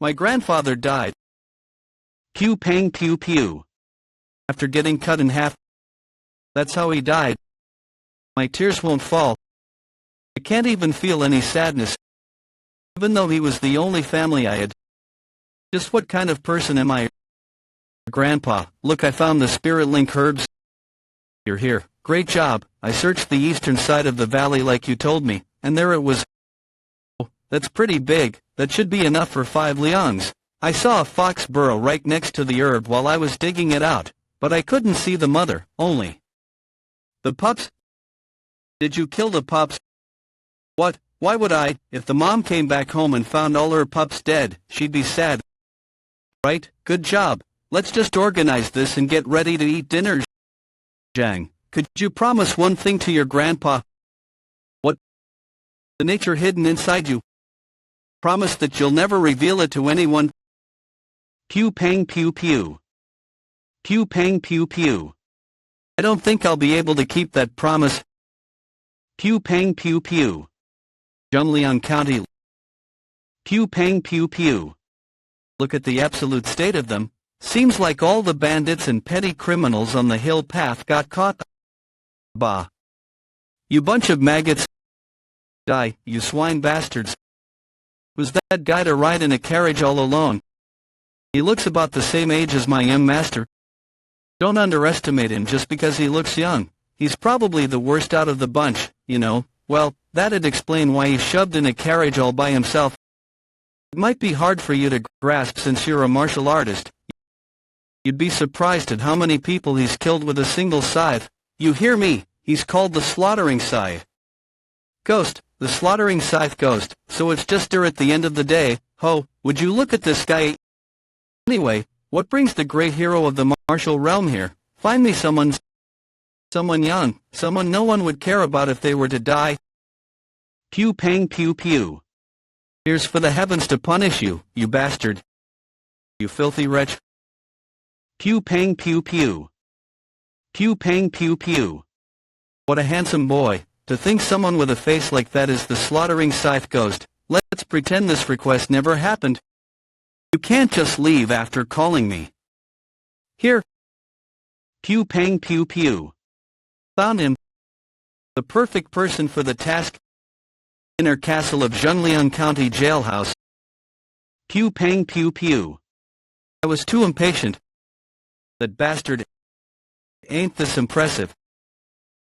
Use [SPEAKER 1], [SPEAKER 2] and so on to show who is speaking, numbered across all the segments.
[SPEAKER 1] My grandfather died. Pew pang pew pew. After getting cut in half. That's how he died. My tears won't fall. I can't even feel any sadness. Even though he was the only family I had. Just what kind of person am I? Grandpa, look, I found the spirit link herbs. You're here. Great job. I searched the eastern side of the valley like you told me, and there it was. Oh, that's pretty big. That should be enough for 5 liangs. I saw a fox burrow right next to the herb while I was digging it out, but I couldn't see the mother, only the pups. Did you kill the pups? What? Why would I? If the mom came back home and found all her pups dead, she'd be sad. Right? Good job. Let's just organize this and get ready to eat dinner. Zhang, could you promise one thing to your grandpa? What? The nature hidden inside you. Promise that you'll never reveal it to anyone. Pew pang pew pew. Pew pang pew pew. I don't think I'll be able to keep that promise. Pew pang pew pew. Zhengliang County. Pew pang pew pew. Look at the absolute state of them. Seems like all the bandits and petty criminals on the hill path got caught. Bah. You bunch of maggots. Die, you swine bastards. Was that guy to ride in a carriage all alone? He looks about the same age as my young master. Don't underestimate him just because he looks young. He's probably the worst out of the bunch, you know. Well, that'd explain why he's shoved in a carriage all by himself. It might be hard for you to grasp since you're a martial artist. You'd be surprised at how many people he's killed with a single scythe. You hear me? He's called the slaughtering scythe. Ghost, the slaughtering scythe ghost, so it's just her at the end of the day. Ho, would you look at this guy? Anyway, what brings the great hero of the martial realm here? Find me someone young, someone no one would care about if they were to die. Pew pang pew pew. Here's for the heavens to punish you, you bastard. You filthy wretch. Pew pang pew pew. Pew pang pew pew. What a handsome boy. To think someone with a face like that is the slaughtering scythe ghost. Let's pretend this request never happened. You can't just leave after calling me. Here. Pew pang pew pew. Found him. The perfect person for the task. Inner castle of Zhengliang County jailhouse. Pew pang pew pew. I was too impatient. That bastard. Ain't this impressive?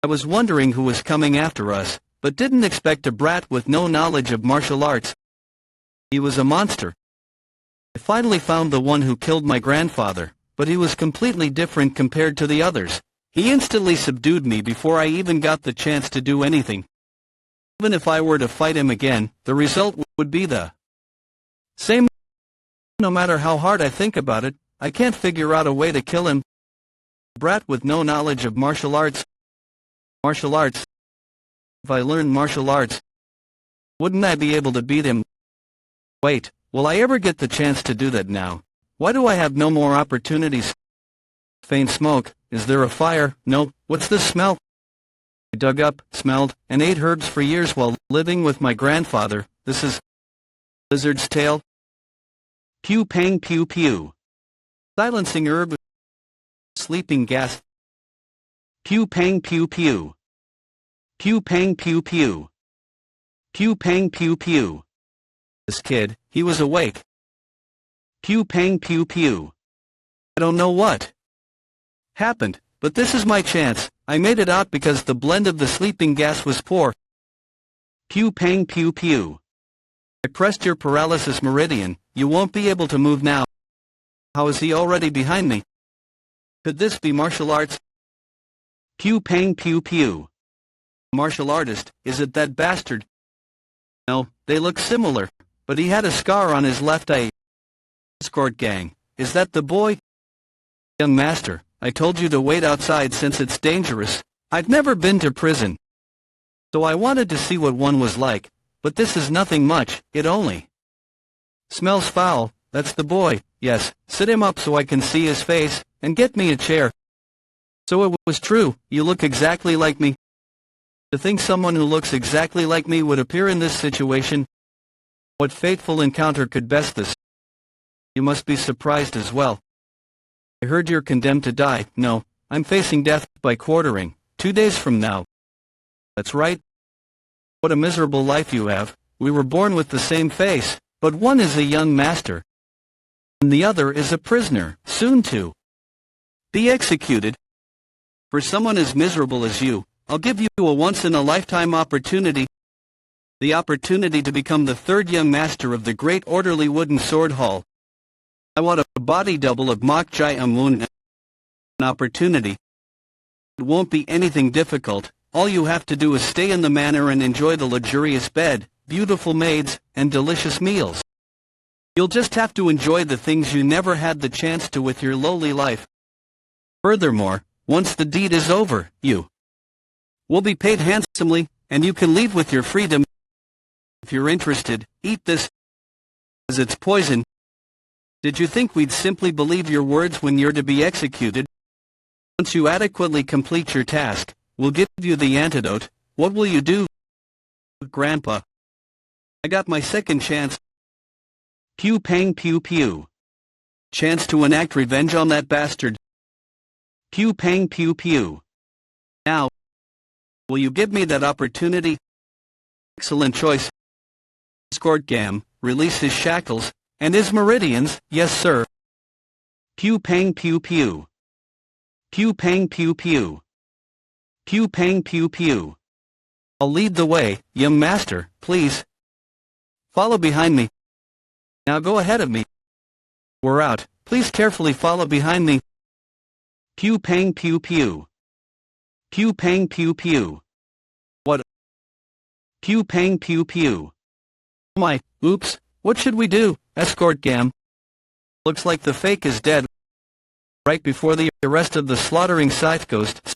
[SPEAKER 1] I was wondering who was coming after us, but didn't expect a brat with no knowledge of martial arts. He was a monster. I finally found the one who killed my grandfather, but he was completely different compared to the others. He instantly subdued me before I even got the chance to do anything. Even if I were to fight him again, the result would be the same. No matter how hard I think about it, I can't figure out a way to kill him. Brat with no knowledge of martial arts. Martial arts. If I learned martial arts, wouldn't I be able to beat him? Wait, will I ever get the chance to do that now? Why do I have no more opportunities? Faint smoke. Is there a fire? No. What's this smell? I dug up, smelled, and ate herbs for years while living with my grandfather. This is lizard's tail. Pew pang pew pew. Silencing herb. Sleeping gas. Pew pang pew pew. Pew pang pew pew. Pew pang pew pew. This kid, he was awake. Pew pang pew pew. I don't know what happened, but this is my chance. I made it out because the blend of the sleeping gas was poor. Pew pang pew pew. I pressed your paralysis meridian. You won't be able to move now. How is he already behind me? Could this be martial arts? Pew pang pew pew. Martial artist, is it that bastard? No, they look similar, but he had a scar on his left eye. Escort gang, is that the boy? Young master, I told you to wait outside since it's dangerous. I've never been to prison, so I wanted to see what one was like, but this is nothing much, it only smells foul. That's the boy. Yes, sit him up so I can see his face, and get me a chair. So it was true, you look exactly like me. To think someone who looks exactly like me would appear in this situation. What fateful encounter could best this? You must be surprised as well. I heard you're condemned to die. No, I'm facing death by quartering, 2 days from now. That's right. What a miserable life you have. We were born with the same face, but one is a young master, and the other is a prisoner, soon to be executed. For someone as miserable as you, I'll give you a once-in-a-lifetime opportunity. The opportunity to become the third young master of the great orderly wooden sword hall. I want a body double of Mok Jai Amun. An opportunity. It won't be anything difficult. All you have to do is stay in the manor and enjoy the luxurious bed, beautiful maids, and delicious meals. You'll just have to enjoy the things you never had the chance to with your lowly life. Furthermore, once the deed is over, you will be paid handsomely, and you can leave with your freedom. If you're interested, eat this, as it's poison. Did you think we'd simply believe your words when you're to be executed? Once you adequately complete your task, we'll give you the antidote. What will you do, Grandpa? I got my second chance. Pew pang pew pew. Chance to enact revenge on that bastard. Pew pang pew pew. Now, will you give me that opportunity? Excellent choice. Escort Gam, release his shackles, and his meridians, yes sir. Pew pang pew pew. Pew pang pew pew. Pew pang pew pew. I'll lead the way, young master, please. Follow behind me. Now go ahead of me. We're out, please carefully follow behind me. Pew pang pew pew. Pew pang pew pew. What? Pew pang pew pew. Oh my, oops, what should we do, Escort Gam? Looks like the fake is dead. Right before the arrest of the slaughtering scythe ghost.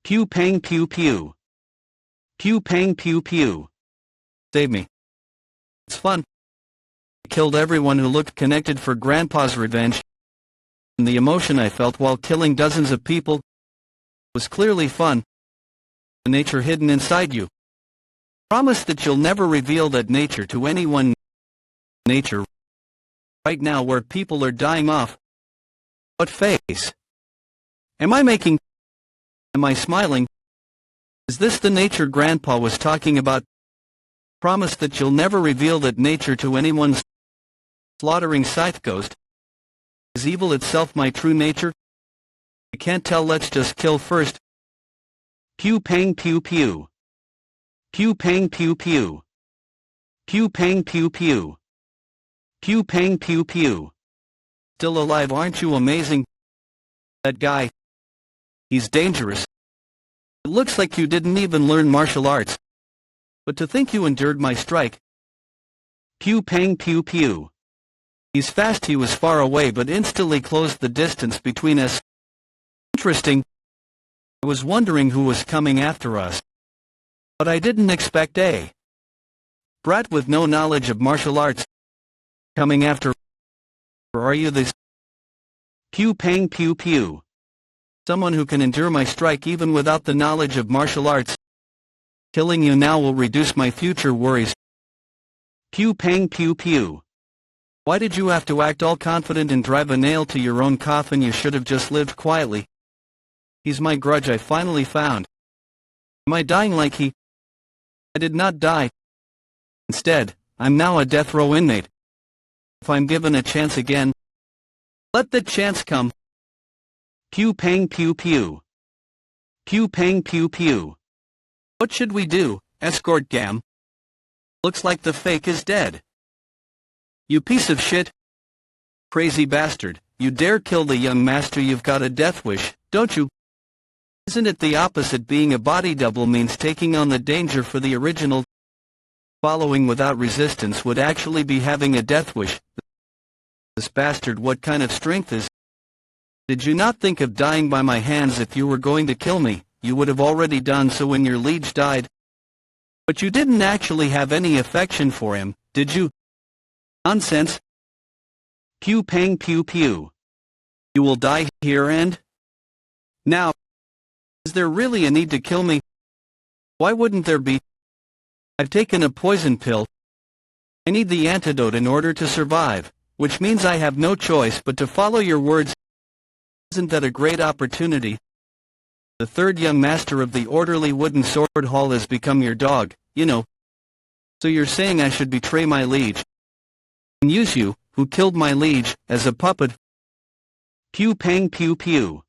[SPEAKER 1] Pew pang pew pew. Pew pang pew pew. Save me. It's fun. I killed everyone who looked connected for Grandpa's revenge. And the emotion I felt while killing dozens of people was clearly fun. The nature hidden inside you. Promise that you'll never reveal that nature to anyone. Nature. Right now where people are dying off. What face? Am I making? Am I smiling? Is this the nature Grandpa was talking about? Promise that you'll never reveal that nature to anyone. Slaughtering scythe ghost. Is evil itself my true nature? I can't tell, let's just kill first. Pew pang pew pew. Pew pang pew pew. Pew pang pew pew. Pew pang pew pew. Still alive, aren't you amazing? That guy. He's dangerous. It looks like you didn't even learn martial arts. But to think you endured my strike. Pew pang pew pew. He's fast. He was far away but instantly closed the distance between us. Interesting. I was wondering who was coming after us. But I didn't expect a brat with no knowledge of martial arts coming after. Or are you this? Pew pang pew pew. Someone who can endure my strike even without the knowledge of martial arts. Killing you now will reduce my future worries. Pew pang pew pew. Why did you have to act all confident and drive a nail to your own coffin? You should have just lived quietly. He's my grudge I finally found. Am I dying like he? I did not die. Instead, I'm now a death row inmate. If I'm given a chance again, let the chance come. Pew pang pew pew. Pew pang pew pew. What should we do, Escort Gam? Looks like the fake is dead. You piece of shit. Crazy bastard, you dare kill the young master? You've got a death wish, don't you? Isn't it the opposite? Being a body double means taking on the danger for the original. Following without resistance would actually be having a death wish. This bastard, what kind of strength is? Did you not think of dying by my hands? If you were going to kill me, you would have already done so when your liege died. But you didn't actually have any affection for him, did you? Nonsense. Pew pang pew pew. You will die here and now. Is there really a need to kill me? Why wouldn't there be? I've taken a poison pill. I need the antidote in order to survive. which means I have no choice but to follow your words. Isn't that a great opportunity? The third young master of the orderly wooden sword hall has become your dog, you know. So you're saying I should betray my liege and use you, who killed my liege, as a puppet? Pew pang pew pew.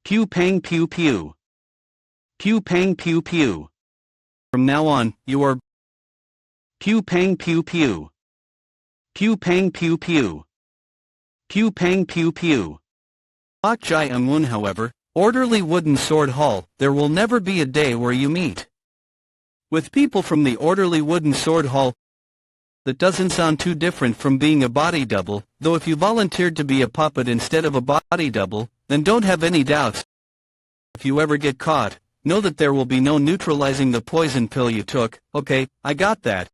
[SPEAKER 1] Pew pang pew pew. Pew pang pew pew. From now on, you are pew pang pew pew. Pew pang pew pew. Pew pang pew pew. Bok Jai Unwun, however, orderly wooden sword hall, there will never be a day where you meet with people from the orderly wooden sword hall. That doesn't sound too different from being a body double, though if you volunteered to be a puppet instead of a body double, then don't have any doubts. If you ever get caught, know that there will be no neutralizing the poison pill you took. Okay, I got that.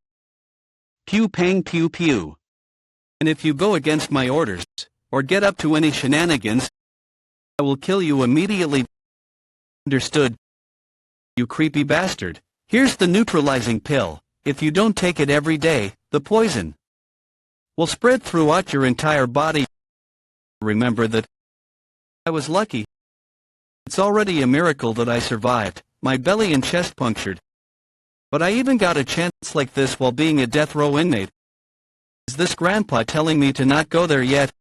[SPEAKER 1] Pew pang pew pew. And if you go against my orders, or get up to any shenanigans, I will kill you immediately. Understood? You creepy bastard. Here's the neutralizing pill. If you don't take it every day, the poison will spread throughout your entire body. Remember that I was lucky. It's already a miracle that I survived, my belly and chest punctured. But I even got a chance like this while being a death row inmate. Is this Grandpa telling me to not go there yet?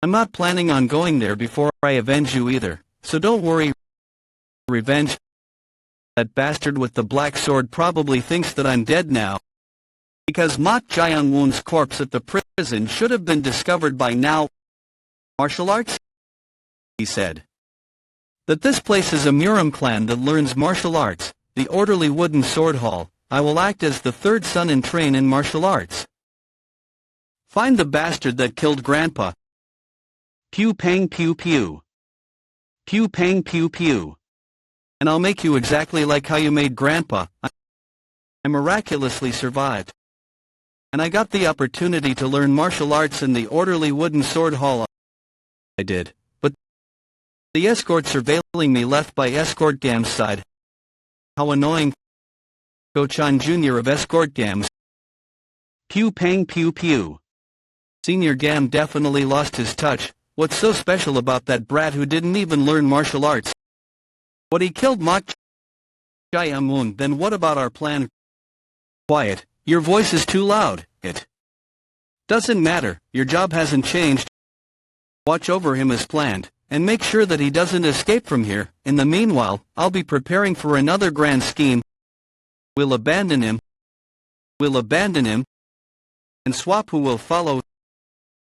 [SPEAKER 1] I'm not planning on going there before I avenge you either, so don't worry. Revenge? That bastard with the black sword probably thinks that I'm dead now, because Mok Jae-won's corpse at the prison should have been discovered by now. Martial arts? He said. That this place is a Murim clan that learns martial arts, the orderly wooden sword hall. I will act as the third son and train in martial arts. Find the bastard that killed Grandpa. Pew pang pew pew. Pew pang pew pew. And I'll make you exactly like how you made Grandpa. I miraculously survived. And I got the opportunity to learn martial arts in the orderly wooden sword hall. I did, but the escort surveilling me left by Escort Gam's side. How annoying. Go-chan Jr. of Escort Gams. Pew pang pew pew. Senior Gam definitely lost his touch. What's so special about that brat who didn't even learn martial arts? What, he killed Mok Jae-won? Then what about our plan? Quiet, your voice is too loud. It doesn't matter, your job hasn't changed. Watch over him as planned, and make sure that he doesn't escape from here. In the meanwhile, I'll be preparing for another grand scheme. We'll abandon him. And swap who will follow.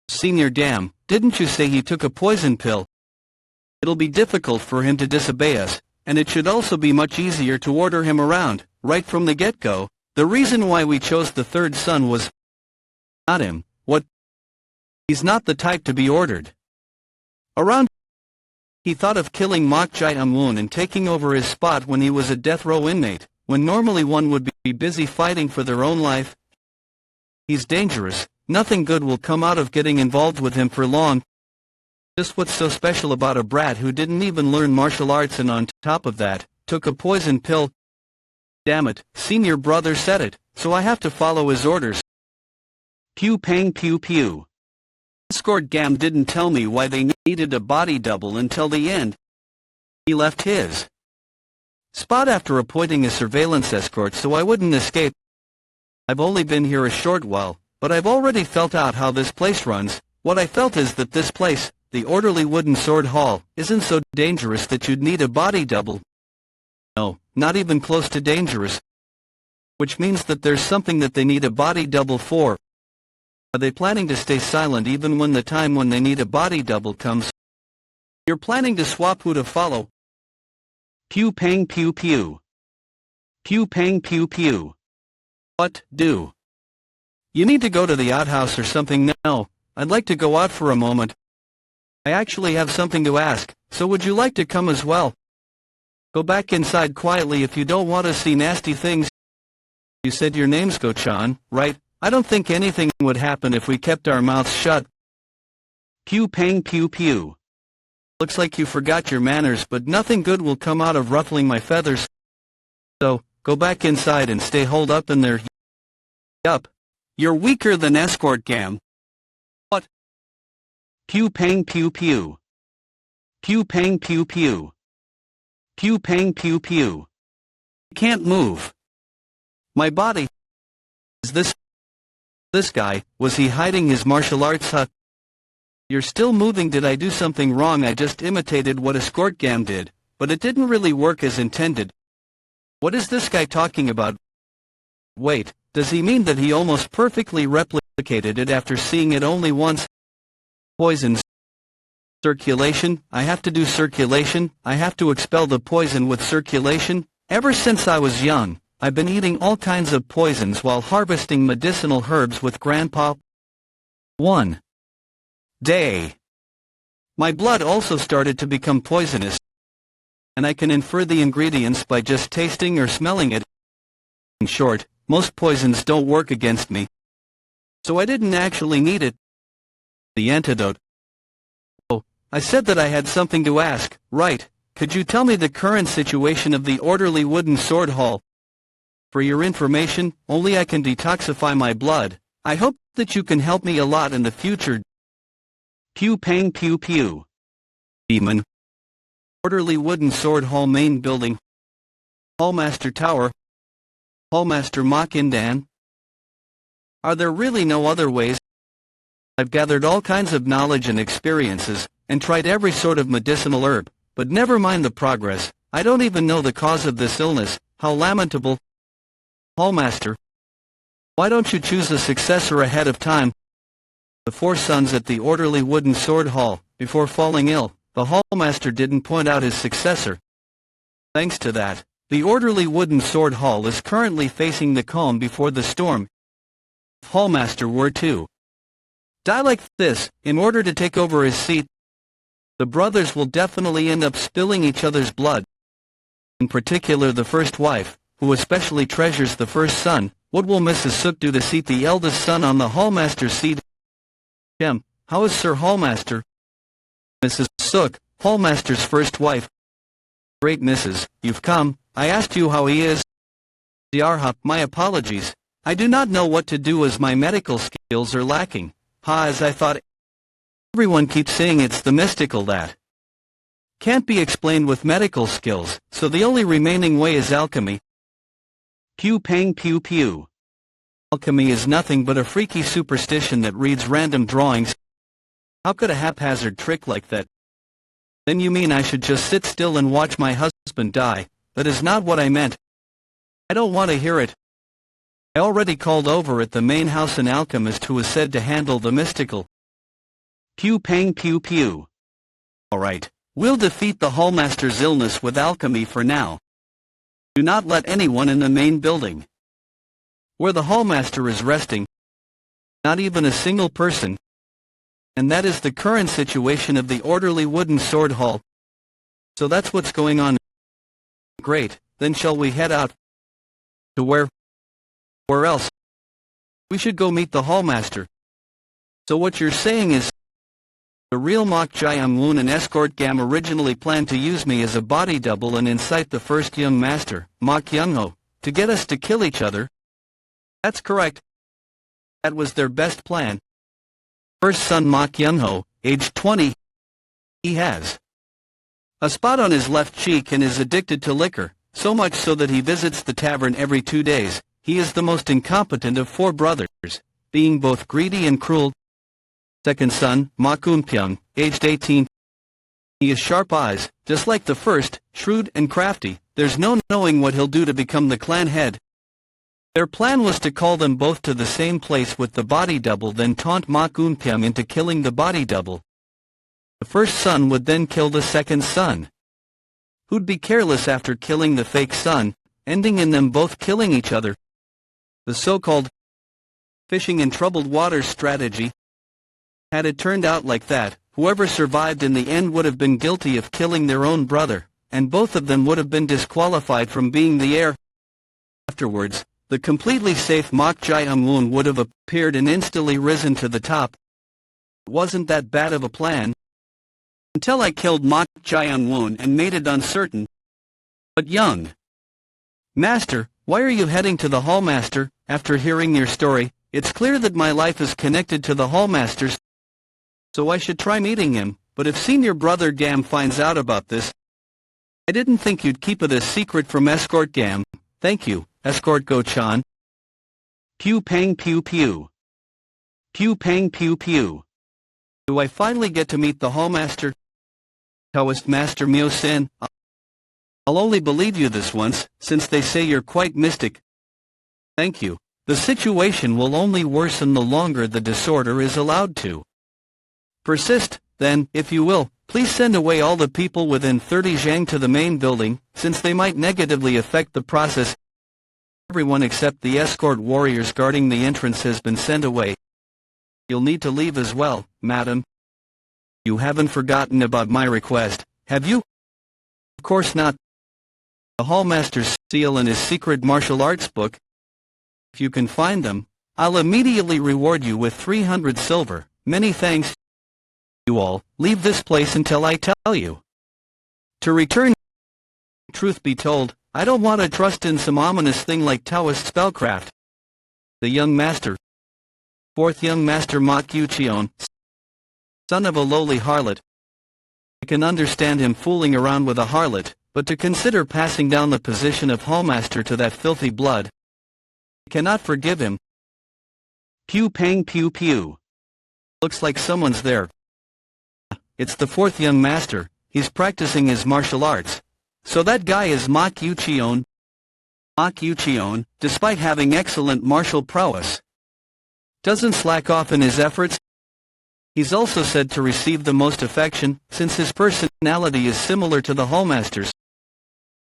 [SPEAKER 1] Senior Dam, didn't you say he took a poison pill? It'll be difficult for him to disobey us, and it should also be much easier to order him around, right from the get-go. The reason why we chose the third son was not him. What? He's not the type to be ordered around. He thought of killing Mok Jae-won and taking over his spot when he was a death row inmate, when normally one would be busy fighting for their own life. He's dangerous. Nothing good will come out of getting involved with him for long. Just what's so special about a brat who didn't even learn martial arts and on top of that, took a poison pill? Damn it, senior brother said it, so I have to follow his orders. Pew pang pew pew. Escort Gam didn't tell me why they needed a body double until the end. He left his spot after appointing a surveillance escort so I wouldn't escape. I've only been here a short while, but I've already felt out how this place runs. What I felt is that this place, the orderly wooden sword hall, isn't so dangerous that you'd need a body double. No, not even close to dangerous. Which means that there's something that they need a body double for. Are they planning to stay silent even when the time when they need a body double comes? You're planning to swap who to follow. Pew pang pew pew. Pew pang pew pew. What do? You need to go to the outhouse or something? No, I'd like to go out for a moment. I actually have something to ask, so would you like to come as well? Go back inside quietly if you don't want to see nasty things. You said your name's Go-chan, right? I don't think anything would happen if we kept our mouths shut. Pew pang pew pew. Looks like you forgot your manners, but nothing good will come out of ruffling my feathers. So, go back inside and stay holed up in there. Yup. You're weaker than Escort Gam. Pew pang pew pew. Pew pang pew pew. Pew pang pew pew. Can't move. My body. Is this guy, was he hiding his martial arts? You're still moving. Did I do something wrong? I just imitated what a Scortgam did, but it didn't really work as intended. What is this guy talking about? Wait, does he mean that he almost perfectly replicated it after seeing it only once? Poisons. Circulation, I have to do circulation, I have to expel the poison with circulation. Ever since I was young, I've been eating all kinds of poisons while harvesting medicinal herbs with Grandpa. 1 day. My blood also started to become poisonous, and I can infer the ingredients by just tasting or smelling it. In short, most poisons don't work against me, so I didn't actually need it. The antidote. Oh, I said that I had something to ask, right? Could you tell me the current situation of the orderly wooden sword hall? For your information, only I can detoxify my blood. I hope that you can help me a lot in the future. Pew pang pew pew. Demon. Orderly wooden sword hall main building. Hallmaster Tower. Hallmaster Makindan. Are there really no other ways? I've gathered all kinds of knowledge and experiences, and tried every sort of medicinal herb, but never mind the progress. I don't even know the cause of this illness. How lamentable. Hallmaster. Why don't you choose a successor ahead of time? The 4 sons at the orderly wooden sword hall, before falling ill, the Hallmaster didn't point out his successor. Thanks to that, the orderly wooden sword hall is currently facing the calm before the storm. If Hallmaster were to die like this, in order to take over his seat, the brothers will definitely end up spilling each other's blood. In particular the first wife, who especially treasures the first son. What will Mrs. Sook do to seat the eldest son on the Hallmaster's seat? How is Sir Hallmaster? Mrs. Sook, Hallmaster's first wife. Great Mrs., you've come. I asked you how he is. Diarha, my apologies. I do not know what to do as my medical skills are lacking. As I thought. Everyone keeps saying it's the mystical that can't be explained with medical skills, so the only remaining way is alchemy. Pew pang pew pew. Alchemy is nothing but a freaky superstition that reads random drawings. How could a haphazard trick like that? Then you mean I should just sit still and watch my husband die? That is not what I meant. I don't want to hear it. I already called over at the main house an alchemist who is said to handle the mystical. Pew pang pew pew. Alright, we'll defeat the Hallmaster's illness with alchemy for now. Do not let anyone in the main building where the Hallmaster is resting. Not even a single person. And that is the current situation of the orderly wooden sword hall. So that's what's going on. Great, then shall we head out? To where? Where else? We should go meet the Hallmaster. So what you're saying is, the real Mok Jayamwoon and Escortgam originally planned to use me as a body double and incite the first young master, Mok Youngho, to get us to kill each other? That's correct. That was their best plan. First son Mok Youngho, aged 20. He has a spot on his left cheek and is addicted to liquor, so much so that he visits the tavern every 2 days. He is the most incompetent of 4 brothers, being both greedy and cruel. Second son, Mok Unpyeong, aged 18. He has sharp eyes, just like the first, shrewd and crafty. There's no knowing what he'll do to become the clan head. Their plan was to call them both to the same place with the body double, then taunt Mok Unpyeong into killing the body double. The first son would then kill the second son, who'd be careless after killing the fake son, ending in them both killing each other. The so-called fishing in troubled waters strategy. Had it turned out like that, whoever survived in the end would have been guilty of killing their own brother, and both of them would have been disqualified from being the heir. Afterwards, the completely safe Mok Jayamwoon would have appeared and instantly risen to the top. It wasn't that bad of a plan, until I killed Mok Jayamwoon and made it uncertain. But young Master, why are you heading to the Hallmaster? After hearing your story, it's clear that my life is connected to the Hallmaster's. so I should try meeting him, but if Senior Brother Gam finds out about this, I didn't think you'd keep it a secret from Escort Gam. Thank you, Escort Go-chan. Pew pang pew pew. Pew pang pew pew. Do I finally get to meet the Hallmaster? Taoist Master Myo-san? I'll only believe you this once, since they say you're quite mystic. Thank you. The situation will only worsen the longer the disorder is allowed to persist. Then, if you will, please send away all the people within 30 zhang to the main building, since they might negatively affect the process. Everyone except the escort warriors guarding the entrance has been sent away. You'll need to leave as well, madam. You haven't forgotten about my request, have you? Of course not. The Hallmaster's seal and his secret martial arts book. If you can find them, I'll immediately reward you with 300 silver. Many thanks. You all, leave this place until I tell you to return. Truth be told, I don't want to trust in some ominous thing like Taoist spellcraft. The young master, fourth young master Mok Yuchion, son of a lowly harlot. I can understand him fooling around with a harlot, but to consider passing down the position of Hallmaster to that filthy blood, I cannot forgive him. Pew pang pew pew. Looks like someone's there. It's the fourth young master. He's practicing his martial arts. So that guy is Mok Yuchion. Mok Yuchion, despite having excellent martial prowess, doesn't slack off in his efforts. He's also said to receive the most affection, since his personality is similar to the Hallmaster's.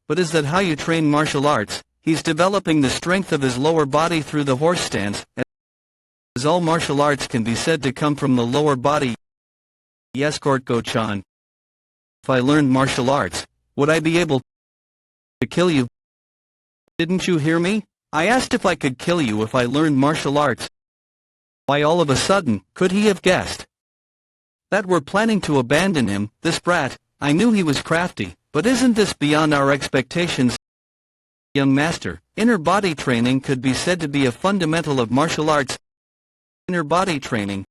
[SPEAKER 1] But is that how you train martial arts? He's developing the strength of his lower body through the horse stance, as all martial arts can be said to come from the lower body. Escort Go-chan. If I learned martial arts, would I be able to kill you? Didn't you hear me? I asked if I could kill you if I learned martial arts. Why all of a sudden, could he have guessed that we're planning to abandon him, this brat? I knew he was crafty, but isn't this beyond our expectations? Young master, inner body training could be said to be a fundamental of martial arts. Inner body training.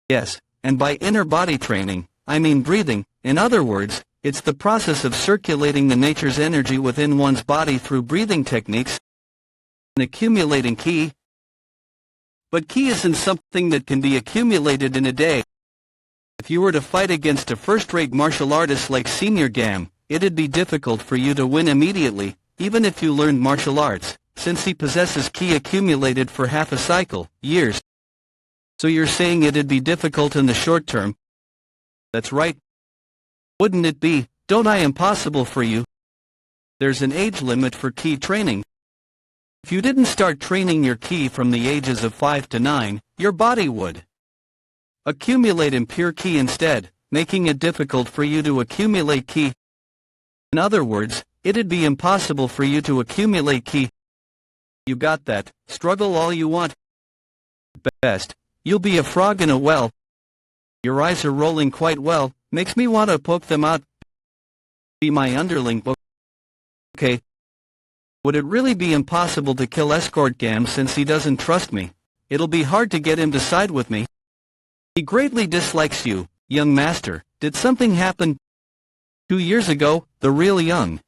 [SPEAKER 1] Yes, and by inner body training, I mean breathing. In other words, it's the process of circulating the nature's energy within one's body through breathing techniques and accumulating ki. But ki isn't something that can be accumulated in a day. If you were to fight against a first-rate martial artist like Senior Gam, it'd be difficult for you to win immediately, even if you learned martial arts, since he possesses ki accumulated for half a cycle, years. So you're saying it'd be difficult in the short term? That's right. Wouldn't it be, don't I, impossible for you? There's an age limit for ki training. If you didn't start training your ki from the ages of 5 to 9, your body would accumulate impure ki instead, making it difficult for you to accumulate ki. In other words, it'd be impossible for you to accumulate ki. You got that? Struggle all you want. Best, you'll be a frog in a well. Your eyes are rolling quite well, makes me want to poke them out. Be my underling. Okay. Would it really be impossible to kill Escort Gam since he doesn't trust me? It'll be hard to get him to side with me. He greatly dislikes you, young master. Did something happen 2 years ago? The real young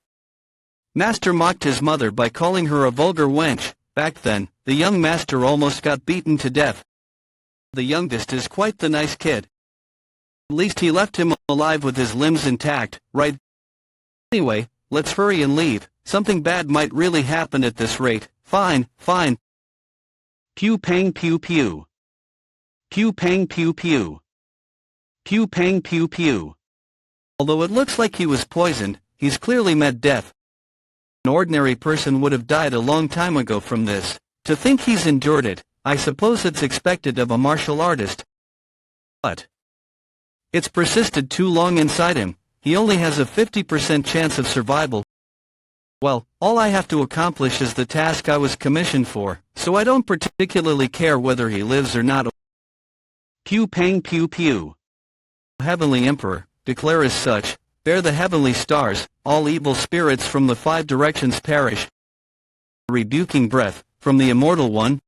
[SPEAKER 1] master mocked his mother by calling her a vulgar wench. Back then, the young master almost got beaten to death. The youngest is quite the nice kid. At least he left him alive with his limbs intact, right? Anyway, let's hurry and leave. Something bad might really happen at this rate. Fine, fine. Pew pang pew pew. Pew pang pew pew. Pew pang pew pew. Although it looks like he was poisoned, he's clearly met death. An ordinary person would have died a long time ago from this. To think he's endured it, I suppose it's expected of a martial artist. But it's persisted too long inside him. He only has a 50% chance of survival. Well, all I have to accomplish is the task I was commissioned for, so I don't particularly care whether he lives or not. Pew pang pew pew. Heavenly Emperor, declare as such, bear the heavenly stars, all evil spirits from the 5 directions perish. A rebuking breath, from the Immortal One,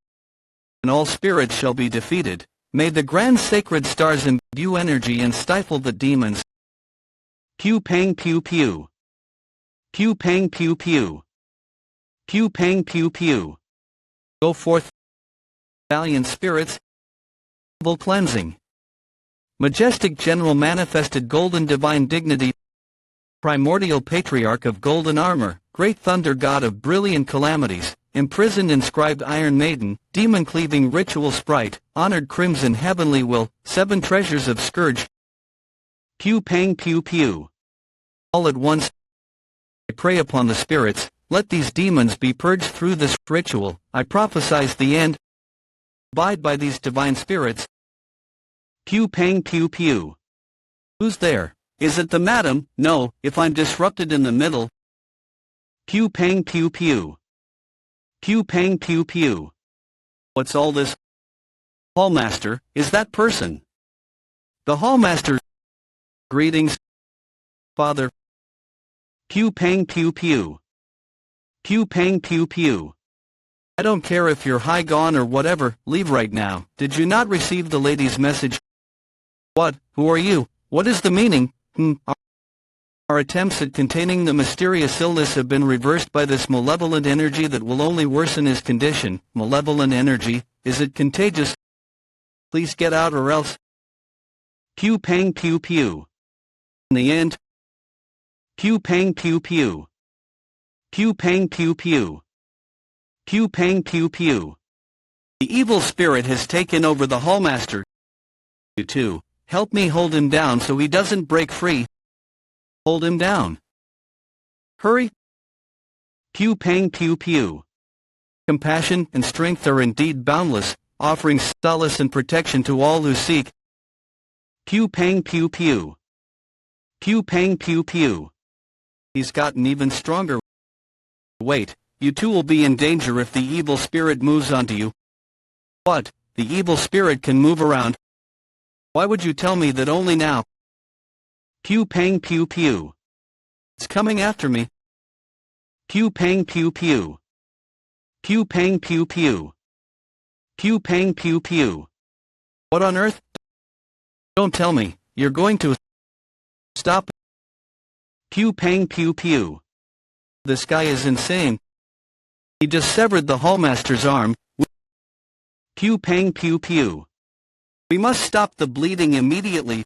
[SPEAKER 1] and all spirits shall be defeated. May the grand sacred stars imbue energy and stifle the demons. Pew pang pew pew. Pew pang pew pew. Pew pang pew pew. Go forth, valiant spirits. Evil cleansing. Majestic general manifested golden divine dignity. Primordial patriarch of golden armor, great thunder god of brilliant calamities, imprisoned inscribed iron maiden, demon-cleaving ritual sprite, honored crimson heavenly will, seven treasures of scourge. Pew pang pew pew. All at once, I pray upon the spirits, let these demons be purged through this ritual, I prophesize the end. Abide by these divine spirits. Pew pang pew pew. Who's there? Is it the madam? No, if I'm disrupted in the middle. Pew pang pew pew. Pew pang pew pew. What's all this? Hallmaster, is that person? The Hallmaster. Greetings, Father. Pew pang pew pew. Pew pang pew pew. I don't care if you're high gone or whatever, leave right now. Did you not receive the lady's message? What? Who are you? What is the meaning? Our attempts at containing the mysterious illness have been reversed by this malevolent energy that will only worsen his condition. Malevolent energy, is it contagious? Please get out or else. Pew pang pew pew. In the end. Pew pang pew pew. Pew pang pew pew. Pew pang pew pew. The evil spirit has taken over the Hallmaster. You too. Help me hold him down so he doesn't break free. Hold him down. Hurry. Pew pang pew pew. Compassion and strength are indeed boundless, offering solace and protection to all who seek. Pew pang pew pew. Pew pang pew pew. He's gotten even stronger. Wait, you too will be in danger if the evil spirit moves onto you. What? The evil spirit can move around? Why would you tell me that only now? Pew pang pew pew. It's coming after me. Pew pang pew pew. Pew pang pew pew. Pew pang pew pew. What on earth? Don't tell me, you're going to stop. Pew pang pew pew. This guy is insane. He just severed the Hallmaster's arm. Pew pang pew pew. We must stop the bleeding immediately.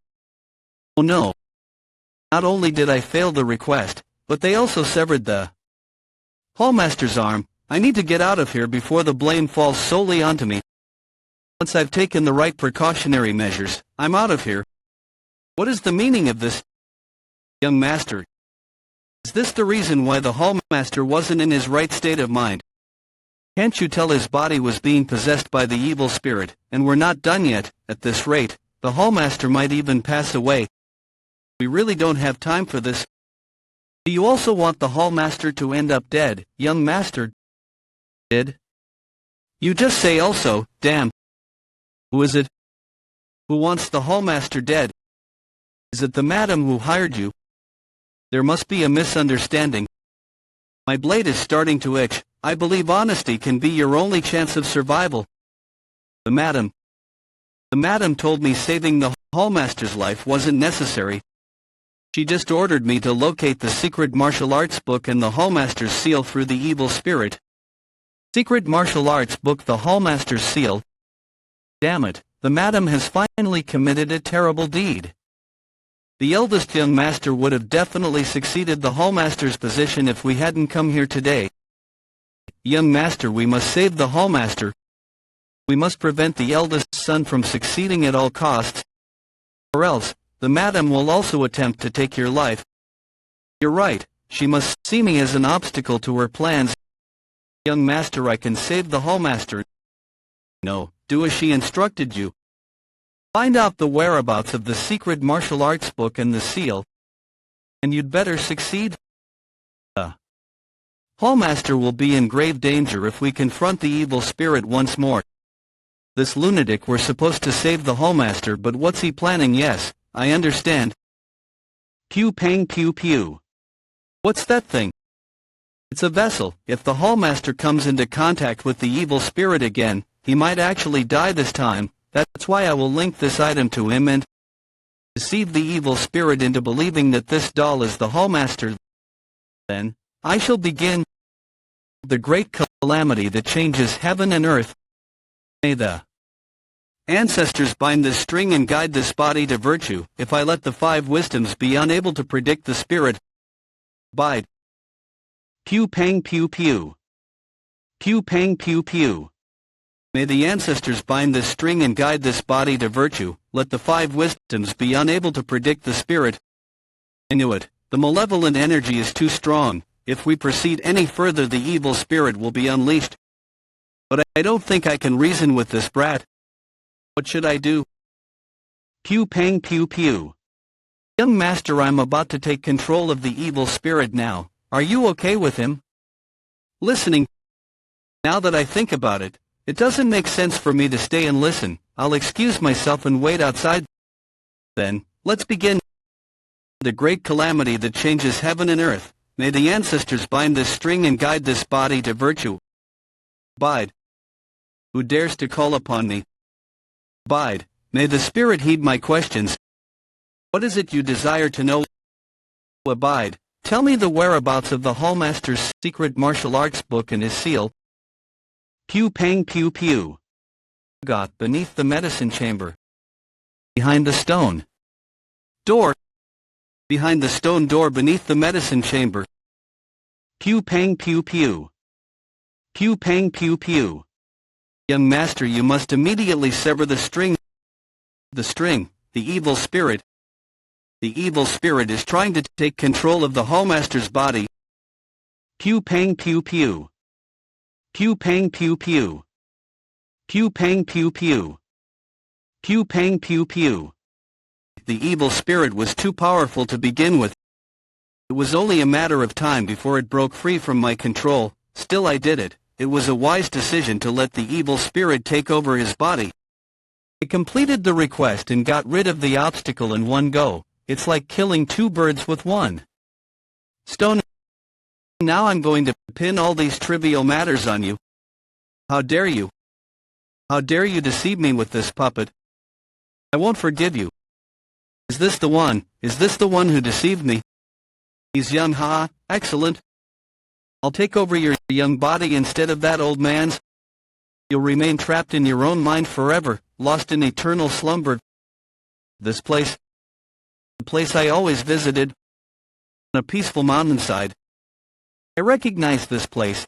[SPEAKER 1] Oh no. Not only did I fail the request, but they also severed the Hallmaster's arm. I need to get out of here before the blame falls solely onto me. Once I've taken the right precautionary measures, I'm out of here. What is the meaning of this? Young master. Is this the reason why the Hallmaster wasn't in his right state of mind? Can't you tell his body was being possessed by the evil spirit, and we're not done yet? At this rate, the Hallmaster might even pass away. We really don't have time for this. Do you also want the Hallmaster to end up dead, young master? Dead? You just say also, damn. Who is it? Who wants the Hallmaster dead? Is it the madam who hired you? There must be a misunderstanding. My blade is starting to itch. I believe honesty can be your only chance of survival. The madam told me saving the Hallmaster's life wasn't necessary. She just ordered me to locate the secret martial arts book and the Hallmaster's seal through the evil spirit. Secret martial arts book, the Hallmaster's seal. Damn it, the madam has finally committed a terrible deed. The eldest young master would have definitely succeeded the Hallmaster's position if we hadn't come here today. Young master, we must save the Hallmaster. We must prevent the eldest son from succeeding at all costs. Or else, the madam will also attempt to take your life. You're right, she must see me as an obstacle to her plans. Young master, I can save the Hallmaster. No, do as she instructed you. Find out the whereabouts of the secret martial arts book and the seal. And you'd better succeed. Hallmaster will be in grave danger if we confront the evil spirit once more. This lunatic, we're supposed to save the Hallmaster, but what's he planning? Yes, I understand. Pew pang pew pew. What's that thing? It's a vessel. If the Hallmaster comes into contact with the evil spirit again, he might actually die this time. that's why I will link this item to him and deceive the evil spirit into believing that this doll is the Hallmaster. Then, I shall begin the great calamity that changes heaven and earth. May the ancestors bind this string and guide this body to virtue. If I let the 5 wisdoms be unable to predict the spirit, abide. Pew pang pew pew. Pew pang pew pew. May the ancestors bind this string and guide this body to virtue. Let the 5 wisdoms be unable to predict the spirit. I knew it. The malevolent energy is too strong. If we proceed any further, the evil spirit will be unleashed. But I don't think I can reason with this brat. What should I do? Pew pang pew pew. Young master, I'm about to take control of the evil spirit now. Are you okay with him? Listening. Now that I think about it, it doesn't make sense for me to stay and listen. I'll excuse myself and wait outside. Then, let's begin. The great calamity that changes heaven and earth. May the ancestors bind this string and guide this body to virtue. Abide. Who dares to call upon me? Abide. May the spirit heed my questions. What is it you desire to know? Abide. Tell me the whereabouts of the Hallmaster's secret martial arts book and his seal. Pew pang pew pew. Got beneath the medicine chamber. Behind the stone door. Behind the stone door beneath the medicine chamber. Pew pang pew pew. Pew pang pew pew. Young master, you must immediately sever the string. The string, the evil spirit. The evil spirit is trying to take control of the Hallmaster's body. Pew pang pew pew. Pew pang pew pew. Pew pang pew pew. Pew pang pew pew. The evil spirit was too powerful to begin with. It was only a matter of time before it broke free from my control. Still, I did it. It was a wise decision to let the evil spirit take over his body. I completed the request and got rid of the obstacle in one go. It's like killing 2 birds with 1 stone. Now I'm going to pin all these trivial matters on you. How dare you? How dare you deceive me with this puppet? I won't forgive you. Is this the one? Is this the one who deceived me? He's young, ha, excellent. I'll take over your young body instead of that old man's. You'll remain trapped in your own mind forever, lost in eternal slumber. This place, the place I always visited, on a peaceful mountainside. I recognize this place.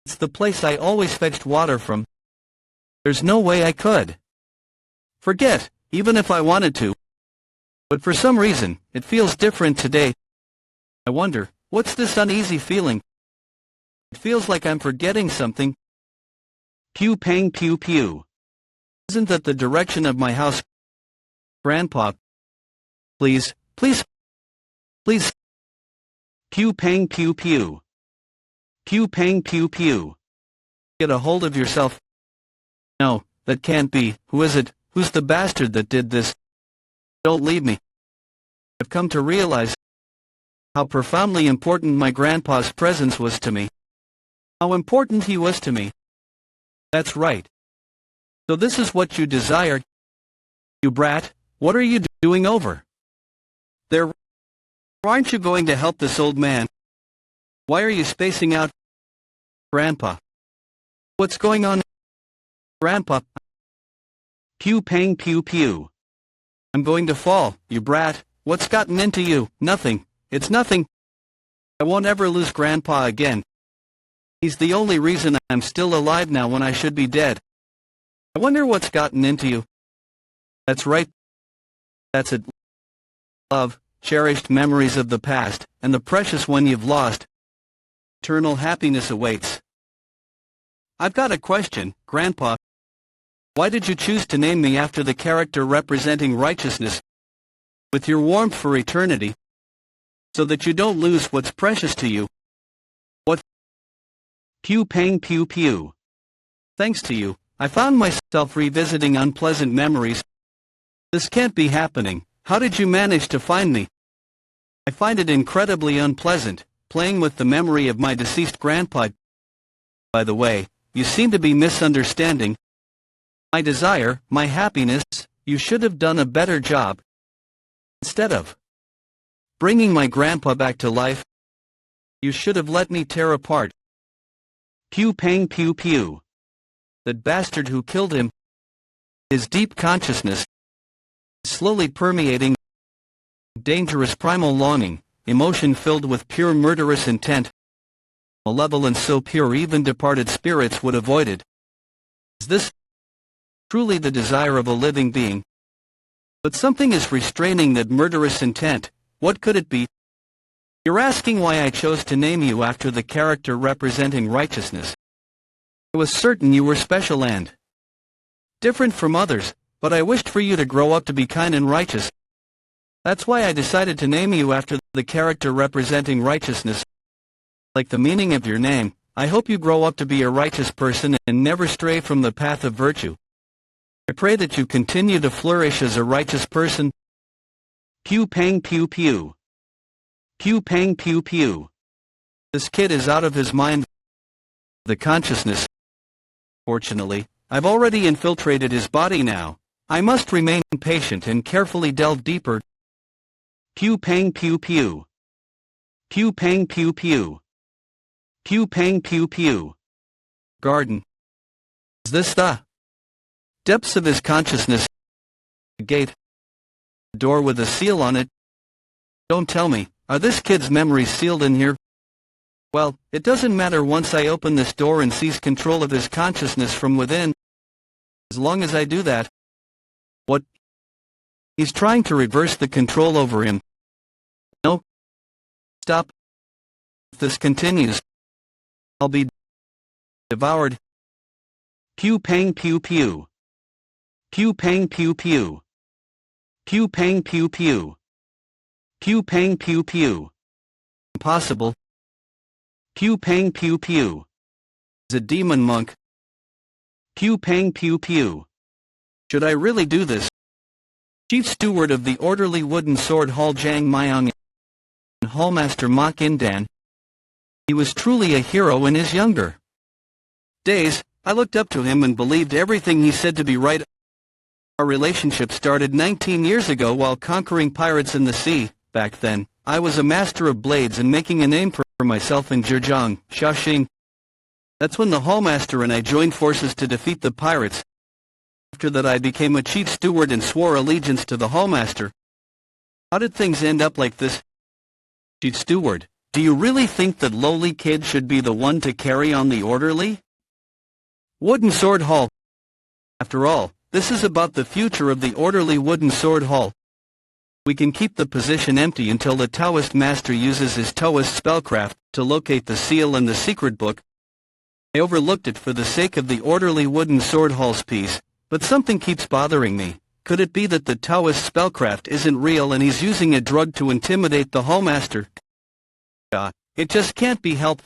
[SPEAKER 1] It's the place I always fetched water from. There's no way I could forget, even if I wanted to. But for some reason, it feels different today. I wonder, what's this uneasy feeling? It feels like I'm forgetting something. Pew pang pew pew. Isn't that the direction of my house? Grandpa. Please, please, please. Pew pang pew pew. Pew pang pew pew. Get a hold of yourself. No, that can't be. Who is it? Who's the bastard that did this? Don't leave me. I've come to realize how profoundly important my grandpa's presence was to me. How important he was to me. That's right. So this is what you desire? You brat, what are you doing over there? Aren't you going to help this old man? Why are you spacing out? Grandpa. What's going on? Grandpa. Pew pang pew pew. I'm going to fall, you brat. What's gotten into you? Nothing. It's nothing. I won't ever lose Grandpa again. He's the only reason I'm still alive now when I should be dead. I wonder what's gotten into you. That's right. That's it. Love, cherished memories of the past, and the precious one you've lost. Eternal happiness awaits. I've got a question, Grandpa. Why did you choose to name me after the character representing righteousness, with your warmth for eternity, so that you don't lose what's precious to you? What? Pew pang pew pew. Thanks to you, I found myself revisiting unpleasant memories. This can't be happening. How did you manage to find me? I find it incredibly unpleasant, playing with the memory of my deceased grandpa. By the way, you seem to be misunderstanding. my desire, my happiness, you should have done a better job. Instead of bringing my grandpa back to life, you should have let me tear apart. Pew pang pew pew. That bastard who killed him. His deep consciousness, slowly permeating, dangerous primal longing, emotion filled with pure murderous intent, malevolence so pure even departed spirits would avoid it. Is this truly the desire of a living being? But something is restraining that murderous intent. What could it be? You're asking why I chose to name you after the character representing righteousness. I was certain you were special and different from others, but I wished for you to grow up to be kind and righteous. That's why I decided to name you after the character representing righteousness. Like the meaning of your name, I hope you grow up to be a righteous person and never stray from the path of virtue. I pray that you continue to flourish as a righteous person. Pew pang pew pew. Pew pang pew pew. This kid is out of his mind. The consciousness. Fortunately, I've already infiltrated his body now. I must remain patient and carefully delve deeper. Pew pang pew pew. Pew pang pew pew. Pew pang pew pew. Garden. Is this the depths of his consciousness? A gate. A door with a seal on it. Don't tell me, are this kid's memories sealed in here? Well, it doesn't matter once I open this door and seize control of his consciousness from within. As long as I do that. What? He's trying to reverse the control over him. No. Stop. If this continues, I'll be devoured. Pew pang pew pew. Pew pang pew pew. Pew pang pew pew. Pew pang pew pew. Impossible. Pew pang pew pew. Is a demon monk. Pew pang pew pew. Should I really do this? Chief Steward of the orderly wooden sword Hall Jang Myung and Hallmaster Mok Indan. He was truly a hero in his younger days. I looked up to him and believed everything he said to be right. Our relationship started 19 years ago while conquering pirates in the sea. Back then, I was a master of blades and making a name for myself in Zhejiang, Shaoxing. That's when the Hallmaster and I joined forces to defeat the pirates. After that I became a chief steward and swore allegiance to the Hallmaster. How did things end up like this? Chief Steward, do you really think that lowly kid should be the one to carry on the orderly wooden sword hall? After all, this is about the future of the orderly wooden sword hall. We can keep the position empty until the Taoist master uses his Taoist spellcraft to locate the seal and the secret book. I overlooked it for the sake of the orderly wooden sword hall's peace, but something keeps bothering me. Could it be that the Taoist spellcraft isn't real and he's using a drug to intimidate the Hallmaster? It just can't be helped.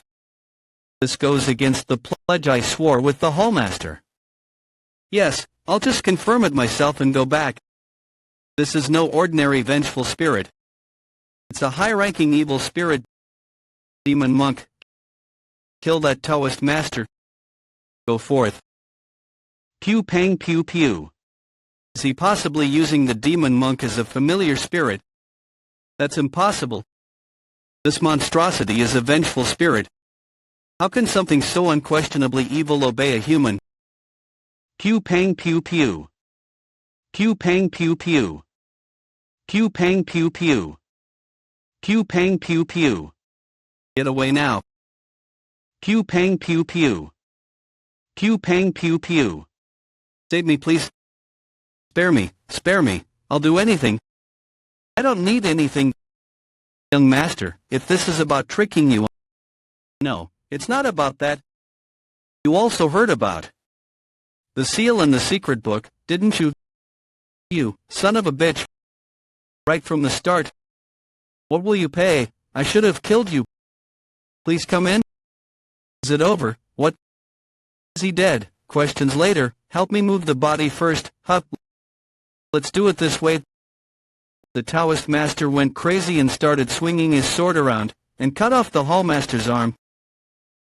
[SPEAKER 1] This goes against the pledge I swore with the Hallmaster. Yes, I'll just confirm it myself and go back. This is no ordinary vengeful spirit. It's a high-ranking evil spirit. Demon monk. Kill that Taoist master. Go forth. Pew pang pew pew. Is he possibly using the demon monk as a familiar spirit? That's impossible. This monstrosity is a vengeful spirit. How can something so unquestionably evil obey a human? Pew pang pew pew. Pew pang pew pew. Pew pang pew pew. Pew pang pew pew. Get away now. Pew pang pew pew. Pew pang pew pew. Save me, please. Spare me, I'll do anything. I don't need anything. Young master, if this is about tricking you. No, it's not about that. You also heard about the seal and the secret book, didn't you? You, son of a bitch. Right from the start. What will you pay? I should have killed you. Please come in. Is it over? What? Is he dead? Questions later. Help me move the body first. Hup. Let's do it this way. The Taoist master went crazy and started swinging his sword around, and cut off the Hallmaster's arm.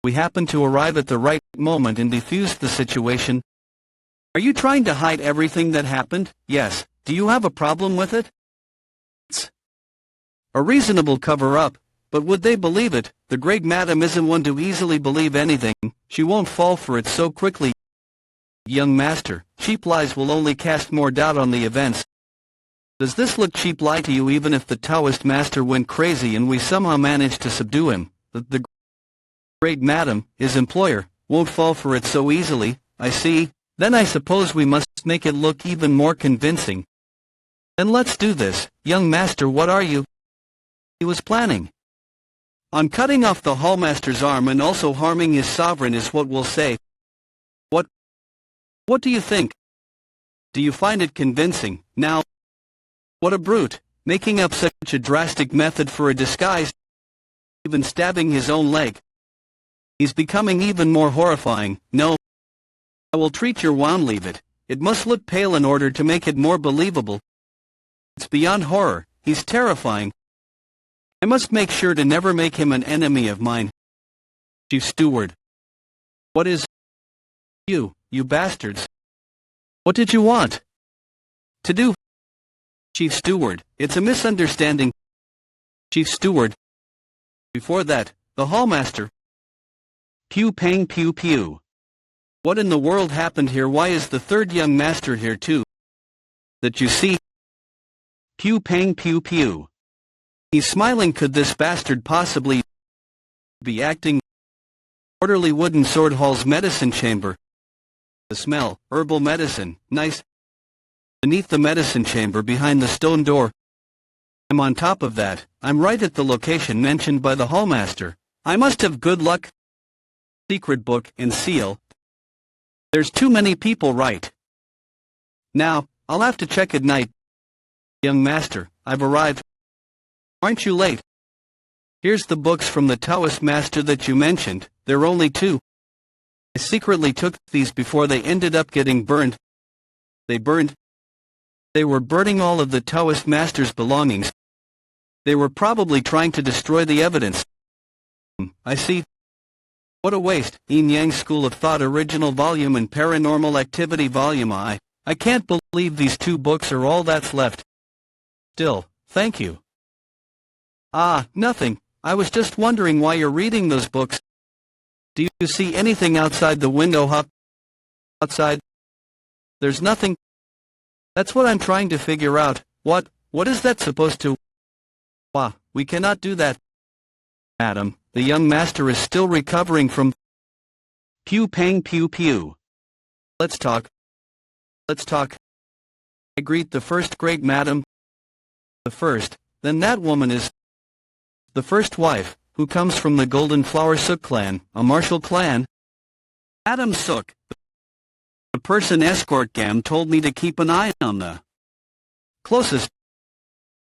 [SPEAKER 1] We happened to arrive at the right moment and defused the situation. Are you trying to hide everything that happened? Yes. Do you have a problem with it? It's a reasonable cover-up, but would they believe it? The great madam isn't one to easily believe anything. She won't fall for it so quickly. Young master, cheap lies will only cast more doubt on the events. Does this look cheap lie to you? Even if the Taoist master went crazy and we somehow managed to subdue him, the great madam, his employer, won't fall for it so easily. I see. Then I suppose we must make it look even more convincing. Then let's do this. Young master, what are you? He was planning on cutting off the hallmaster's arm and also harming his sovereign is what we'll say. What do you think? Do you find it convincing? Now, what a brute, making up such a drastic method for a disguise, even stabbing his own leg. He's becoming even more horrifying. No, I will treat your wound. Leave it. It must look pale in order to make it more believable. It's beyond horror. He's terrifying. I must make sure to never make him an enemy of mine. Chief Steward. What is you bastards? What did you want to do? Chief Steward, it's a misunderstanding. Chief Steward. Before that, the hallmaster. Pew pang pew pew. What in the world happened here? Why is the third young master here too? That you see. Pew pang pew pew. He's smiling. Could this bastard possibly be acting? Orderly wooden sword hall's medicine chamber. The smell, herbal medicine, nice. Beneath the medicine chamber behind the stone door. I'm on top of that. I'm right at the location mentioned by the hallmaster. I must have good luck. Secret book and seal. There's too many people right now. I'll have to check at night. Young master, I've arrived. Aren't you late? Here's the books from the Taoist master that you mentioned. There are only 2. I secretly took these before they ended up getting burned. They were burning all of the Taoist master's belongings. They were probably trying to destroy the evidence. I see. What a waste. Yin Yang School of Thought Original Volume and Paranormal Activity Volume. I can't believe these 2 books are all that's left. Still, thank you. Ah, nothing. I was just wondering why you're reading those books. Do you see anything outside the window? Hop outside. There's nothing. That's what I'm trying to figure out. What is that supposed to? Wah, we cannot do that. Madam, the young master is still recovering from. Pew pang pew pew. Let's talk. I greet the first great madam. The first, then that woman is the first wife, who comes from the Golden Flower Sook clan, a martial clan. Madam Sook. The person escort Gam told me to keep an eye on the closest.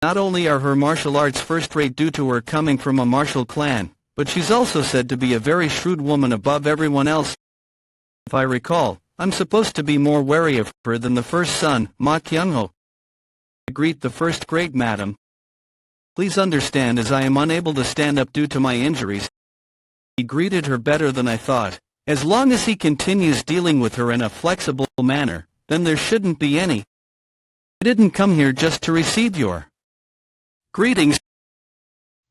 [SPEAKER 1] Not only are her martial arts first-rate due to her coming from a martial clan, but she's also said to be a very shrewd woman above everyone else. If I recall, I'm supposed to be more wary of her than the first son, Ma Kyung-ho. I greet the first great madam. Please understand as I am unable to stand up due to my injuries. He greeted her better than I thought. As long as he continues dealing with her in a flexible manner, then there shouldn't be any. I didn't come here just to receive your greetings.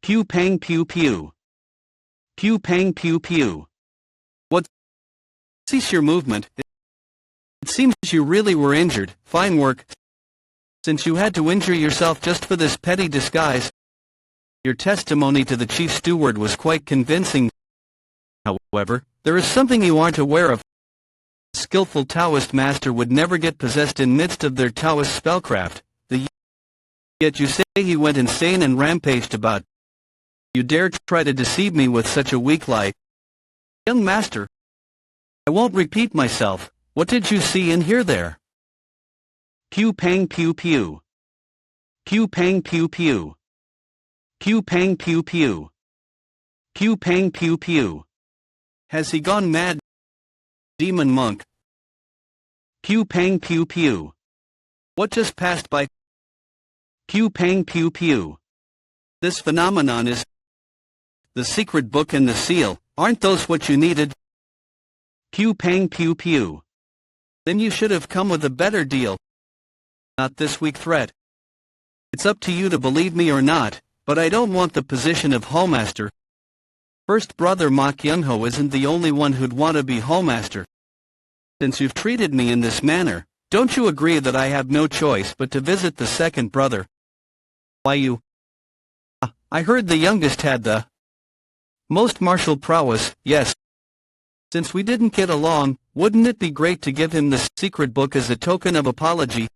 [SPEAKER 1] Pew pang pew pew. Pew pang pew pew. What? Cease your movement. It seems you really were injured. Fine work. Since you had to injure yourself just for this petty disguise. Your testimony to the chief steward was quite convincing. However, there is something you aren't aware of. A skillful Taoist master would never get possessed in midst of their Taoist spellcraft. Yet you say he went insane and rampaged about. You dare try to deceive me with such a weak lie. Young master, I won't repeat myself. What did you see and hear there? Pew pang pew pew. Pew pang pew pew. Pew pang pew pew. Pew pang pew pew. Has he gone mad? Demon monk. Pew pang pew pew. What just passed by? Pew pang pew pew. This phenomenon is the secret book and the seal. Aren't those what you needed? Pew pang pew pew. Then you should have come with a better deal. Not this weak threat. It's up to you to believe me or not, but I don't want the position of Hallmaster. First brother Mok Young-ho isn't the only one who'd want to be Hallmaster. Since you've treated me in this manner, don't you agree that I have no choice but to visit the second brother? Why you? I heard the youngest had the most martial prowess, yes. Since we didn't get along, wouldn't it be great to give him the secret book as a token of apology?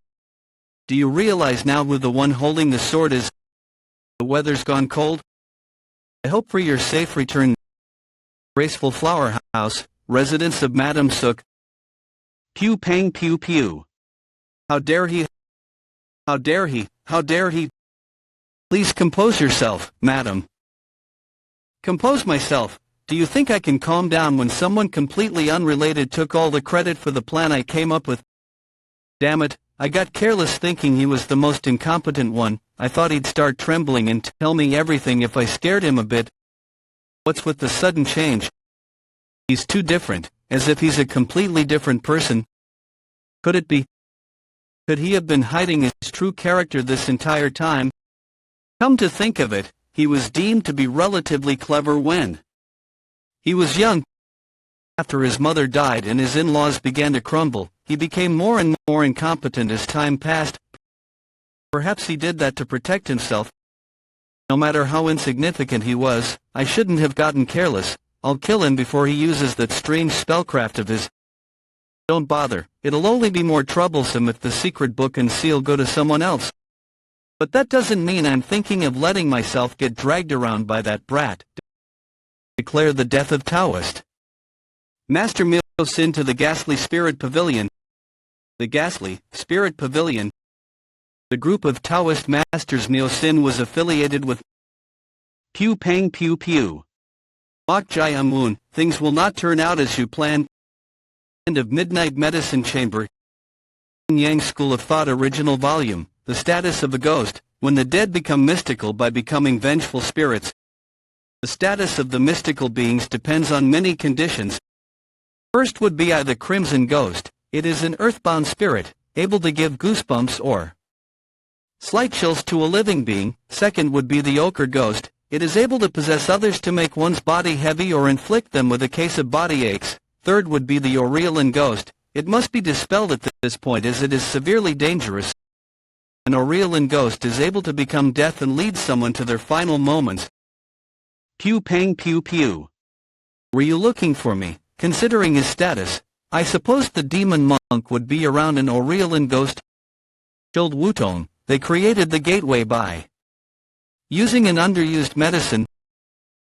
[SPEAKER 1] Do you realize now who the one holding the sword is? The weather's gone cold. I hope for your safe return. Graceful Flower House, residence of Madame Sook. Pew pang pew pew. How dare he? How dare he? How dare he? Please compose yourself, madam. Compose myself? Do you think I can calm down when someone completely unrelated took all the credit for the plan I came up with? Damn it, I got careless thinking he was the most incompetent one. I thought he'd start trembling and tell me everything if I scared him a bit. What's with the sudden change? He's too different, as if he's a completely different person. Could it be? Could he have been hiding his true character this entire time? Come to think of it, he was deemed to be relatively clever when he was young. After his mother died and his in-laws began to crumble, he became more and more incompetent as time passed. Perhaps he did that to protect himself. No matter how insignificant he was, I shouldn't have gotten careless. I'll kill him before he uses that strange spellcraft of his. Don't bother, it'll only be more troublesome if the secret book and seal go to someone else. But that doesn't mean I'm thinking of letting myself get dragged around by that brat. Declare the death of Taoist. Master Myst to the Ghastly Spirit Pavilion. The Ghastly Spirit Pavilion. The group of Taoist masters Myst was affiliated with. Pew pang pew pew. Mok Jae-moon, things will not turn out as you planned. End of Midnight Medicine Chamber. Yang School of Thought Original Volume. The status of a ghost, when the dead become mystical by becoming vengeful spirits. The status of the mystical beings depends on many conditions. First would be the Crimson Ghost. It is an earthbound spirit, able to give goosebumps or slight chills to a living being. Second would be the Ochre Ghost. It is able to possess others to make one's body heavy or inflict them with a case of body aches. Third would be the Aurelian Ghost. It must be dispelled at this point as it is severely dangerous. An Aurelian Ghost is able to become death and lead someone to their final moments. Pew pang pew pew. Were you looking for me? Considering his status, I supposed the demon monk would be around. An Aurelian Ghost. Chilled Wutong, they created the gateway by using an underused medicine.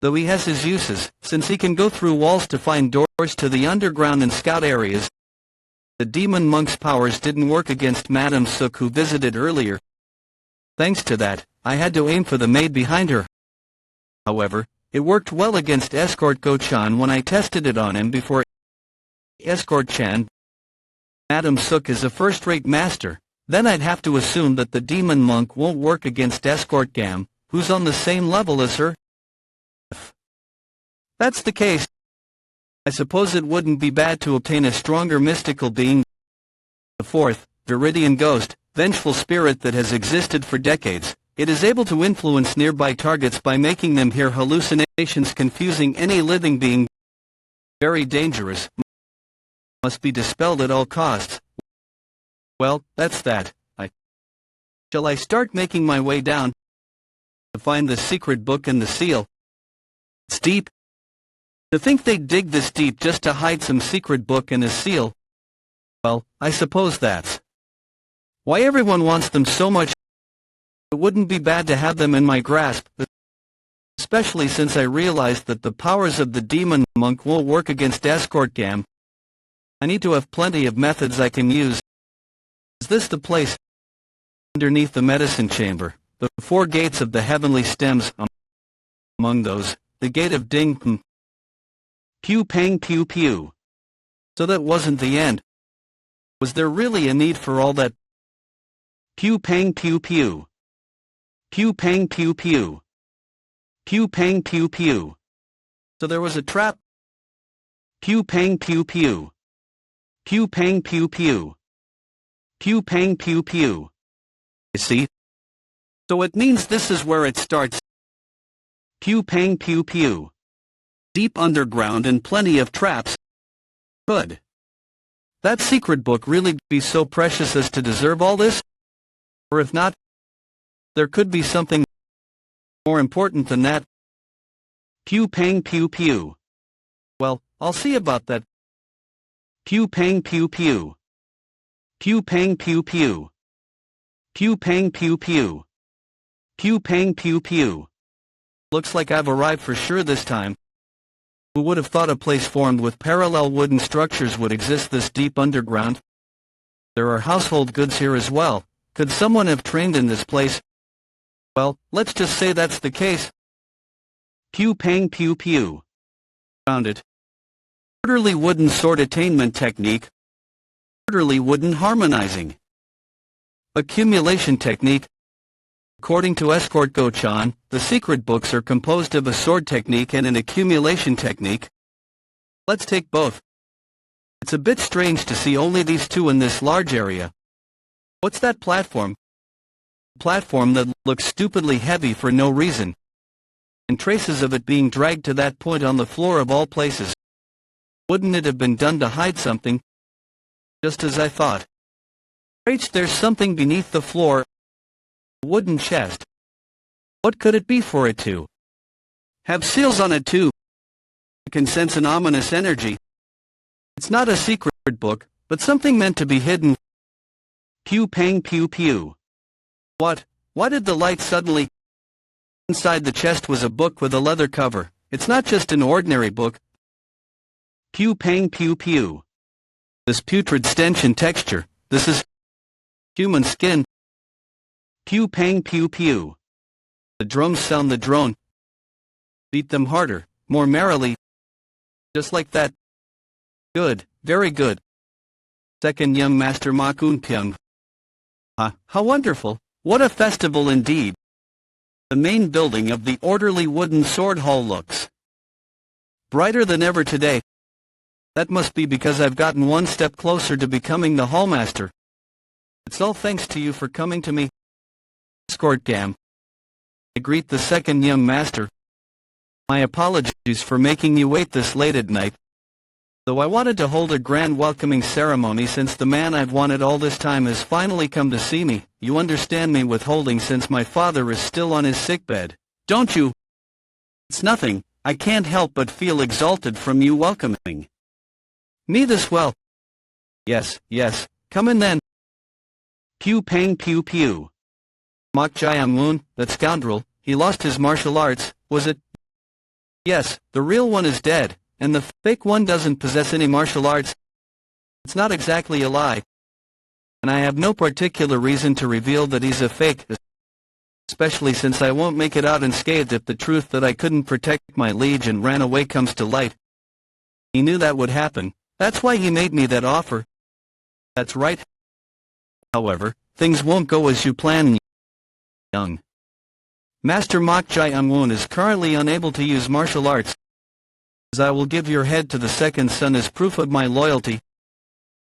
[SPEAKER 1] Though he has his uses, since he can go through walls to find doors to the underground and scout areas. The demon monk's powers didn't work against Madame Sook, who visited earlier. Thanks to that, I had to aim for the maid behind her. However, it worked well against Escort Go-chan when I tested it on him before. Escort-chan. Madame Sook is a first-rate master. Then I'd have to assume that the demon monk won't work against Escort Gam, who's on the same level as her. If that's the case, I suppose it wouldn't be bad to obtain a stronger mystical being. The fourth, Viridian Ghost, vengeful spirit that has existed for decades. It is able to influence nearby targets by making them hear hallucinations, confusing any living being. Very dangerous. Must be dispelled at all costs. Well, that's that. Shall I start making my way down to find the secret book and the seal? It's deep. To think they'd dig this deep just to hide some secret book and a seal. Well, I suppose that's why everyone wants them so much. It wouldn't be bad to have them in my grasp, especially since I realized that the powers of the demon monk won't work against Escort Gam. I need to have plenty of methods I can use. Is this the place? Underneath the medicine chamber, the 4 gates of the heavenly stems. Among those, the gate of Ding. Pew pang pew pew. So that wasn't the end. Was there really a need for all that? Pew pang pew pew. Pew pang pew pew. Pew pang pew pew. So there was a trap? Pew pang pew pew. Pew pang pew pew. Pew pang pew pew. You see? So it means this is where it starts. Pew pang pew pew. Deep underground and plenty of traps. Good. That secret book really be so precious as to deserve all this? Or if not, there could be something more important than that. Pew pang pew pew. Well, I'll see about that. Pew pang pew pew. Pew pang pew pew. Pew pang pew pew. Pew pang pew pew. Looks like I've arrived for sure this time. Who would have thought a place formed with parallel wooden structures would exist this deep underground? There are household goods here as well. Could someone have trained in this place? Well, let's just say that's the case. Pew pang pew pew. Found it. Orderly wooden sword attainment technique. Orderly wooden harmonizing. Accumulation technique. According to Escort Go-chan, the secret books are composed of a sword technique and an accumulation technique. Let's take both. It's a bit strange to see only these two in this large area. What's that platform? Platform that looks stupidly heavy for no reason. And traces of it being dragged to that point on the floor of all places. Wouldn't it have been done to hide something? Just as I thought. H, there's something beneath the floor. A wooden chest. What could it be for it to have seals on it too? I can sense an ominous energy. It's not a secret book, but something meant to be hidden. Pew pang pew pew. What? Why did the light suddenly? Inside the chest was a book with a leather cover. It's not just an ordinary book. Pew pang pew pew. This putrid stench and texture. This is human skin. Pew pang pew pew. The drums sound the drone. Beat them harder, more merrily. Just like that. Good, very good. Second young master Makun Pyung. How wonderful. What a festival indeed. The main building of the orderly wooden sword hall looks brighter than ever today. That must be because I've gotten one step closer to becoming the hallmaster. It's all thanks to you for coming to me. Escort Gam. I greet the second young master. My apologies for making you wait this late at night. Though I wanted to hold a grand welcoming ceremony since the man I've wanted all this time has finally come to see me, you understand me withholding since my father is still on his sickbed, don't you? It's nothing, I can't help but feel exalted from you welcoming me this well. Yes, come in then. Pew pang pew pew. Mok Jae-moon, that scoundrel, he lost his martial arts, was it? Yes, the real one is dead, and the fake one doesn't possess any martial arts. It's not exactly a lie. And I have no particular reason to reveal that he's a fake, especially since I won't make it out unscathed if the truth that I couldn't protect my liege and ran away comes to light. He knew that would happen, that's why he made me that offer. That's right. However, things won't go as you plan, young Master Mok Jae-moon is currently unable to use martial arts. As I will give your head to the second son as proof of my loyalty.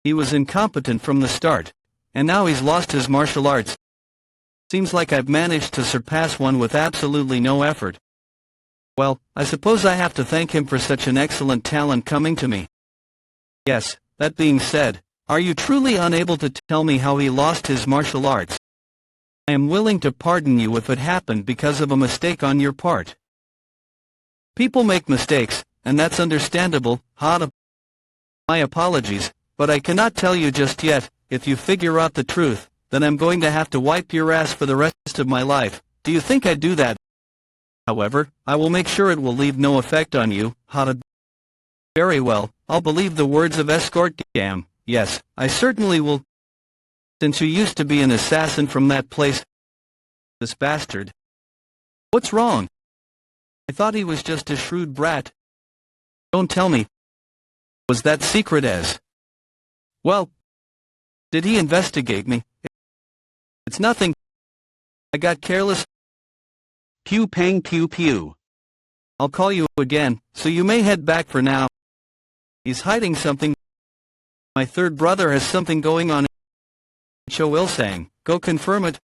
[SPEAKER 1] He was incompetent from the start, and now he's lost his martial arts. Seems like I've managed to surpass one with absolutely no effort. Well, I suppose I have to thank him for such an excellent talent coming to me. Yes, that being said, are you truly unable to tell me how he lost his martial arts? I am willing to pardon you if it happened because of a mistake on your part. People make mistakes, and that's understandable, My apologies, but I cannot tell you just yet. If you figure out the truth, then I'm going to have to wipe your ass for the rest of my life. Do you think I'd do that? However, I will make sure it will leave no effect on you, Very well, I'll believe the words of Escort Gam. Yes, I certainly will. Since you used to be an assassin from that place. This bastard. What's wrong? I thought he was just a shrewd brat. Don't tell me. Was that secret as? Well, did he investigate me? It's nothing. I got careless. Pew pang pew pew. I'll call you again, so you may head back for now. He's hiding something. My third brother has something going on. Cho Il-sang, go confirm it.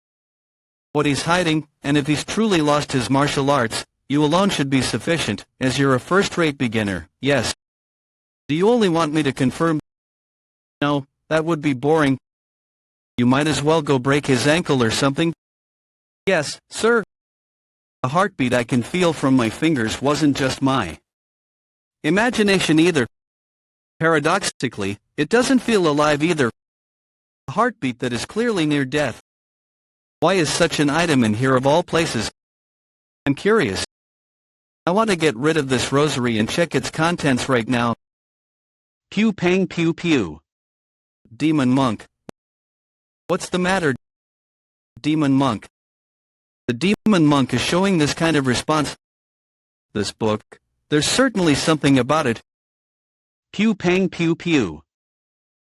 [SPEAKER 1] What he's hiding, and if he's truly lost his martial arts, you alone should be sufficient, as you're a first-rate beginner, yes. Do you only want me to confirm? No, that would be boring. You might as well go break his ankle or something. Yes, sir. The heartbeat I can feel from my fingers wasn't just my imagination either. Paradoxically, it doesn't feel alive either. A heartbeat that is clearly near death. Why is such an item in here of all places? I'm curious. I want to get rid of this rosary and check its contents right now. Pew pang pew pew. Demon monk. What's the matter? Demon monk. The demon monk is showing this kind of response. This book, there's certainly something about it. Pew pang pew pew.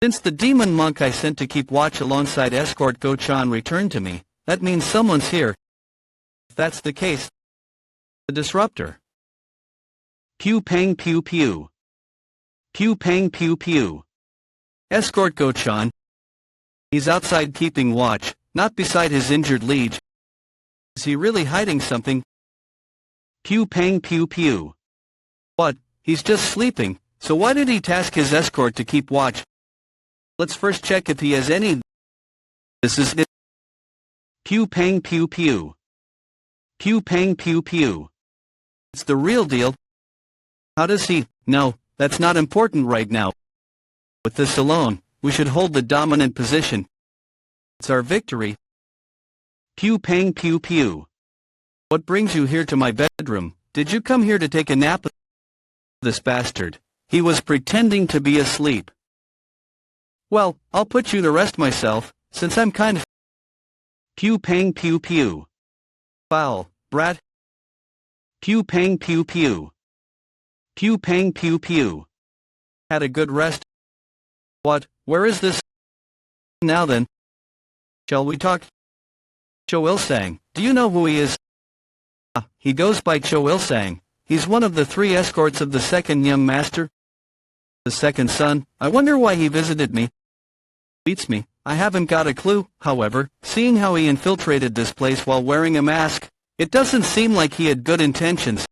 [SPEAKER 1] Since the demon monk I sent to keep watch alongside escort Go-chan returned to me, that means someone's here. If that's the case, the disruptor. Pew pang pew pew. Pew pang pew pew. Escort Go-chan. He's outside keeping watch, not beside his injured liege. Is he really hiding something? Pew pang pew pew. What, he's just sleeping, so why did he task his escort to keep watch? Let's first check if he has any. This is it. Pew pang pew pew. Pew pang pew pew. It's the real deal. How does he? No, that's not important right now. With this alone, we should hold the dominant position. It's our victory. Pew pang pew pew. What brings you here to my bedroom? Did you come here to take a nap? This bastard. He was pretending to be asleep. Well, I'll put you to rest myself, since I'm kind of. Pew pang pew pew. Foul, brat. Pew pang pew pew. Pew pang pew pew. Had a good rest? What, where is this? Now then. Shall we talk? Cho Il-sang, do you know who he is? He goes by Cho Il-sang. He's one of the 3 escorts of the second young master. The second son. I wonder why he visited me. Beats me. I haven't got a clue, however, seeing how he infiltrated this place while wearing a mask. It doesn't seem like he had good intentions.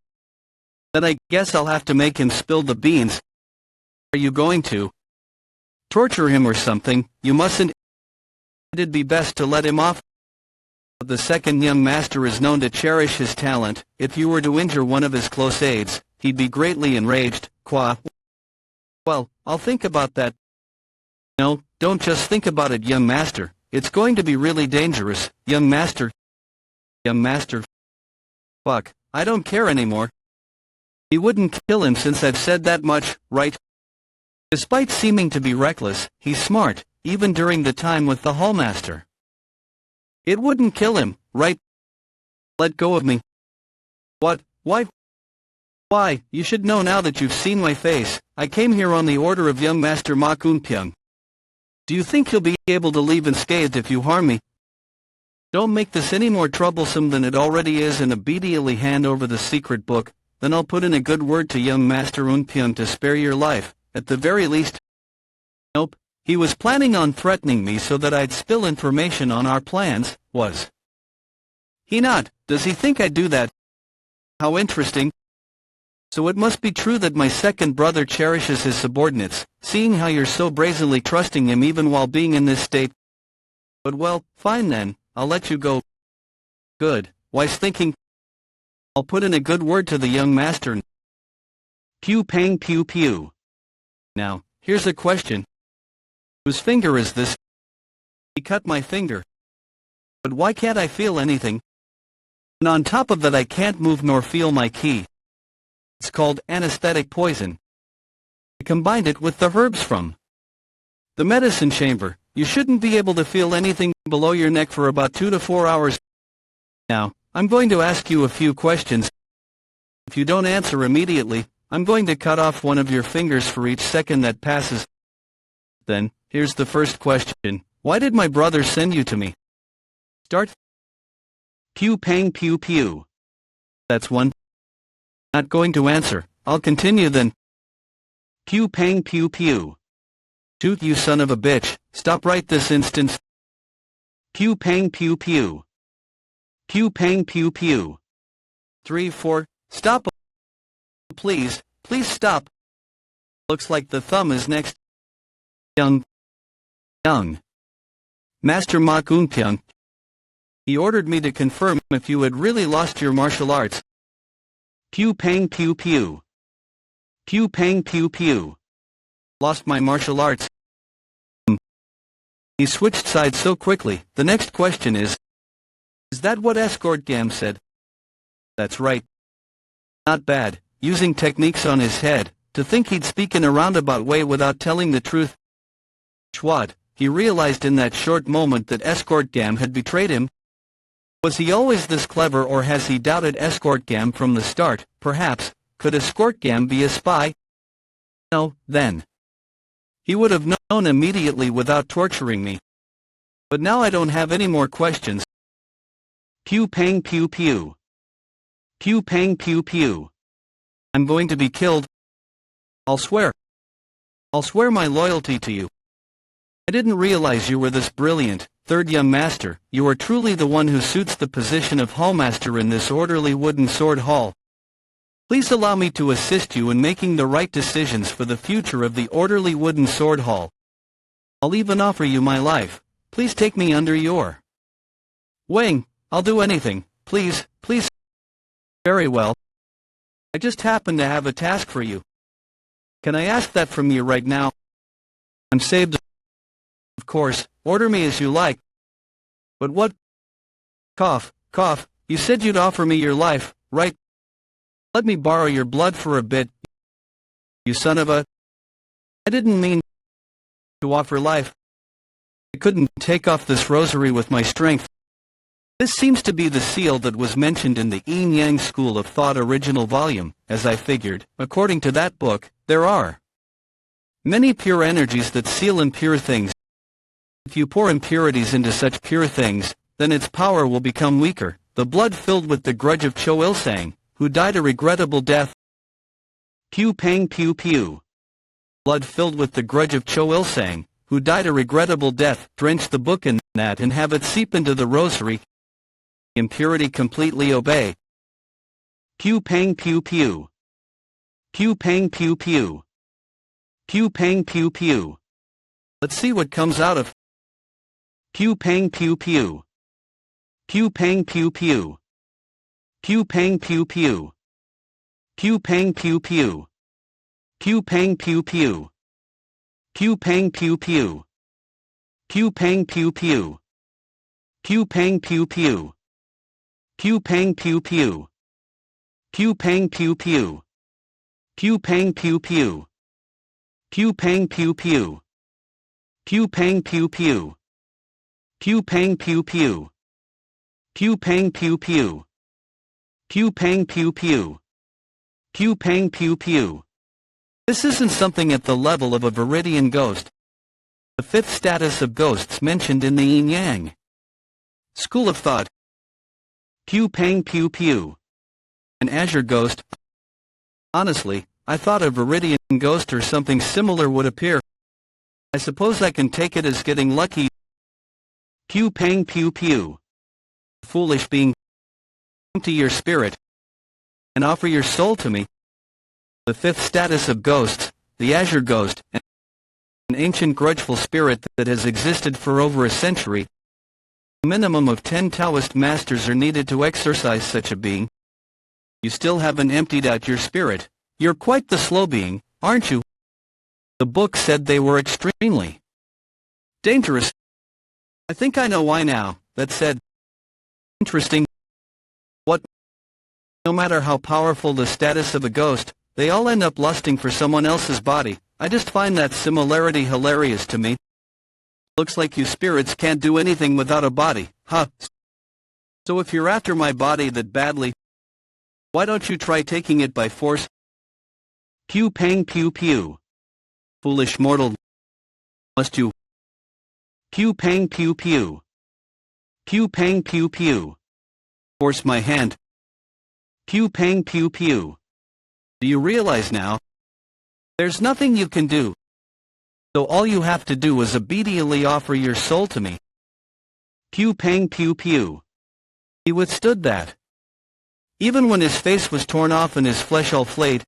[SPEAKER 1] Then I guess I'll have to make him spill the beans. Are you going to torture him or something? You mustn't. It'd be best to let him off. The second young master is known to cherish his talent. If you were to injure one of his close aides, he'd be greatly enraged. Qua. Well, I'll think about that. No, don't just think about it, young master. It's going to be really dangerous, young master. Young master. Fuck, I don't care anymore. He wouldn't kill him since I've said that much, right? Despite seeming to be reckless, he's smart, even during the time with the hallmaster. It wouldn't kill him, right? Let go of me. What? Why? Why, you should know now that you've seen my face. I came here on the order of young master Ma Kunpyeong. Do you think he'll be able to leave unscathed if you harm me? Don't make this any more troublesome than it already is and immediately hand over the secret book, then I'll put in a good word to young master Eunpyeong to spare your life, at the very least. Nope. He was planning on threatening me so that I'd spill information on our plans, was he not? Does he think I'd do that? How interesting. So it must be true that my second brother cherishes his subordinates, seeing how you're so brazenly trusting him even while being in this state. But well, fine then, I'll let you go. Good, wise thinking. I'll put in a good word to the young master. Pew pang pew pew. Now, here's a question. Whose finger is this? He cut my finger. But why can't I feel anything? And on top of that I can't move nor feel my ki. It's called anesthetic poison. I combined it with the herbs from the medicine chamber. You shouldn't be able to feel anything below your neck for about 2 to 4 hours. Now, I'm going to ask you a few questions. If you don't answer immediately, I'm going to cut off one of your fingers for each second that passes. Then, here's the first question. Why did my brother send you to me? Start. Pew pang pew pew. That's one. Not going to answer. I'll continue then. Pew pang pew pew. Shoot, you son of a bitch, stop right this instant. Pew pang pew pew. Pew pang pew pew. 3 4, stop. Please, please stop. Looks like the thumb is next. Young. Master Ma Kunpyeong. He ordered me to confirm if you had really lost your martial arts. Pew pang pew pew. Pew pang pew pew. Lost my martial arts. He switched sides so quickly. The next question is that what Escort Gam said? That's right. Not bad, using techniques on his head, to think he'd speak in a roundabout way without telling the truth. What? He realized in that short moment that Escort Gam had betrayed him. Was he always this clever, or has he doubted Escort Gam from the start? Perhaps. Could Escort Gam be a spy? No, then. He would have known immediately without torturing me. But now I don't have any more questions. Pew pang pew pew. Pew pang pew pew. I'm going to be killed. I'll swear. I'll swear my loyalty to you. I didn't realize you were this brilliant, third young master. You are truly the one who suits the position of hallmaster in this orderly wooden sword hall. Please allow me to assist you in making the right decisions for the future of the orderly wooden sword hall. I'll even offer you my life. Please take me under your wing. I'll do anything. Please, please. Very well. I just happen to have a task for you. Can I ask that from you right now? I'm saved. Of course, order me as you like. But what? Cough, cough, you said you'd offer me your life, right? Let me borrow your blood for a bit. You son of a... I didn't mean to offer life. I couldn't take off this rosary with my strength. This seems to be the seal that was mentioned in the Yin Yang School of Thought original volume, as I figured. According to that book, there are many pure energies that seal impure things. If you pour impurities into such pure things, then its power will become weaker. The blood filled with the grudge of Cho Il-sang, who died a regrettable death. Pew pang pew pew. Blood filled with the grudge of Cho Il-sang, who died a regrettable death. Drench the book in that and have it seep into the rosary. Impurity completely obey. Pew pang pew pew. Pew pang pew pew. Pew pang pew pew. Let's see what comes out of. Pew pang pew pew. Pew pang pew pew. Pew pang pew pew. Pew pang pew pew. Pew pang pew pew. Pew pang pew pew. Pew pang pew pew. Pew pang pew pew. Pew pang pew pew. Pew pang pew pew. Pew pang pew pew. Pew pang pew pew. Pew pang pew pew. Pew pang pew pew. Pew pang pew pew. Pew pang pew pew. Pew pang pew pew. This isn't something at the level of a Viridian ghost. The fifth status of ghosts mentioned in the Yin Yang School of Thought. Pew pang pew pew. An azure ghost. Honestly, I thought a Viridian ghost or something similar would appear. I suppose I can take it as getting lucky. Pew pang pew pew. Foolish being. Empty your spirit and offer your soul to me. The fifth status of ghosts, the azure ghost, an ancient grudgeful spirit that has existed for over a century. A minimum of 10 Taoist masters are needed to exorcise such a being. You still haven't emptied out your spirit. You're quite the slow being, aren't you? The book said they were extremely dangerous. I think I know why now. That said, interesting. What? No matter how powerful the status of a ghost, they all end up lusting for someone else's body. I just find that similarity hilarious to me. Looks like you spirits can't do anything without a body, huh? So if you're after my body that badly, why don't you try taking it by force? Pew pang pew pew. Foolish mortal. Must you? Pew pang pew pew. Pew pang pew pew. Force my hand. Pew pang pew pew. Do you realize now? There's nothing you can do. So all you have to do is obediently offer your soul to me. Pew pang pew pew. He withstood that. Even when his face was torn off and his flesh all flayed.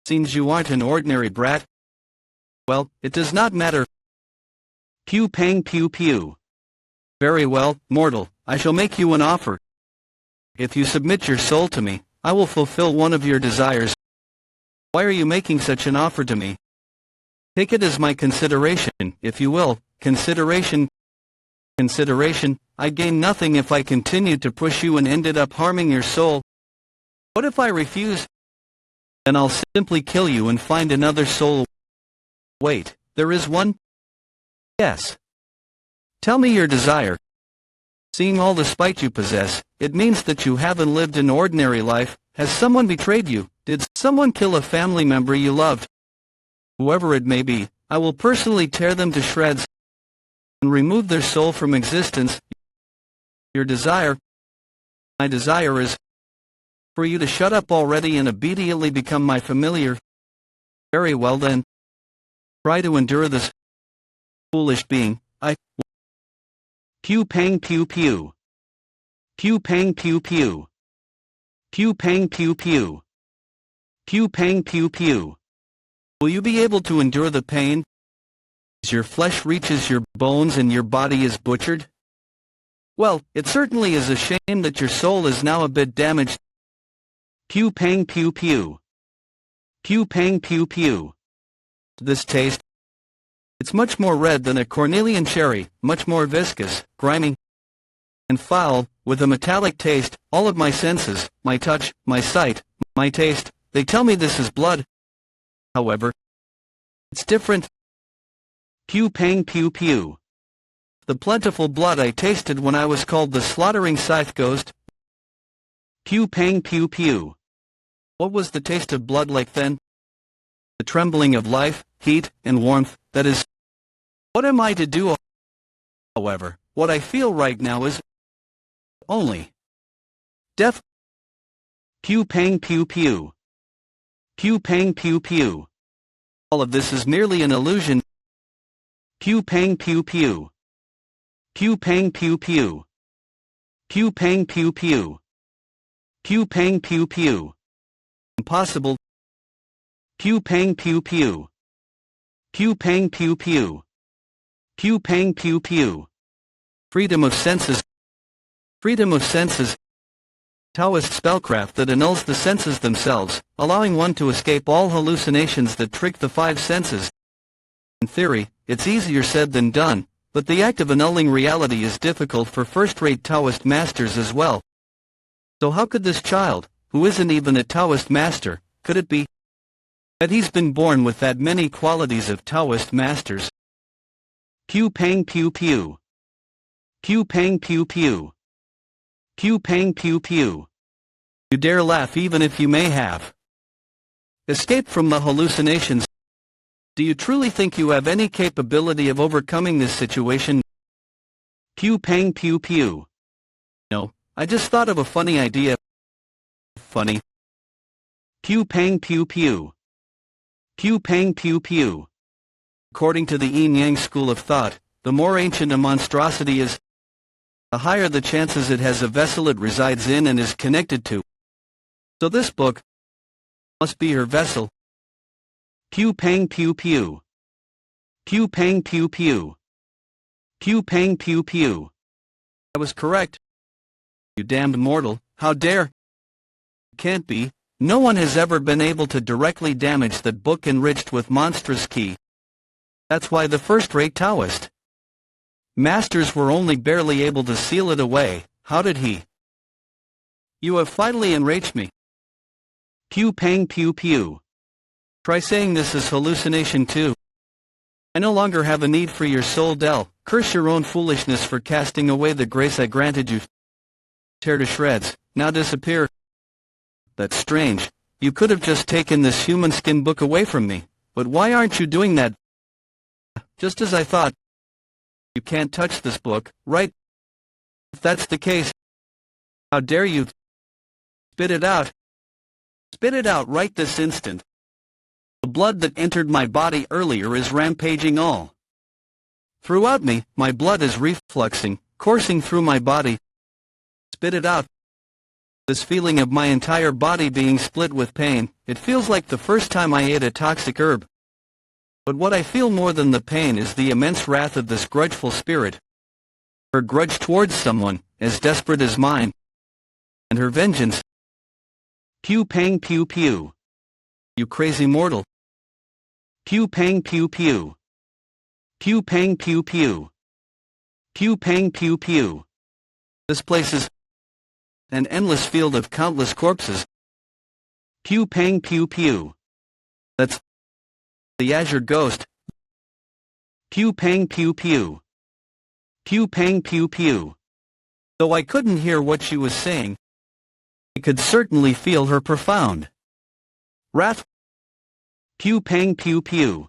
[SPEAKER 1] Seems you aren't an ordinary brat. Well, it does not matter. Pew pang pew pew. Very well, mortal, I shall make you an offer. If you submit your soul to me, I will fulfill one of your desires. Why are you making such an offer to me? Take it as my consideration, if you will. Consideration. Consideration. I gain nothing if I continued to push you and ended up harming your soul. What if I refuse? Then I'll simply kill you and find another soul. Wait, there is one? Yes. Tell me your desire. Seeing all the spite you possess, it means that you haven't lived an ordinary life. Has someone betrayed you? Did someone kill a family member you loved? Whoever it may be, I will personally tear them to shreds and remove their soul from existence. Your desire? My desire is for you to shut up already and obediently become my familiar. Very well then. Try to endure this. Foolish being, I... Pew pang pew pew. Pew pang pew pew. Pew pang pew pew. Pew pang pew pew. Will you be able to endure the pain as your flesh reaches your bones and your body is butchered? Well, it certainly is a shame that your soul is now a bit damaged. Pew pang pew pew. Pew pang pew pew. This taste, it's much more red than a cornelian cherry, much more viscous, grimy, and foul, with a metallic taste. All of my senses, my touch, my sight, my taste, they tell me this is blood. However, it's different. Pew pang pew pew. The plentiful blood I tasted when I was called the slaughtering scythe ghost. Pew pang pew pew. What was the taste of blood like then? The trembling of life, heat, and warmth, that is. What am I to do? However, what I feel right now is only death. Pew pang pew pew. Pew pang pew pew. All of this is merely an illusion. Pew pang pew pew. Pew pang pew pew. Pew pang pew pew. Pew pang pew pew. Impossible. Pew pang pew pew. Pew pang pew pew. Pew pang pew pew. Freedom of senses. Freedom of senses. Taoist spellcraft that annuls the senses themselves, allowing one to escape all hallucinations that trick the five senses. In theory, it's easier said than done, but the act of annulling reality is difficult for first-rate Taoist masters as well. So how could this child, who isn't even a Taoist master, could it be that he's been born with that many qualities of Taoist masters? Pew pang pew pew. Pew pang pew pew. Pew pang pew pew. You dare laugh even if you may have escaped from the hallucinations. Do you truly think you have any capability of overcoming this situation? Pew pang pew pew. No, I just thought of a funny idea. Funny. Pew pang pew pew. Pew pang pew pew. According to the yin-yang school of thought, the more ancient a monstrosity is, the higher the chances it has a vessel it resides in and is connected to. So this book must be her vessel. Pew pang pew pew. Pew pang pew pew. Pew pang pew pew. I was correct. You damned mortal, how dare? Can't be. No one has ever been able to directly damage that book enriched with monstrous key. That's why the first-rate Taoist masters were only barely able to seal it away. How did he? You have finally enraged me. Pew pang pew pew. Try saying this is hallucination too. I no longer have a need for your soul, Del. Curse your own foolishness for casting away the grace I granted you. Tear to shreds, now disappear. That's strange. You could have just taken this human skin book away from me, but why aren't you doing that? Just as I thought. You can't touch this book, right? If that's the case, how dare you? Spit it out. Spit it out right this instant. The blood that entered my body earlier is rampaging all throughout me. My blood is refluxing, coursing through my body. Spit it out. This feeling of my entire body being split with pain, it feels like the first time I ate a toxic herb. But what I feel more than the pain is the immense wrath of this grudgeful spirit. Her grudge towards someone, as desperate as mine. And her vengeance. Pew pang pew pew. You crazy mortal. Pew pang pew pew. Pew pang pew pew. Pew pang pew pew. This place is an endless field of countless corpses. Pew pang pew pew. That's the azure ghost. Pew pang pew pew. Pew pang pew pew. Though I couldn't hear what she was saying, I could certainly feel her profound wrath. Pew pang pew pew.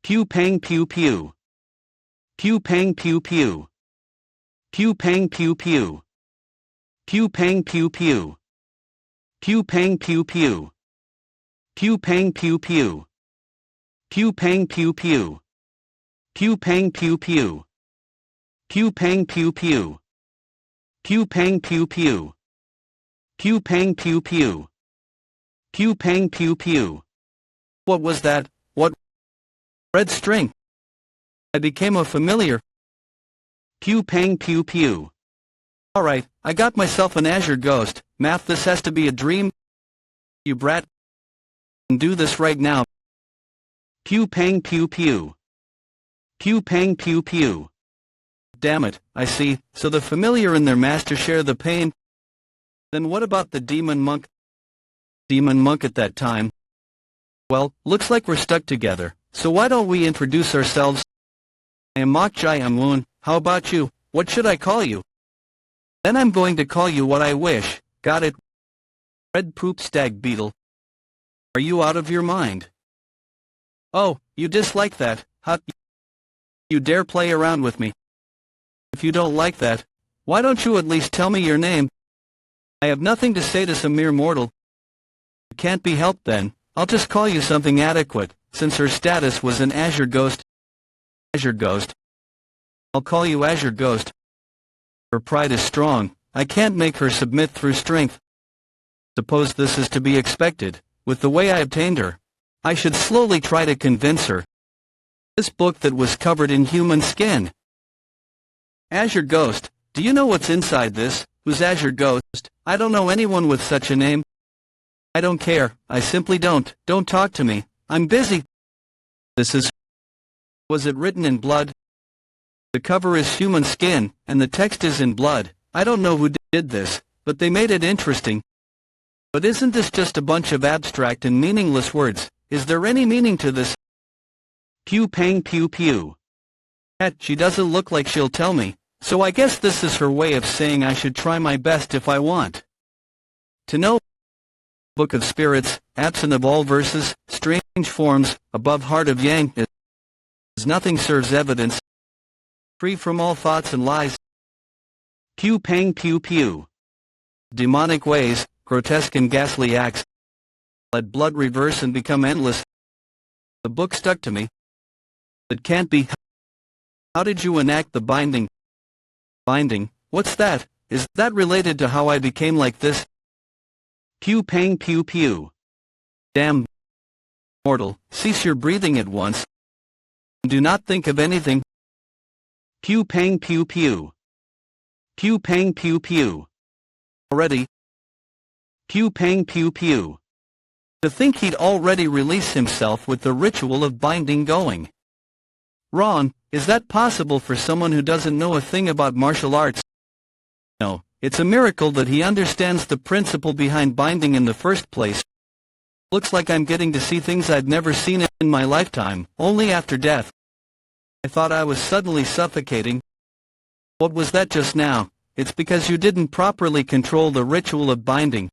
[SPEAKER 1] Pew pang pew pew. Pew pang pew pew. Pew pang pew pew. Pew pang pew pew. Pew pang pew pew. Pew pang pew pew. Pew pang pew pew. Pew pang pew pew. Pew pang pew pew. Pew pang pew pew. Pew pang pew pew. Pew pang pew pew. What was that? What? Red string. I became a familiar. Pew pang pew pew. Alright, I got myself an azure ghost. Math, this has to be a dream. You brat. Do this right now. Pew pang pew pew. Pew pang pew pew. Damn it, I see, so the familiar and their master share the pain. Then what about the demon monk? Demon monk at that time. Well, looks like we're stuck together, so why don't we introduce ourselves? I am Mokjai Amun, how about you? What should I call you? Then I'm going to call you what I wish, got it? Red poop stag beetle. Are you out of your mind? Oh, you dislike that, huh? You dare play around with me? If you don't like that, why don't you at least tell me your name? I have nothing to say to some mere mortal. It can't be helped then, I'll just call you something adequate, since her status was an azure ghost. Azure ghost. I'll call you Azure Ghost. Her pride is strong, I can't make her submit through strength. Suppose this is to be expected, with the way I obtained her. I should slowly try to convince her. This book that was covered in human skin. Azure Ghost, do you know what's inside this? Who's Azure Ghost? I don't know anyone with such a name. I don't care, I simply don't. Don't talk to me, I'm busy. This is... Was it written in blood? The cover is human skin, and the text is in blood. I don't know who did this, but they made it interesting. But isn't this just a bunch of abstract and meaningless words? Is there any meaning to this? Pew pang pew pew. She doesn't look like she'll tell me, so I guess this is her way of saying I should try my best if I want to know. Book of Spirits, absent of all verses, strange forms, above heart of Yang, as nothing serves evidence, free from all thoughts and lies. Pew pang pew pew. Demonic ways, grotesque and ghastly acts. Let blood reverse and become endless. The book stuck to me. It can't be. How did you enact the binding? Binding? What's that? Is that related to how I became like this? Pew pang pew pew. Damn. Mortal, cease your breathing at once. Do not think of anything. Pew pang pew pew. Pew pang pew pew. Already. Pew pang pew pew. To think he'd already released himself with the ritual of binding going. Ron, is that possible for someone who doesn't know a thing about martial arts? No, it's a miracle that he understands the principle behind binding in the first place. Looks like I'm getting to see things I've never seen in my lifetime, only after death. I thought I was suddenly suffocating. What was that just now? It's because you didn't properly control the ritual of binding.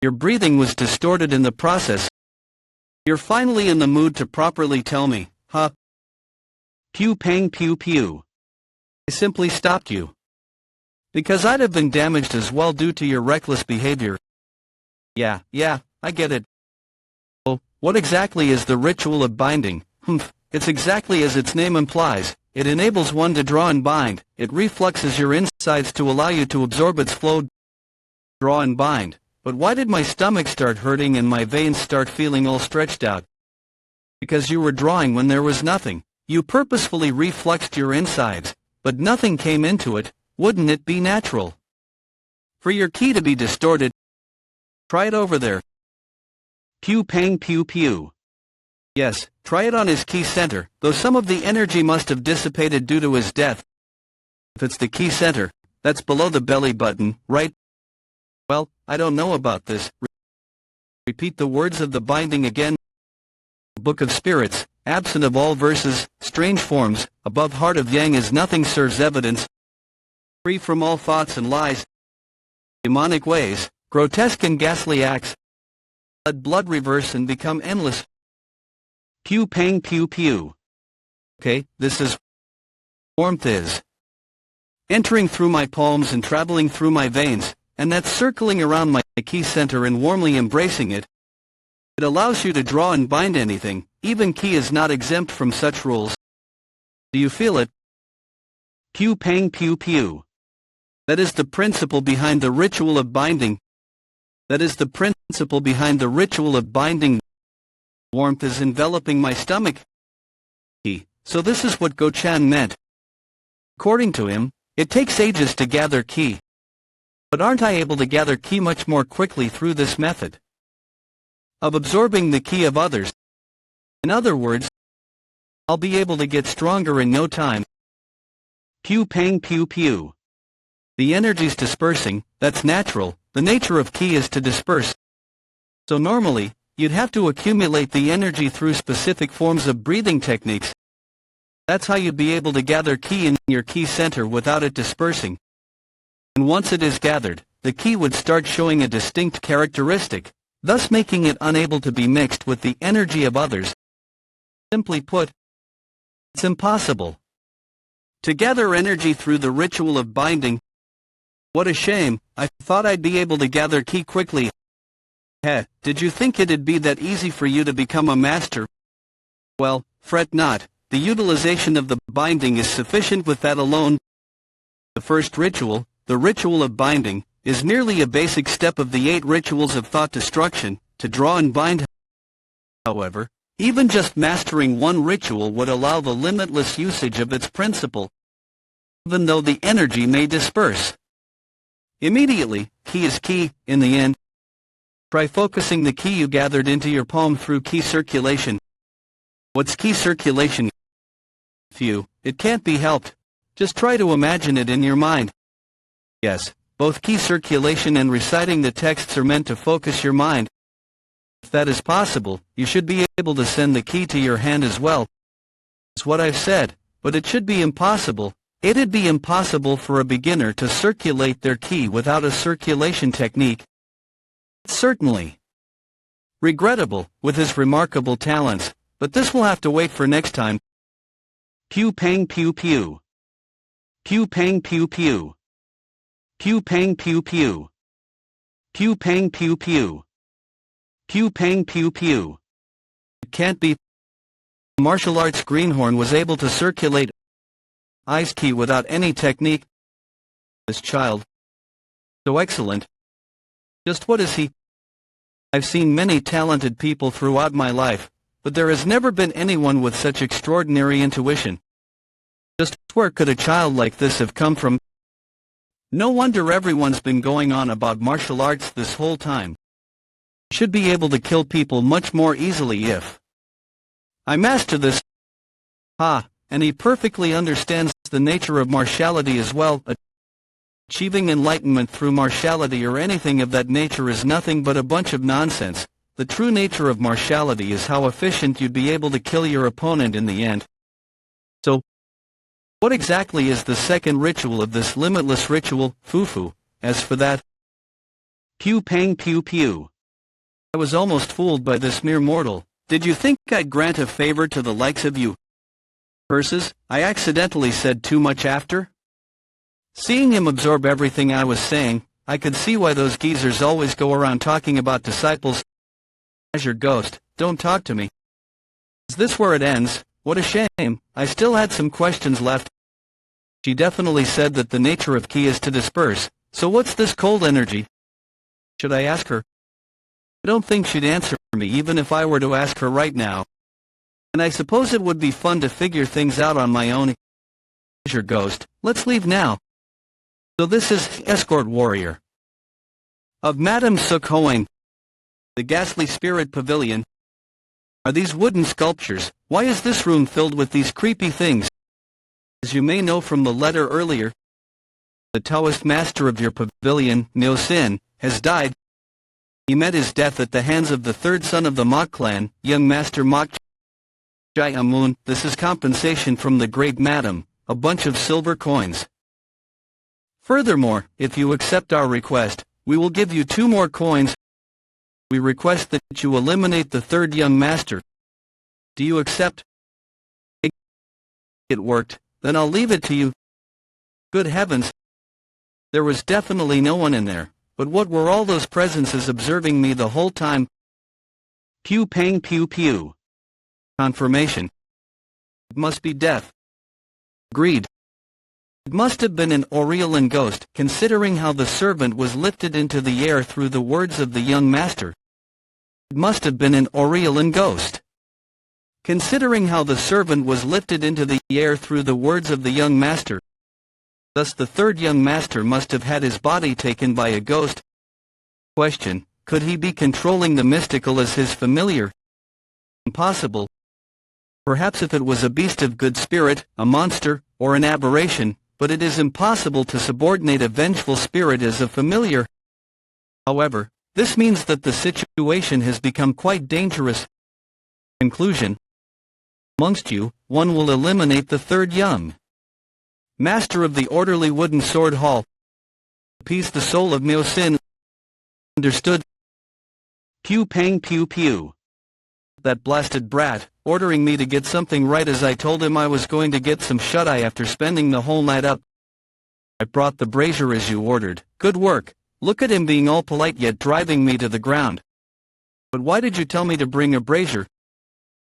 [SPEAKER 1] Your breathing was distorted in the process. You're finally in the mood to properly tell me, huh? Pew pang pew pew. I simply stopped you. Because I'd have been damaged as well due to your reckless behavior. Yeah, I get it. Oh, What exactly is the ritual of binding? It's exactly as its name implies. It enables one to draw and bind. It refluxes your insides to allow you to absorb its flow. Draw and bind. But why did my stomach start hurting and my veins start feeling all stretched out? Because you were drawing when there was nothing. You purposefully refluxed your insides, but nothing came into it. Wouldn't it be natural for your ki to be distorted? Try it over there. Pew pang pew pew. Yes, try it on his ki center, though some of the energy must have dissipated due to his death. If it's the ki center, that's below the belly button, right? Well, I don't know about this. Repeat the words of the binding again. Book of Spirits, absent of all verses, strange forms, above heart of yang is nothing serves evidence. Free from all thoughts and lies, demonic ways, grotesque and ghastly acts. Let blood reverse and become endless. Pew pang pew pew. Okay, this is warmth is. Entering through my palms and traveling through my veins, and that's circling around my ki center and warmly embracing it. It allows you to draw and bind anything, even ki is not exempt from such rules. Do you feel it? Pew pang pew pew. That is the principle behind the ritual of binding. That is the principle behind the ritual of binding. Warmth is enveloping my stomach. So this is what Go-chan meant. According to him, it takes ages to gather ki. But aren't I able to gather ki much more quickly through this method of absorbing the ki of others? In other words, I'll be able to get stronger in no time. Pew pang pew pew. The energy's dispersing, that's natural. The nature of ki is to disperse. So normally, you'd have to accumulate the energy through specific forms of breathing techniques. That's how you'd be able to gather ki in your ki center without it dispersing. And once it is gathered, the ki would start showing a distinct characteristic, thus making it unable to be mixed with the energy of others. Simply put, it's impossible to gather energy through the ritual of binding. What a shame, I thought I'd be able to gather ki quickly. Heh, did you think it'd be that easy for you to become a master? Well, fret not, the utilization of the binding is sufficient with that alone. The first ritual, the ritual of binding, is merely a basic step of the 8 rituals of thought destruction, to draw and bind. However, even just mastering one ritual would allow the limitless usage of its principle, even though the energy may disperse. Immediately, ki is ki, in the end. Try focusing the ki you gathered into your palm through ki circulation. What's ki circulation? Few, it can't be helped. Just try to imagine it in your mind. Yes, both ki circulation and reciting the texts are meant to focus your mind. If that is possible, you should be able to send the ki to your hand as well. It's what I've said, but it should be impossible. It'd be impossible for a beginner to circulate their ki without a circulation technique. Certainly regrettable, with his remarkable talents, but this will have to wait for next time. Pew pang pew pew. Pew pang pew pew. Pew pang pew pew. Pew pang pew pew. Pew pang pew pew. It can't be. Martial arts greenhorn was able to circulate ice ki without any technique. This child, so excellent. Just what is he? I've seen many talented people throughout my life, but there has never been anyone with such extraordinary intuition. Just where could a child like this have come from? No wonder everyone's been going on about martial arts this whole time. Should be able to kill people much more easily if I master this. And he perfectly understands the nature of martiality as well. Achieving enlightenment through martiality or anything of that nature is nothing but a bunch of nonsense. The true nature of martiality is how efficient you'd be able to kill your opponent in the end. So, what exactly is the second ritual of this limitless ritual, fufu? As for that, pew pang pew pew. I was almost fooled by this mere mortal. Did you think I'd grant a favor to the likes of you? Versus, I accidentally said too much after? Seeing him absorb everything I was saying, I could see why those geezers always go around talking about disciples as your ghost. don't talk to me. Is this where it ends? What a shame. I still had some questions left. She definitely said that the nature of ki is to disperse, so what's this cold energy? Should I ask her? I don't think she'd answer me even if I were to ask her right now. And I suppose it would be fun to figure things out on my own. Your ghost, let's leave now. So this is Escort Warrior of Madame Sukhoin, the ghastly spirit pavilion. Are these wooden sculptures? Why is this room filled with these creepy things? As you may know from the letter earlier, the Taoist master of your pavilion, Myosin, has died. He met his death at the hands of the third son of the Mok clan, young master Mok Jai-Amun. This is compensation from the great madam, a bunch of silver coins. Furthermore, if you accept our request, we will give you 2 more coins. We request that you eliminate the third young master. Do you accept? It worked, then I'll leave it to you. Good heavens! There was definitely no one in there, but what were all those presences observing me the whole time? Pew pang pew pew. Confirmation. It must be death. Agreed. It must have been an Aurelian ghost, considering how the servant was lifted into the air through the words of the young master. It must have been an Aurelian ghost. Considering how the servant was lifted into the air through the words of the young master. Thus the third young master must have had his body taken by a ghost. Question: could he be controlling the mystical as his familiar? Impossible. Perhaps if it was a beast of good spirit, a monster, or an aberration, but it is impossible to subordinate a vengeful spirit as a familiar. However, this means that the situation has become quite dangerous. Conclusion: amongst you, one will eliminate the third young master of the orderly wooden sword hall. Appease the soul of Myosin. Understood? Pew pang pew pew. That blasted brat, ordering me to get something right as I told him I was going to get some shut-eye after spending the whole night up. I brought the brazier as you ordered. Good work. Look at him being all polite yet driving me to the ground. But why did you tell me to bring a brazier?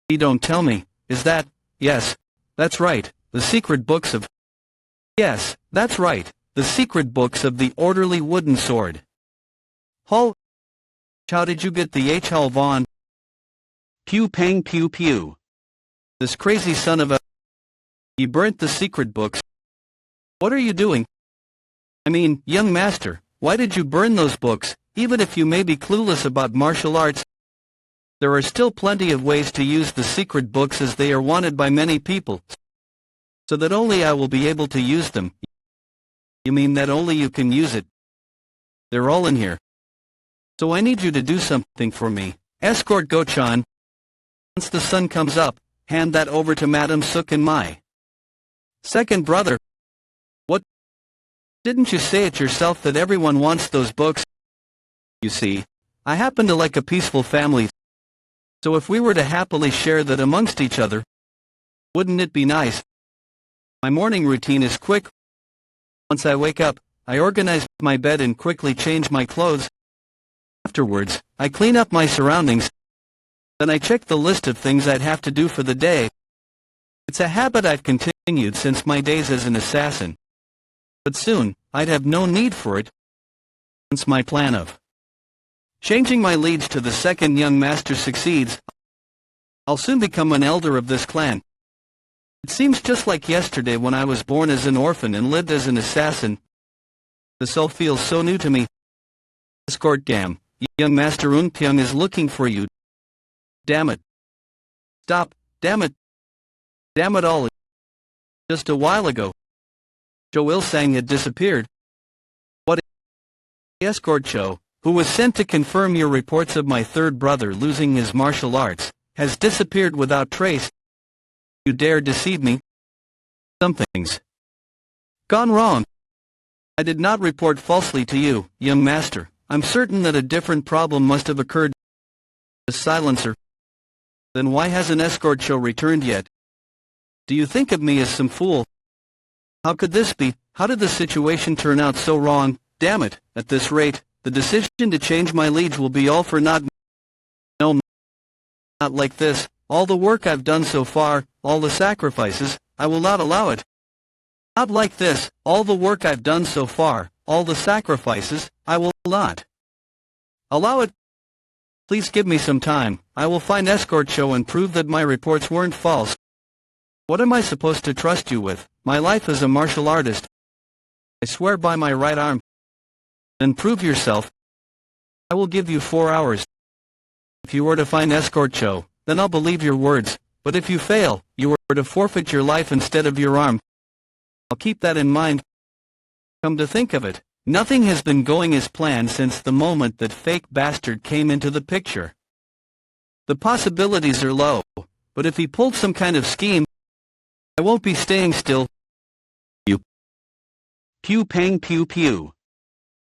[SPEAKER 1] He don't tell me. Is that? Yes. That's right. The secret books of... Yes, that's right. The secret books of the orderly wooden sword. Hall. How did you get the Hall Vaughn? Pew pang pew pew. This crazy son of a... He burnt the secret books. What are you doing? I mean, young master, why did you burn those books, even if you may be clueless about martial arts? There are still plenty of ways to use the secret books as they are wanted by many people, so that only I will be able to use them. You mean that only you can use it? They're all in here. So I need you to do something for me. Escort Gochan. Once the sun comes up, hand that over to Madame Suk and my second brother. What? Didn't you say it yourself that everyone wants those books? You see, I happen to like a peaceful family, so if we were to happily share that amongst each other, wouldn't it be nice? My morning routine is quick. Once I wake up, I organize my bed and quickly change my clothes. Afterwards, I clean up my surroundings. Then I check the list of things I'd have to do for the day. It's a habit I've continued since my days as an assassin. But soon, I'd have no need for it. Once my plan of changing my liege to the second young master succeeds, I'll soon become an elder of this clan. It seems just like yesterday when I was born as an orphan and lived as an assassin. This all feels so new to me. Escort Gam, young master Unpyong is looking for you. Damn it. Stop, damn it. Damn it all. Just a while ago, Jo Il-sang had disappeared. What? Escort Cho, who was sent to confirm your reports of my third brother losing his martial arts, has disappeared without trace. You dare deceive me? Something's gone wrong. I did not report falsely to you, young master. I'm certain that a different problem must have occurred. The silencer. Then why hasn't Escort Cho returned yet? Do you think of me as some fool? How could this be? How did the situation turn out so wrong? Damn it, at this rate, the decision to change my liege will be all for naught. No, Not like this. All the work I've done so far, all the sacrifices, I will not allow it. Not like this. All the work I've done so far, all the sacrifices, I will not allow it. Please give me some time. I will find escort show and prove that my reports weren't false. What am I supposed to trust you with? My life as a martial artist. I swear by my right arm. Then prove yourself. I will give you 4 hours. If you were to find escort show, then I'll believe your words. But if you fail, you were to forfeit your life instead of your arm. I'll keep that in mind. Come to think of it, nothing has been going as planned since the moment that fake bastard came into the picture. The possibilities are low, but if he pulled some kind of scheme, I won't be staying still. You. Pew pang pew pew.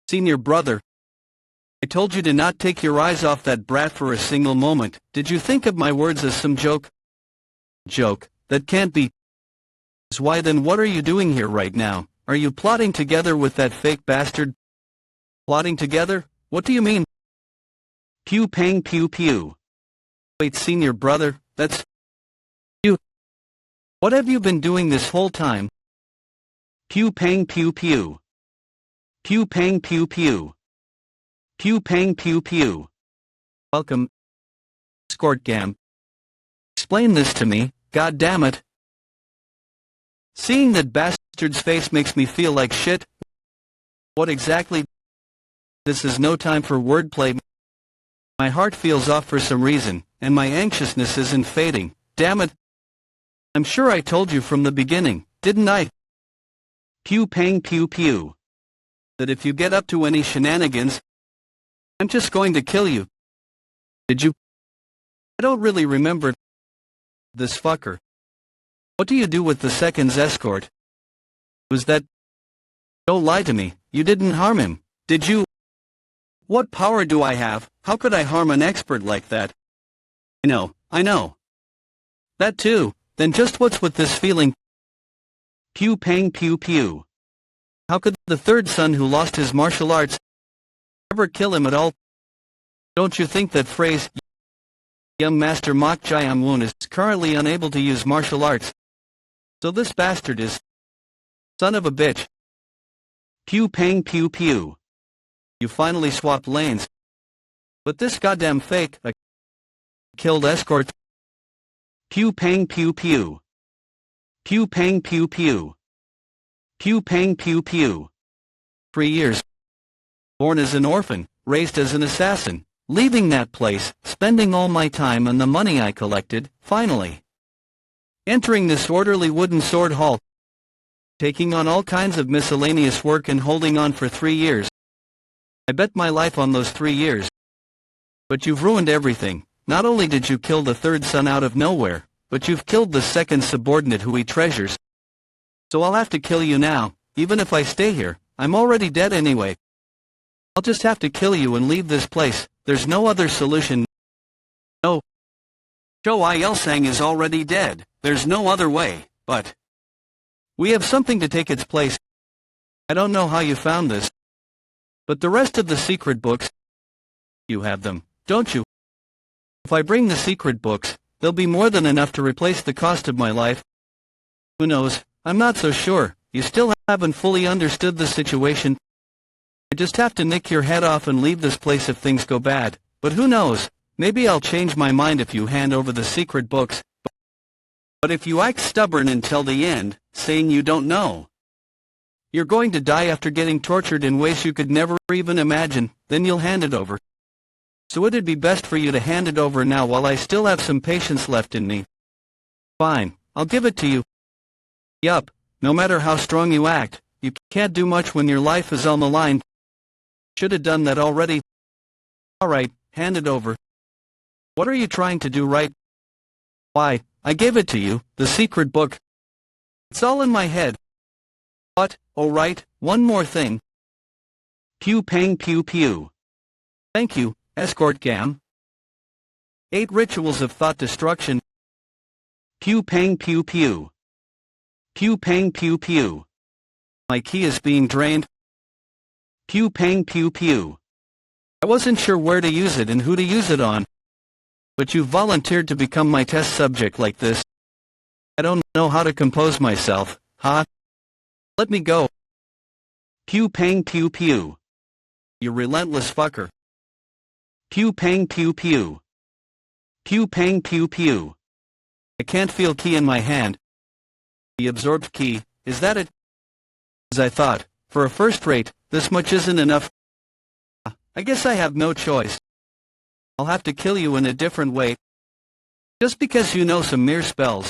[SPEAKER 1] Senior brother. I told you to not take your eyes off that brat for a single moment. Did you think of my words as some joke? Joke, that can't be. Why then what are you doing here right now? Are you plotting together with that fake bastard? Plotting together? What do you mean? Pew pang pew pew. Wait, senior brother, that's you. What have you been doing this whole time? Pew pang pew pew. Pew pang pew pew. Pew pang pew pew. Welcome. Escort gam. Explain this to me, god damn it. Seeing that bastard's face makes me feel like shit. What exactly? This is no time for wordplay. My heart feels off for some reason, and my anxiousness isn't fading. Damn it. I'm sure I told you from the beginning, didn't I? Pew pang pew pew. That if you get up to any shenanigans, I'm just going to kill you. Did you? I don't really remember this fucker. What do you do with the second's escort? Was that? Don't lie to me, you didn't harm him, did you? What power do I have? How could I harm an expert like that? I know. That too, then just what's with this feeling? Pew pang pew pew. How could the third son who lost his martial arts ever kill him at all? Don't you think that phrase, young master Mok Jayam Woon is currently unable to use martial arts? So this bastard is son of a bitch. Pew pang pew pew. You finally swapped lanes. But this goddamn fake, killed escort. Pew pang pew pew. Pew pang pew pew. Pew pang pew pew. 3 years. Born as an orphan, raised as an assassin, leaving that place, spending all my time and the money I collected, finally entering this orderly wooden sword hall, taking on all kinds of miscellaneous work and holding on for 3 years. I bet my life on those 3 years. But you've ruined everything. Not only did you kill the third son out of nowhere, but you've killed the second subordinate who he treasures. So I'll have to kill you now. Even if I stay here, I'm already dead anyway. I'll just have to kill you and leave this place. There's no other solution. No. Cho Il-sung is already dead. There's no other way, but we have something to take its place. I don't know how you found this, but the rest of the secret books, you have them, don't you? If I bring the secret books, they'll be more than enough to replace the cost of my life. Who knows? I'm not so sure. You still haven't fully understood the situation. I just have to nick your head off and leave this place if things go bad. But who knows? Maybe I'll change my mind if you hand over the secret books. But if you act stubborn until the end, saying you don't know, you're going to die after getting tortured in ways you could never even imagine, then you'll hand it over. So it'd be best for you to hand it over now while I still have some patience left in me. Fine, I'll give it to you. Yup, no matter how strong you act, you can't do much when your life is on the line. Should have done that already. Alright, hand it over. What are you trying to do, right? Why, I gave it to you, the secret book. It's all in my head. But, oh right, one more thing. Pew pang pew pew. Thank you, escort gam. 8 rituals of thought destruction. Pew pang pew pew. Pew pang pew pew. My key is being drained. Pew pang pew pew. I wasn't sure where to use it and who to use it on. But you volunteered to become my test subject like this. I don't know how to compose myself, huh? Let me go. Pew pang pew pew. You relentless fucker. Pew pang pew pew. Pew pang pew pew. I can't feel key in my hand. The absorbed key, is that it? As I thought, for a first rate, this much isn't enough. I guess I have no choice. I'll have to kill you in a different way. Just because you know some mere spells.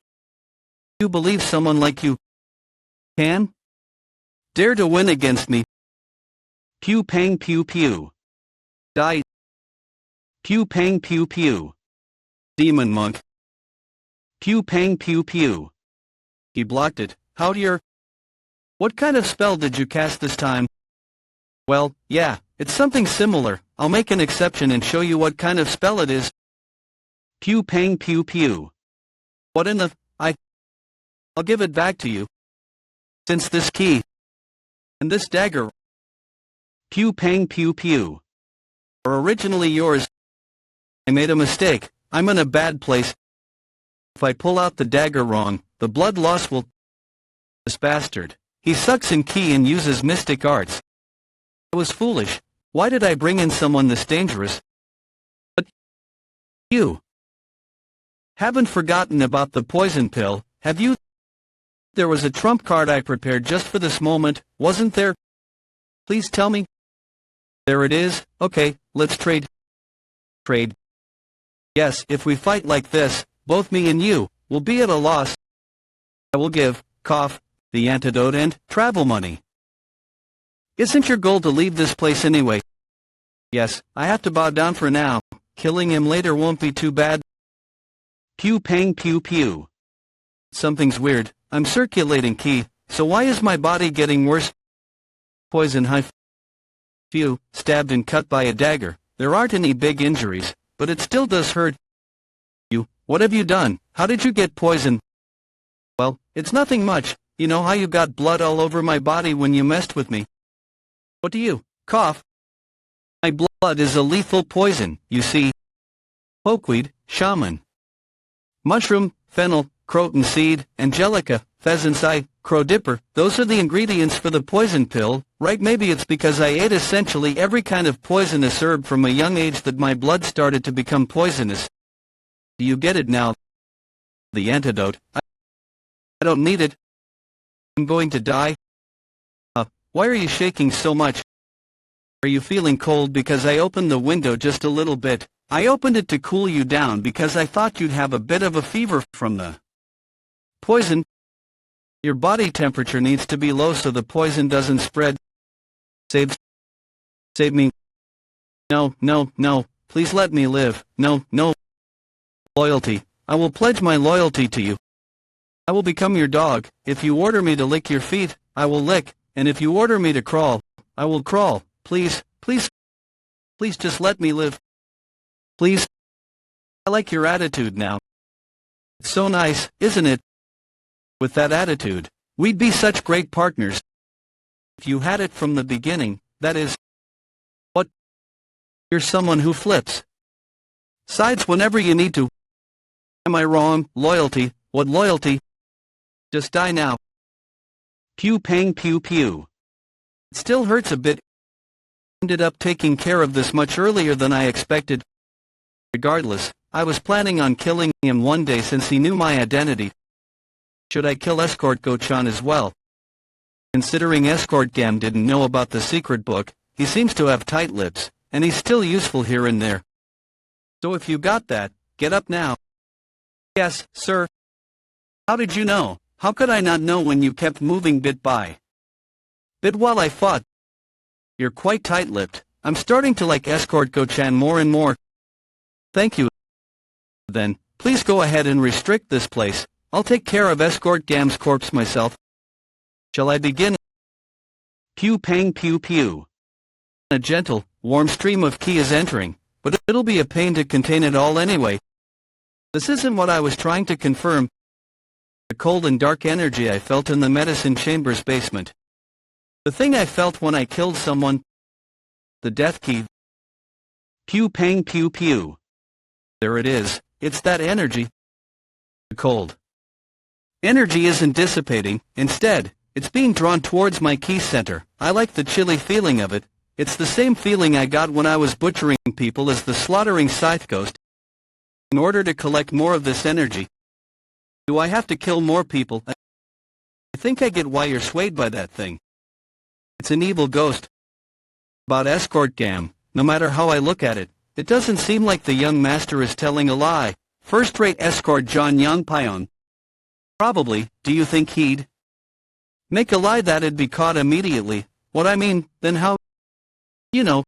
[SPEAKER 1] You believe someone like you can? Dare to win against me. Pew pang pew pew. Die. Pew pang pew pew. Demon monk. Pew pang pew pew. He blocked it. How'd your... What kind of spell did you cast this time? Well, yeah, it's something similar. I'll make an exception and show you what kind of spell it is. Pew pang pew pew. What in the... I'll give it back to you. Since this key and this dagger, pew pang pew pew, are originally yours. I made a mistake. I'm in a bad place. If I pull out the dagger wrong, the blood loss will... This bastard. He sucks in key and uses mystic arts. I was foolish. Why did I bring in someone this dangerous? But you haven't forgotten about the poison pill, have you? There was a trump card I prepared just for this moment, wasn't there? Please tell me. There it is. Okay, let's trade. Trade. Yes, if we fight like this, both me and you will be at a loss. I will give, cough, the antidote and travel money. Isn't your goal to leave this place anyway? Yes, I have to bow down for now. Killing him later won't be too bad. Pew pang pew pew. Something's weird. I'm circulating key, so why is my body getting worse? Poison high. Phew, stabbed and cut by a dagger. There aren't any big injuries, but it still does hurt. You, what have you done? How did you get poisoned? Well, it's nothing much. You know how you got blood all over my body when you messed with me? What do you, cough? My blood is a lethal poison, you see. Pokeweed, shaman. Mushroom, fennel, croton seed, angelica, pheasant's eye, crow dipper, those are the ingredients for the poison pill, right? Maybe it's because I ate essentially every kind of poisonous herb from a young age that my blood started to become poisonous. Do you get it now? The antidote. I don't need it. I'm going to die. Why are you shaking so much? Are you feeling cold? Because I opened the window just a little bit. I opened it to cool you down because I thought you'd have a bit of a fever from the poison. Your body temperature needs to be low so the poison doesn't spread. Save me. No, no, no. Please let me live. No, no. Loyalty. I will pledge my loyalty to you. I will become your dog. If you order me to lick your feet, I will lick. And if you order me to crawl, I will crawl. Please, please, please just let me live. Please. I like your attitude now. It's so nice, isn't it? With that attitude, we'd be such great partners. If you had it from the beginning, that is. What? You're someone who flips sides whenever you need to. Am I wrong? Loyalty? What loyalty? Just die now. Pew pang pew pew. It still hurts a bit. Ended up taking care of this much earlier than I expected. Regardless, I was planning on killing him one day since he knew my identity. Should I kill Escort Go-chan as well? Considering Escort Gam didn't know about the secret book, he seems to have tight lips, and he's still useful here and there. So if you got that, get up now. Yes, sir. How did you know? How could I not know when you kept moving bit by bit while I fought? You're quite tight-lipped. I'm starting to like Escort Go-chan more and more. Thank you. Then, please go ahead and restrict this place. I'll take care of Escort Gam's corpse myself. Shall I begin? Pew pang pew pew. A gentle, warm stream of ki is entering, but it'll be a pain to contain it all anyway. This isn't what I was trying to confirm. The cold and dark energy I felt in the medicine chamber's basement. The thing I felt when I killed someone. The death key. Pew pang pew pew. There it is, it's that energy. The cold energy isn't dissipating, instead, it's being drawn towards my key center. I like the chilly feeling of it. It's the same feeling I got when I was butchering people as the slaughtering scythe ghost. In order to collect more of this energy, do I have to kill more people? I think I get why you're swayed by that thing. It's an evil ghost. About escort gam, no matter how I look at it, it doesn't seem like the young master is telling a lie. First-rate escort John Young Pion. Probably, do you think he'd make a lie that'd be caught immediately? What I mean, then how? You know,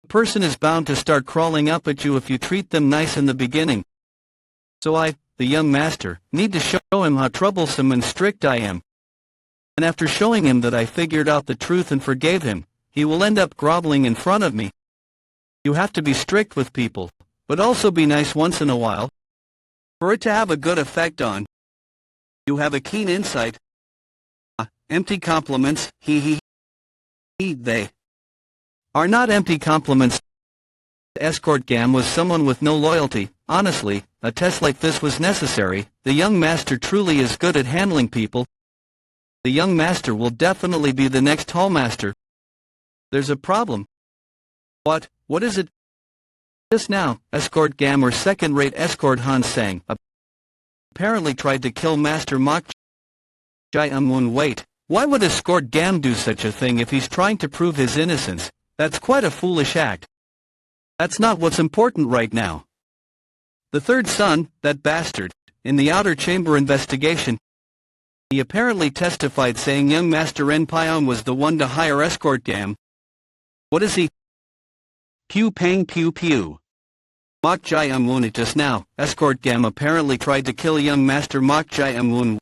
[SPEAKER 1] a person is bound to start crawling up at you if you treat them nice in the beginning. So I, the young master, need to show him how troublesome and strict I am. And after showing him that I figured out the truth and forgave him, he will end up groveling in front of me. You have to be strict with people, but also be nice once in a while. For it to have a good effect on you, have a keen insight. Empty compliments, they are not empty compliments. Escort gam was someone with no loyalty. Honestly, a test like this was necessary. The young master truly is good at handling people. The young master will definitely be the next hallmaster. There's a problem. What is it? Just now, escort gam or second-rate escort Han Sang apparently tried to kill Master Mok Jai-un. Wait, why would escort gam do such a thing if he's trying to prove his innocence? That's quite a foolish act. That's not what's important right now. The third son, that bastard, in the outer chamber investigation, he apparently testified saying young Master En Pion was the one to hire escort gam. What is he? Pew pang pew pew. Mok Jai-un just now, escort gam apparently tried to kill young Master Mok Jai-un.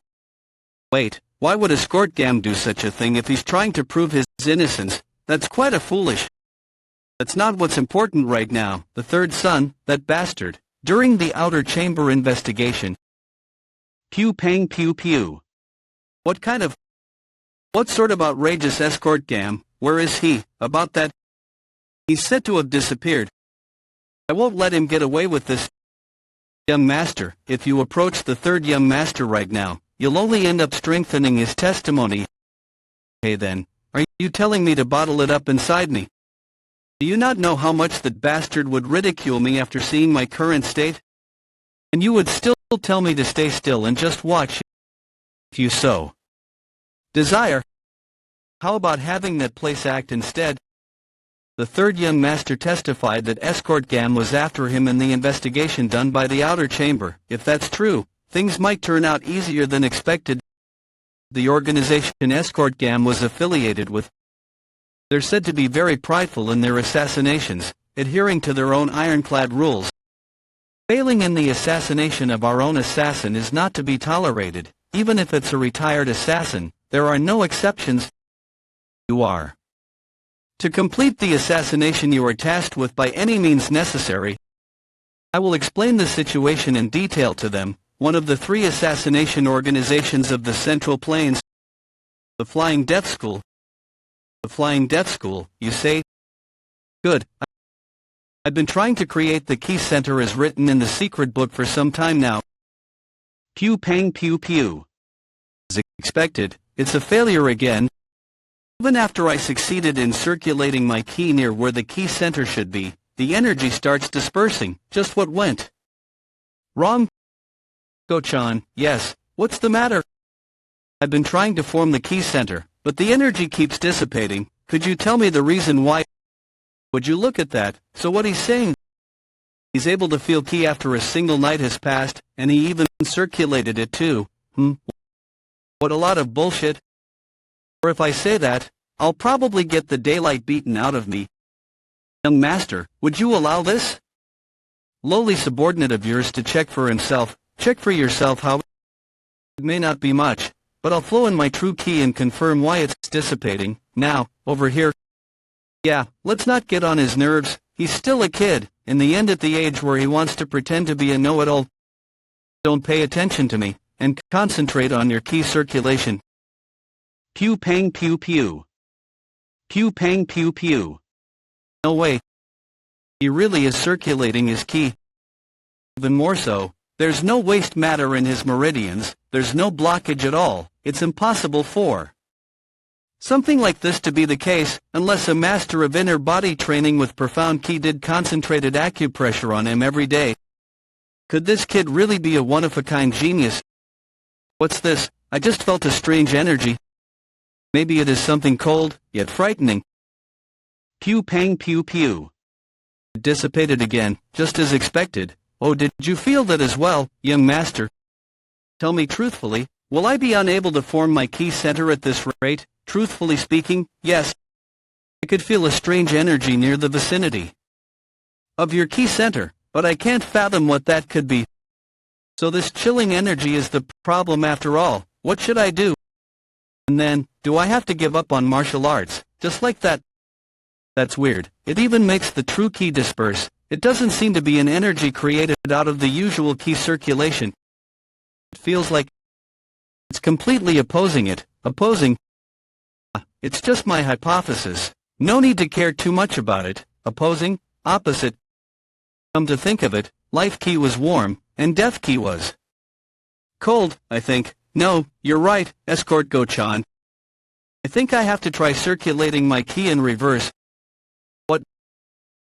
[SPEAKER 1] Wait, why would escort gam do such a thing if he's trying to prove his innocence? That's quite a foolish. That's not what's important right now. The third son, that bastard, during the outer chamber investigation. Pew pang pew pew. What sort of outrageous escort gam? Where is he? About that? He's said to have disappeared. I won't let him get away with this. Young master, if you approach the third young master right now, you'll only end up strengthening his testimony. Hey then, are you telling me to bottle it up inside me? Do you not know how much that bastard would ridicule me after seeing my current state? And you would still tell me to stay still and just watch, if you so desire. How about having that place act instead? The third young master testified that escort gam was after him in the investigation done by the outer chamber. If that's true, things might turn out easier than expected. The organization escort gam was affiliated with, they're said to be very prideful in their assassinations, adhering to their own ironclad rules. Failing in the assassination of our own assassin is not to be tolerated, even if it's a retired assassin. There are no exceptions. You are to complete the assassination you are tasked with by any means necessary. I will explain the situation in detail to them. One of the 3 assassination organizations of the Central Plains. The Flying Death School. The Flying Death School, you say? Good. I've been trying to create the key center as written in the secret book for some time now. Pew pang pew pew. As expected, it's a failure again. Even after I succeeded in circulating my key near where the key center should be, the energy starts dispersing. Just what went wrong? Go-chan, yes, what's the matter? I've been trying to form the key center, but the energy keeps dissipating. Could you tell me the reason why? Would you look at that? So what he's saying? He's able to feel key after a single night has passed, and he even circulated it too. What a lot of bullshit. Or if I say that, I'll probably get the daylight beaten out of me. Young master, would you allow this? Lowly subordinate of yours to check for himself. Check for yourself how. It may not be much, but I'll flow in my true key and confirm why it's dissipating. Now, over here. Yeah, let's not get on his nerves. He's still a kid, in the end at the age where he wants to pretend to be a know-it-all. Don't pay attention to me, and concentrate on your key circulation. Pew pang pew pew. Pew pang pew pew. No way. He really is circulating his key. Even more so, there's no waste matter in his meridians, there's no blockage at all, it's impossible for something like this to be the case, unless a master of inner body training with profound ki did concentrated acupressure on him every day. Could this kid really be a one-of-a-kind genius? What's this? I just felt a strange energy. Maybe it is something cold, yet frightening. Pew pang pew pew. It dissipated again, just as expected. Oh, did you feel that as well, young master? Tell me truthfully, will I be unable to form my ki center at this rate? Truthfully speaking, yes. I could feel a strange energy near the vicinity of your ki center, but I can't fathom what that could be. So this chilling energy is the problem after all. What should I do? And then, do I have to give up on martial arts, just like that? That's weird. It even makes the true ki disperse. It doesn't seem to be an energy created out of the usual ki circulation. It feels like it's completely opposing it. Opposing? It's just my hypothesis. No need to care too much about it. Opposing? Opposite? Come to think of it, life ki was warm, and death ki was cold, I think. No, you're right, Escort Go-chan. I think I have to try circulating my ki in reverse. What?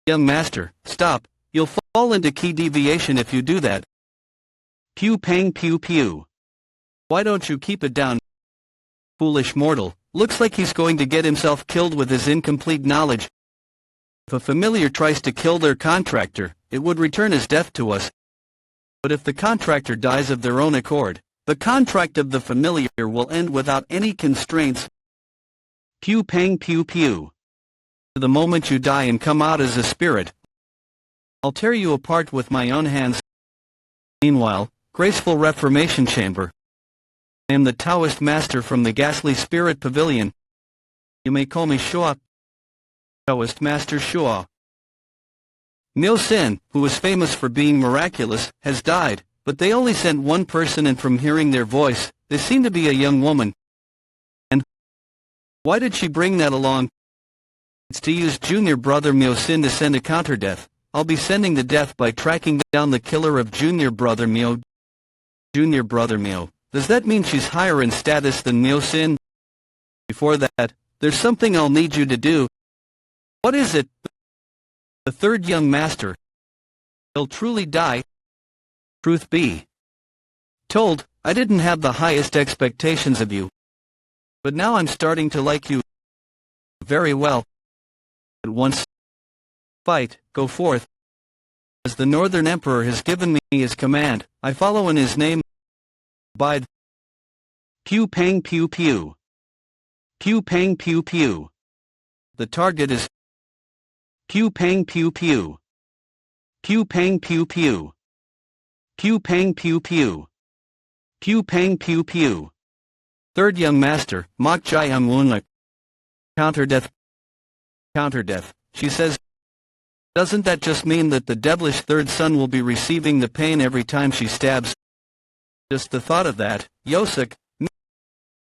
[SPEAKER 1] Young master, stop. You'll fall into ki deviation if you do that. Pew pang pew pew. Why don't you keep it down? Foolish mortal, looks like he's going to get himself killed with his incomplete knowledge. If a familiar tries to kill their contractor, it would return as death to us. But if the contractor dies of their own accord, the contract of the familiar will end without any constraints. Pew pang pew pew. The moment you die and come out as a spirit, I'll tear you apart with my own hands. Meanwhile, graceful Reformation Chamber. I am the Taoist master from the ghastly spirit pavilion. You may call me Shua. Taoist master Shua. Myo Sin, who was famous for being miraculous, has died, but they only sent one person, and from hearing their voice, they seem to be a young woman. And why did she bring that along? It's to use junior brother Myo Sin to send a counter-death. I'll be sending the death by tracking down the killer of junior brother Myo. Junior brother Myo. Does that mean she's higher in status than Myo Sin? Before that, there's something I'll need you to do. What is it? The third young master. He'll truly die. Truth be told, I didn't have the highest expectations of you. But now I'm starting to like you very well. At once, fight, go forth. As the Northern Emperor has given me his command, I follow in his name. Abide. Pew pang pew pew. Pew pang pew pew. The target is pew pang pew pew. Pew pang pew pew. Pew pang pew pew. Pew pang pew pew. Third young master, Mok Jai Unwunla. Counter-death. Counter-death, she says. Doesn't that just mean that the devilish third son will be receiving the pain every time she stabs? Just the thought of that, Yosek,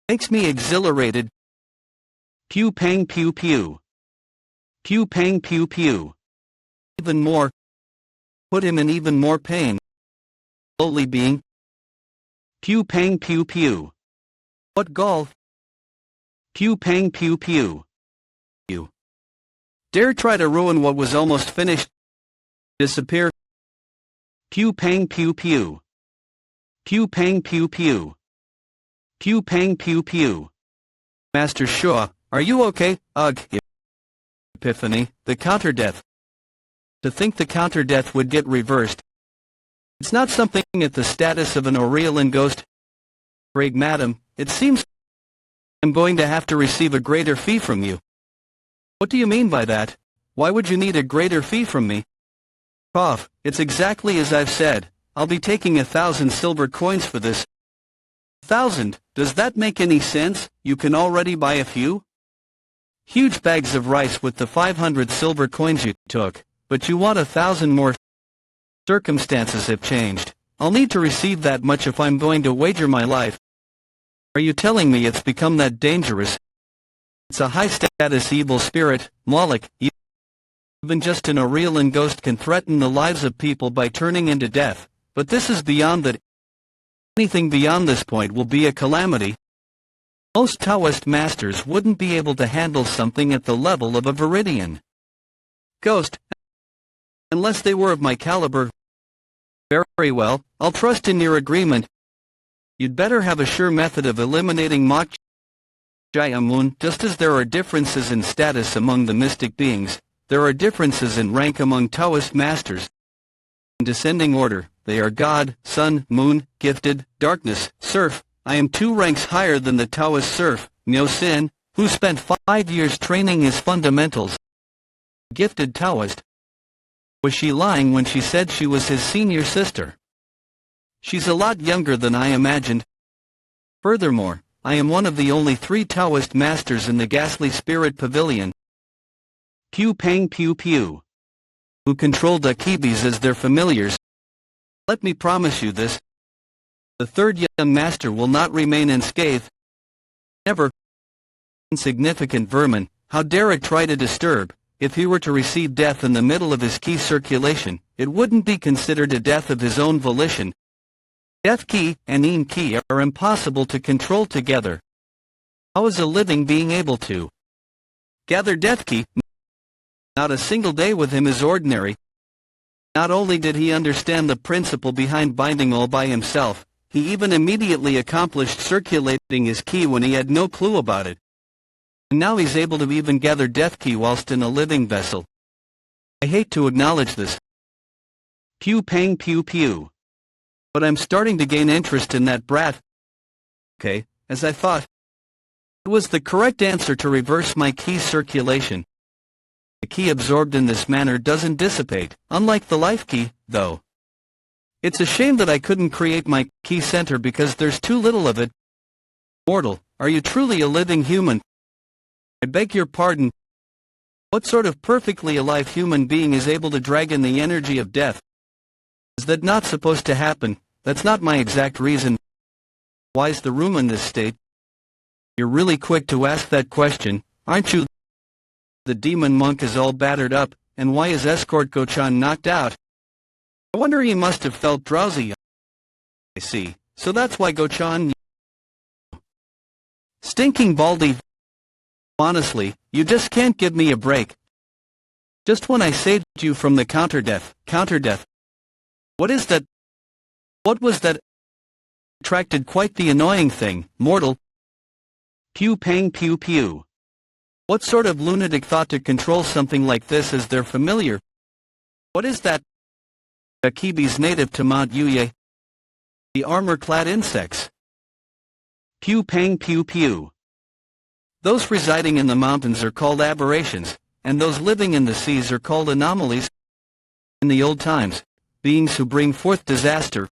[SPEAKER 1] makes me exhilarated. Pew pang pew pew. Pew pang pew pew. Even more. Put him in even more pain. Slowly being. Pew pang pew pew. What gall? Pew pang pew pew. You dare try to ruin what was almost finished? Disappear. Pew pang pew pew. Pew pang pew pew. Pew pang pew pew. Master Shaw, are you okay? Ugh. Epiphany, the counter-death. To think the counter-death would get reversed. It's not something at the status of an Aurelian ghost. Greg, madam, it seems I'm going to have to receive a greater fee from you. What do you mean by that? Why would you need a greater fee from me? Prof, it's exactly as I've said. I'll be taking 1,000 silver coins for this. 1,000? Does that make any sense? You can already buy a few? Huge bags of rice with the 500 silver coins you took, but you want 1,000 more. Circumstances have changed. I'll need to receive that much if I'm going to wager my life. Are you telling me it's become that dangerous? It's a high-status evil spirit, Moloch. Even just in a real and ghost can threaten the lives of people by turning into death, but this is beyond that. Anything beyond this point will be a calamity. Most Taoist masters wouldn't be able to handle something at the level of a Viridian ghost, unless they were of my caliber. Very well, I'll trust in your agreement. You'd better have a sure method of eliminating Mok Jaiamun. Just as there are differences in status among the mystic beings, there are differences in rank among Taoist masters. In descending order, they are God, Sun, Moon, Gifted, Darkness, Serf. I am 2 ranks higher than the Taoist serf, Miao Sin, who spent 5 years training his fundamentals. Gifted Taoist. Was she lying when she said she was his senior sister? She's a lot younger than I imagined. Furthermore, I am one of the only 3 Taoist masters in the ghastly spirit pavilion. Pew Pang Pew Pew. Who control Dakibis as their familiars. Let me promise you this. The 3rd young master will not remain unscathed. Never. Insignificant vermin, how dare it try to disturb? If he were to receive death in the middle of his ki circulation, it wouldn't be considered a death of his own volition. Death ki and in ki are impossible to control together. How is a living being able to gather death ki? Not a single day with him is ordinary. Not only did he understand the principle behind binding all by himself, he even immediately accomplished circulating his ki when he had no clue about it. And now he's able to even gather death ki whilst in a living vessel. I hate to acknowledge this. Pew Pang Pew Pew. But I'm starting to gain interest in that brat. Okay, as I thought. It was the correct answer to reverse my ki circulation. The ki absorbed in this manner doesn't dissipate, unlike the life ki, though. It's a shame that I couldn't create my ki center because there's too little of it. Mortal, are you truly a living human? I beg your pardon. What sort of perfectly alive human being is able to drag in the energy of death? Is that not supposed to happen? That's not my exact reason. Why's the room in this state? You're really quick to ask that question, aren't you? The demon monk is all battered up, and why is Escort Gochan knocked out? I wonder he must have felt drowsy. I see, so that's why Gochan... Stinking Baldy. Honestly, you just can't give me a break. Just when I saved you from the counter-death. What is that? What was that? Attracted quite the annoying thing, mortal. Pew Pang Pew Pew. What sort of lunatic thought to control something like this as their familiar? What is that? Akibis native to Mount Yuye. The armor-clad insects. Pew Pang Pew Pew. Those residing in the mountains are called aberrations, and those living in the seas are called anomalies. In the old times, beings who bring forth disaster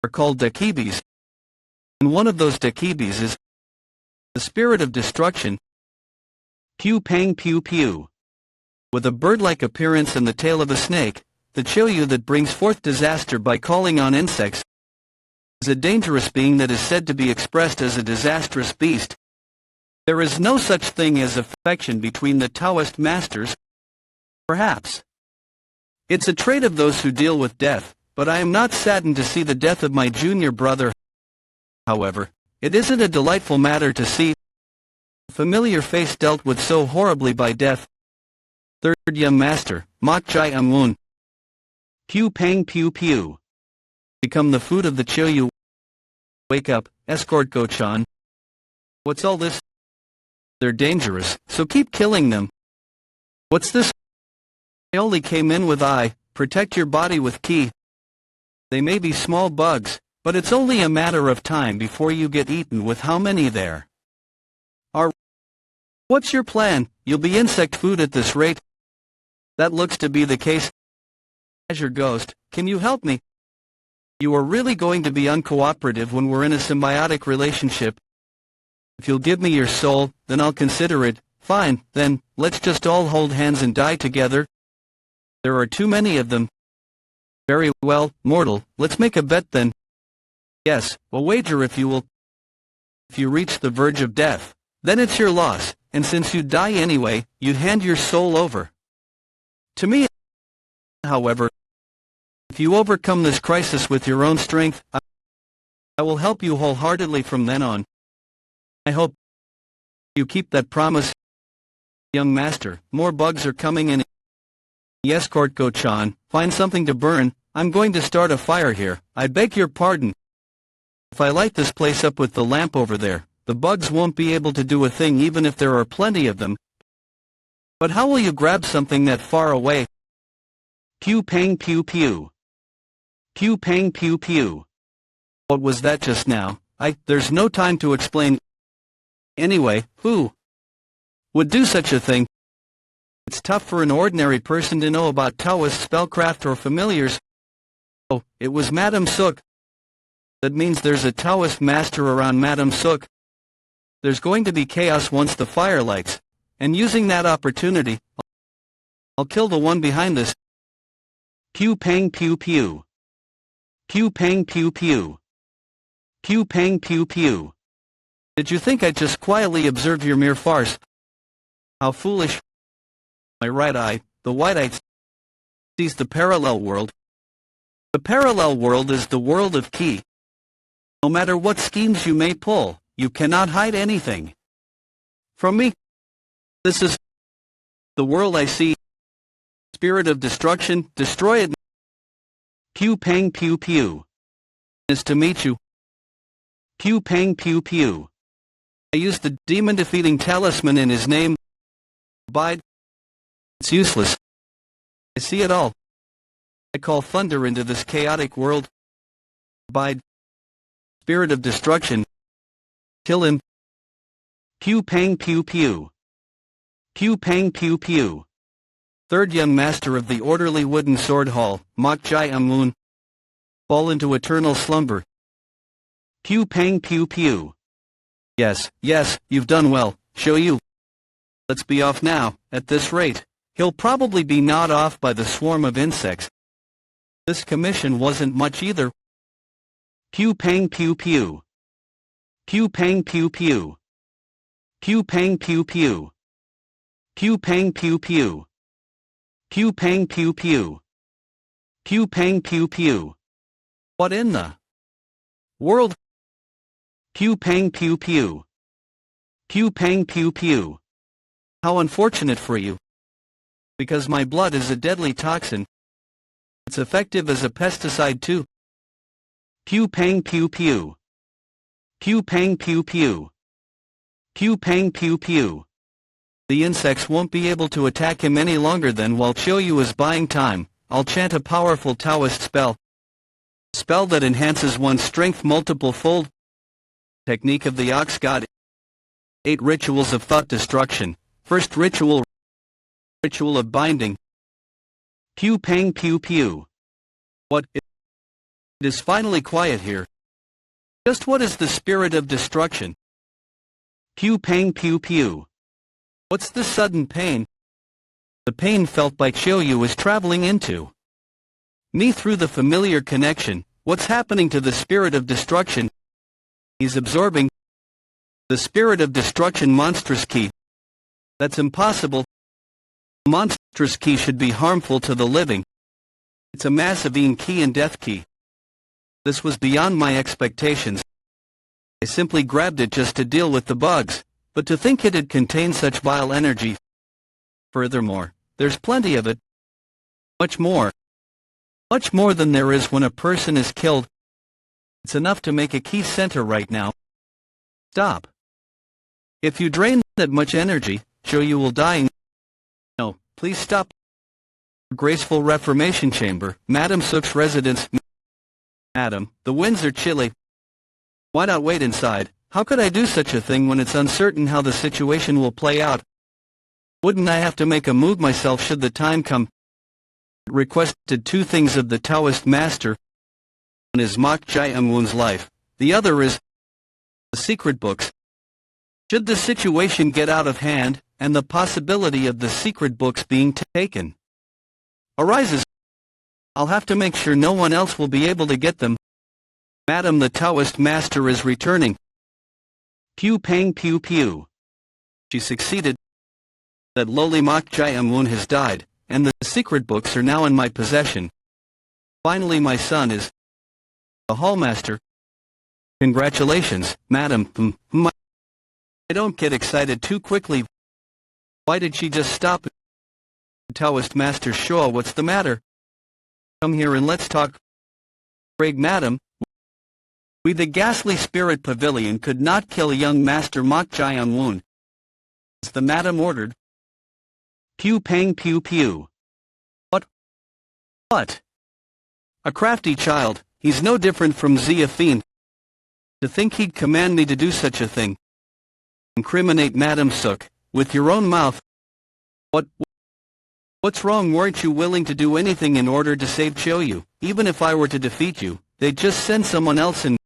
[SPEAKER 1] are called Dakibis. And one of those Dakibis is the spirit of destruction. Pew Pang Pew Pew. With a bird-like appearance and the tail of a snake, the Choyu that brings forth disaster by calling on insects is a dangerous being that is said to be expressed as a disastrous beast. There is no such thing as affection between the Taoist masters. Perhaps. It's a trait of those who deal with death, but I am not saddened to see the death of my junior brother. However, it isn't a delightful matter to see a familiar face dealt with so horribly by death. 3rd young master, Mok Chai Amun. Pew Pang Pew Pew. Become the food of the Choyu. Wake up, Escort Gochan. What's all this? They're dangerous, so keep killing them. What's this? I only came in with I, protect your body with ki. They may be small bugs, but it's only a matter of time before you get eaten with how many there are. What's your plan? You'll be insect food at this rate. That looks to be the case. Azure Ghost, can you help me? You are really going to be uncooperative when we're in a symbiotic relationship. If you'll give me your soul, then I'll consider it. Fine, then, let's just all hold hands and die together. There are too many of them. Very well, mortal, let's make a bet then. Yes, a wager if you will. If you reach the verge of death, then it's your loss, and since you'd die anyway, you'd hand your soul over. To me, however, if you overcome this crisis with your own strength, I will help you wholeheartedly from then on. I hope you keep that promise, young master. More bugs are coming in. Yes, Court-go-chan, find something to burn. I'm going to start a fire here. I beg your pardon. If I light this place up with the lamp over there, the bugs won't be able to do a thing even if there are plenty of them. But how will you grab something that far away? Pew pang pew pew. Pew pang pew pew. What was that just now? There's no time to explain. Anyway, who would do such a thing? It's tough for an ordinary person to know about Taoist spellcraft or familiars. Oh, it was Madame Sook. That means there's a Taoist master around Madame Sook. There's going to be chaos once the fire lights, and using that opportunity, I'll kill the one behind this. Pew pang pew pew. Pew pang pew pew. Pew pang pew pew. Did you think I'd just quietly observe your mere farce? How foolish. My right eye, the white eye, sees the parallel world. The parallel world is the world of Ki. No matter what schemes you may pull, you cannot hide anything from me. This is the world I see. Spirit of destruction, destroy it. Pew pang pew pew. Nice to meet you. Pew pang pew pew. I used the demon-defeating talisman in his name. Abide. It's useless. I see it all. I call thunder into this chaotic world. Abide. Spirit of destruction. Kill him. Pew pang pew pew. Pew pang pew pew. Third young master of the orderly wooden sword hall, Mok Jai Amun. Fall into eternal slumber. Pew pang pew pew. Yes, you've done well, show you. Let's be off now. At this rate, he'll probably be gnawed off by the swarm of insects. This commission wasn't much either. Pew pang pew pew. Pew pang pew pew. Pew pang pew pew. Pew pang pew pew. Pew pang pew pew. Pew pang pew pew. What in the world? Pew pang pew pew. Pew pang pew pew. How unfortunate for you. Because my blood is a deadly toxin. It's effective as a pesticide too. Pew pang pew pew. Pew pang pew pew. Pew pang pew pew. The insects won't be able to attack him any longer. Then while Choyu is buying time, I'll chant a powerful Taoist spell. Spell that enhances one's strength multiple fold. Technique of the Ox God. 8 rituals of thought destruction. First ritual. Ritual of binding. Pew pang pew pew. What? It is finally quiet here. Just what is the spirit of destruction? Pew pang pew pew. What's the sudden pain? The pain felt by Choyu is traveling into me through the familiar connection. What's happening to the spirit of destruction? He's absorbing the spirit of destruction. Monstrous Ki. That's impossible. Monstrous Ki should be harmful to the living. It's a massive Ki and death Ki. This was beyond my expectations. I simply grabbed it just to deal with the bugs, but to think it'd contain such vile energy. Furthermore, there's plenty of it. Much more. Much more than there is when a person is killed. It's enough to make a Ki center right now. Stop. If you drain that much energy, sure you will die. No, please stop. Graceful Reformation Chamber, Madame Sook's residence. Madam, the winds are chilly. Why not wait inside? How could I do such a thing when it's uncertain how the situation will play out? Wouldn't I have to make a move myself should the time come? Requested 2 things of the Taoist master. One is Mok Jai Amun's life. The other is the secret books. Should the situation get out of hand, and the possibility of the secret books being taken arises, I'll have to make sure no one else will be able to get them. Madam, the Taoist master is returning. Pew pang pew pew. She succeeded. That lowly Mok Jai Amun has died. and the secret books are now in my possession. Finally my son is a hallmaster. Congratulations, madam. I don't get excited too quickly. Why did she just stop? Taoist Master Shaw, what's the matter? Come here and let's talk. Craig, madam. We the ghastly spirit pavilion could not kill young Master Mok Jiang Woon, as the madam ordered. Pew pang pew pew. What? What? A crafty child, he's no different from Zia Fiend. To think he'd command me to do such a thing. Incriminate Madam Sook, with your own mouth. What's wrong? Weren't you willing to do anything in order to save Choyu? Even if I were to defeat you, they'd just send someone else in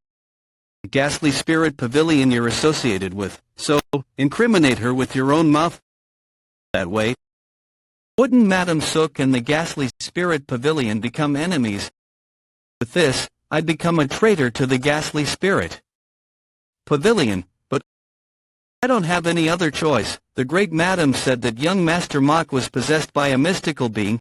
[SPEAKER 1] the ghastly spirit pavilion you're associated with. So, incriminate her with your own mouth. That way, wouldn't Madam Sook and the ghastly spirit pavilion become enemies? With this, I'd become a traitor to the ghastly spirit pavilion, but I don't have any other choice. The great madam said that young Master Mok was possessed by a mystical being.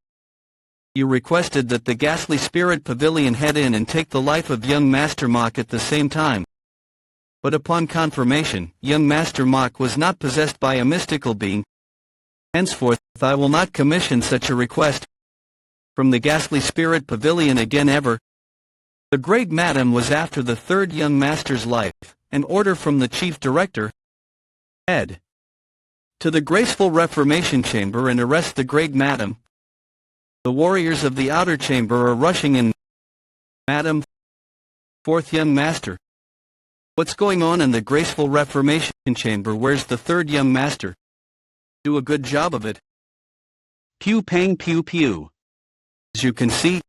[SPEAKER 1] You requested that the ghastly spirit pavilion head in and take the life of young Master Mok at the same time. But upon confirmation, young Master Mok was not possessed by a mystical being. Henceforth, I will not commission such a request from the ghastly spirit pavilion again ever. The great madam was after the third young master's life, an order from the chief director, head to the graceful reformation chamber and arrest the great madam. The warriors of the outer chamber are rushing in. Madam, fourth young master. What's going on in the graceful reformation chamber? Where's the third young master? Do a good job of it. Pew pang pew pew. As you can see,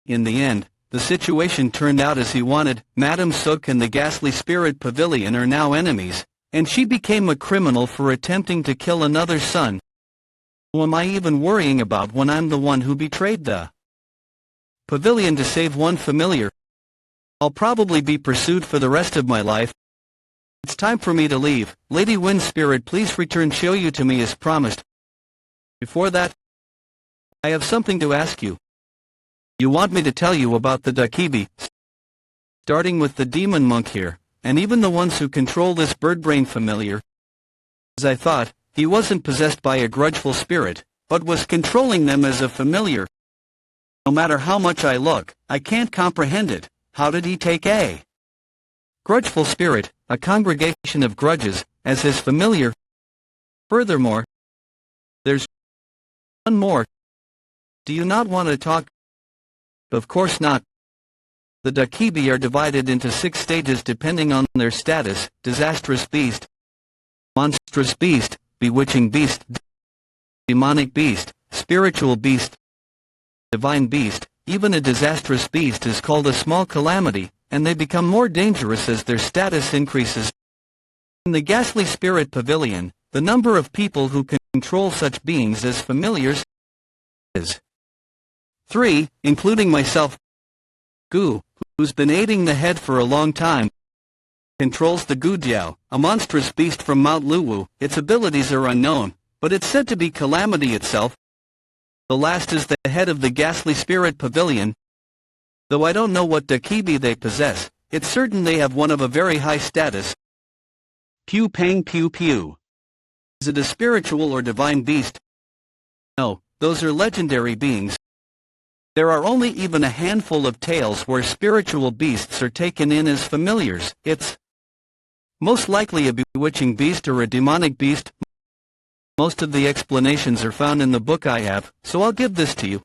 [SPEAKER 1] in the end, the situation turned out as he wanted. Madam Sook and the ghastly spirit pavilion are now enemies, and she became a criminal for attempting to kill another son. Who am I even worrying about when I'm the one who betrayed the pavilion to save one familiar? I'll probably be pursued for the rest of my life. It's time for me to leave. Lady Wind Spirit, please return Choyu to me as promised. Before that, I have something to ask you. You want me to tell you about the Dakibi, starting with the demon monk here, and even the ones who control this birdbrain familiar. As I thought, he wasn't possessed by a grudgeful spirit, but was controlling them as a familiar. No matter how much I look, I can't comprehend it. How did he take a grudgeful spirit, a congregation of grudges, as his familiar? Furthermore, there's one more. Do you not want to talk? Of course not. The Dakibi are divided into 6 stages depending on their status: disastrous beast, monstrous beast, bewitching beast, demonic beast, spiritual beast, divine beast. Even a disastrous beast is called a small calamity, and they become more dangerous as their status increases. In the ghastly spirit pavilion, the number of people who can control such beings as familiars is 3, including myself. Gu, who's been aiding the head for a long time, controls the Gujiao, a monstrous beast from Mount Luwu. Its abilities are unknown, but it's said to be calamity itself. The last is the head of the ghastly spirit pavilion. Though I don't know what Dakibi they possess, it's certain they have one of a very high status. Pew pang pew pew. Is it a spiritual or divine beast? No, those are legendary beings. There are only even a handful of tales where spiritual beasts are taken in as familiars. It's most likely a bewitching beast or a demonic beast. Most of the explanations are found in the book I have, so I'll give this to you.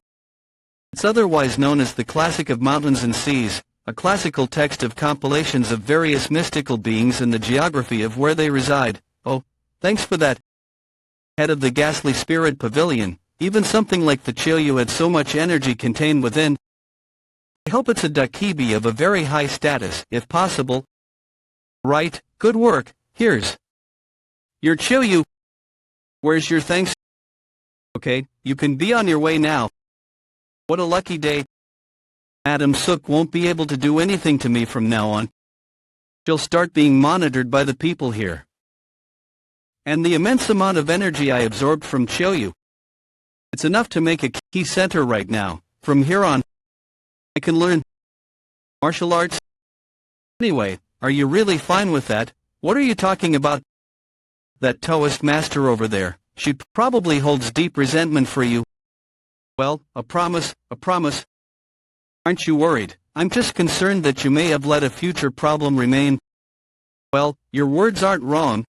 [SPEAKER 1] It's otherwise known as the Classic of Mountains and Seas, a classical text of compilations of various mystical beings and the geography of where they reside. Oh, thanks for that. Head of the ghastly spirit pavilion. Even something like the Choyu had so much energy contained within. I hope it's a Dakibi of a very high status, if possible. Right, good work. Here's your Choyu. Where's your thanks? Okay, you can be on your way now. What a lucky day. Madam Sook won't be able to do anything to me from now on. She'll start being monitored by the people here. And the immense amount of energy I absorbed from Choyu. It's enough to make a key center right now. From here on, I can learn martial arts. Anyway, are you really fine with that? What are you talking about? That Taoist master over there, she probably holds deep resentment for you. Well, a promise, a promise. Aren't you worried? I'm just concerned that you may have let a future problem remain. Well, your words aren't wrong.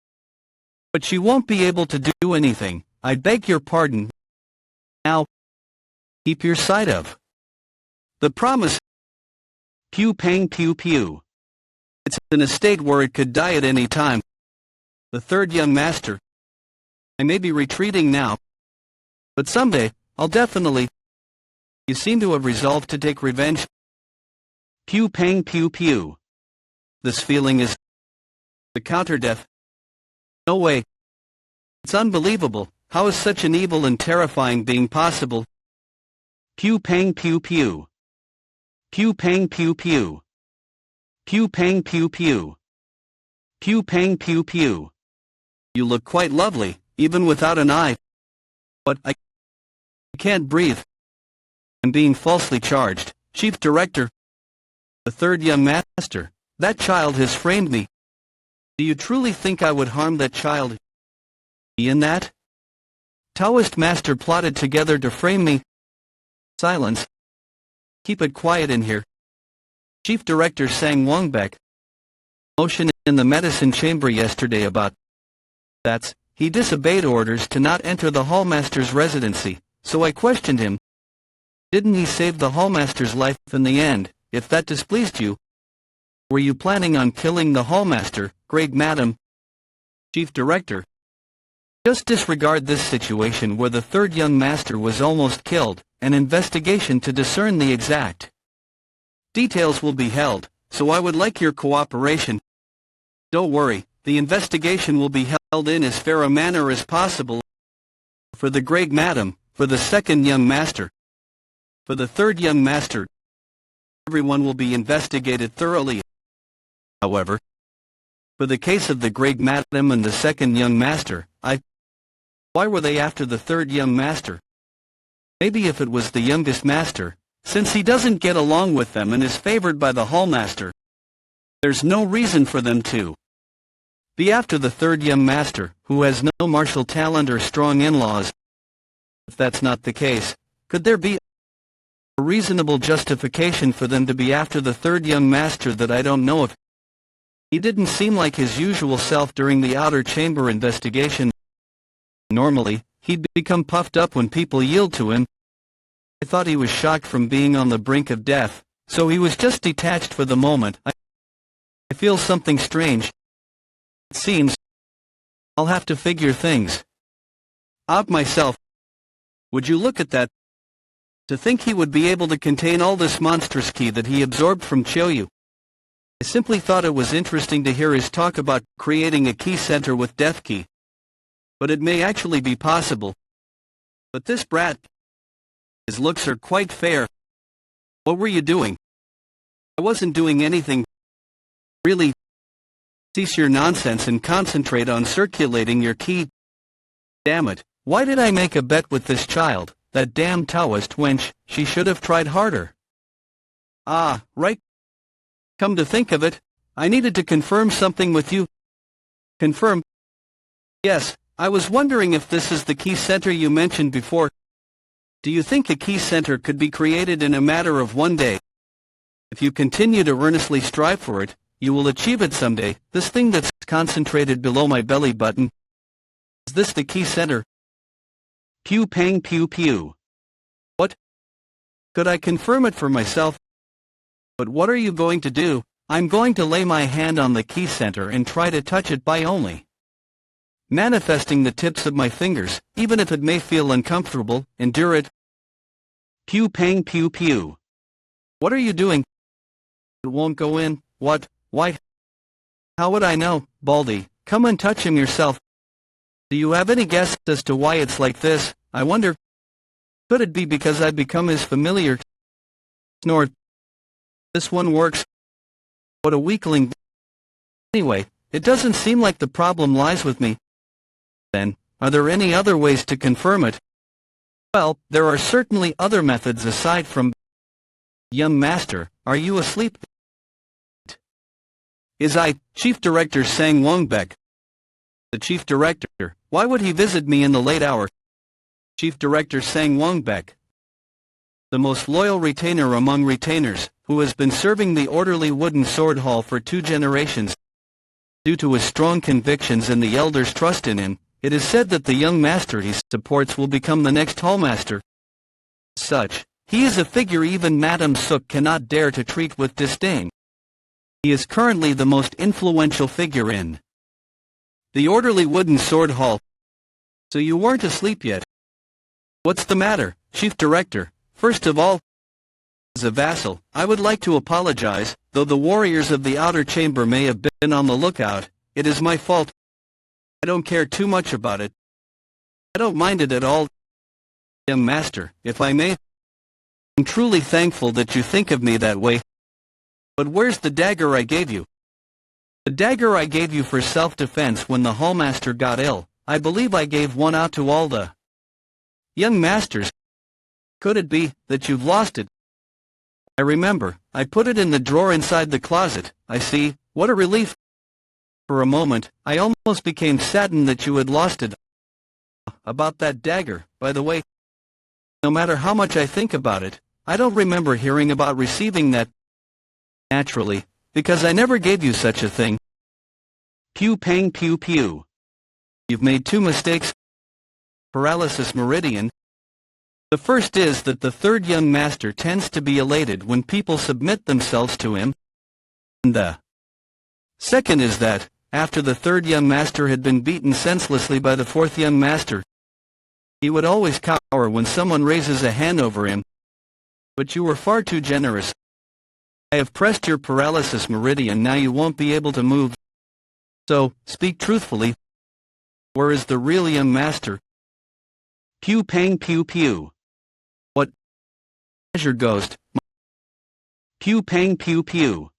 [SPEAKER 1] But she won't be able to do anything. I beg your pardon. Now, keep your sight of the promise. Pew pang pew pew. It's in a state where it could die at any time. The third young master. I may be retreating now, but someday, I'll definitely. You seem to have resolved to take revenge. Pew pang pew pew. This feeling is the counter-death. No way. It's unbelievable. How is such an evil and terrifying being possible? Pew pang pew pew. Pew pang pew pew. Pew pang pew pew. Pew pang pew pew. You look quite lovely, even without an eye. But I can't breathe. I'm being falsely charged, Chief Director. The third young master. That child has framed me. Do you truly think I would harm that child? In that? Taoist master plotted together to frame me. Silence. Keep it quiet in here. Chief Director sang Wongbek. Motion in the medicine chamber yesterday about that's. He disobeyed orders to not enter the hallmaster's residency, so I questioned him. Didn't he save the hallmaster's life in the end, if that displeased you? Were you planning on killing the hallmaster, great madam? Chief Director. Just disregard this situation where the third young master was almost killed. An investigation to discern the exact details will be held, so I would like your cooperation. Don't worry, the investigation will be held in as fair a manner as possible. For the great madam, for the second young master, for the third young master, everyone will be investigated thoroughly. However, for the case of the great madam and the second young master, why were they after the third young master? Maybe if it was the youngest master, since he doesn't get along with them and is favored by the hallmaster, there's no reason for them to be after the third young master, who has no martial talent or strong in-laws. If that's not the case, could there be a reasonable justification for them to be after the third young master that I don't know of? He didn't seem like his usual self during the outer chamber investigation. Normally, he'd become puffed up when people yield to him. I thought he was shocked from being on the brink of death, so he was just detached for the moment. I feel something strange. It seems I'll have to figure things out myself. Would you look at that? To think he would be able to contain all this monstrous ki that he absorbed from Choyu. I simply thought it was interesting to hear his talk about creating a ki center with death ki. But it may actually be possible. But this brat, his looks are quite fair. What were you doing? I wasn't doing anything. Really? Cease your nonsense and concentrate on circulating your ki. Damn it, why did I make a bet with this child, that damn Taoist wench? She should have tried harder. Ah, right. Come to think of it, I needed to confirm something with you. Confirm? Yes. I was wondering if this is the key center you mentioned before. Do you think a key center could be created in a matter of one day? If you continue to earnestly strive for it, you will achieve it someday. This thing that's concentrated below my belly button. Is this the key center? Pew pang pew pew. What? Could I confirm it for myself? But what are you going to do? I'm going to lay my hand on the key center and try to touch it by only manifesting the tips of my fingers, even if it may feel uncomfortable. Endure it. Pew pang pew pew. What are you doing? It won't go in. What? Why? How would I know, Baldy? Come and touch him yourself. Do you have any guess as to why it's like this? I wonder. Could it be because I've become his familiar? Snort. This one works. What a weakling. Anyway, it doesn't seem like the problem lies with me. Then, are there any other ways to confirm it? Well, there are certainly other methods aside from... Young master, are you asleep? Is I, Chief Director Sang Wongbek. The Chief Director, why would he visit me in the late hour? Chief Director Sang Wongbek, the most loyal retainer among retainers, who has been serving the orderly wooden sword hall for 2 generations. Due to his strong convictions and the elders' trust in him, it is said that the young master he supports will become the next hallmaster. Such, he is a figure even Madame Sook cannot dare to treat with disdain. He is currently the most influential figure in the orderly wooden sword hall. So you weren't asleep yet? What's the matter, Chief Director? First of all, as a vassal, I would like to apologize, though the warriors of the outer chamber may have been on the lookout. It is my fault. I don't care too much about it. I don't mind it at all. Young master, if I may, I'm truly thankful that you think of me that way. But where's the dagger I gave you? The dagger I gave you for self-defense when the hallmaster got ill. I believe I gave one out to all the young masters. Could it be that you've lost it? I remember, I put it in the drawer inside the closet. I see, what a relief. For a moment, I almost became saddened that you had lost it. About that dagger, by the way, no matter how much I think about it, I don't remember hearing about receiving that. Naturally, because I never gave you such a thing. Pew pang pew pew. You've made 2 mistakes. Paralysis meridian. The first is that the third young master tends to be elated when people submit themselves to him. And the second is that, after the third young master had been beaten senselessly by the fourth young master, he would always cower when someone raises a hand over him. But you were far too generous. I have pressed your paralysis meridian, now you won't be able to move. So, speak truthfully. Where is the real young master? Pew pang pew pew. What? Azure Ghost. Pew pang pew pew.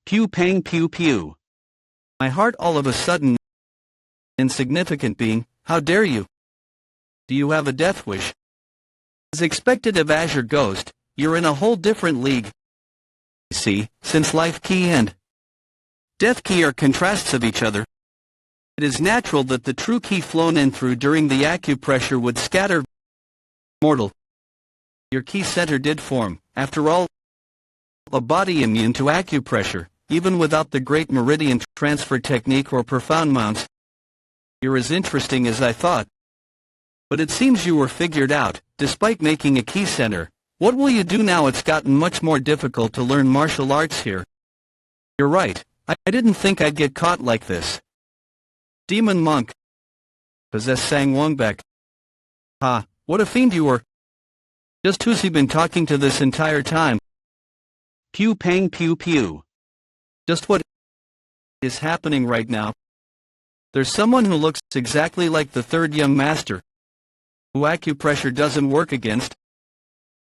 [SPEAKER 1] Pew pang pew pew. My heart all of a sudden. Insignificant being, how dare you? Do you have a death wish? As expected of Azure Ghost, you're in a whole different league. See, since life key and death key are contrasts of each other, it is natural that the true key flown in through during the acupressure would scatter. Mortal. Your key center did form, after all, a body immune to acupressure, even without the great meridian transfer technique or profound mounts. You're as interesting as I thought. But it seems you were figured out, despite making a key center. What will you do now? It's gotten much more difficult to learn martial arts here. You're right, I didn't think I'd get caught like this. Demon monk. Possess Sang Wongbek. Ha, what a fiend you were. Just who's he been talking to this entire time? Pew pang pew pew. Just what is happening right now? There's someone who looks exactly like the third young master, who acupressure doesn't work against,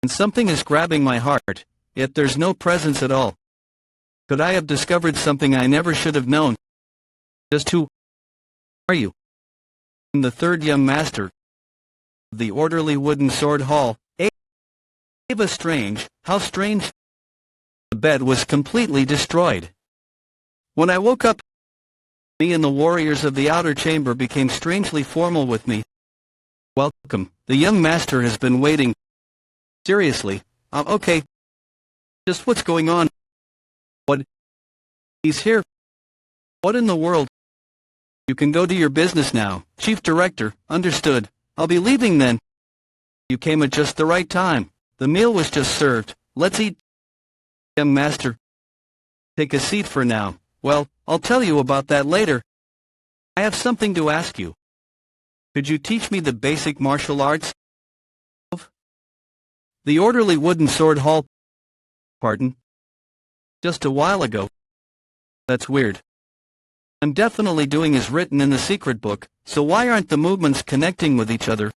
[SPEAKER 1] and something is grabbing my heart, yet there's no presence at all. Could I have discovered something I never should have known? Just who are you? I'm the third young master of the orderly wooden sword hall. Ava Strange, how strange. The bed was completely destroyed. When I woke up, me and the warriors of the outer chamber became strangely formal with me. Welcome, the young master has been waiting. Seriously, okay. Just what's going on? What? He's here. What in the world? You can go to your business now, Chief Director, understood. I'll be leaving then. You came at just the right time. The meal was just served. Let's eat. Young master. Take a seat for now. Well, I'll tell you about that later. I have something to ask you. Could you teach me the basic martial arts? The orderly wooden sword hall. Pardon? Just a while ago. That's weird. I'm definitely doing as written in the secret book, so why aren't the movements connecting with each other?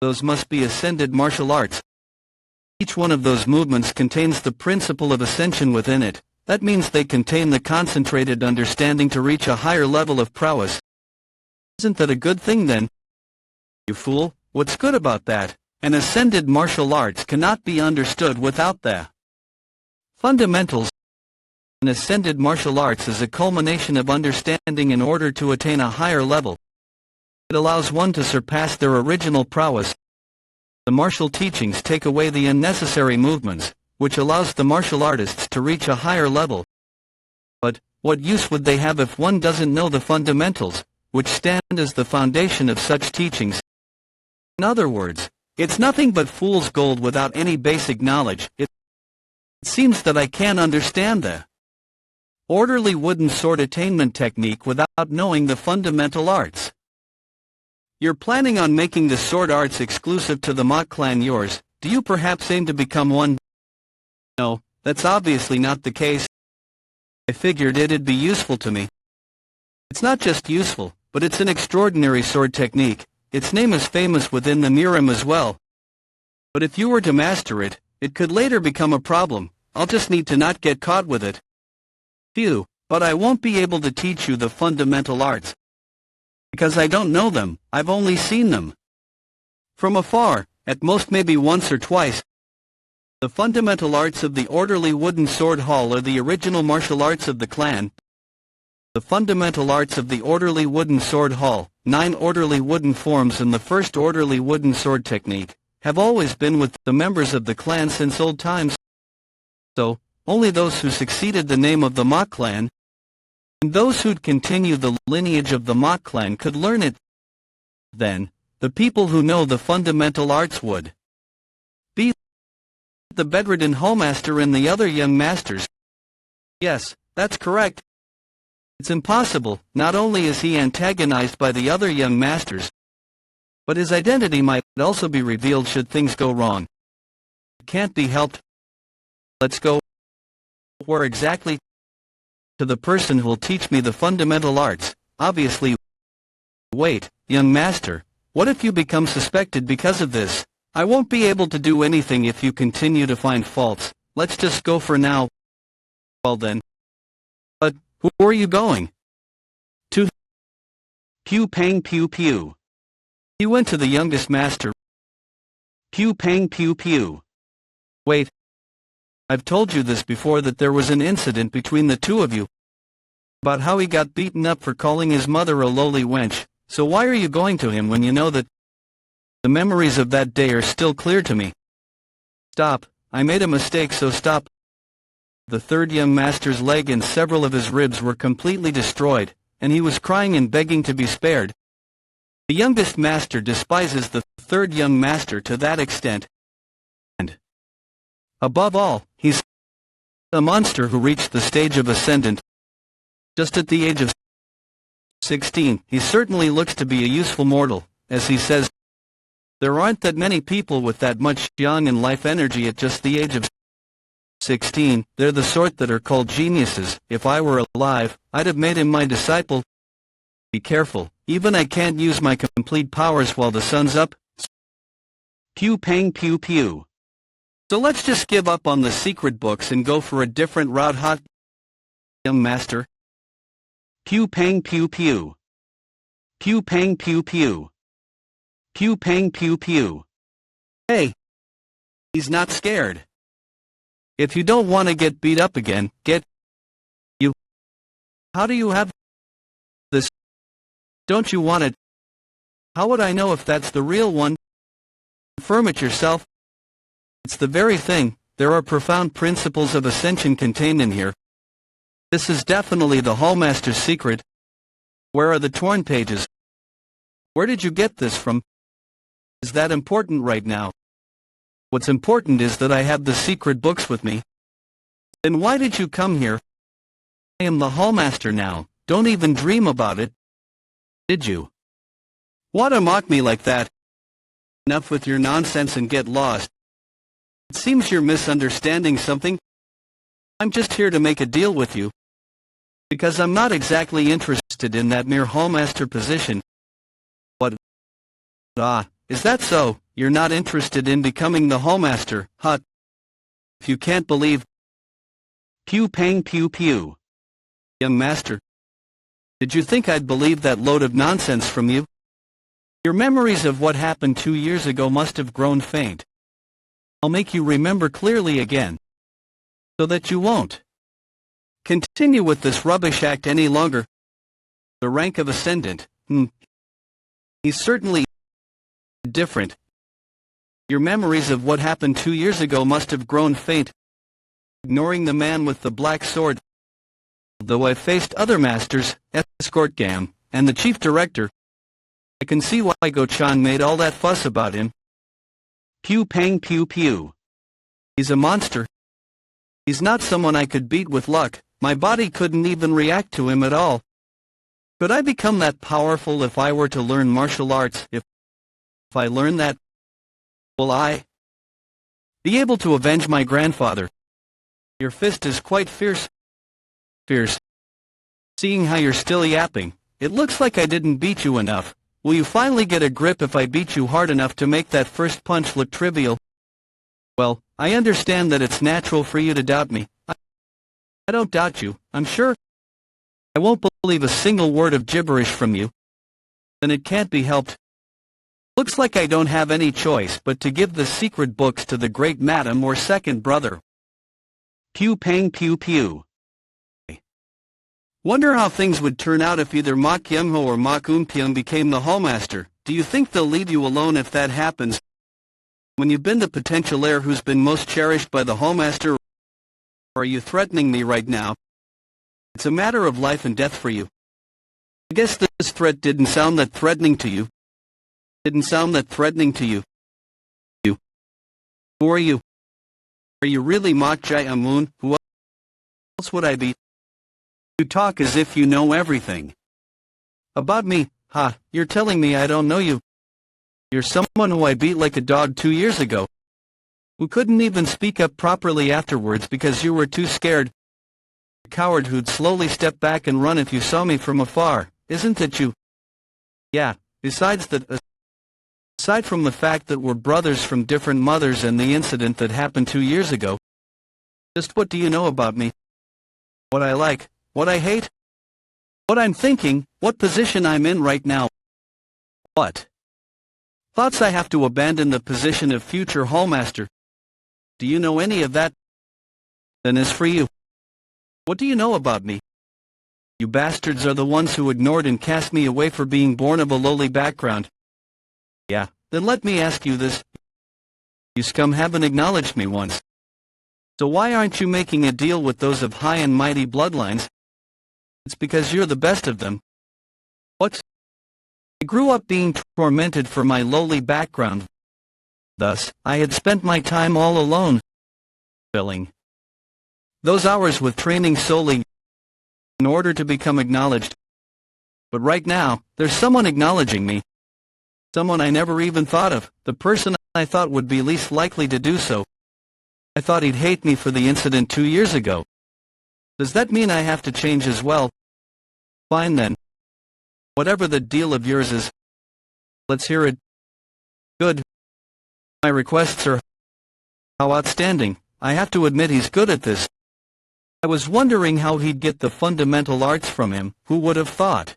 [SPEAKER 1] Those must be ascended martial arts. Each one of those movements contains the principle of ascension within it. That means they contain the concentrated understanding to reach a higher level of prowess. Isn't that a good thing then? You fool, what's good about that? An ascended martial arts cannot be understood without the fundamentals. An ascended martial arts is a culmination of understanding in order to attain a higher level. It allows one to surpass their original prowess. The martial teachings take away the unnecessary movements, which allows the martial artists to reach a higher level. But, what use would they have if one doesn't know the fundamentals, which stand as the foundation of such teachings? In other words, it's nothing but fool's gold without any basic knowledge. It seems that I can't understand the orderly wooden sword attainment technique without knowing the fundamental arts. You're planning on making the sword arts exclusive to the Mott clan yours. Do you perhaps aim to become one? No, that's obviously not the case. I figured it'd be useful to me. It's not just useful, but it's an extraordinary sword technique. Its name is famous within the Mayhem as well. But if you were to master it, it could later become a problem. I'll just need to not get caught with it. Phew, but I won't be able to teach you the fundamental arts. Because I don't know them, I've only seen them from afar, at most maybe once or twice. The fundamental arts of the orderly wooden sword hall are the original martial arts of the clan. The fundamental arts of the orderly wooden sword hall, 9 orderly wooden forms and the first orderly wooden sword technique, have always been with the members of the clan since old times. So, only those who succeeded the name of the Mott clan, and those who'd continue the lineage of the Mott clan could learn it. Then, the people who know the fundamental arts would be the bedridden hallmaster and the other young masters. Yes, that's correct. It's impossible. Not only is he antagonized by the other young masters, but his identity might also be revealed should things go wrong. It can't be helped. Let's go. Where exactly? To the person who'll teach me the fundamental arts, obviously. Wait, young master, what if you become suspected because of this? I won't be able to do anything if you continue to find faults. Let's just go for now. Well then. But, who are you going to? Pew pang pew pew. He went to the youngest master. Pew pang pew pew. Wait. I've told you this before, that there was an incident between the two of you about how he got beaten up for calling his mother a lowly wench, so why are you going to him when you know that the memories of that day are still clear to me? Stop, I made a mistake, so stop. The third young master's leg and several of his ribs were completely destroyed, and he was crying and begging to be spared. The youngest master despises the third young master to that extent. And above all, he's a monster who reached the stage of ascendant just at the age of 16. He certainly looks to be a useful mortal, as he says. There aren't that many people with that much young and life energy at just the age of 16. They're the sort that are called geniuses. If I were alive, I'd have made him my disciple. Be careful, even I can't use my complete powers while the sun's up. Pew pang pew pew. So let's just give up on the secret books and go for a different route, hot young master. Pew pang pew pew. Pew pang pew pew. Pew pang pew pew. Hey! He's not scared. If you don't want to get beat up again, get you. How do you have this? Don't you want it? How would I know if that's the real one? Confirm it yourself. It's the very thing. There are profound principles of ascension contained in here. This is definitely the Hallmaster's secret. Where are the torn pages? Where did you get this from? Is that important right now? What's important is that I have the secret books with me. Then why did you come here? I am the Hallmaster now. Don't even dream about it. Did you? Want to mock me like that? Enough with your nonsense and get lost. It seems you're misunderstanding something. I'm just here to make a deal with you. Because I'm not exactly interested in that mere Hallmaster position. What? Ah, is that so? You're not interested in becoming the Hallmaster, huh? If you can't believe. Pew pang pew pew. Young master. Did you think I'd believe that load of nonsense from you? Your memories of what happened 2 years ago must have grown faint. I'll make you remember clearly again, so that you won't continue with this rubbish act any longer. The rank of ascendant, he's certainly different. Your memories of what happened 2 years ago must have grown faint, ignoring the man with the black sword. Though I've faced other masters, escort Gam, and the chief director, I can see why Go-chan made all that fuss about him. Pew pang pew pew. He's a monster. He's not someone I could beat with luck. My body couldn't even react to him at all. Could I become that powerful if I were to learn martial arts? If I learn that, will I be able to avenge my grandfather? Your fist is quite fierce. Seeing how you're still yapping, it looks like I didn't beat you enough. Will you finally get a grip if I beat you hard enough to make that first punch look trivial? Well, I understand that it's natural for you to doubt me. I don't doubt you, I'm sure. I won't believe a single word of gibberish from you. Then it can't be helped. Looks like I don't have any choice but to give the secret books to the great madam or second brother. Pew pang pew pew. Wonder how things would turn out if either Ma Kyung-ho or Ma Kun-pyung became the hallmaster. Do you think they'll leave you alone if that happens? When you've been the potential heir who's been most cherished by the hallmaster? Or are you threatening me right now? It's a matter of life and death for you. I guess this threat didn't sound that threatening to you. You. Who are you? Are you really Mok Jae-amun? Who else would I be? You talk as if you know everything about me. Ha, you're telling me I don't know you. You're someone who I beat like a dog 2 years ago, who couldn't even speak up properly afterwards because you were too scared. A coward who'd slowly step back and run if you saw me from afar, isn't it you? Yeah, aside from the fact that we're brothers from different mothers and the incident that happened 2 years ago, just what do you know about me? What I like, what I hate, what I'm thinking, what position I'm in right now. What thoughts I have to abandon the position of future hallmaster. Do you know any of that? Then as for you, what do you know about me? You bastards are the ones who ignored and cast me away for being born of a lowly background. Yeah, then let me ask you this. You scum haven't acknowledged me once. So why aren't you making a deal with those of high and mighty bloodlines? It's because you're the best of them. What? I grew up being tormented for my lowly background. Thus, I had spent my time all alone, filling those hours with training solely in order to become acknowledged. But right now, there's someone acknowledging me. Someone I never even thought of, the person I thought would be least likely to do so. I thought he'd hate me for the incident 2 years ago. Does that mean I have to change as well? Fine then. Whatever the deal of yours is, let's hear it. Good. My requests are how outstanding. I have to admit he's good at this. I was wondering how he'd get the fundamental arts from him. Who would have thought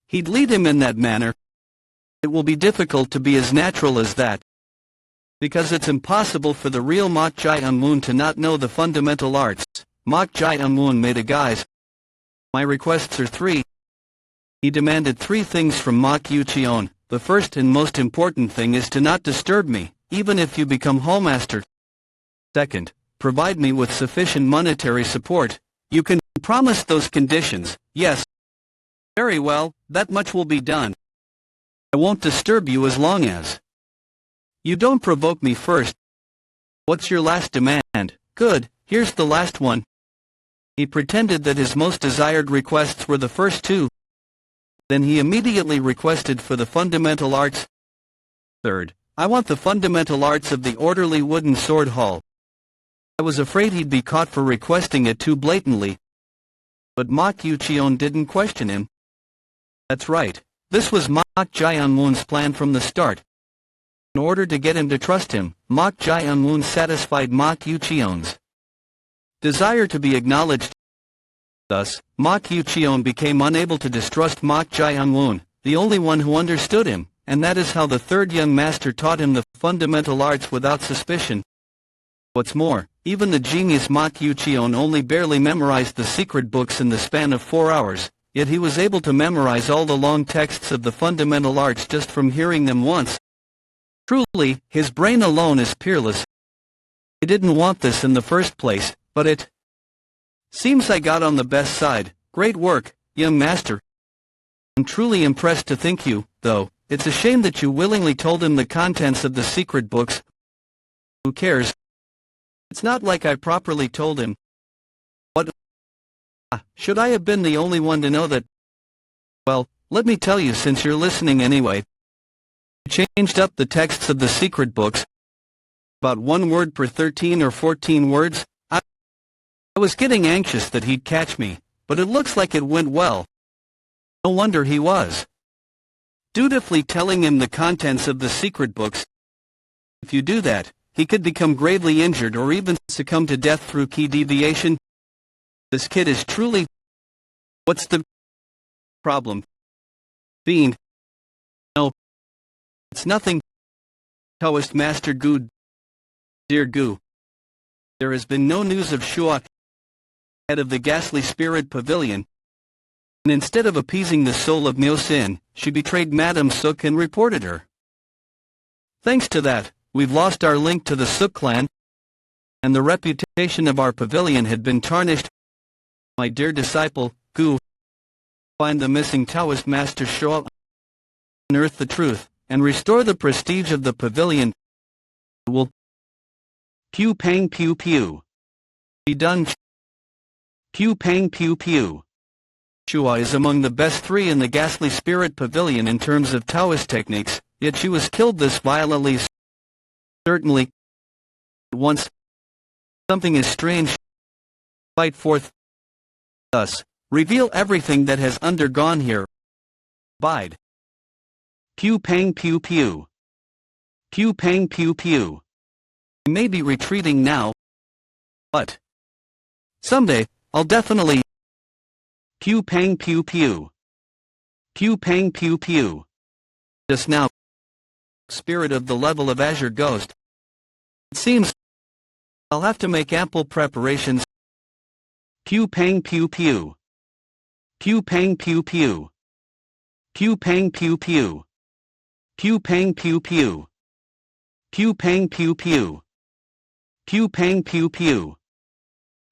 [SPEAKER 1] he'd lead him in that manner? It will be difficult to be as natural as that, because it's impossible for the real Mok Jae-amun to not know the fundamental arts. Mok Jae-amun made a guise. My requests are 3. He demanded 3 things from Mok Yu-cheon. The first and most important thing is to not disturb me, even if you become hallmaster. Second, provide me with sufficient monetary support. You can promise those conditions, yes. Very well, that much will be done. I won't disturb you as long as you don't provoke me first. What's your last demand? Good, here's the last one. He pretended that his most desired requests were the first 2. Then he immediately requested for the fundamental arts. Third, I want the fundamental arts of the orderly wooden sword hall. I was afraid he'd be caught for requesting it too blatantly. But Mok Yu-cheon didn't question him. That's right, this was Mok Jae-amun's plan from the start. In order to get him to trust him, Mok Jae-amun satisfied Mok Yu-cheon's desire to be acknowledged. Thus, Mok Yu-cheon became unable to distrust Mok Jae-amun, the only one who understood him. and that is how the third young master taught him the fundamental arts without suspicion. What's more, even the genius Makyuchion only barely memorized the secret books in the span of 4 hours, yet he was able to memorize all the long texts of the fundamental arts just from hearing them once. Truly, his brain alone is peerless. I didn't want this in the first place, but it seems I got on the best side. Great work, young master. I'm truly impressed to think you, though, it's a shame that you willingly told him the contents of the secret books. Who cares? It's not like I properly told him. What? Should I have been the only one to know that? Well, let me tell you since you're listening anyway. I changed up the texts of the secret books. About 1 word per 13 or 14 words. I was getting anxious that he'd catch me, but it looks like it went well. No wonder he was dutifully telling him the contents of the secret books. If you do that, he could become gravely injured or even succumb to death through key deviation. This kid is truly... What's the problem? Fiend. No. It's nothing. Taoist Master Gu. Dear Gu. There has been no news of Shuak, head of the ghastly spirit pavilion. And instead of appeasing the soul of Myosin, she betrayed Madame Sook and reported her. Thanks to that, we've lost our link to the Sook clan, and the reputation of our pavilion had been tarnished. My dear disciple, Gu, find the missing Taoist Master Shuak, unearth the truth, and restore the prestige of the pavilion. Will pew pang pew pew be done? Pew pang pew pew. Shua is among the best 3 in the ghastly spirit pavilion in terms of Taoist techniques, yet she was killed this violently. Certainly, at once, something is strange. Fight forth. Thus, reveal everything that has undergone here. Bide. Pew pang pew pew. Pew pang pew pew. You may be retreating now, but someday, I'll definitely... Pew pang pew pew. Pew pang pew pew. Just now, spirit of the level of Azure Ghost. It seems I'll have to make ample preparations. Pew pang pew pew. Pew pang pew pew. Pew pang pew pew. Pew pang pew pew. Pew pang pew pew. Pew pang pew pew.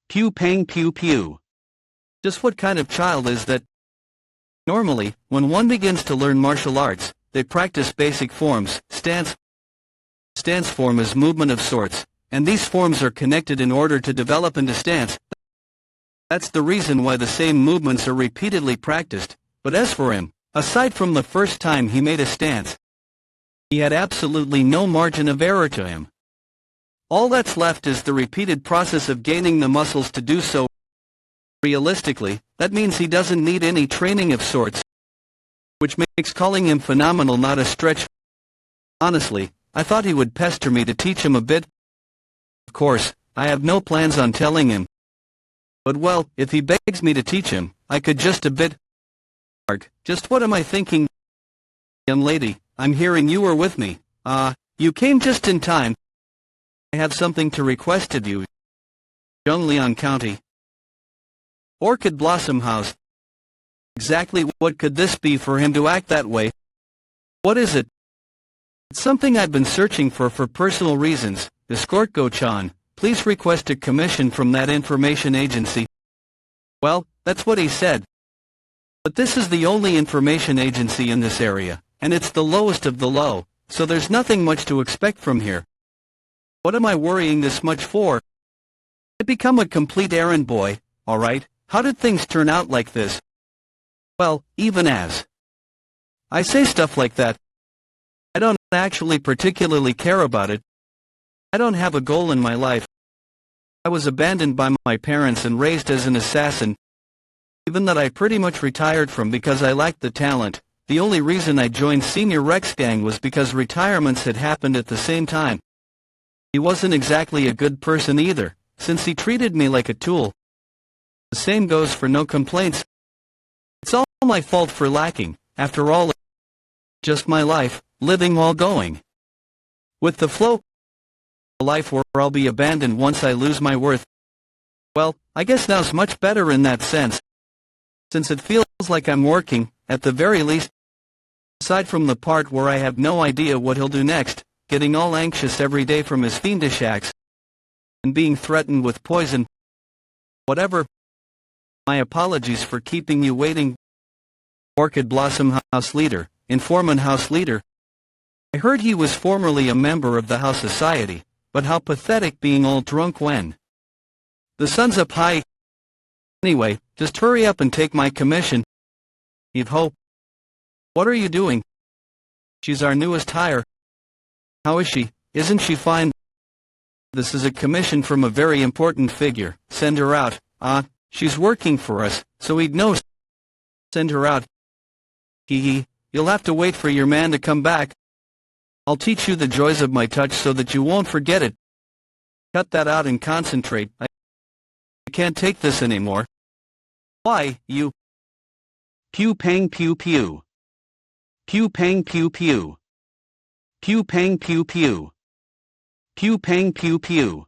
[SPEAKER 1] Pew pang pew pew. Just what kind of child is that? Normally, when one begins to learn martial arts, they practice basic forms. Stance form is movement of sorts, and these forms are connected in order to develop into stance. That's the reason why the same movements are repeatedly practiced. But as for him, aside from the first time he made a stance, he had absolutely no margin of error to him. All that's left is the repeated process of gaining the muscles to do so. Realistically, that means he doesn't need any training of sorts, which makes calling him phenomenal not a stretch. Honestly, I thought he would pester me to teach him a bit. Of course, I have no plans on telling him. But well, if he begs me to teach him, I could just a bit. Just what am I thinking? Young lady, I'm hearing you were with me. You came just in time. I have something to request of you. Zhongliang County. Orchid Blossom House. Exactly what could this be for him to act that way? What is it? It's something I've been searching for personal reasons. Escort Go-chan, please request a commission from that information agency. Well, that's what he said. But this is the only information agency in this area, and it's the lowest of the low, so there's nothing much to expect from here. What am I worrying this much for? I've become a complete errand boy, alright? How did things turn out like this? Well, even as I say stuff like that, I don't actually particularly care about it. I don't have a goal in my life. I was abandoned by my parents and raised as an assassin. Even that I pretty much retired from because I lacked the talent. The only reason I joined Senior Rex Gang was because retirements had happened at the same time. He wasn't exactly a good person either, since he treated me like a tool. The same goes for no complaints. It's all my fault for lacking, after all. Just my life, living while going with the flow. A life where I'll be abandoned once I lose my worth. Well, I guess now's much better in that sense, since it feels like I'm working, at the very least, aside from the part where I have no idea what he'll do next, getting all anxious every day from his fiendish acts, and being threatened with poison. Whatever. My apologies for keeping you waiting. Orchid Blossom House Leader, Informant House Leader. I heard he was formerly a member of the House Society, but how pathetic being all drunk when the sun's up high. Anyway, just hurry up and take my commission. You've hope. What are you doing? She's our newest hire. How is she? Isn't she fine? This is a commission from a very important figure. Send her out. She's working for us, so he'd know. Send her out. Hee. You'll have to wait for your man to come back. I'll teach you the joys of my touch so that you won't forget it. Cut that out and concentrate. I can't take this anymore. Why, you? Pew pang pew pew. Pew pang pew pew. Pew pang pew pew. Pew pang pew pew.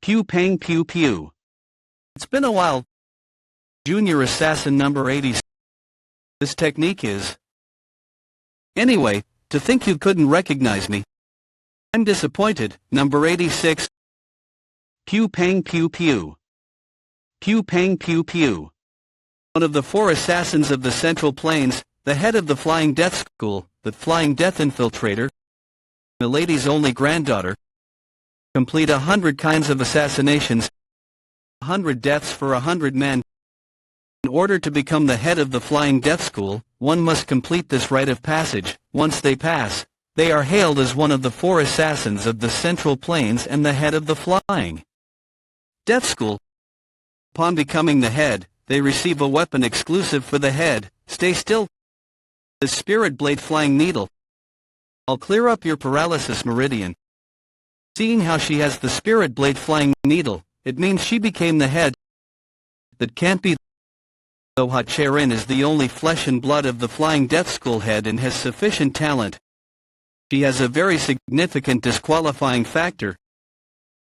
[SPEAKER 1] Pew pang pew pew. It's been a while. Junior Assassin number 80. This technique is. Anyway, to think you couldn't recognize me. I'm disappointed. Number 86. Pew pang pew pew. Pew pang pew pew. One of the 4 assassins of the Central Plains, the head of the Flying Death School, the Flying Death Infiltrator, Milady's only granddaughter. Complete 100 kinds of assassinations. 100 deaths for 100 men. In order to become the head of the Flying Death School, one must complete this rite of passage. Once they pass, they are hailed as one of the 4 assassins of the Central Plains and the head of the Flying Death School. Upon becoming the head, they receive a weapon exclusive for the head. Stay still. The Spirit Blade Flying Needle. I'll clear up your paralysis, Meridian. Seeing how she has the Spirit Blade Flying Needle, it means she became the head. That can't be. Though Ha-Cherin is the only flesh and blood of the Flying Death School head and has sufficient talent, she has a very significant disqualifying factor.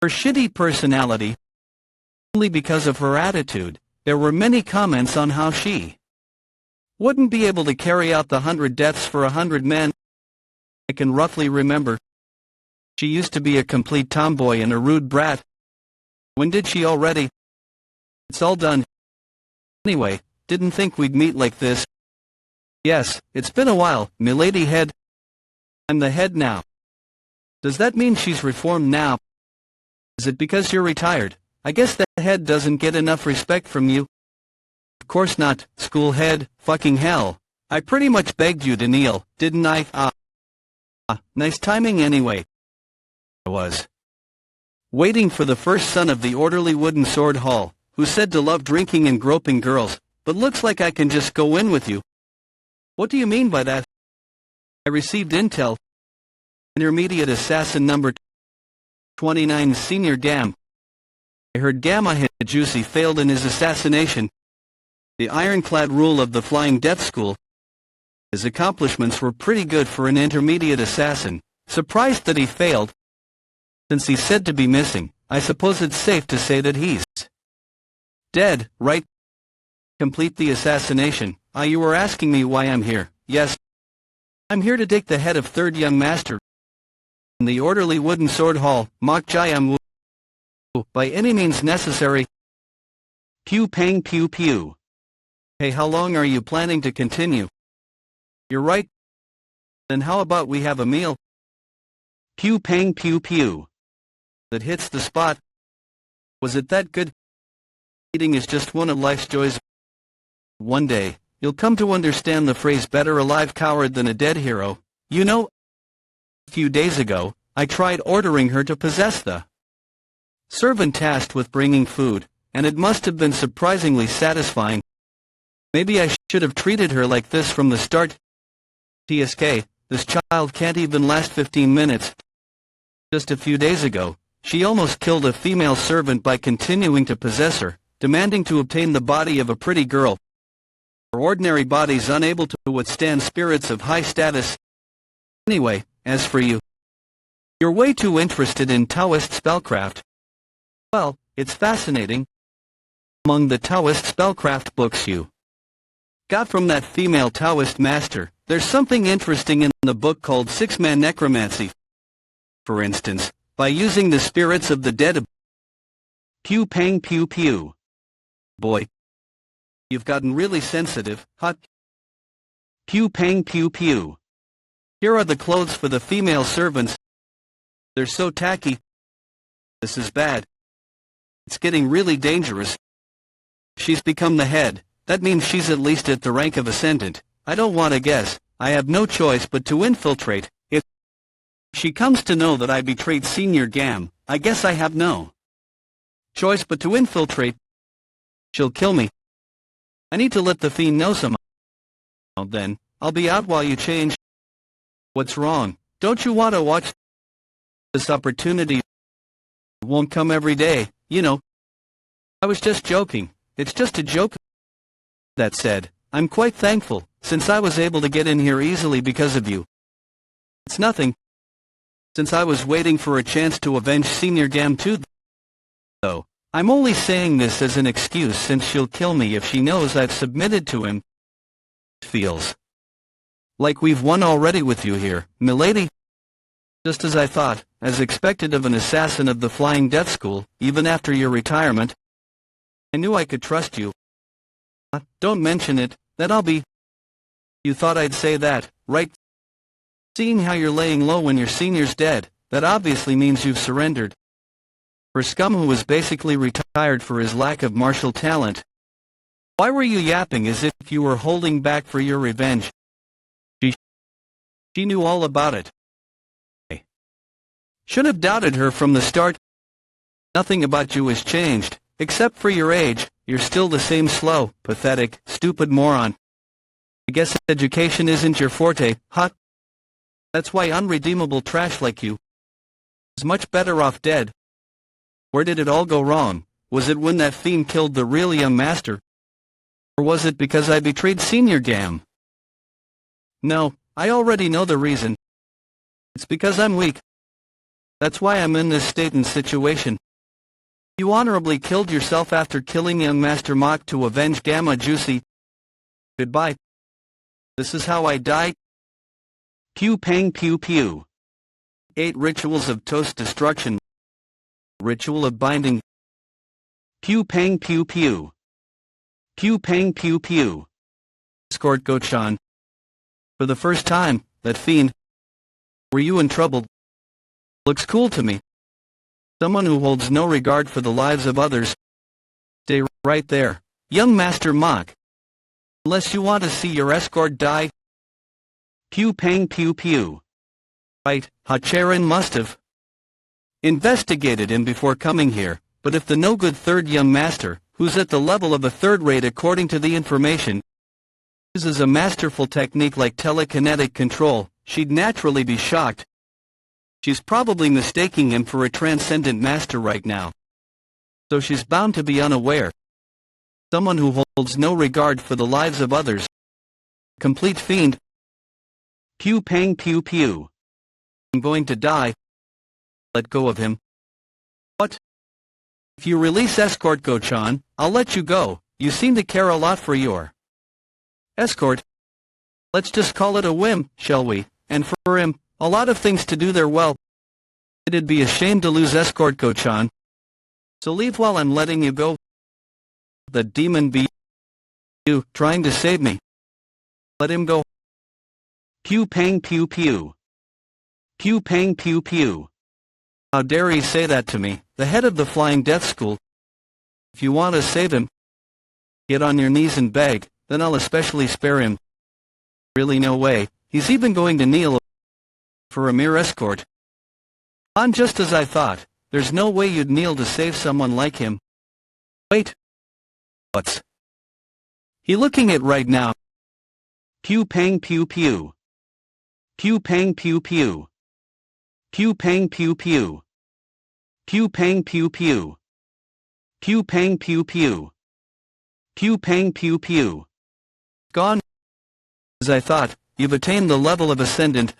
[SPEAKER 1] Her shitty personality. Only because of her attitude, there were many comments on how she wouldn't be able to carry out the 100 deaths for 100 men. I can roughly remember. She used to be a complete tomboy and a rude brat. When did she already? It's all done. Anyway, didn't think we'd meet like this. Yes, it's been a while, Milady head. I'm the head now. Does that mean she's reformed now? Is it because you're retired? I guess the head doesn't get enough respect from you. Of course not, school head, fucking hell. I pretty much begged you to kneel, didn't I? Nice timing anyway. I was waiting for the first son of the orderly wooden sword hall, who said to love drinking and groping girls, but looks like I can just go in with you. What do you mean by that? I received intel. Intermediate Assassin number 29 Senior Gam. I heard Gamma Juicy failed in his assassination. The ironclad rule of the Flying Death School. His accomplishments were pretty good for an intermediate assassin. Surprised that he failed. Since he's said to be missing, I suppose it's safe to say that he's dead, right? Complete the assassination. You were asking me why I'm here. Yes. I'm here to take the head of 3rd Young Master in the orderly wooden sword hall, Mok Jayam Wu, by any means necessary. Pew pang pew pew. Hey, how long are you planning to continue? You're right. Then how about we have a meal? Pew pang pew pew. That hits the spot. Was it that good? Eating is just one of life's joys. One day, you'll come to understand the phrase better a live coward than a dead hero. You know, a few days ago, I tried ordering her to possess the servant tasked with bringing food, and it must have been surprisingly satisfying. Maybe I should have treated her like this from the start. TSK, this child can't even last 15 minutes. Just a few days ago, she almost killed a female servant by continuing to possess her, demanding to obtain the body of a pretty girl. ordinary bodies unable to withstand spirits of high status. Anyway, as for you, you're way too interested in Taoist spellcraft. Well, it's fascinating. Among the Taoist spellcraft books you got from that female Taoist master, there's something interesting in the book called Six-Man Necromancy. For instance, by using the spirits of the dead. Pew pang pew pew. Boy, you've gotten really sensitive, hot. Pew pang pew pew. Here are the clothes for the female servants. They're so tacky. This is bad. It's getting really dangerous. She's become the head. That means she's at least at the rank of ascendant. I don't want to guess. I have no choice but to infiltrate. If she comes to know that I betrayed Senior Gam, I guess I have no choice but to infiltrate. She'll kill me. I need to let the fiend know somehow. Then, I'll be out while you change. What's wrong? Don't you want to watch this opportunity? It won't come every day, you know. I was just joking. It's just a joke. That said, I'm quite thankful, since I was able to get in here easily because of you. It's nothing. Since I was waiting for a chance to avenge Senior Gam too, though. I'm only saying this as an excuse since she'll kill me if she knows I've submitted to him. It feels like we've won already with you here, milady. Just as I thought, as expected of an assassin of the Flying Death School, even after your retirement. I knew I could trust you. Don't mention it, that I'll be... You thought I'd say that, right? Seeing how you're laying low when your senior's dead, that obviously means you've surrendered. For scum who was basically retired for his lack of martial talent. Why were you yapping as if you were holding back for your revenge? She knew all about it. I should have doubted her from the start. Nothing about you has changed, except for your age. You're still the same slow, pathetic, stupid moron. I guess education isn't your forte, huh? That's why unredeemable trash like you is much better off dead. Where did it all go wrong? Was it when that fiend killed the real young master? Or was it because I betrayed Senior Gam? No, I already know the reason. It's because I'm weak. That's why I'm in this state and situation. You honorably killed yourself after killing young Master Mach to avenge Gamma Juicy. Goodbye. This is how I die. Pew pang pew pew. 8 rituals of toast destruction. Ritual of binding. Pew pang pew pew. Pew pang pew pew. Escort Go-chan. For the first time, that fiend. Were you in trouble? Looks cool to me. Someone who holds no regard for the lives of others. Stay right there, young Master Mach. Unless you want to see your escort die. Pew pang pew pew. Right, Hachirin must have investigated him before coming here, but if the no-good third young master, who's at the level of a third-rate according to the information, uses a masterful technique like telekinetic control, she'd naturally be shocked. She's probably mistaking him for a transcendent master right now. So she's bound to be unaware. Someone who holds no regard for the lives of others. Complete fiend. Pew pang pew pew. I'm going to die. Let go of him. What? If you release Escort Go-chan, I'll let you go. You seem to care a lot for your escort. Let's just call it a whim, shall we? And for him, a lot of things to do there. Well, it'd be a shame to lose Escort Go-chan. So leave while I'm letting you go. The demon be you, trying to save me. Let him go. Pew pang pew pew. Pew pang pew pew. How dare he say that to me, the head of the Flying Death School? If you want to save him, get on your knees and beg, then I'll especially spare him. Really no way, he's even going to kneel for a mere escort. On, just as I thought, there's no way you'd kneel to save someone like him. Wait. What's he looking at right now? Pew pang pew pew. Pew pang pew pew. Pew pang pew pew. Pew pang pew pew. Pew pang pew pew. Pew pang pew pew. Gone. As I thought, you've attained the level of Ascendant.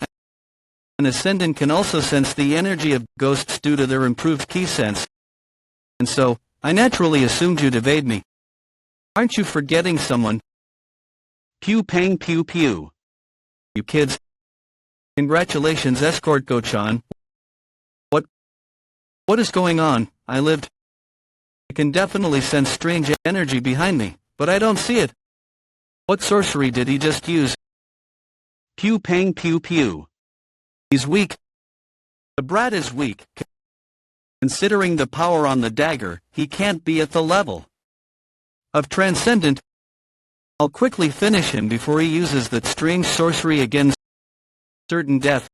[SPEAKER 1] An Ascendant can also sense the energy of ghosts due to their improved key sense. And so, I naturally assumed you'd evade me. Aren't you forgetting someone? Pew pang pew pew. You kids. Congratulations, Escort Go-chan. What is going on? I lived. I can definitely sense strange energy behind me, but I don't see it. What sorcery did he just use? Pew pang pew pew. He's weak. The brat is weak. Considering the power on the dagger, he can't be at the level of Transcendent. I'll quickly finish him before he uses that strange sorcery against certain death.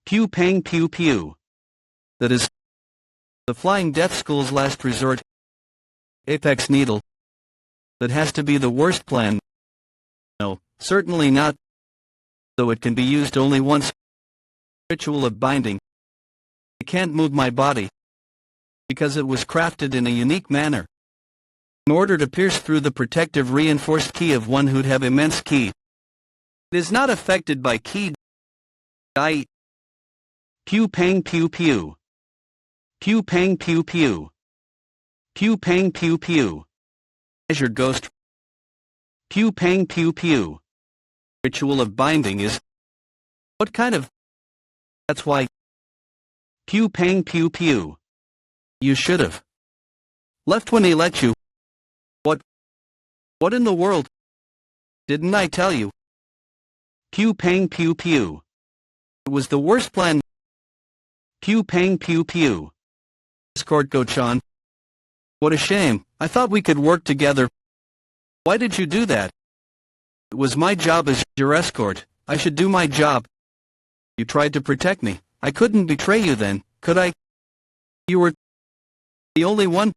[SPEAKER 1] Pew pang pew pew. That is the Flying Death School's last resort. Apex Needle. That has to be the worst plan. No, certainly not. Though it can be used only once. Ritual of binding. I can't move my body, because it was crafted in a unique manner, in order to pierce through the protective reinforced ki of one who'd have immense ki. It is not affected by ki. Pew pang pew pew. Pew pang pew pew. Pew pang pew pew. Measured ghost. Pew pang pew pew. Ritual of binding is. What kind of? That's why. Pew pang pew pew. You should've left when he let you. What in the world? Didn't I tell you? Pew pang pew pew. It was the worst plan. Pew pang pew pew. Escort Go-chan. What a shame. I thought we could work together. Why did you do that? It was my job as your escort. I should do my job. You tried to protect me. I couldn't betray you then, could I? You were the only one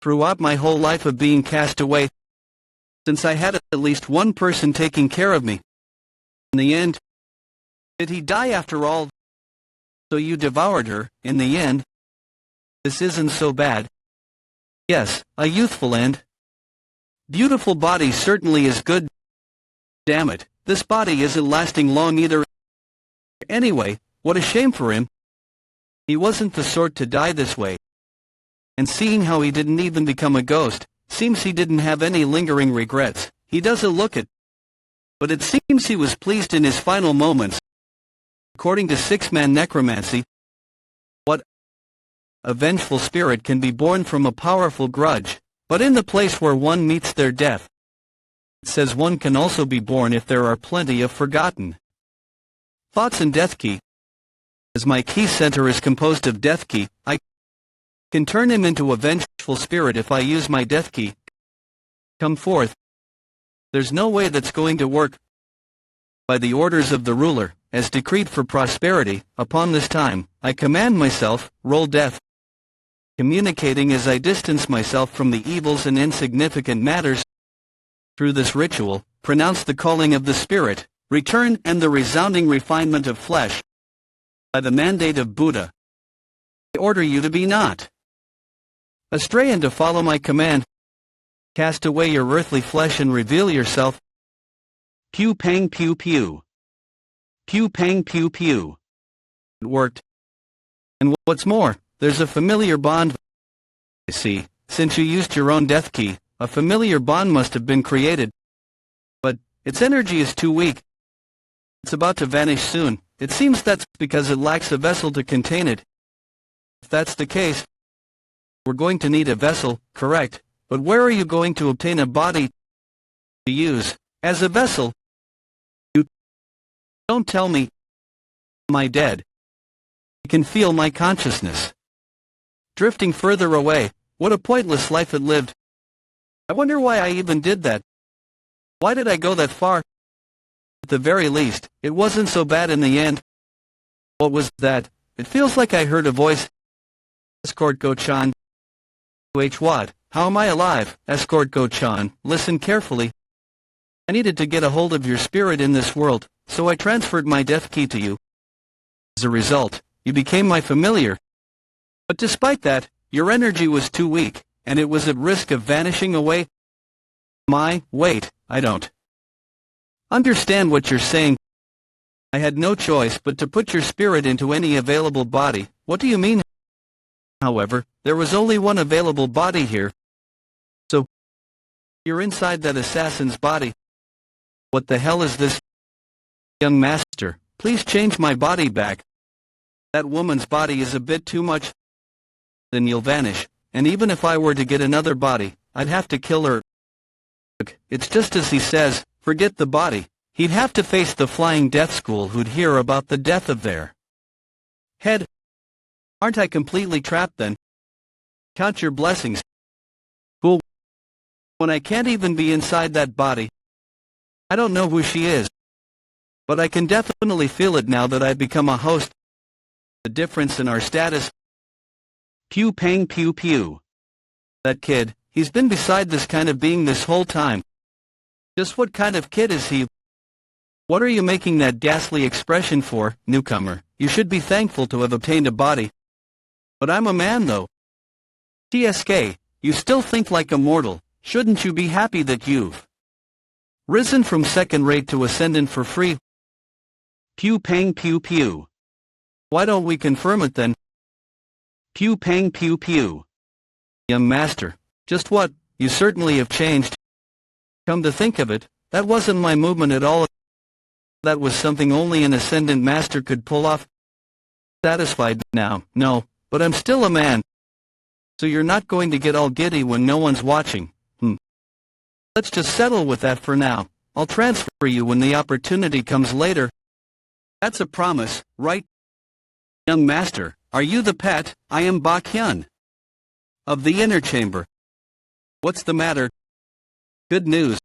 [SPEAKER 1] throughout my whole life of being cast away, since I had at least one person taking care of me. In the end, did he die after all? So you devoured her, in the end? This isn't so bad. Yes, a youthful and beautiful body certainly is good. Damn it, this body isn't lasting long either. Anyway, what a shame for him. He wasn't the sort to die this way. And seeing how he didn't even become a ghost, seems he didn't have any lingering regrets. He doesn't look it. But it seems he was pleased in his final moments. According to six-man necromancy, what? A vengeful spirit can be born from a powerful grudge, but in the place where one meets their death. It says one can also be born if there are plenty of forgotten thoughts and death key. As my key center is composed of death key, I can turn him into a vengeful spirit if I use my death key. Come forth. There's no way that's going to work. By the orders of the ruler, as decreed for prosperity, upon this time, I command myself, roll death. Communicating as I distance myself from the evils and insignificant matters. Through this ritual, pronounce the calling of the spirit, return and the resounding refinement of flesh. By the mandate of Buddha, I order you to be not astray and to follow my command. Cast away your earthly flesh and reveal yourself. Pew pang pew pew. Pew pang pew pew. It worked. And what's more, there's a familiar bond. I see, since you used your own death key, a familiar bond must have been created. But its energy is too weak. It's about to vanish soon. It seems that's because it lacks a vessel to contain it. If that's the case, we're going to need a vessel, correct, but where are you going to obtain a body to use as a vessel? You don't tell me. Am I dead? I can feel my consciousness drifting further away. What a pointless life it lived. I wonder why I even did that. Why did I go that far? At the very least, it wasn't so bad in the end. What was that? It feels like I heard a voice. Escort Go-chan. What? How am I alive? Escort Go-chan, listen carefully. I needed to get a hold of your spirit in this world, so I transferred my death key to you. As a result, you became my familiar. But despite that, your energy was too weak, and it was at risk of vanishing away. Wait, I don't understand what you're saying. I had no choice but to put your spirit into any available body. What do you mean? However, there was only one available body here. So, you're inside that assassin's body. What the hell is this? Young master, please change my body back. That woman's body is a bit too much. Then you'll vanish, and even if I were to get another body, I'd have to kill her. Look, it's just as he says, forget the body. He'd have to face the flying death school who'd hear about the death of their head. Aren't I completely trapped then? Count your blessings. Fool. When I can't even be inside that body. I don't know who she is. But I can definitely feel it now that I've become a host. The difference in our status. Pew pang pew pew. That kid, he's been beside this kind of being this whole time. Just what kind of kid is he? What are you making that ghastly expression for, newcomer? You should be thankful to have obtained a body. But I'm a man though. TSK, you still think like a mortal. Shouldn't you be happy that you've risen from second rate to ascendant for free? Pew pang pew pew. Why don't we confirm it then? Pew pang pew pew. Young master, just what? You certainly have changed. Come to think of it, that wasn't my movement at all. That was something only an ascendant master could pull off. Satisfied now, no, but I'm still a man. So you're not going to get all giddy when no one's watching, Let's just settle with that for now. I'll transfer you when the opportunity comes later. That's a promise, right? Young master, are you the pet? I am Bakyun of the inner chamber. What's the matter? Good news.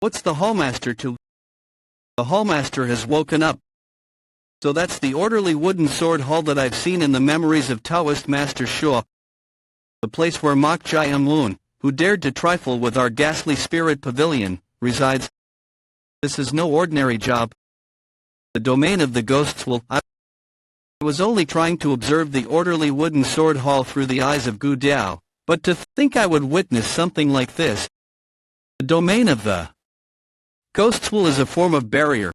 [SPEAKER 1] What's the hallmaster to? The hallmaster has woken up. So that's the orderly wooden sword hall that I've seen in the memories of Taoist Master Shua. The place where Mok Jai-un, who dared to trifle with our ghastly spirit pavilion, resides. This is no ordinary job. The domain of the ghosts will... I was only trying to observe the orderly wooden sword hall through the eyes of Gu Diao, but to think I would witness something like this. The domain of the ghosts will is a form of barrier.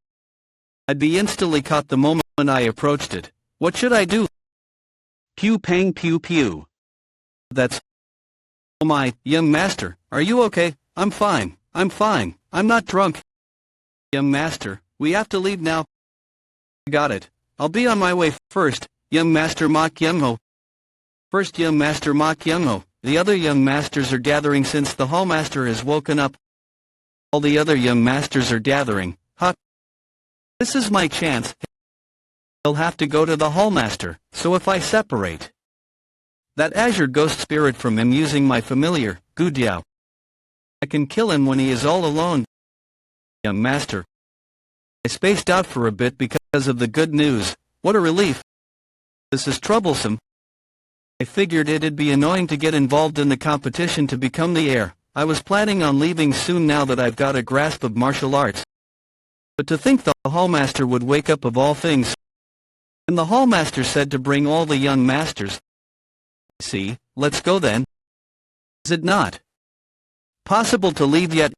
[SPEAKER 1] I'd be instantly caught the moment I approached it. What should I do? Pew pang pew pew. That's... Oh my, young master, are you okay? I'm fine, I'm not drunk. Young master, we have to leave now. Got it. I'll be on my way first, young master Mok Young-ho. First young master Mok Young-ho, the other young masters are gathering since the hallmaster has woken up. All the other young masters are gathering, This is my chance. He'll have to go to the hallmaster, so if I separate that azure ghost spirit from him using my familiar, Gu Diao, I can kill him when he is all alone. Young master. I spaced out for a bit because of the good news. What a relief. This is troublesome. I figured it'd be annoying to get involved in the competition to become the heir. I was planning on leaving soon now that I've got a grasp of martial arts. But to think the hallmaster would wake up of all things. And the hallmaster said to bring all the young masters. See, let's go then. Is it not possible to leave yet?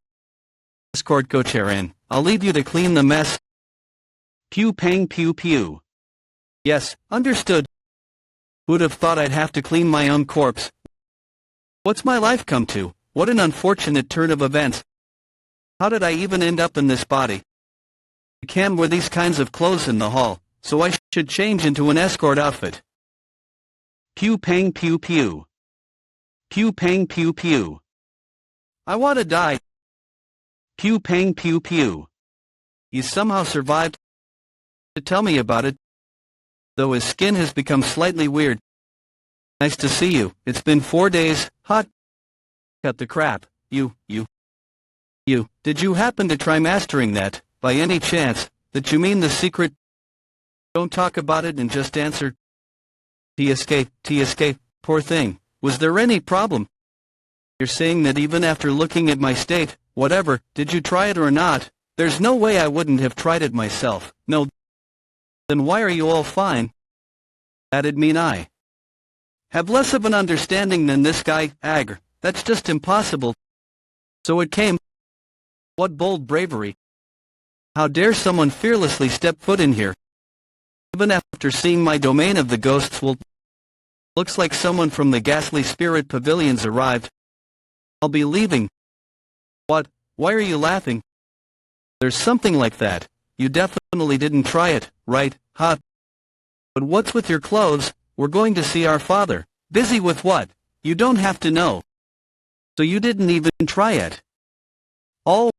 [SPEAKER 1] Escort co-chair in. I'll leave you to clean the mess. Pew pang pew pew. Yes, understood. Who'd have thought I'd have to clean my own corpse? What's my life come to? What an unfortunate turn of events. How did I even end up in this body? I can't wear these kinds of clothes in the hall, so I should change into an escort outfit. Pew pang pew pew. Pew pang pew pew. I want to die. Pew pang pew pew. He somehow survived. To tell me about it. Though his skin has become slightly weird. Nice to see you. It's been 4 days. Hot. Cut the crap. You. Did you happen to try mastering that, by any chance, that you mean the secret? Don't talk about it and just answer. TSK, poor thing. Was there any problem? You're saying that even after looking at my state, whatever, did you try it or not? There's no way I wouldn't have tried it myself. No. Then why are you all fine? That'd mean I have less of an understanding than this guy, Agr. That's just impossible. So it came. What bold bravery! How dare someone fearlessly step foot in here? Even after seeing my domain of the ghosts will... Looks like someone from the ghastly spirit pavilions arrived. I'll be leaving. What? Why are you laughing? There's something like that. You definitely didn't try it, right, huh? But what's with your clothes? We're going to see our father. Busy with what? You don't have to know. So you didn't even try it. Oh.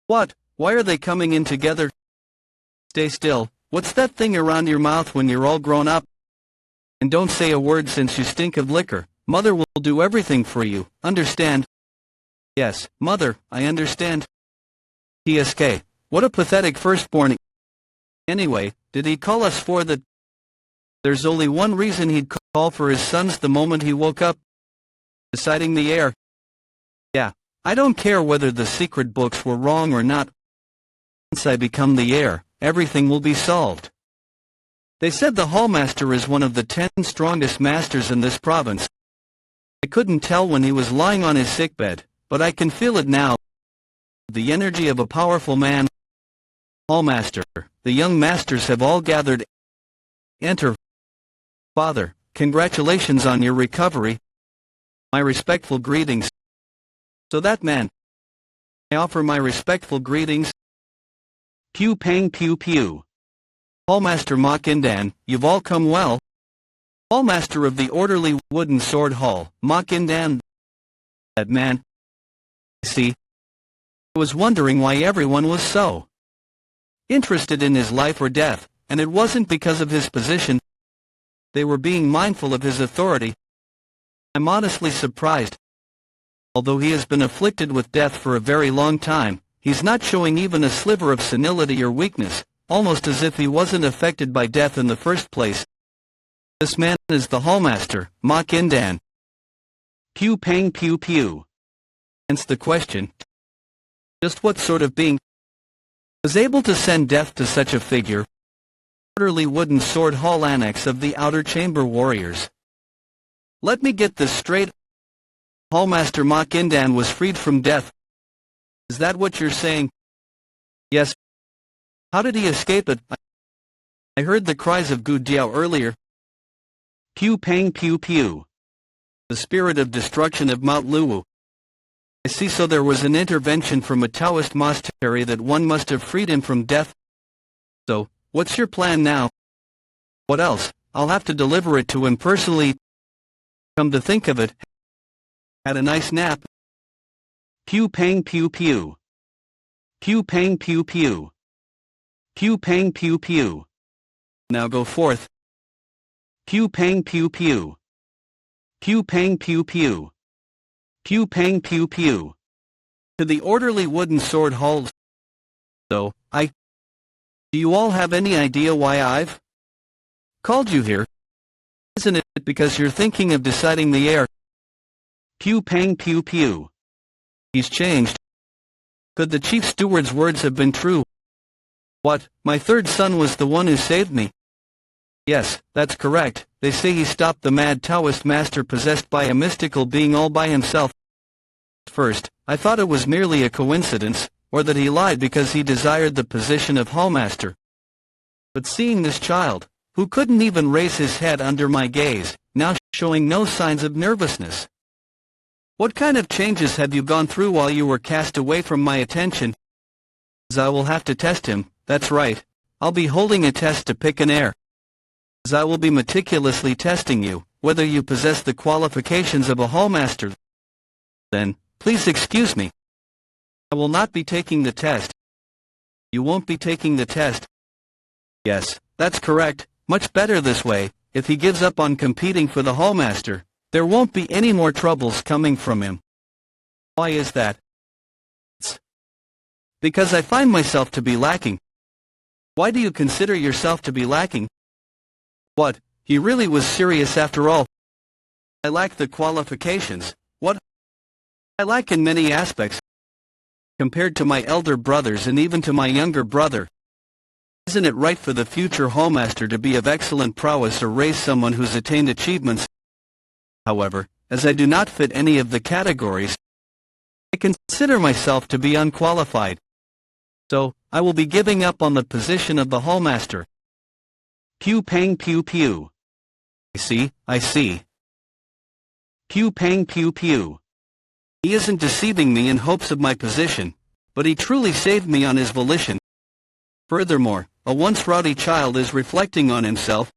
[SPEAKER 1] What? Why are they coming in together? Stay still. What's that thing around your mouth when you're all grown up? And don't say a word since you stink of liquor. Mother will do everything for you, understand? Yes, Mother, I understand. TSK. What a pathetic firstborn. Anyway, did he call us for the... There's only one reason he'd call for his sons the moment he woke up. Deciding the heir. Yeah, I don't care whether the secret books were wrong or not. Once I become the heir, everything will be solved. They said the hallmaster is one of the 10 strongest masters in this province. I couldn't tell when he was lying on his sickbed, but I can feel it now. The energy of a powerful man. Hallmaster, the young masters have all gathered. Enter. Father, congratulations on your recovery. My respectful greetings. So that man. I offer my respectful greetings. Pew pang pew pew. Hallmaster Makindan, you've all come well. Hallmaster of the orderly wooden sword hall, Makindan. That man. See? I was wondering why everyone was so interested in his life or death, and it wasn't because of his position. They were being mindful of his authority. I'm honestly surprised. Although he has been afflicted with death for a very long time, he's not showing even a sliver of senility or weakness, almost as if he wasn't affected by death in the first place. This man is the hallmaster, Makindan. Pew pang pew pew. Hence the question. Just what sort of being was able to send death to such a figure? Orderly wooden sword hall annex of the outer chamber warriors. Let me get this straight. Hallmaster Makindan was freed from death. Is that what you're saying? Yes. How did he escape it? I heard the cries of Gu Jiao earlier. Pew pang pew pew. The spirit of destruction of Mount Luwu. I see, so there was an intervention from a Taoist monastery that one must have freed him from death. So, what's your plan now? What else? I'll have to deliver it to him personally. Come to think of it. Had a nice nap. Pew pang pew pew. Pew pang pew pew. Pew pang pew pew. Now go forth. Pew pang pew pew. Pew pang pew pew. Pew pang pew pew. To the orderly wooden sword halls. So, do you all have any idea why I've called you here? Isn't it because you're thinking of deciding the heir? Pew pang pew pew. He's changed. Could the chief steward's words have been true? What, my third son was the one who saved me? Yes, that's correct. They say he stopped the mad Taoist master possessed by a mystical being all by himself. First, I thought it was merely a coincidence, or that he lied because he desired the position of hallmaster. But seeing this child, who couldn't even raise his head under my gaze, now showing no signs of nervousness. What kind of changes have you gone through while you were cast away from my attention? As I will have to test him, that's right. I'll be holding a test to pick an heir. As I will be meticulously testing you, whether you possess the qualifications of a hallmaster. Then, please excuse me. I will not be taking the test. You won't be taking the test? Yes, that's correct. Much better this way. If he gives up on competing for the hallmaster, there won't be any more troubles coming from him. Why is that? It's because I find myself to be lacking. Why do you consider yourself to be lacking? What, he really was serious after all? I lack the qualifications. What? I lack in many aspects. Compared to my elder brothers and even to my younger brother. Isn't it right for the future hallmaster to be of excellent prowess or raise someone who's attained achievements? However, as I do not fit any of the categories, I consider myself to be unqualified. So, I will be giving up on the position of the hallmaster. Pew pang pew pew. I see. Pew pang pew pew. He isn't deceiving me in hopes of my position, but he truly saved me on his volition. Furthermore, a once rowdy child is reflecting on himself,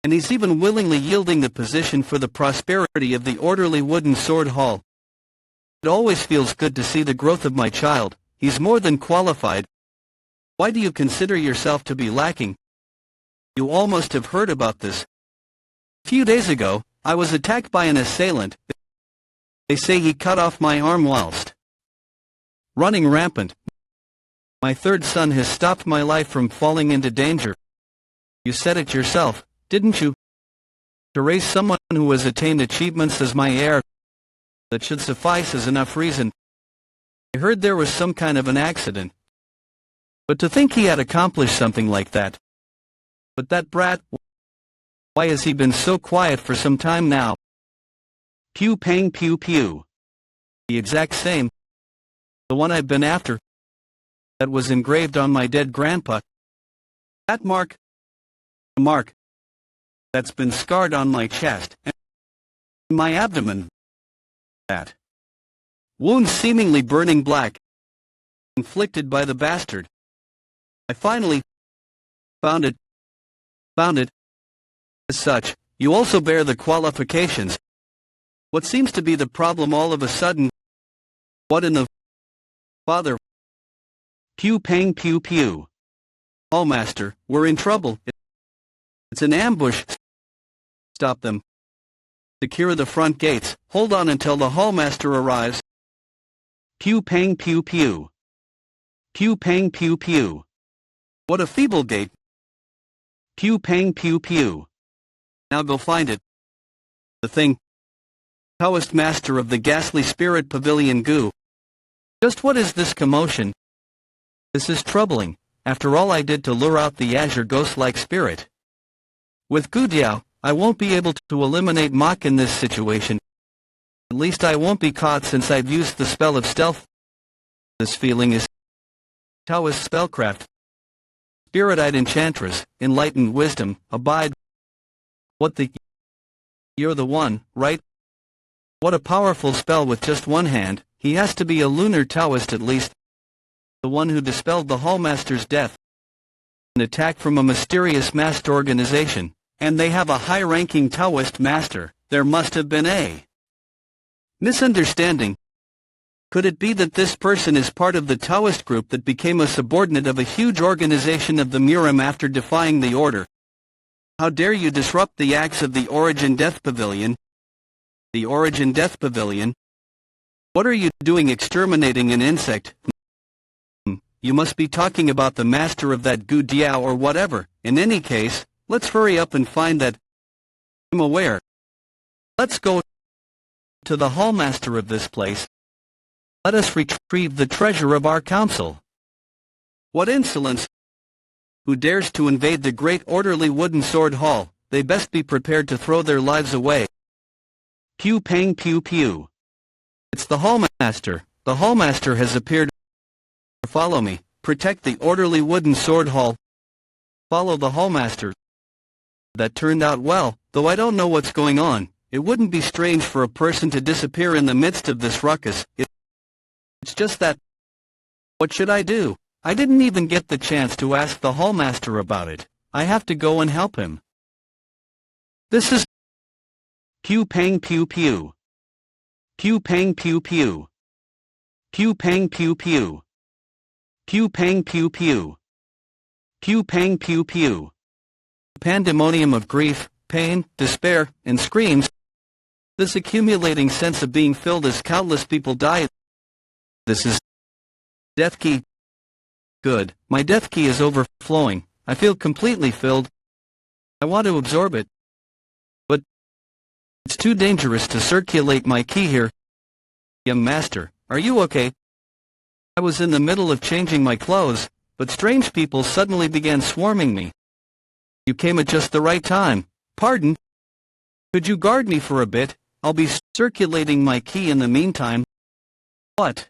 [SPEAKER 1] and he's even willingly yielding the position for the prosperity of the orderly wooden sword hall. It always feels good to see the growth of my child. He's more than qualified. Why do you consider yourself to be lacking? You all must have heard about this. A few days ago, I was attacked by an assailant. They say he cut off my arm whilst running rampant. My third son has stopped my life from falling into danger. You said it yourself, didn't you? To raise someone who has attained achievements as my heir, that should suffice as enough reason. I heard there was some kind of an accident. But to think he had accomplished something like that. But that brat, why has he been so quiet for some time now? Pew pang pew pew. The exact same. The one I've been after. That was engraved on my dead grandpa. That mark. A mark. That's been scarred on my chest and my abdomen. That wound seemingly burning black. Inflicted by the bastard. I finally found it. As such, you also bear the qualifications. What seems to be the problem all of a sudden? What in the father? Pew pang pew pew. Oh master, we're in trouble. It's an ambush. Stop them. Secure the front gates. Hold on until the hallmaster arrives. Pew pang pew pew. Pew pang pew pew. What a feeble gate. Pew pang pew pew. Now go find it. The thing. Taoist master of the ghastly spirit pavilion goo. Just what is this commotion? This is troubling, after all I did to lure out the azure ghost-like spirit. With Gu Diao, I won't be able to eliminate Mach in this situation. At least I won't be caught since I've used the spell of stealth. This feeling is Taoist spellcraft. Spirit-eyed enchantress, enlightened wisdom, abide. What the... You're the one, right? What a powerful spell with just one hand. He has to be a lunar Taoist at least. The one who dispelled the hallmaster's death. An attack from a mysterious masked organization. And they have a high-ranking Taoist master. There must have been a misunderstanding. Could it be that this person is part of the Taoist group that became a subordinate of a huge organization of the Murim after defying the order? How dare you disrupt the acts of the Origin Death Pavilion? The Origin Death Pavilion? What are you doing exterminating an insect? You must be talking about the master of that Gu Diao or whatever. In any case, let's hurry up and find that. I'm aware. Let's go to the hallmaster of this place. Let us retrieve the treasure of our council. What insolence! Who dares to invade the great orderly wooden sword hall? They best be prepared to throw their lives away. Pew pang pew pew. It's the hallmaster. The hallmaster has appeared. Follow me. Protect the orderly wooden sword hall. Follow the hallmaster. That turned out well, though I don't know what's going on. It wouldn't be strange for a person to disappear in the midst of this ruckus. It's just that. What should I do? I didn't even get the chance to ask the hallmaster about it. I have to go and help him. This is pew pang pew pew. Pew pang pew pew. Pew pang pew pew. Pew pang pew pew. Pew pang pew pew. Pandemonium of grief, pain, despair, and screams. This accumulating sense of being filled as countless people die. This is death key. Good, my death key is overflowing. I feel completely filled. I want to absorb it. But it's too dangerous to circulate my key here. Young master, are you okay? I was in the middle of changing my clothes, but strange people suddenly began swarming me. You came at just the right time. Pardon? Could you guard me for a bit? I'll be circulating my key in the meantime. What?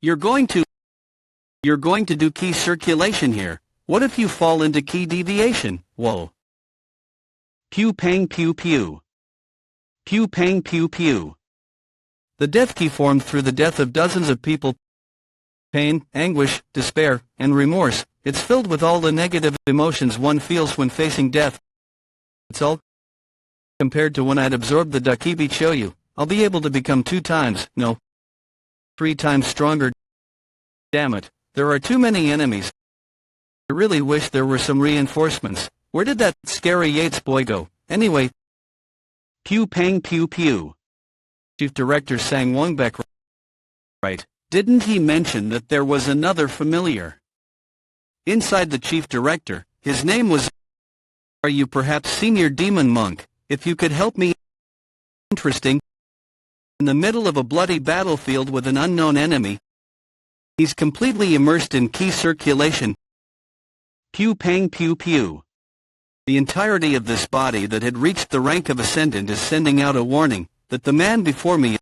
[SPEAKER 1] You're going to do key circulation here. What if you fall into key deviation? Whoa. Pew pang pew pew. Pew pang pew pew. The death key formed through the death of dozens of people. Pain, anguish, despair, and remorse. It's filled with all the negative emotions one feels when facing death. It's all compared to when I'd absorbed the Dakibi Choyu. I'll be able to become 2 times, no, 3 times stronger. Damn it, there are too many enemies. I really wish there were some reinforcements. Where did that scary Yates boy go? Anyway. Pew pang pew pew. Chief Director sang Wongbeck. Right. Didn't he mention that there was another familiar inside the Chief Director? His name was... Are you perhaps Senior Demon Monk? If you could help me... Interesting. In the middle of a bloody battlefield with an unknown enemy. He's completely immersed in key circulation. Pew pang pew pew. The entirety of this body that had reached the rank of Ascendant is sending out a warning that the man before me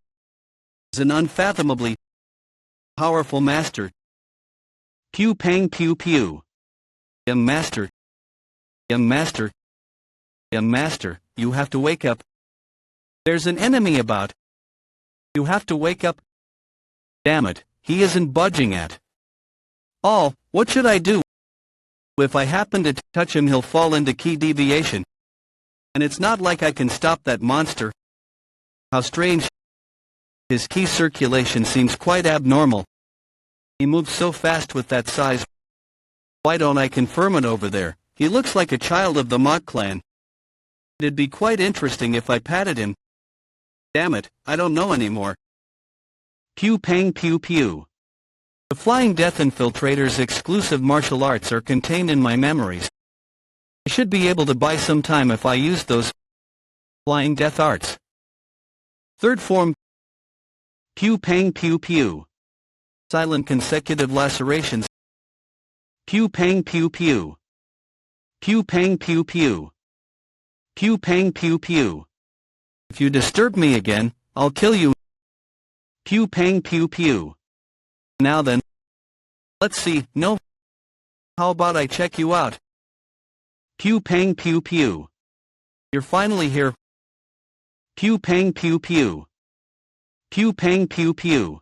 [SPEAKER 1] is an unfathomably powerful master. Pew pang pew pew. Young master. Young master. Young master, you have to wake up. There's an enemy about. You have to wake up. Damn it, he isn't budging at all. What should I do? If I happen to touch him, he'll fall into key deviation. And it's not like I can stop that monster. How strange. His key circulation seems quite abnormal. He moves so fast with that size. Why don't I confirm it over there? He looks like a child of the Mach clan. It'd be quite interesting if I patted him. Damn it, I don't know anymore. Pew pang pew pew. The Flying Death Infiltrator's exclusive martial arts are contained in my memories. I should be able to buy some time if I use those Flying Death arts. Third form. Pew pang pew pew. Silent consecutive lacerations. Pew pang pew pew. Pew pang pew pew. Pew pang pew pew. If you disturb me again, I'll kill you. Pew pang pew pew. Now then. Let's see, no. How about I check you out? Pew pang pew pew. You're finally here. Pew pang pew pew. Pew pang pew pew.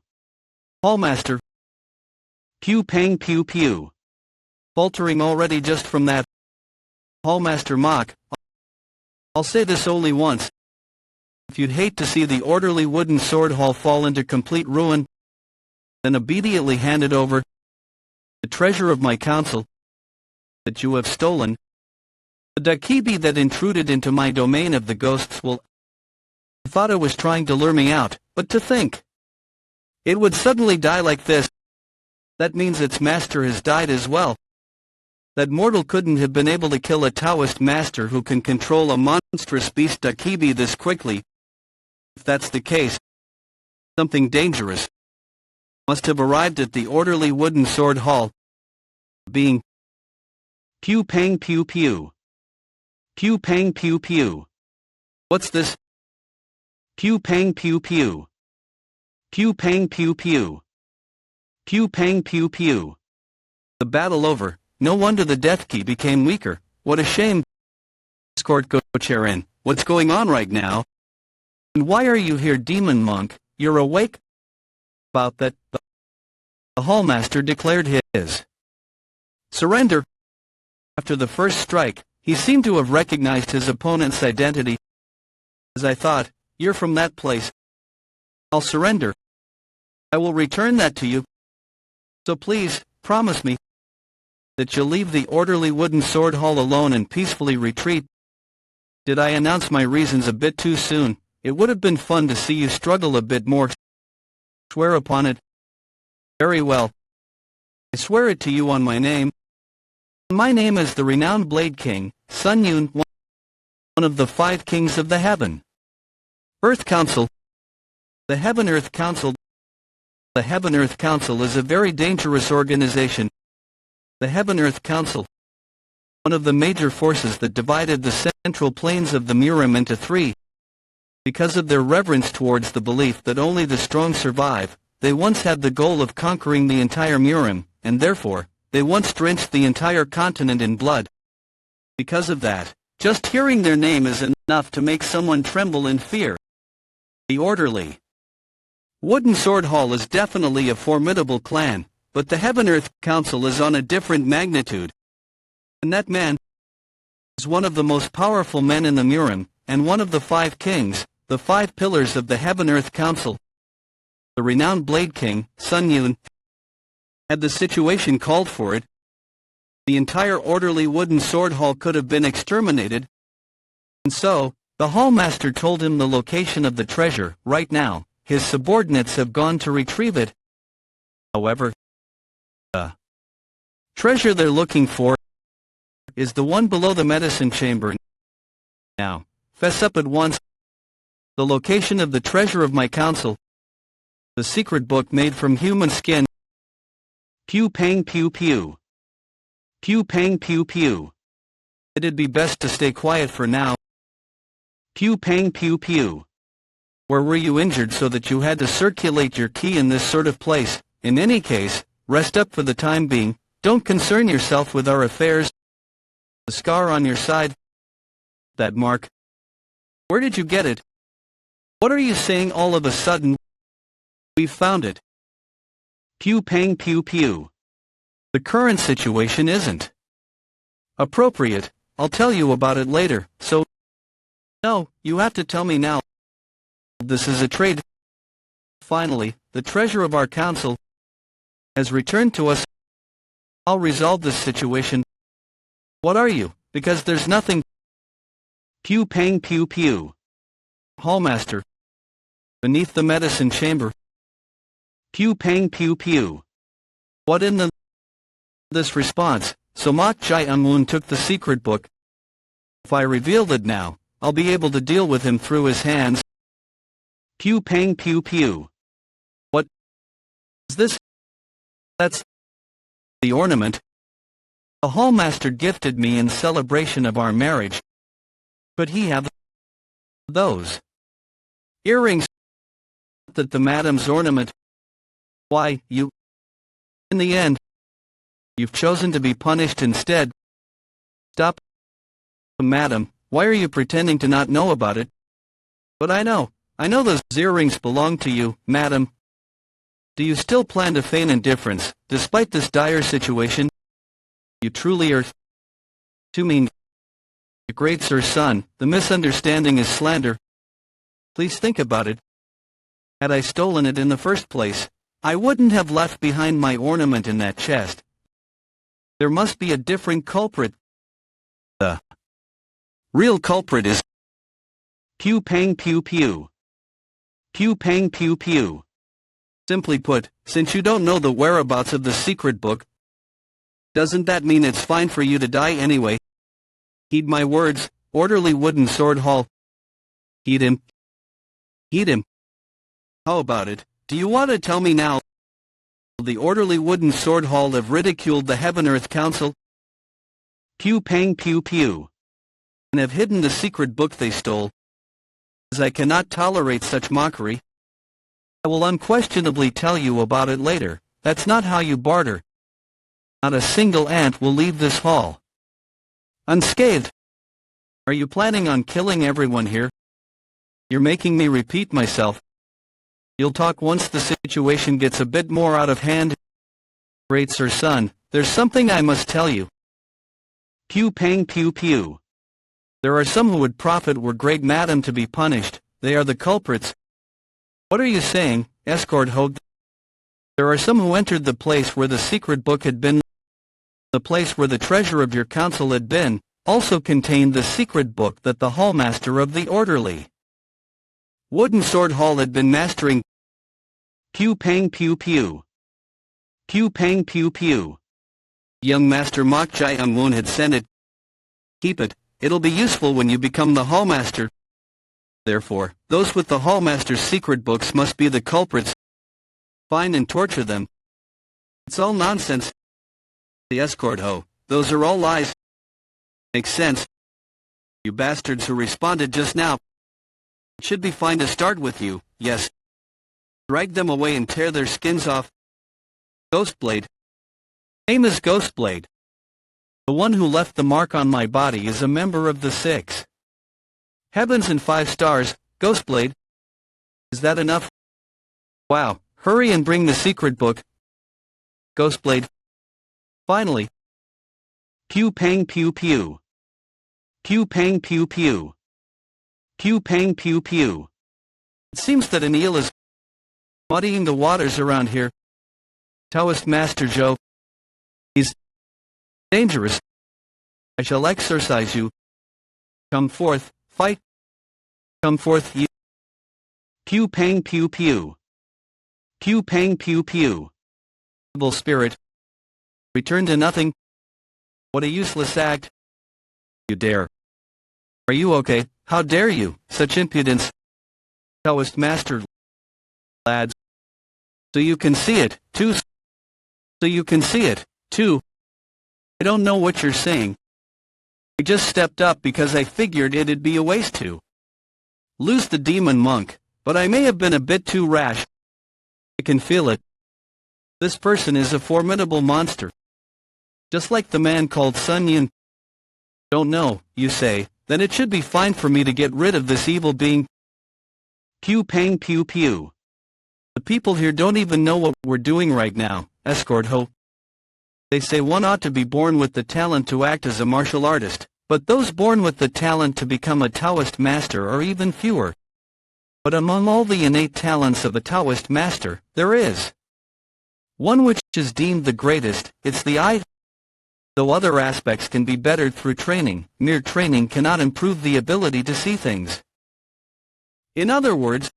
[SPEAKER 1] Hallmaster. Pew pang pew pew. Faltering already just from that. Hallmaster Mach. I'll say this only once. If you'd hate to see the orderly wooden sword hall fall into complete ruin, then immediately hand it over. The treasure of my council that you have stolen. The Dakibi that intruded into my domain of the ghosts will... I thought it was trying to lure me out, but to think it would suddenly die like this. That means its master has died as well. That mortal couldn't have been able to kill a Taoist master who can control a monstrous beast Dakibi this quickly. If that's the case, something dangerous must have arrived at the orderly wooden sword hall. Being pew pang pew pew. Pew pang pew pew. What's this? Pew pang pew pew. Pew pang pew pew. Pew pang pew pew. The battle over. No wonder the death key became weaker. What a shame. Escort Gocharin, what's going on right now? And why are you here, Demon Monk? You're awake? About that, the Hallmaster declared his surrender. After the first strike, he seemed to have recognized his opponent's identity. As I thought, you're from that place. I'll surrender. I will return that to you. So please, promise me that you'll leave the orderly wooden sword hall alone and peacefully retreat. Did I announce my reasons a bit too soon? It would have been fun to see you struggle a bit more. Swear upon it. Very well. I swear it to you on my name. My name is the renowned Blade King, Sun Yun, one of the 5 kings of the Heaven Earth Council. The Heaven-Earth Council. The Heaven-Earth Council is a very dangerous organization. The Heaven-Earth Council, one of the major forces that divided the central plains of the Murim into 3. Because of their reverence towards the belief that only the strong survive, they once had the goal of conquering the entire Murim, and therefore, they once drenched the entire continent in blood. Because of that, just hearing their name is enough to make someone tremble in fear. The Orderly. Wooden Sword Hall is definitely a formidable clan, but the Heaven-Earth Council is on a different magnitude. And that man is one of the most powerful men in the Murim, and one of the 5 kings, the 5 pillars of the Heaven-Earth Council. The renowned Blade King, Sun Yun, had the situation called for it, the entire orderly wooden sword hall could have been exterminated. And so, the hallmaster told him the location of the treasure. Right now, his subordinates have gone to retrieve it. However, the treasure they're looking for is the one below the medicine chamber. Now, fess up at once. The location of the treasure of my council. The secret book made from human skin. Pew pang pew pew. Pew pang pew pew. It'd be best to stay quiet for now. Pew pang pew pew. Where were you injured so that you had to circulate your key in this sort of place? In any case, rest up for the time being. Don't concern yourself with our affairs. The scar on your side. That mark. Where did you get it? What are you saying all of a sudden? We've found it. Pew pang pew pew. The current situation isn't appropriate. I'll tell you about it later, so... No, you have to tell me now. This is a trade. Finally, the treasure of our council has returned to us. I'll resolve this situation. What are you? Because there's nothing... Pew pang pew pew. Hallmaster. Beneath the medicine chamber. Pew pang pew pew. What in the... This response, so Mok Jai-un-woon took the secret book. If I reveal it now, I'll be able to deal with him through his hands. Pew pang pew pew. What is this? That's the ornament. A hallmaster gifted me in celebration of our marriage. Could he have those earrings? That the madam's ornament. Why, you... In the end, you've chosen to be punished instead. Stop. Madam, why are you pretending to not know about it? But I know those earrings belong to you, madam. Do you still plan to feign indifference, despite this dire situation? You truly are too mean. Great Sir Sun, the misunderstanding is slander. Please think about it. Had I stolen it in the first place, I wouldn't have left behind my ornament in that chest. There must be a different culprit. The real culprit is... Pew pang pew pew. Pew pang pew pew. Simply put, since you don't know the whereabouts of the secret book, doesn't that mean it's fine for you to die anyway? Heed my words, orderly wooden sword hall. Heed him. Heed him. How about it? Do you want to tell me now? The orderly wooden sword hall have ridiculed the Heaven-Earth Council. Pew pang pew pew. And have hidden the secret book they stole. As I cannot tolerate such mockery. I will unquestionably tell you about it later. That's not how you barter. Not a single ant will leave this hall unscathed. Are you planning on killing everyone here? You're making me repeat myself. You'll talk once the situation gets a bit more out of hand. Great Sir Sun, there's something I must tell you. Pew pang pew pew. There are some who would profit were great madam to be punished. They are the culprits. What are you saying, escort ho? There are some who entered the place where the secret book had been. The place where the treasure of your council had been, also contained the secret book that the hallmaster of the orderly wooden sword hall had been mastering. Pew pang pew pew. Pew pang pew pew. Young Master Mok Jai-un-woon had sent it. Keep it, it'll be useful when you become the hallmaster. Therefore, those with the hallmaster's secret books must be the culprits. Find and torture them. It's all nonsense. The escort ho, those are all lies. Makes sense. You bastards who responded just now. It should be fine to start with you, yes. drag them away and tear their skins off. Ghostblade. Name is Ghostblade. The one who left the mark on my body is a member of the Six. Heavens and 5 stars, Ghostblade. Is that enough? Wow, hurry and bring the secret book. Ghostblade. Finally. Pew pang pew pew. Pew pang pew pew. Pew pang pew pew. It seems that an eel is muddying the waters around here. Taoist Master Joe. He's dangerous. I shall exorcise you. Come forth, fight. Come forth, you. Pew pang pew pew. Pew pang pew pew. Evil spirit. Return to nothing. What a useless act. You dare. Are you okay? How dare you? Such impudence. Taoist Master. Lads. So you can see it, too. So you can see it, too. I don't know what you're saying. I just stepped up because I figured it'd be a waste to lose the demon monk, but I may have been a bit too rash. I can feel it. This person is a formidable monster. Just like the man called Sun Yun. Don't know, you say, then it should be fine for me to get rid of this evil being. Pew pang pew pew. The people here don't even know what we're doing right now, escort ho. They say one ought to be born with the talent to act as a martial artist, but those born with the talent to become a Taoist master are even fewer. But among all the innate talents of a Taoist master, there is one which is deemed the greatest, it's the eye. Though other aspects can be bettered through training, mere training cannot improve the ability to see things. In other words,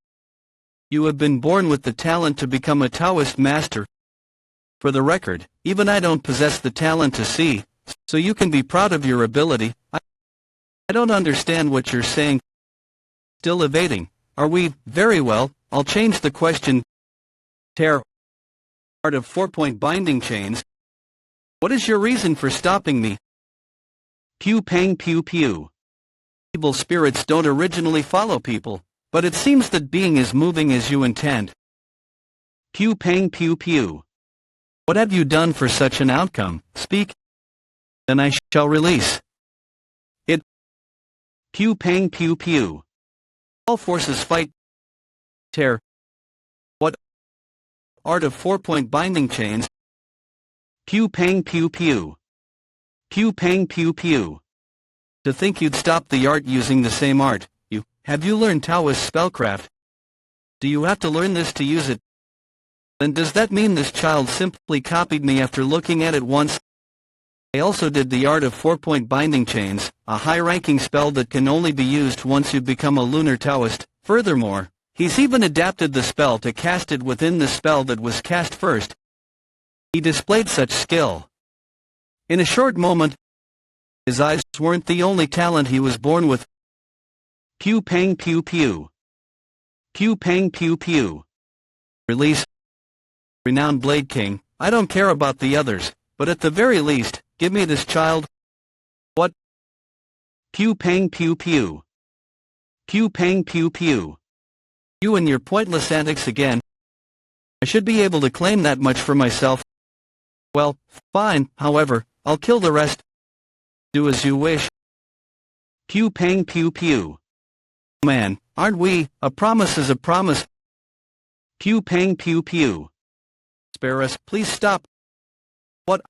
[SPEAKER 1] you have been born with the talent to become a Taoist master. For the record, even I don't possess the talent to see, so you can be proud of your ability. I don't understand what you're saying. Still evading, are we? Very well, I'll change the question. Tear. Art of 4-point binding chains. What is your reason for stopping me? Pew pang pew pew. Evil spirits don't originally follow people, but it seems that being is moving as you intend. Pew pang pew pew. What have you done for such an outcome? Speak. Then I shall release it. Pew pang pew pew. All forces fight. Tear. What? Art of 4-point binding chains. Pew pang pew pew. Pew pang pew pew. To think you'd stop the art using the same art. Have you learned Taoist spellcraft? Do you have to learn this to use it? Then does that mean this child simply copied me after looking at it once? I also did the art of 4-point binding chains, a high-ranking spell that can only be used once you become a lunar Taoist. Furthermore, he's even adapted the spell to cast it within the spell that was cast first. He displayed such skill. In a short moment, his eyes weren't the only talent he was born with. Pew pang pew pew. Pew pang pew pew. Release. Renowned Blade King, I don't care about the others, but at the very least, give me this child. What? Pew pang pew pew. Pew pang pew pew. You and your pointless antics again. I should be able to claim that much for myself. Well, fine, however, I'll kill the rest. Do as you wish. Pew pang pew pew. Man, aren't we? A promise is a promise. Pew pang pew pew. Spare us, please stop. What?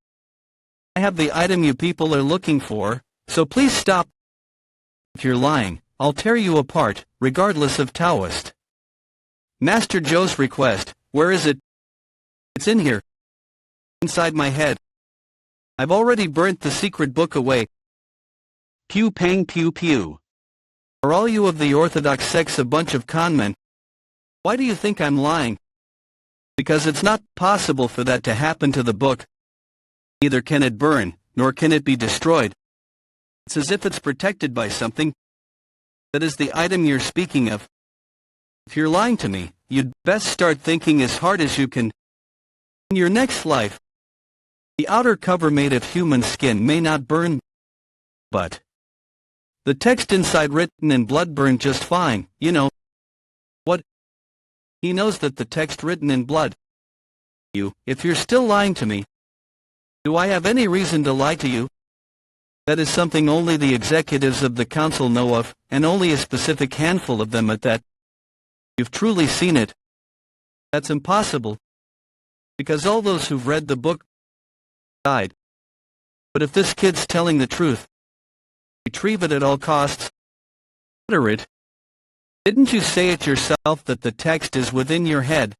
[SPEAKER 1] I have the item you people are looking for, so please stop. If you're lying, I'll tear you apart, regardless of Taoist. Master Joe's request, where is it? It's in here. Inside my head. I've already burnt the secret book away. Pew pang pew pew. Are all you of the Orthodox sects a bunch of conmen? Why do you think I'm lying? Because it's not possible for that to happen to the book. Neither can it burn, nor can it be destroyed. It's as if it's protected by something. That is the item you're speaking of. If you're lying to me, you'd best start thinking as hard as you can. In your next life, the outer cover made of human skin may not burn, but the text inside written in blood burned just fine, you know. What? He knows that the text written in blood. If you're still lying to me, do I have any reason to lie to you? That is something only the executives of the council know of, and only a specific handful of them at that. You've truly seen it. That's impossible. Because all those who've read the book died. But if this kid's telling the truth, retrieve it at all costs. Utter it. Didn't you say it yourself that the text is within your head?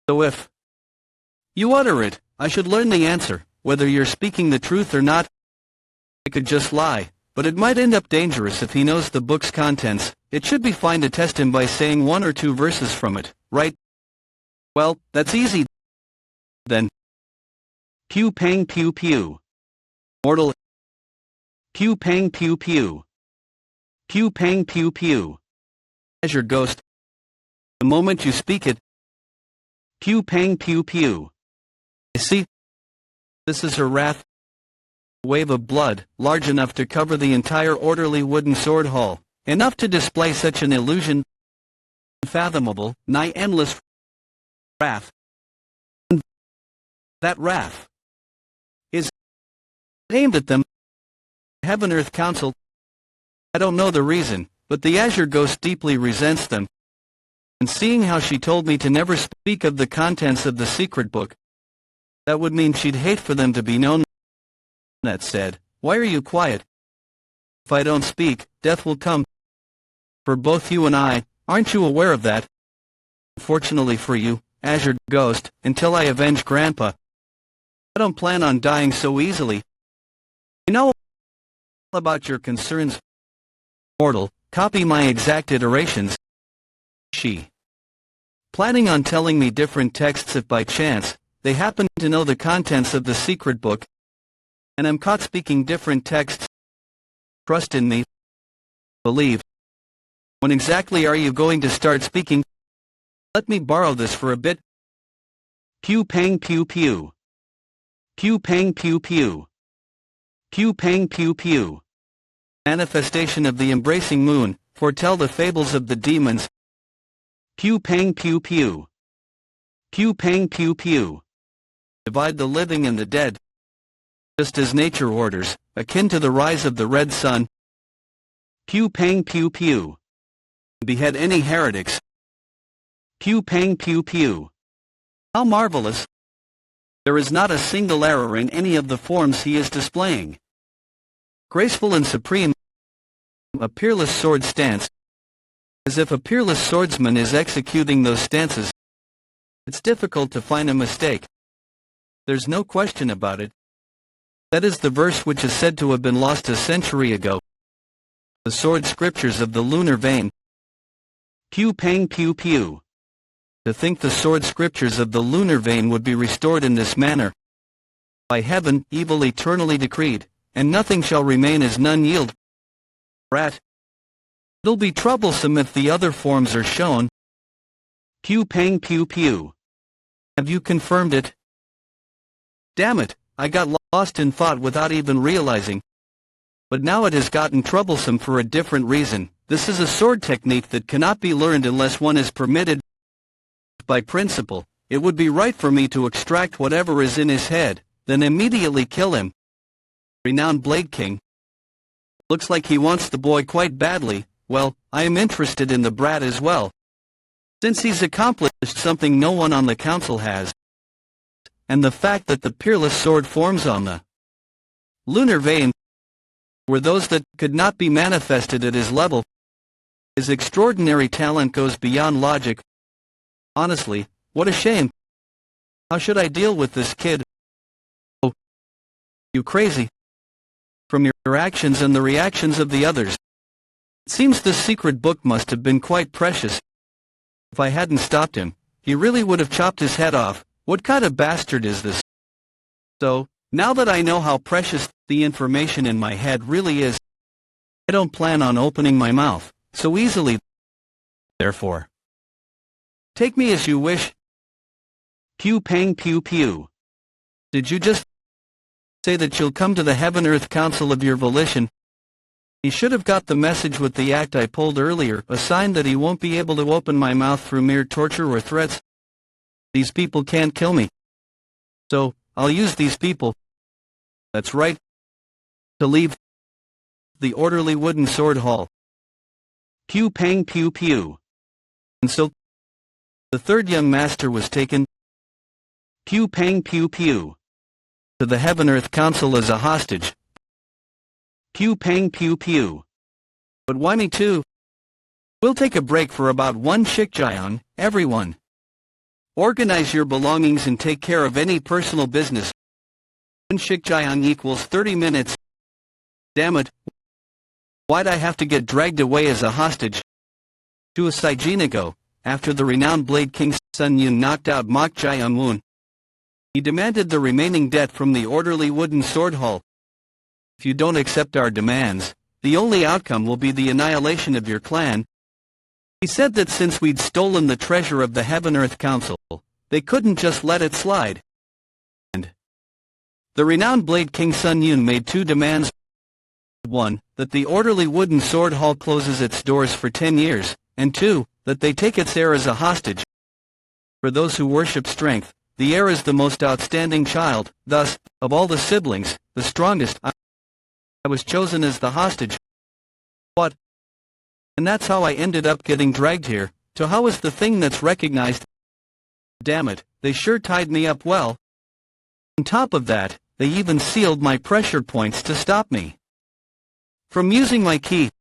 [SPEAKER 1] So if you utter it, I should learn the answer, whether you're speaking the truth or not. I could just lie, but it might end up dangerous if he knows the book's contents. It should be fine to test him by saying 1 or 2 verses from it, right? Well, that's easy. Then. Pew pang pew pew. Mortal. Pew pang pew pew. Pew pang pew pew. As your ghost. The moment you speak it. Pew pang pew pew. I see. This is her wrath. A wave of blood, large enough to cover the entire orderly wooden sword hall, enough to display such an illusion. Unfathomable, nigh endless wrath. And that wrath is aimed at them. Heaven-Earth Council. I don't know the reason, but the Azure Ghost deeply resents them. And seeing how she told me to never speak of the contents of the secret book, that would mean she'd hate for them to be known. That said, why are you quiet? If I don't speak, death will come. For both you and I, aren't you aware of that? Fortunately for you, Azure Ghost, until I avenge Grandpa, I don't plan on dying so easily. You know about your concerns. Mortal, copy my exact iterations. She. Planning on telling me different texts if by chance, they happen to know the contents of the secret book, and I'm caught speaking different texts. Trust in me. Believe. When exactly are you going to start speaking? Let me borrow this for a bit. Pew pang pew pew. Pew pang pew pew. Pew pang pew pew. Manifestation of the embracing moon, foretell the fables of the demons. Pew pang pew pew. Pew pang pew pew. Divide the living and the dead. Just as nature orders, akin to the rise of the red sun. Pew pang pew pew. Behead any heretics. Pew pang pew pew. How marvelous. There is not a single error in any of the forms he is displaying. Graceful and supreme. A peerless sword stance. As if a peerless swordsman is executing those stances. It's difficult to find a mistake. There's no question about it. That is the verse which is said to have been lost a century ago. The sword scriptures of the lunar vein. Pew pang pew pew. To think the sword scriptures of the lunar vein would be restored in this manner. By heaven, evil eternally decreed, and nothing shall remain as none yield. Rat. It'll be troublesome if the other forms are shown. Pew pang pew pew. Have you confirmed it? Damn it, I got lost in thought without even realizing. But now it has gotten troublesome for a different reason. This is a sword technique that cannot be learned unless one is permitted. By principle, it would be right for me to extract whatever is in his head, then immediately kill him. Renowned Blade King. Looks like he wants the boy quite badly. Well, I am interested in the brat as well. Since he's accomplished something no one on the council has. And the fact that the peerless sword forms on the lunar vein were those that could not be manifested at his level. His extraordinary talent goes beyond logic. Honestly, what a shame. How should I deal with this kid? Oh, you crazy. From your actions and the reactions of the others. It seems this secret book must have been quite precious. If I hadn't stopped him, he really would have chopped his head off. What kind of bastard is this? So, now that I know how precious the information in my head really is, I don't plan on opening my mouth so easily. Therefore, take me as you wish. Pew pang pew pew. Did you just say that you'll come to the Heaven-Earth Council of your volition? He should have got the message with the act I pulled earlier, a sign that he won't be able to open my mouth through mere torture or threats. These people can't kill me. So, I'll use these people. That's right. To leave the orderly wooden sword hall. Pew pang pew pew. And so, the third young master was taken, pew pang pew pew, to the Heaven-Earth Council as a hostage. Pew pang pew pew. But why me too? We'll take a break for about 1 shikjayang, everyone. Organize your belongings and take care of any personal business. 1 shikjayang equals 30 minutes. Damn it. Why'd I have to get dragged away as a hostage? To a Saijinigo, after the renowned Blade King Sun Yun knocked out Mok Jae-un-woon. He demanded the remaining debt from the orderly wooden sword hall. If you don't accept our demands, the only outcome will be the annihilation of your clan. He said that since we'd stolen the treasure of the Heaven-Earth Council, they couldn't just let it slide. And the renowned Blade King Sun Yun made 2 demands. 1, that the orderly wooden sword hall closes its doors for 10 years, and 2, that they take its heir as a hostage. For those who worship strength, the heir is the most outstanding child, thus, of all the siblings, the strongest. I was chosen as the hostage. What? And that's how I ended up getting dragged here. So how is the thing that's recognized? Damn it, they sure tied me up well. On top of that, they even sealed my pressure points to stop me from using my ki.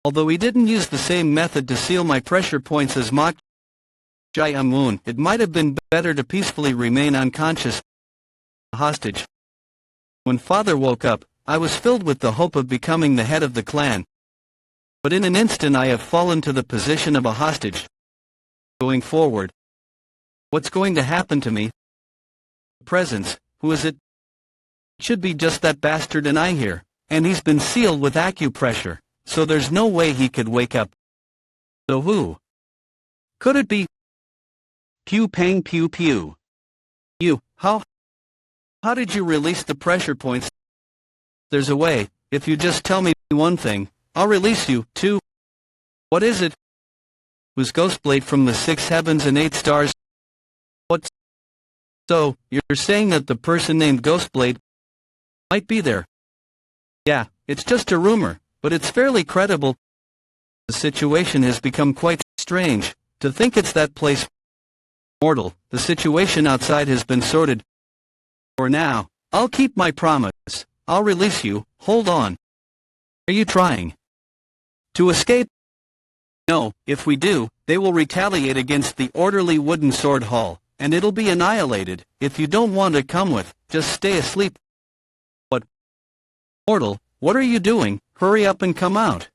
[SPEAKER 1] Although he didn't use the same method to seal my pressure points as Mok Jae-un-woon, it might have been better to peacefully remain unconscious, a hostage. When father woke up, I was filled with the hope of becoming the head of the clan. But in an instant I have fallen to the position of a hostage. Going forward, what's going to happen to me? Presence, who is it? It should be just that bastard and I here, and he's been sealed with acupressure, so there's no way he could wake up. So who could it be? Pew pang pew pew. You, how did you release the pressure points? There's a way, if you just tell me one thing, I'll release you, too. What is it? Was Ghostblade from the 6 heavens and 8 stars? What? So, you're saying that the person named Ghostblade might be there? Yeah, it's just a rumor, but it's fairly credible. The situation has become quite strange. To think it's that place. Mortal, the situation outside has been sorted. For now, I'll keep my promise. I'll release you, hold on. Are you trying to escape? No, if we do, they will retaliate against the orderly wooden sword hall, and it'll be annihilated. If you don't want to come with, just stay asleep. What? Mortal, what are you doing? Hurry up and come out.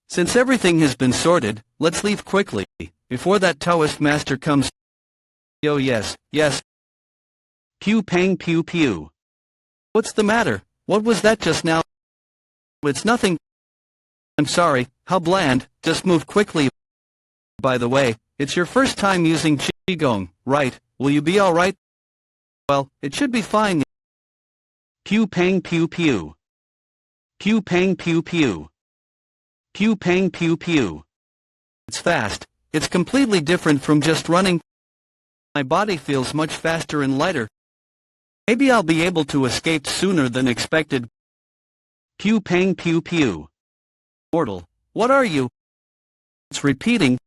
[SPEAKER 1] Since everything has been sorted, let's leave quickly, before that Taoist master comes. Oh yes, yes. Pew pang pew pew. What's the matter? What was that just now? It's nothing. I'm sorry, how bland, just move quickly. By the way, it's your first time using Qigong, right? Will you be alright? Well, it should be fine. Pew pang pew pew. Pew pang pew pew. Pew pang pew pew. It's fast. It's completely different from just running. My body feels much faster and lighter. Maybe I'll be able to escape sooner than expected. Pew pang pew pew. Mortal, what are you? It's repeating.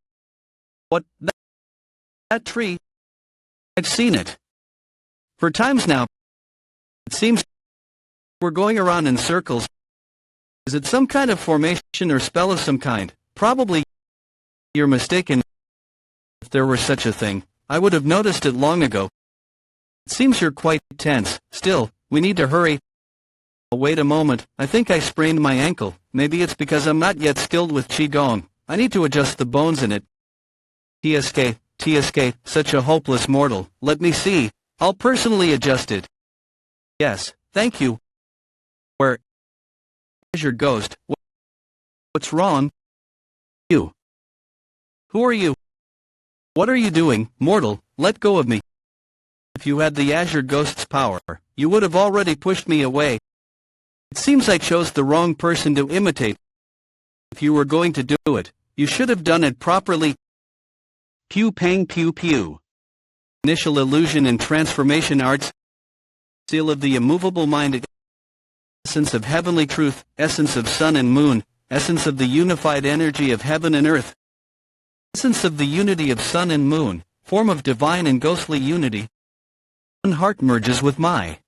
[SPEAKER 1] What? That tree? I've seen it for times now. It seems we're going around in circles. Is it some kind of formation or spell of some kind? Probably. You're mistaken. If there were such a thing, I would have noticed it long ago. It seems you're quite tense. Still, we need to hurry. Oh, wait a moment, I think I sprained my ankle. Maybe it's because I'm not yet skilled with Qigong. I need to adjust the bones in it. TSK, such a hopeless mortal. Let me see. I'll personally adjust it. Yes, thank you. Where's your ghost? What's wrong? You. Who are you? What are you doing, mortal? Let go of me. If you had the Azure Ghost's power, you would have already pushed me away. It seems I chose the wrong person to imitate. If you were going to do it, you should have done it properly. Pew pang pew pew. Initial illusion and transformation arts. Seal of the immovable mind. Essence of heavenly truth, essence of sun and moon, essence of the unified energy of heaven and earth. Essence of the unity of sun and moon, form of divine and ghostly unity. One heart merges with my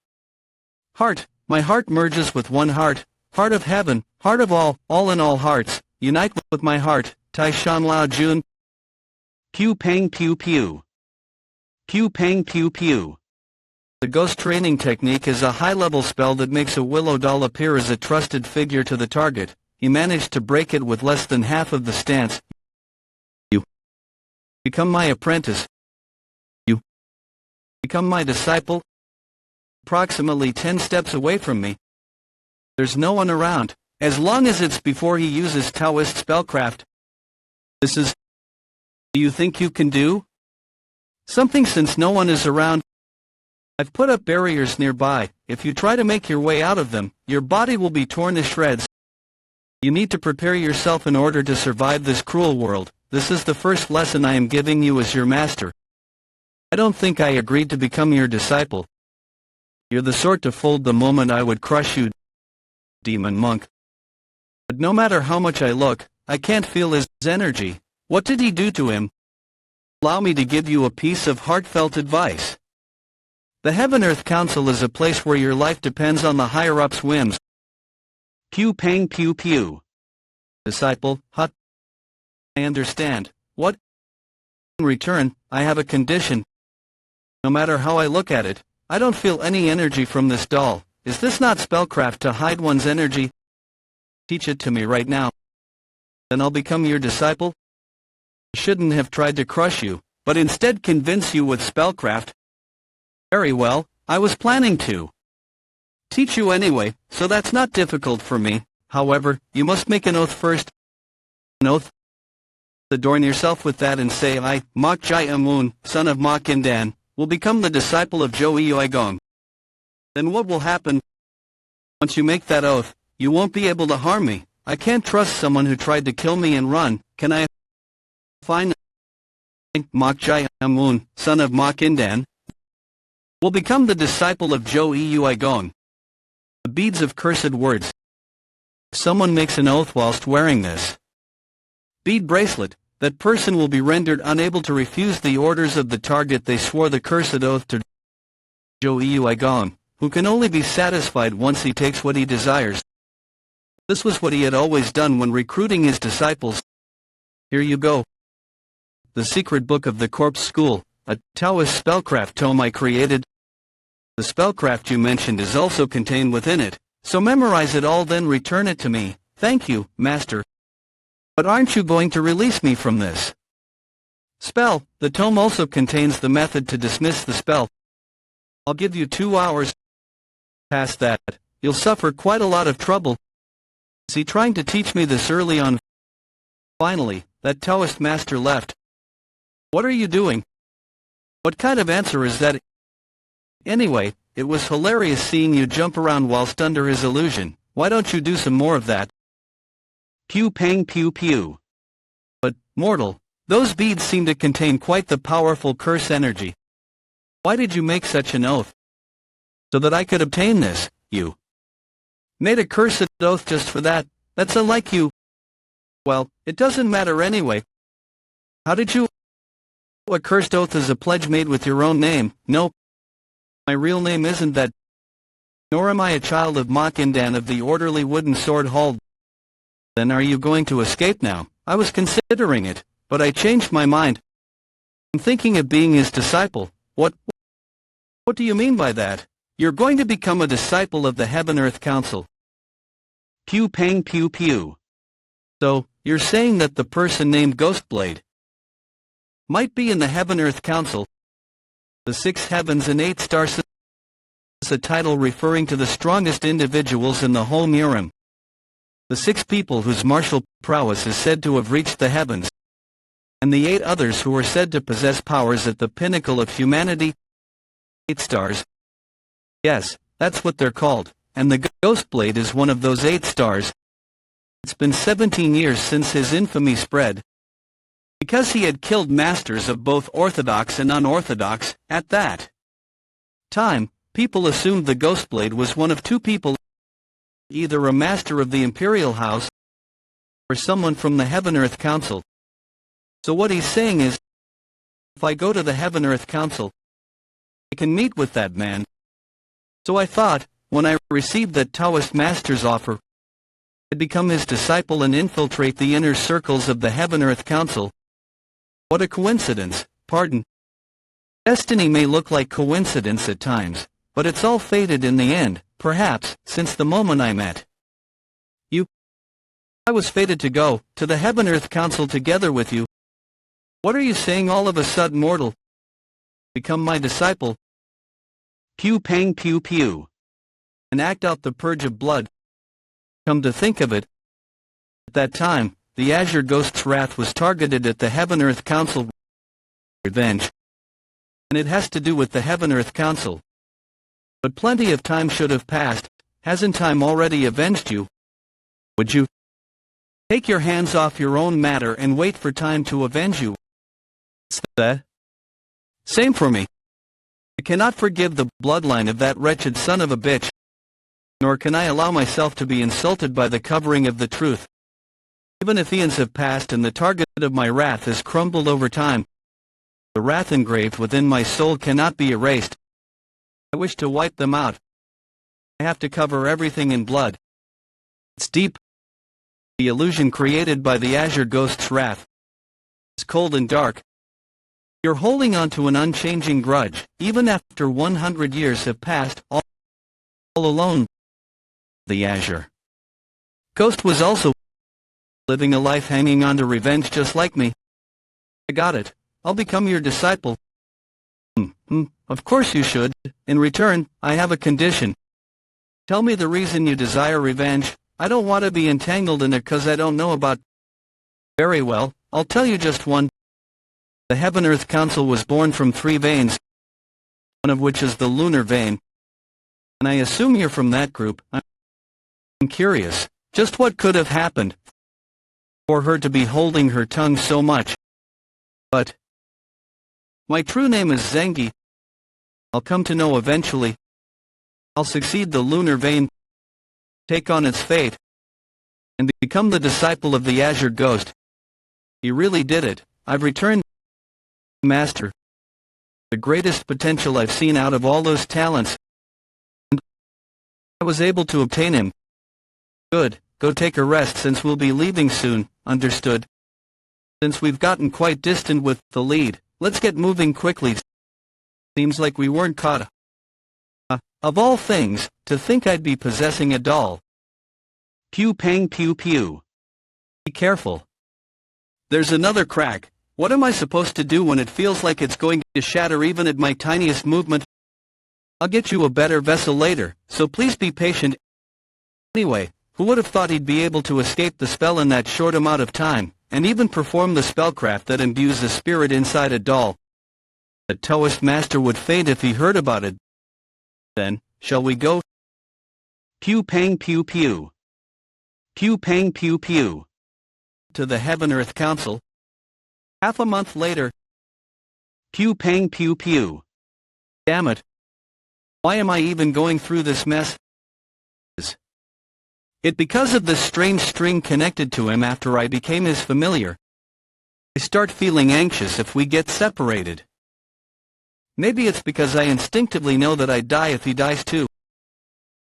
[SPEAKER 1] heart. My heart merges with one heart, heart of heaven, heart of all in all hearts, unite with my heart, Tai Shan Lao Jun. Pew pang pew pew. Pew pang pew pew. The ghost training technique is a high-level spell that makes a willow doll appear as a trusted figure to the target. He managed to break it with less than half of the stance. You become my apprentice. You become my disciple. Approximately 10 steps away from me. There's no one around, as long as it's before he uses Taoist spellcraft. This is... Do you think you can do something since no one is around? I've put up barriers nearby. If you try to make your way out of them, your body will be torn to shreds. You need to prepare yourself in order to survive this cruel world. This is the first lesson I am giving you as your master. I don't think I agreed to become your disciple. You're the sort to fold the moment I would crush you, demon monk. But no matter how much I look, I can't feel his energy. What did he do to him? Allow me to give you a piece of heartfelt advice. The Heaven-Earth Council is a place where your life depends on the higher-ups' whims. Pew pang pew pew. Disciple, hut. I understand. What? In return, I have a condition. No matter how I look at it, I don't feel any energy from this doll. Is this not spellcraft to hide one's energy? Teach it to me right now. Then I'll become your disciple. I shouldn't have tried to crush you, but instead convince you with spellcraft. Very well, I was planning to teach you anyway, so that's not difficult for me. However, you must make an oath first. An oath? Adorn yourself with that and say I, Mok Jai Amun, son of Mok Indan, will become the disciple of Zhou Yuigong. Then what will happen? Once you make that oath, you won't be able to harm me. I can't trust someone who tried to kill me and run. Can I? Fine. Mok Jai Amun, son of Mok Indan, will become the disciple of Zhou Yuigong. The beads of cursed words. Someone makes an oath whilst wearing this bead bracelet, that person will be rendered unable to refuse the orders of the target they swore the cursed oath to. Zhou Yuigong, who can only be satisfied once he takes what he desires. This was what he had always done when recruiting his disciples. Here you go. The Secret Book of the Corpse School, a Taoist spellcraft tome I created. The spellcraft you mentioned is also contained within it, so memorize it all then return it to me. Thank you, Master. But aren't you going to release me from this spell? The tome also contains the method to dismiss the spell. I'll give you 2 hours. Past that, you'll suffer quite a lot of trouble. Is he trying to teach me this early on? Finally, that Taoist master left. What are you doing? What kind of answer is that? Anyway, it was hilarious seeing you jump around whilst under his illusion. Why don't you do some more of that? Pew pang pew pew. But, mortal, those beads seem to contain quite the powerful curse energy. Why did you make such an oath? So that I could obtain this. You made a cursed oath just for that. That's unlike you. Well, it doesn't matter anyway. How did you? A cursed oath is a pledge made with your own name. No. My real name isn't that. Nor am I a child of Mok Indan of the orderly wooden sword hall. Then are you going to escape now? I was considering it, but I changed my mind. I'm thinking of being his disciple. What do you mean by that? You're going to become a disciple of the Heaven-Earth Council. Pew pang pew pew. So, you're saying that the person named Ghostblade might be in the Heaven-Earth Council? The 6 heavens and 8 stars is a title referring to the strongest individuals in the whole Myrim. The 6 people whose martial prowess is said to have reached the heavens, and the 8 others who are said to possess powers at the pinnacle of humanity. 8 stars. Yes, that's what they're called. and the ghost blade is one of those 8 stars. It's been 17 years since his infamy spread. Because he had killed masters of both orthodox and unorthodox, at that time, people assumed the ghost blade was one of 2 people, either a master of the imperial house or someone from the Heaven-Earth Council. So what he's saying is, if I go to the Heaven-Earth Council, I can meet with that man. So I thought, when I received that Taoist master's offer, I'd become his disciple and infiltrate the inner circles of the Heaven-Earth Council. What a coincidence, pardon. Destiny may look like coincidence at times, but it's all fated in the end, perhaps, since the moment I met you. I was fated to go to the Heaven-Earth Council together with you. What are you saying all of a sudden, mortal? Become my disciple? Pew pang pew pew. And act out the purge of blood. Come to think of it, at that time, the Azure Ghost's wrath was targeted at the Heaven-Earth Council. Revenge. And it has to do with the Heaven-Earth Council. But plenty of time should have passed. Hasn't time already avenged you? Would you take your hands off your own matter and wait for time to avenge you? It's the same for me. I cannot forgive the bloodline of that wretched son of a bitch, nor can I allow myself to be insulted by the covering of the truth. Even if eons have passed and the target of my wrath has crumbled over time, the wrath engraved within my soul cannot be erased. I wish to wipe them out. I have to cover everything in blood. It's deep. The illusion created by the Azure Ghost's wrath is cold and dark. You're holding on to an unchanging grudge, even after 100 years have passed, all alone. The Azure Ghost was also living a life hanging on to revenge just like me. I got it. I'll become your disciple. Of course you should. In return, I have a condition. Tell me the reason you desire revenge. I don't want to be entangled in it because I don't know about. Very well, I'll tell you just one. The Heaven-Earth Council was born from 3 veins, one of which is the lunar vein. And I assume you're from that group. I'm curious, just what could have happened for her to be holding her tongue so much. But my true name is Zengi. I'll come to know eventually. I'll succeed the lunar vein, take on its fate, and become the disciple of the Azure Ghost. He really did it. I've returned, Master. The greatest potential I've seen out of all those talents. And I was able to obtain him. Good. Go take a rest since we'll be leaving soon, understood? Since we've gotten quite distant with the lead, let's get moving quickly. Seems like we weren't caught. Of all things, to think I'd be possessing a doll. Pew pang pew pew. Be careful. There's another crack. What am I supposed to do when it feels like it's going to shatter even at my tiniest movement? I'll get you a better vessel later, so please be patient. Anyway, who would have thought he'd be able to escape the spell in that short amount of time, and even perform the spellcraft that imbues the spirit inside a doll? The Taoist master would faint if he heard about it. Then, shall we go? Pew pang pew pew. Pew pang pew pew. To the Heaven-Earth Council. Half a month later. Pew pang pew pew. Damn it. Why am I even going through this mess? It because of this strange string connected to him after I became his familiar. I start feeling anxious if we get separated. Maybe it's because I instinctively know that I'd die if he dies too.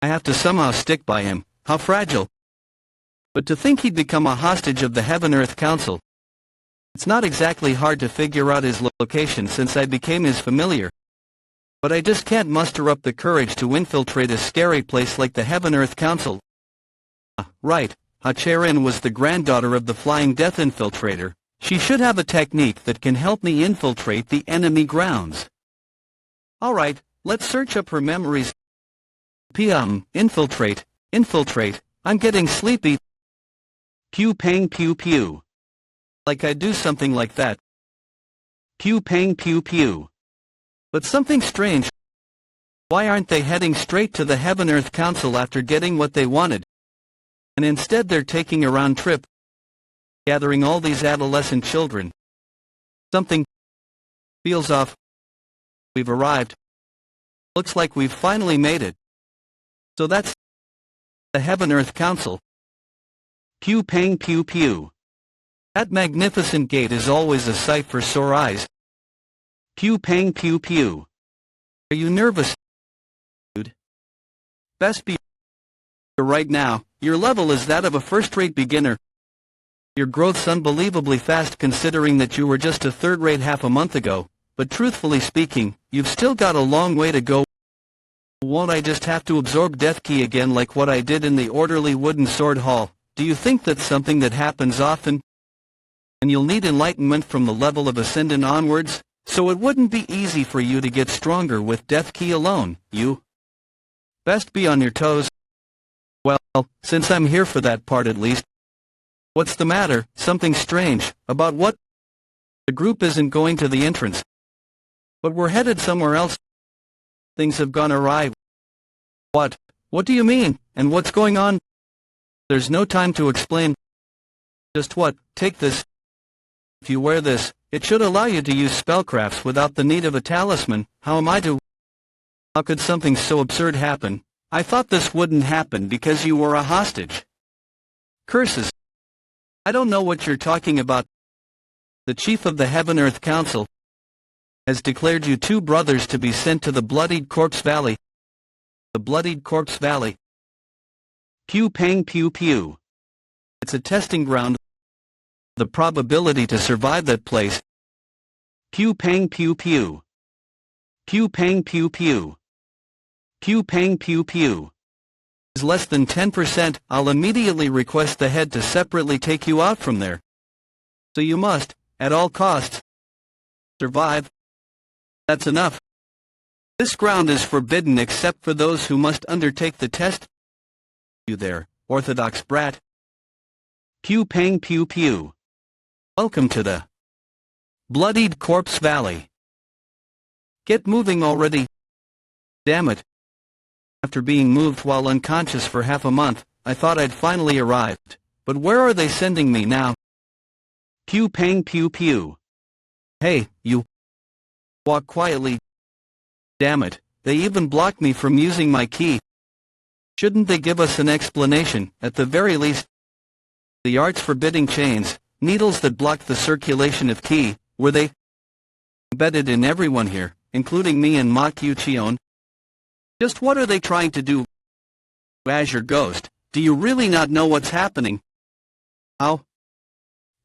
[SPEAKER 1] I have to somehow stick by him. How fragile. But to think he'd become a hostage of the Heaven-Earth Council. It's not exactly hard to figure out his location since I became his familiar. But I just can't muster up the courage to infiltrate a scary place like the Heaven-Earth Council. Right, Ha-Cherin was the granddaughter of the Flying Death Infiltrator. She should have a technique that can help me infiltrate the enemy grounds. Alright, let's search up her memories. Infiltrate, I'm getting sleepy. Pew pang pew pew. Like I'd do something like that. Pew pang pew pew. But something strange Why aren't they heading straight to the Heaven-Earth Council after getting what they wanted? And instead they're taking a round trip, gathering all these adolescent children. Something feels off. We've arrived. Looks like we've finally made it. So that's the Heaven-Earth Council. Pew pang pew pew. That magnificent gate is always a sight for sore eyes. Pew pang pew pew. Are you nervous, dude? Best be right now. Your level is that of a first-rate beginner. Your growth's unbelievably fast considering that you were just a third-rate half a month ago, but truthfully speaking, you've still got a long way to go. Won't I just have to absorb Death Key again like what I did in the orderly wooden sword hall? Do you think that's something that happens often? And you'll need enlightenment from the level of Ascendant onwards, so it wouldn't be easy for you to get stronger with Death Key alone, you. Best be on your toes. Well, since I'm here for that part at least. What's the matter? Something strange. About what? The group isn't going to the entrance. But we're headed somewhere else. Things have gone awry. What? What do you mean? And what's going on? There's no time to explain. Just what? Take this. If you wear this, it should allow you to use spellcrafts without the need of a talisman. How am I to? How could something so absurd happen? I thought this wouldn't happen because you were a hostage. Curses. I don't know what you're talking about. The chief of the Heaven-Earth Council has declared you two brothers to be sent to the Bloodied Corpse Valley. The Bloodied Corpse Valley. Pew pang pew pew. It's a testing ground. The probability to survive that place. Pew pang pew pew. Pew pang pew pew. Pew pang pew pew. Is less than 10%. I'll immediately request the head to separately take you out from there. So you must, at all costs, survive. That's enough. This ground is forbidden except for those who must undertake the test. You there, orthodox brat. Pew pang pew pew. Welcome to the Bloodied Corpse Valley. Get moving already. Damn it. After being moved while unconscious for half a month, I thought I'd finally arrived. But where are they sending me now? Pew pang pew pew. Hey, you. Walk quietly. Damn it, they even blocked me from using my key. Shouldn't they give us an explanation, at the very least? The arts forbidding chains, needles that block the circulation of ki, were they embedded in everyone here, including me and Ma Qiuqian? Just what are they trying to do? Azure Ghost, do you really not know what's happening? How?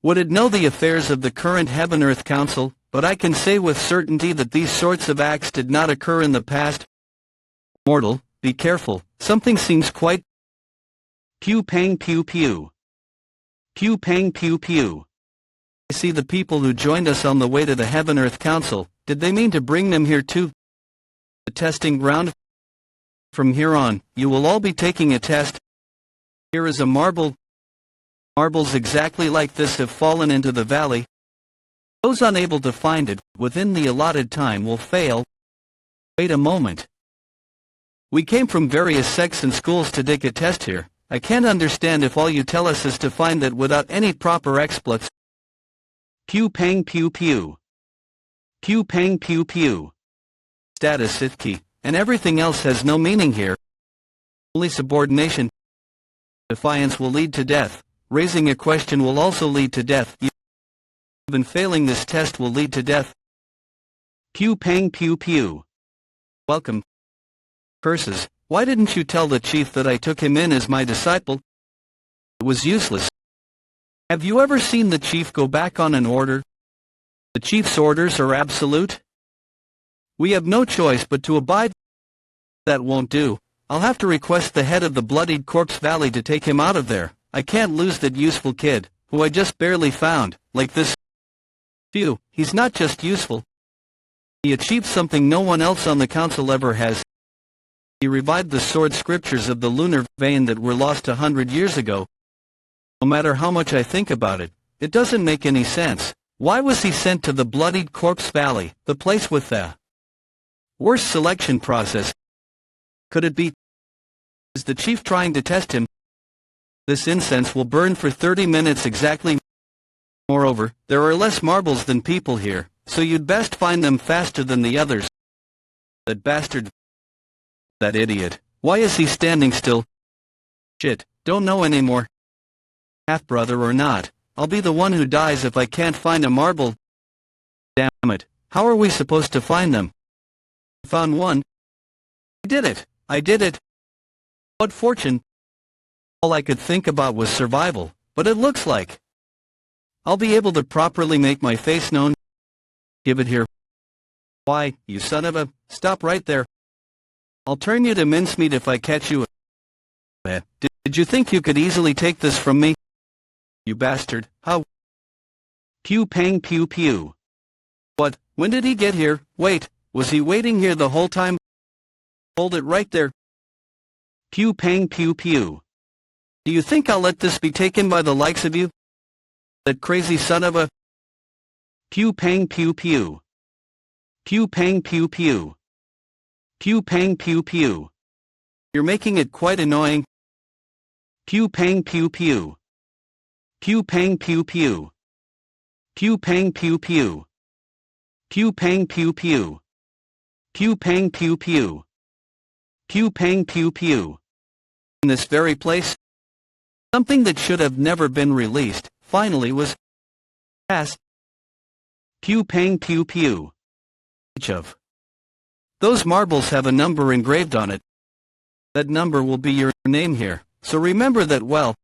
[SPEAKER 1] Would it know the affairs of the current Heaven-Earth Council, but I can say with certainty that these sorts of acts did not occur in the past. Mortal, be careful, something seems quite... Pew pang pew pew. Pew pang pew pew. I see the people who joined us on the way to the Heaven-Earth Council. Did they mean to bring them here too? The testing ground? From here on, you will all be taking a test. Here is a marble. Marbles exactly like this have fallen into the valley. Those unable to find it within the allotted time will fail. Wait a moment. We came from various sects and schools to take a test here. I can't understand if all you tell us is to find that without any proper exploits. Pew pang pew pew. Pew pang pew pew. Status Sithki, and everything else has no meaning here. Only subordination. Defiance will lead to death. Raising a question will also lead to death. Even failing this test will lead to death. Pew pang pew pew. Welcome. Curses, why didn't you tell the chief that I took him in as my disciple? It was useless. Have you ever seen the chief go back on an order? The chief's orders are absolute. We have no choice but to abide. That won't do. I'll have to request the head of the Bloodied Corpse Valley to take him out of there. I can't lose that useful kid, who I just barely found, like this. Phew, he's not just useful. He achieved something no one else on the council ever has. He revived the sword scriptures of the lunar vein that were lost 100 years ago. No matter how much I think about it, it doesn't make any sense. Why was he sent to the Bloodied Corpse Valley, the place with the worst selection process? Could it be? Is the chief trying to test him? This incense will burn for 30 minutes exactly. Moreover, there are less marbles than people here, so you'd best find them faster than the others. That bastard. That idiot. Why is he standing still? Shit, don't know anymore. Half-brother or not, I'll be the one who dies if I can't find a marble. Damn it, how are we supposed to find them? I found one. I did it. I did it. What fortune? All I could think about was survival, but it looks like I'll be able to properly make my face known. Give it here. Why, you son of a... Stop right there. I'll turn you to mincemeat if I catch you. Did you think you could easily take this from me? You bastard, how? Pew pang pew pew. What, when did he get here? Wait, was he waiting here the whole time? Hold it right there. Pew pang pew pew. Do you think I'll let this be taken by the likes of you? That crazy son of a... Pew pang pew pew. Pew pang pew pew. Pew pang pew pew. You're making it quite annoying. Pew pang pew pew. Pew pang pew pew. Pew pang pew pew. Pew pang pew pew. Pew pang pew pew. Pew pang pew pew. In this very place, something that should have never been released, finally was passed. Pew pang pew pew. Each of those marbles have a number engraved on it. That number will be your name here, so remember that well.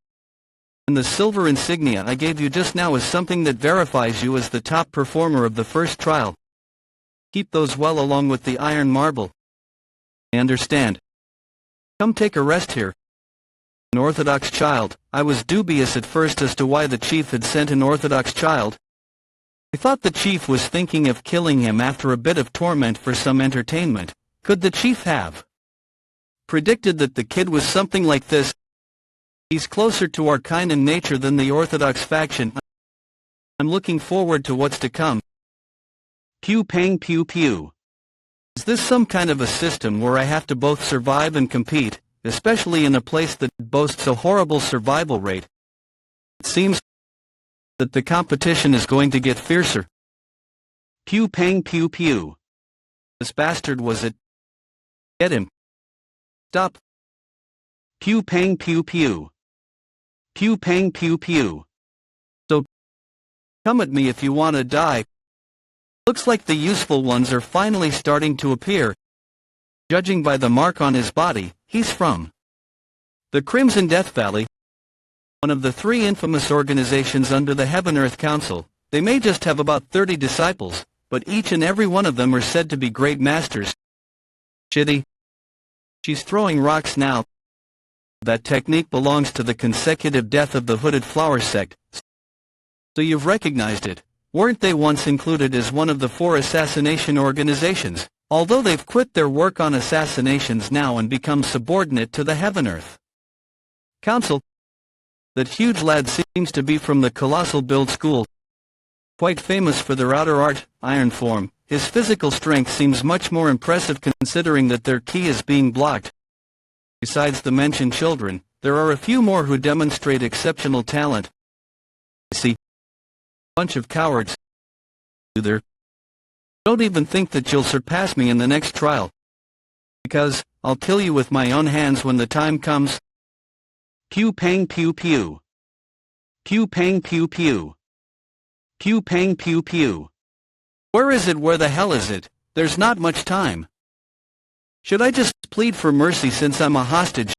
[SPEAKER 1] And the silver insignia I gave you just now is something that verifies you as the top performer of the first trial. Keep those well along with the iron marble. I understand. Come take a rest here. An Orthodox child. I was dubious at first as to why the chief had sent an Orthodox child. I thought the chief was thinking of killing him after a bit of torment for some entertainment. Could the chief have predicted that the kid was something like this? He's closer to our kind and nature than the Orthodox faction. I'm looking forward to what's to come. Pew pang pew pew. Is this some kind of a system where I have to both survive and compete, especially in a place that boasts a horrible survival rate? It seems that the competition is going to get fiercer. Pew pang pew pew. This bastard was it. Get him. Stop. Pew pang pew pew. Pew pang pew pew. So, come at me if you want to die. Looks like the useful ones are finally starting to appear. Judging by the mark on his body, he's from the Crimson Death Valley, one of the 3 infamous organizations under the Heaven-Earth Council. They may just have about 30 disciples, but each and every one of them are said to be great masters. Shitty. She's throwing rocks now. That technique belongs to the consecutive death of the Hooded Flower sect. So you've recognized it. Weren't they once included as one of the 4 assassination organizations, although they've quit their work on assassinations now and become subordinate to the Heaven-Earth Council? That huge lad seems to be from the Colossal Build School. Quite famous for their outer art, iron form. His physical strength seems much more impressive considering that their key is being blocked. Besides the mentioned children, there are a few more who demonstrate exceptional talent. I see. Bunch of cowards. Either. Don't even think that you'll surpass me in the next trial. Because, I'll kill you with my own hands when the time comes. Pew pang pew pew. Pew pang pew pew. Pew pang pew pew. Where is it? Where the hell is it? There's not much time. Should I just plead for mercy since I'm a hostage?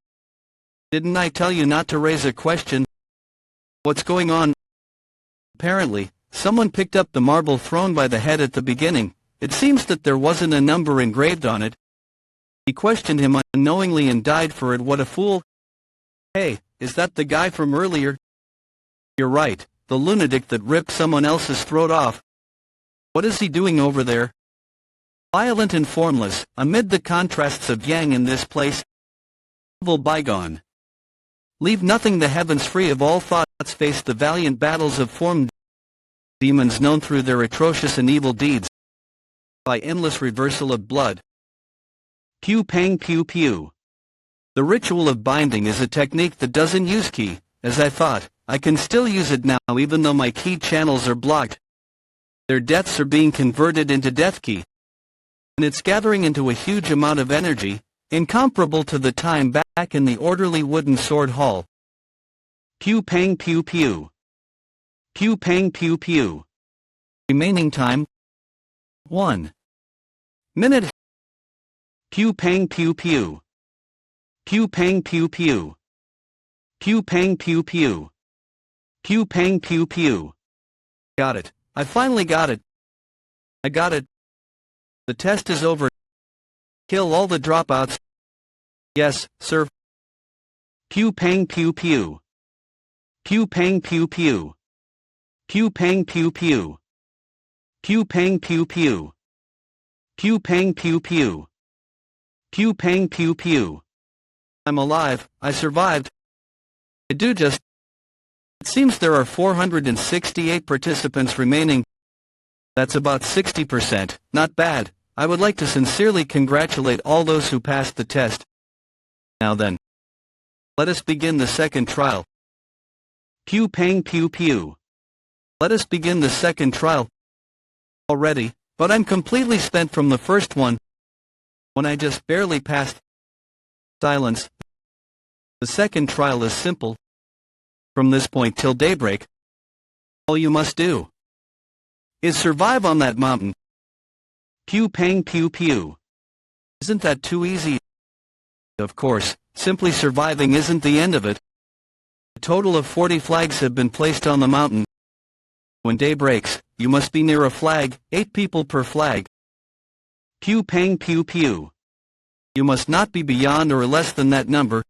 [SPEAKER 1] Didn't I tell you not to raise a question? What's going on? Apparently, someone picked up the marble thrown by the head at the beginning. It seems that there wasn't a number engraved on it. He questioned him unknowingly and died for it. What a fool. Hey, is that the guy from earlier? You're right, the lunatic that ripped someone else's throat off. What is he doing over there? Violent and formless, amid the contrasts of yang in this place. Evil bygone. Leave nothing the heavens free of all thoughts, face the valiant battles of formed demons known through their atrocious and evil deeds. By endless reversal of blood. Pew pang pew pew. The ritual of binding is a technique that doesn't use ki, as I thought. I can still use it now even though my ki channels are blocked. Their deaths are being converted into death ki. And it's gathering into a huge amount of energy, incomparable to the time back in the orderly wooden sword hall. Pew pang pew pew. Pew pang pew pew. Remaining time 1 minute. Pew pang pew pew. Pew pang pew pew. Pew pang pew pew. Pew pang pew pew. Got it. I finally got it. I got it. The test is over. Kill all the dropouts. Yes, sir. Pew pang pew pew. Pew pang pew pew. Pew pang pew pew. Pew pang pew pew. Pew pang pew pew. Pew pang pew pew. I'm alive. I survived. I do just. It seems there are 468 participants remaining. That's about 60%, not bad. I would like to sincerely congratulate all those who passed the test. Now then, let us begin the second trial. Pew pang pew pew. Let us begin the second trial. Already, but I'm completely spent from the first one. When I just barely passed. Silence. The second trial is simple. From this point till daybreak, all you must do is survive on that mountain. Pew pang pew pew. Isn't that too easy? Of course, simply surviving isn't the end of it. A total of 40 flags have been placed on the mountain. When day breaks, you must be near a flag, 8 people per flag. Pew pang pew pew. You must not be beyond or less than that number.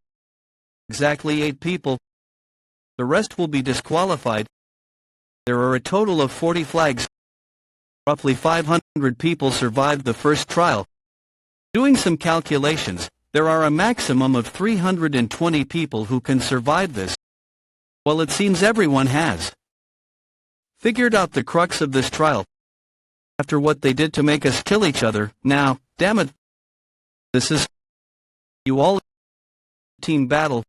[SPEAKER 1] Exactly 8 people. The rest will be disqualified. There are a total of 40 flags. Roughly 500 people survived the first trial. Doing some calculations, there are a maximum of 320 people who can survive this. Well, it seems everyone has figured out the crux of this trial. After what they did to make us kill each other, now, damn it. This is you all team battle,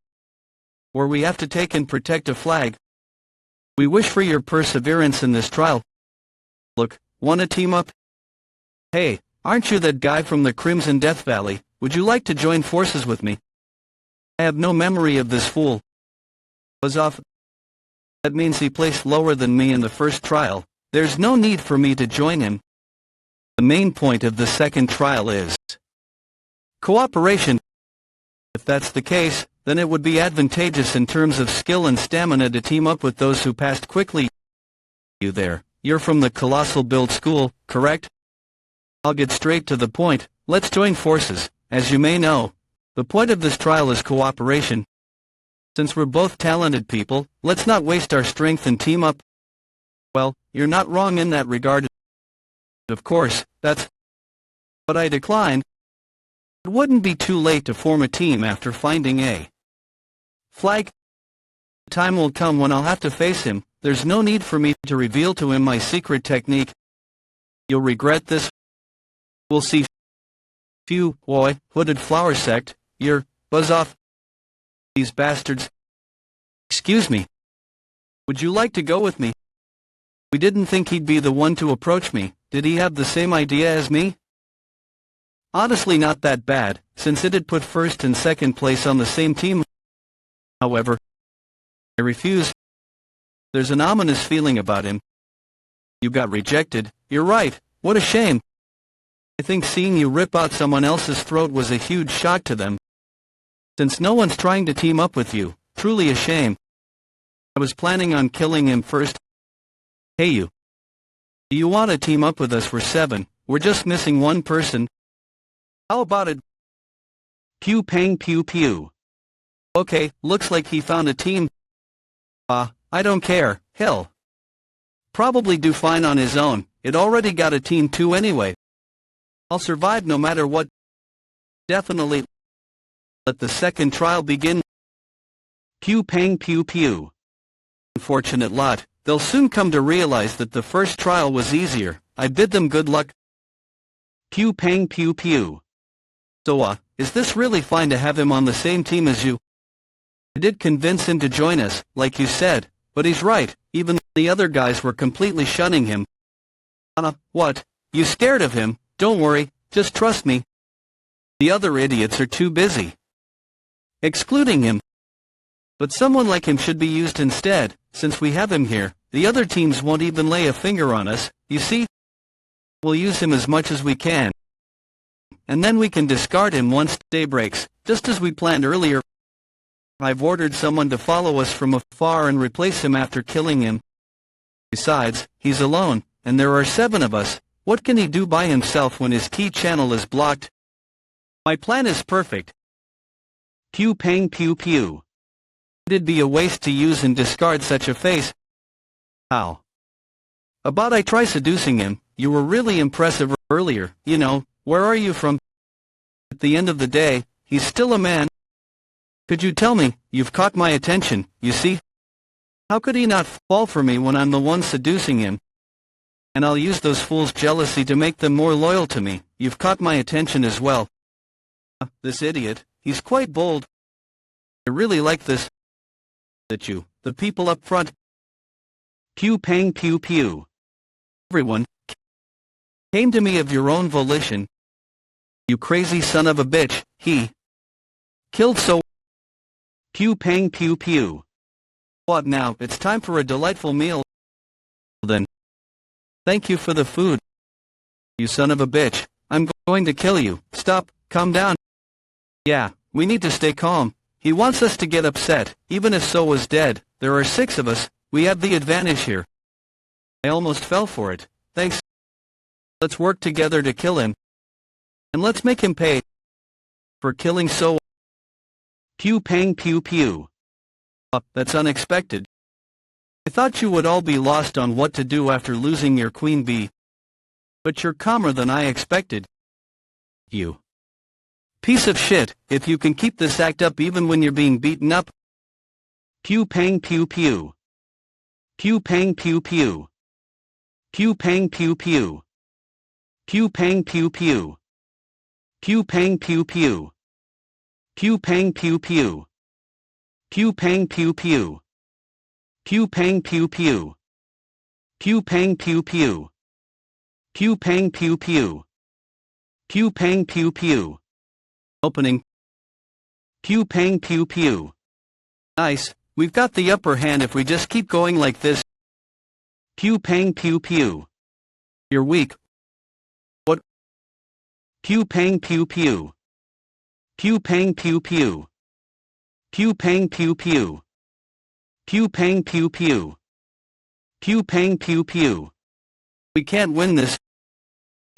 [SPEAKER 1] where we have to take and protect a flag. We wish for your perseverance in this trial. Look, wanna team up? Hey, aren't you that guy from the Crimson Death Valley? Would you like to join forces with me? I have no memory of this fool. Buzz off. That means he placed lower than me in the first trial. There's no need for me to join him. The main point of the second trial is cooperation. If that's the case, then it would be advantageous in terms of skill and stamina to team up with those who passed quickly. You there, you're from the Colossal Build School, correct? I'll get straight to the point. Let's join forces. As you may know, the point of this trial is cooperation. Since we're both talented people, let's not waste our strength and team up. Well, you're not wrong in that regard. Of course, that's what I decline. It wouldn't be too late to form a team after finding a flag. The time will come when I'll have to face him. There's no need for me to reveal to him my secret technique. You'll regret this. We'll see. Phew, boy, hooded flower sect, you're buzz off. These bastards. Excuse me. Would you like to go with me? We didn't think he'd be the one to approach me. Did he have the same idea as me? Honestly, not that bad, since it had put first and second place on the same team. However, I refuse. There's an ominous feeling about him. You got rejected. You're right. What a shame. I think seeing you rip out someone else's throat was a huge shock to them. Since no one's trying to team up with you, truly a shame. I was planning on killing him first. Hey you. Do you want to team up with us? We're 7. We're just missing one person. How about it? Pew pang pew pew. Okay, looks like he found a team. I don't care, hell. Probably do fine on his own. It already got a team too anyway. I'll survive no matter what. Definitely. Let the second trial begin. Pew pang pew pew. Unfortunate lot, they'll soon come to realize that the first trial was easier. I bid them good luck. Pew pang pew pew. So is this really fine to have him on the same team as you? I did convince him to join us, like you said, but he's right, even the other guys were completely shunning him. What? You scared of him? Don't worry, just trust me. The other idiots are too busy excluding him. But someone like him should be used instead, since we have him here. The other teams won't even lay a finger on us, you see? We'll use him as much as we can. And then we can discard him once day breaks, just as we planned earlier. I've ordered someone to follow us from afar and replace him after killing him. Besides, he's alone, and there are 7 of us. What can he do by himself when his key channel is blocked? My plan is perfect. Pew pang pew pew. It'd be a waste to use and discard such a face. How about I try seducing him? You were really impressive earlier, you know. Where are you from? At the end of the day, he's still a man. Could you tell me? You've caught my attention, you see? How could he not fall for me when I'm the one seducing him? And I'll use those fools' jealousy to make them more loyal to me. You've caught my attention as well. This idiot, he's quite bold. I really like this. That you, the people up front. Pew pang pew pew. Everyone came to me of your own volition. You crazy son of a bitch, he killed so. Pew pang pew pew. What now? It's time for a delightful meal. Then. Thank you for the food. You son of a bitch, I'm going to kill you. Stop, calm down. Yeah, we need to stay calm. He wants us to get upset, even if So was dead. There are 6 of us, we have the advantage here. I almost fell for it, thanks. Let's work together to kill him. And let's make him pay for killing So. Pew pang pew pew. That's unexpected. I thought you would all be lost on what to do after losing your queen bee. But you're calmer than I expected. You piece of shit, if you can keep this act up even when you're being beaten up. Pew pang pew pew. Pew pang pew pew. Pew pang pew pew. Pew pang pew pew. Pew pang pew pew. Pew pang pew pew. Pew pang pew pew. Pew pang pew pew. Pew pang pew pew. Pew pang pew pew. Pew pang pew pew. Opening. Pew pang pew pew. Nice, we've got the upper hand if we just keep going like this. Pew pang pew pew. You're weak. What? Pew pang pew pew. Pew pang pew pew. Pew pang pew pew. Pew pang pew pew. Pew pang pew pew. We can't win this.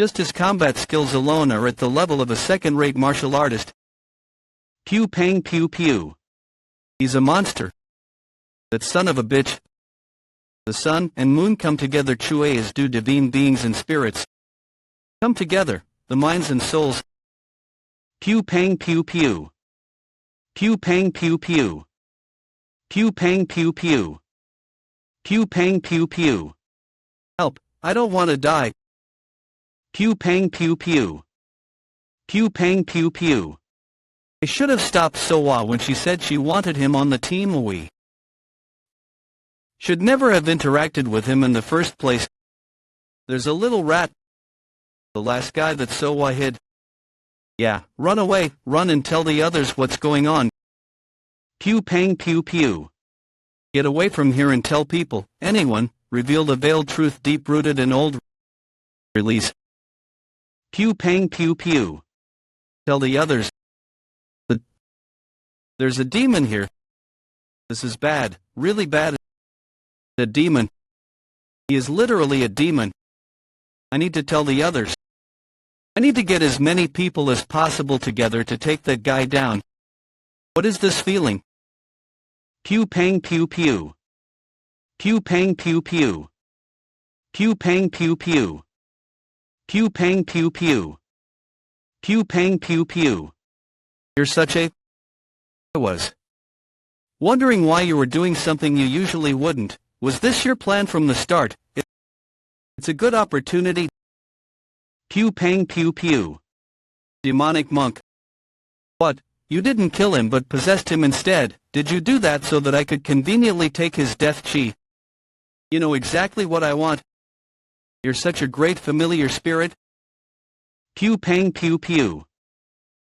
[SPEAKER 1] Just his combat skills alone are at the level of a second-rate martial artist. Pew pang pew pew. He's a monster. That son of a bitch. The sun and moon come together. Chue is do divine beings and spirits. Come together, the minds and souls. Pew pang pew pew. Pew pang pew pew. Pew pang pew pew. Pew pang pew pew. Help, I don't want to die. Pew pang pew pew. Pew pang pew pew. I should have stopped Soa when she said she wanted him on the team. We should never have interacted with him in the first place. There's a little rat. The last guy that Soa hid. Yeah, run away, run and tell the others what's going on. Pew pang pew pew. Get away from here and tell people, anyone, reveal the veiled truth deep-rooted in old. Release. Pew pang pew pew. Tell the others. There's a demon here. This is bad, really bad. A demon. He is literally a demon. I need to tell the others. I need to get as many people as possible together to take that guy down. What is this feeling? Pew pang pew pew. Pew pang pew pew. Pew pang pew pew. Pew pang pew pew. Pew pang pew pew. You're such a... I was wondering why you were doing something you usually wouldn't. Was this your plan from the start? It's a good opportunity. Pew pang pew pew. Demonic monk. What? You didn't kill him but possessed him instead. Did you do that so that I could conveniently take his death chi? You know exactly what I want. You're such a great familiar spirit. Pew pang pew pew.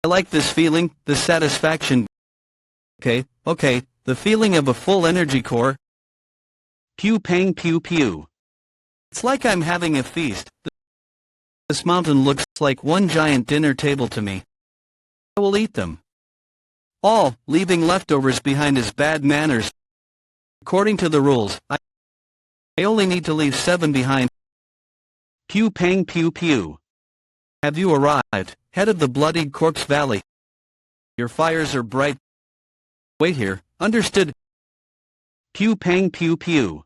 [SPEAKER 1] I like this feeling, this satisfaction. Okay, the feeling of a full energy core. Pew pang pew pew. It's like I'm having a feast. This mountain looks like one giant dinner table to me. I will eat them all, leaving leftovers behind as bad manners. According to the rules, I only need to leave 7 behind. Pew pang pew pew. Have you arrived, head of the bloodied corpse valley? Your fires are bright. Wait here, understood. Pew pang pew pew.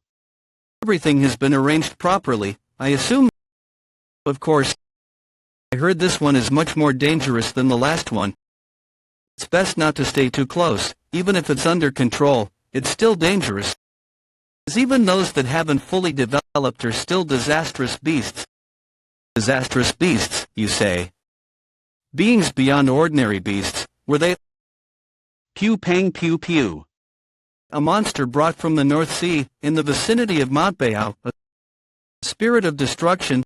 [SPEAKER 1] Everything has been arranged properly, I assume. Of course. I heard this one is much more dangerous than the last one. It's best not to stay too close, even if it's under control, it's still dangerous. As even those that haven't fully developed are still disastrous beasts. Disastrous beasts, you say? Beings beyond ordinary beasts, were they? Pew pang pew pew. A monster brought from the North Sea, in the vicinity of Montbeau, a spirit of destruction.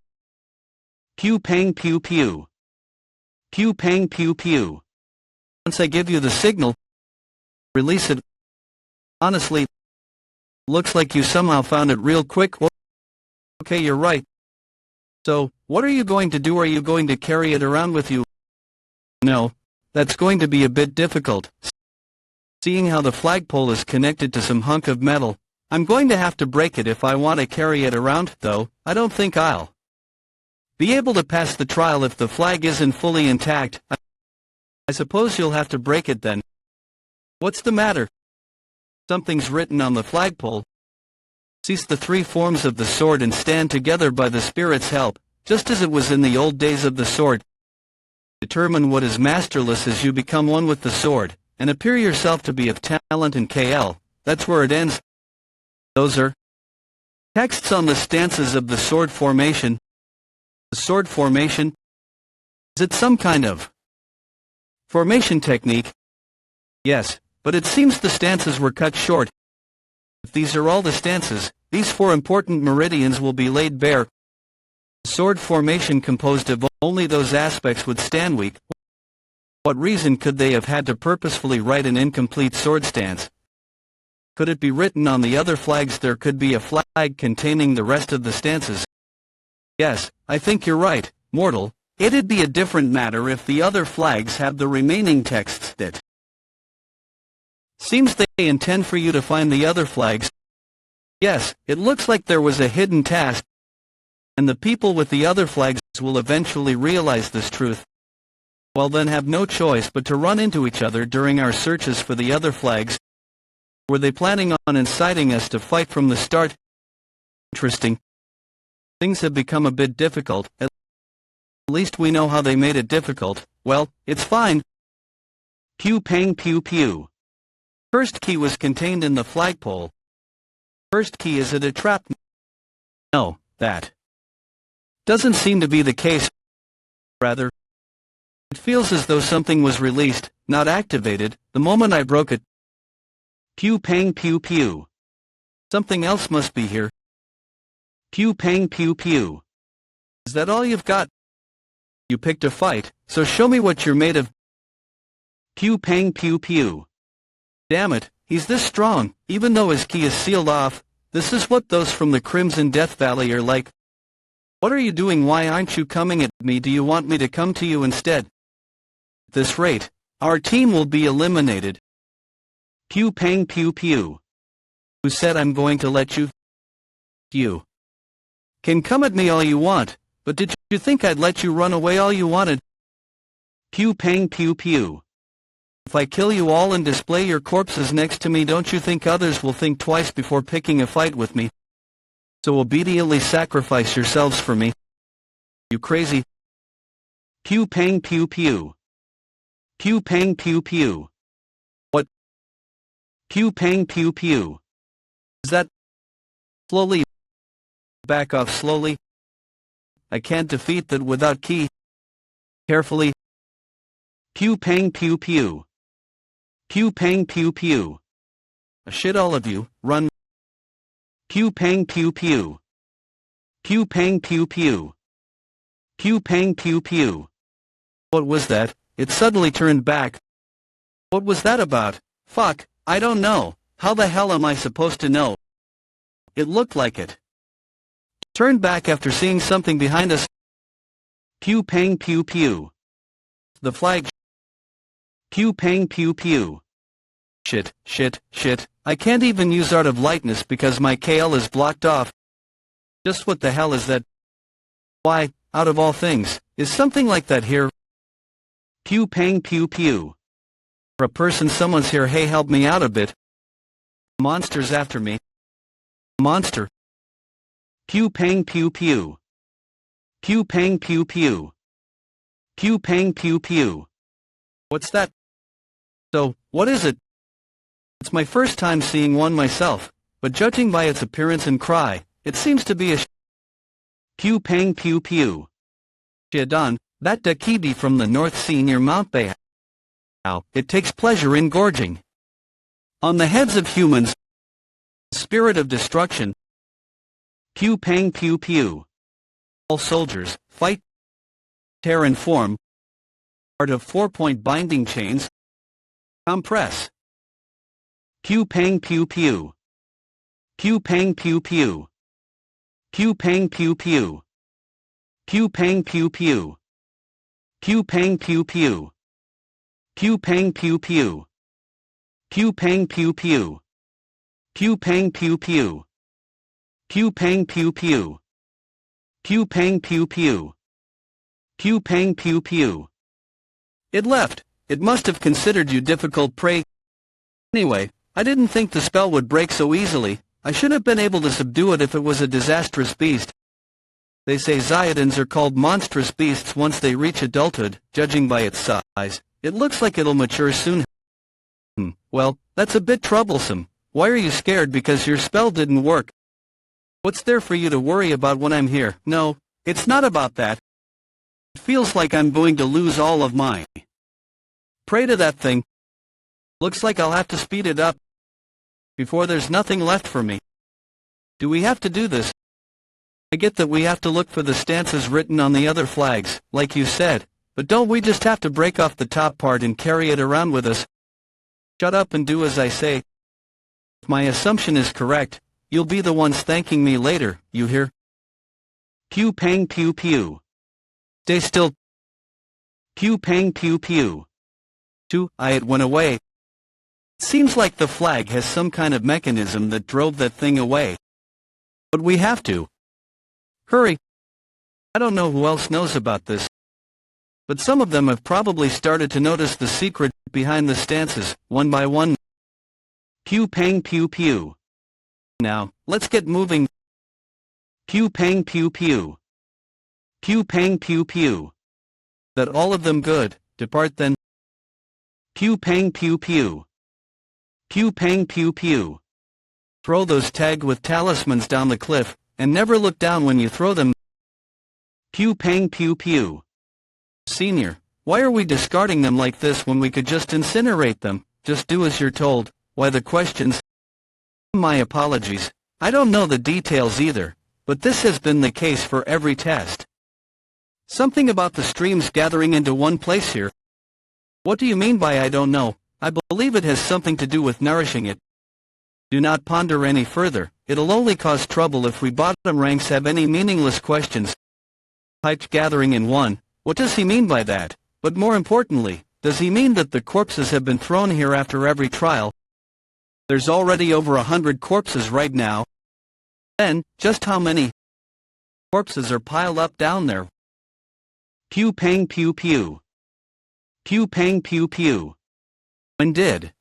[SPEAKER 1] Pew pang pew pew. Pew pang pew pew. Once I give you the signal, release it. Honestly, looks like you somehow found it real quick. Okay, you're right. So, what are you going to do? Are you going to carry it around with you? No, that's going to be a bit difficult. Seeing how the flagpole is connected to some hunk of metal, I'm going to have to break it if I want to carry it around, though. I don't think I'll be able to pass the trial if the flag isn't fully intact. I suppose you'll have to break it then. What's the matter? Something's written on the flagpole. Seize the 3 forms of the sword and stand together by the spirit's help, just as it was in the old days of the sword. Determine what is masterless as you become one with the sword, and appear yourself to be of talent and KL. That's where it ends. Those are texts on the stances of the sword formation. The sword formation? Is it some kind of formation technique? Yes, but it seems the stances were cut short. If these are all the stances, these 4 important meridians will be laid bare. Sword formation composed of only those aspects would stand weak. What reason could they have had to purposefully write an incomplete sword stance? Could it be written on the other flags? There could be a flag containing the rest of the stances. Yes, I think you're right, mortal. It'd be a different matter if the other flags have the remaining texts that seems they intend for you to find the other flags. Yes, it looks like there was a hidden task, and the people with the other flags will eventually realize this truth. Well, then have no choice but to run into each other during our searches for the other flags. Were they planning on inciting us to fight from the start? Interesting. Things have become a bit difficult. At least we know how they made it difficult. Well, it's fine. Pew pang pew pew. First key was contained in the flagpole. First key, is it a trap? No, that doesn't seem to be the case. Rather, it feels as though something was released, not activated, the moment I broke it. Pew pang pew pew. Something else must be here. Pew pang pew pew. Is that all you've got? You picked a fight, so show me what you're made of. Pew pang pew pew. Damn it, he's this strong, even though his key is sealed off. This is what those from the Crimson Death Valley are like. What are you doing? Why aren't you coming at me? Do you want me to come to you instead? At this rate, our team will be eliminated. Pew pang pew pew. Who said I'm going to let you? You can come at me all you want, but did you think I'd let you run away all you wanted? Pew pang pew pew. If I kill you all and display your corpses next to me, don't you think others will think twice before picking a fight with me? So obediently sacrifice yourselves for me. You crazy? Pew pang pew pew. Pew pang pew pew. What? Pew pang pew pew. Is that? Slowly. Back off slowly. I can't defeat that without key. Carefully. Pew pang pew pew. Pew pang pew pew. Shit all of you, run. Pew pang pew pew. Pew pang pew pew. Pew pang pew pew. What was that? It suddenly turned back. What was that about? Fuck, I don't know. How the hell am I supposed to know? It looked like it. Turned back after seeing something behind us. Pew pang pew pew. The flag. Pew pang pew pew. Shit, shit, shit. I can't even use Art of Lightness because my KL is blocked off. Just what the hell is that? Why, out of all things, is something like that here? Pew pang pew pew. For a person, someone's here. Hey, help me out a bit. Monster's after me. Monster. Pew pang pew pew. Pew pang pew pew. Pew pang pew pew. What's that? So, what is it? It's my first time seeing one myself, but judging by its appearance and cry, it seems to be a pew pang pew pew. Shadon, that Dakibi from the North Sea near Mount Bay. How it takes pleasure in gorging on the heads of humans. Spirit of destruction. Pew pang pew pew. All soldiers, fight, tear and form. Art of 4-point binding chains. Compress. Pew pang pew pew. Pew pang pew pew. Pew pang pew pew. Pew pang pew pew. Pew pang pew pew. Pew pang pew pew. Pew pang pew pew. Pew pang pew pew. Pew pang pew pew. Pew pang pew pew. Pew pang pew pew. It left. It must have considered you difficult prey. Anyway, I didn't think the spell would break so easily. I should have been able to subdue it if it was a disastrous beast. They say Zayadins are called monstrous beasts once they reach adulthood, judging by its size. It looks like it'll mature soon. Well, that's a bit troublesome. Why are you scared? Because your spell didn't work. What's there for you to worry about when I'm here? No, it's not about that. It feels like I'm going to lose all of my prey to that thing. Looks like I'll have to speed it up before there's nothing left for me. Do we have to do this? I get that we have to look for the stances written on the other flags, like you said, but don't we just have to break off the top part and carry it around with us? Shut up and do as I say. If my assumption is correct, you'll be the ones thanking me later, you hear? Pew pang pew pew. Stay still. Pew pang pew pew. It went away. It seems like the flag has some kind of mechanism that drove that thing away. But we have to hurry. I don't know who else knows about this, but some of them have probably started to notice the secret behind the stances, one by one. Pew pang pew pew. Now, let's get moving. Pew pang pew pew. Pew pang pew pew. That all of them good, depart then. Pew pang pew pew. Pew pang pew pew. Throw those tagged with talismans down the cliff, and never look down when you throw them. Pew pang pew pew. Senior, why are we discarding them like this when we could just incinerate them? Just do as you're told. Why the questions? My apologies. I don't know the details either, but this has been the case for every test. Something about the streams gathering into one place here. What do you mean by I don't know? I believe it has something to do with nourishing it. Do not ponder any further. It'll only cause trouble if we bottom ranks have any meaningless questions. Pipes gathering in one. What does he mean by that? But more importantly, does he mean that the corpses have been thrown here after every trial? There's already over 100 corpses right now. Then, just how many corpses are piled up down there? Pew pang pew pew. Pew pang pew pew. When did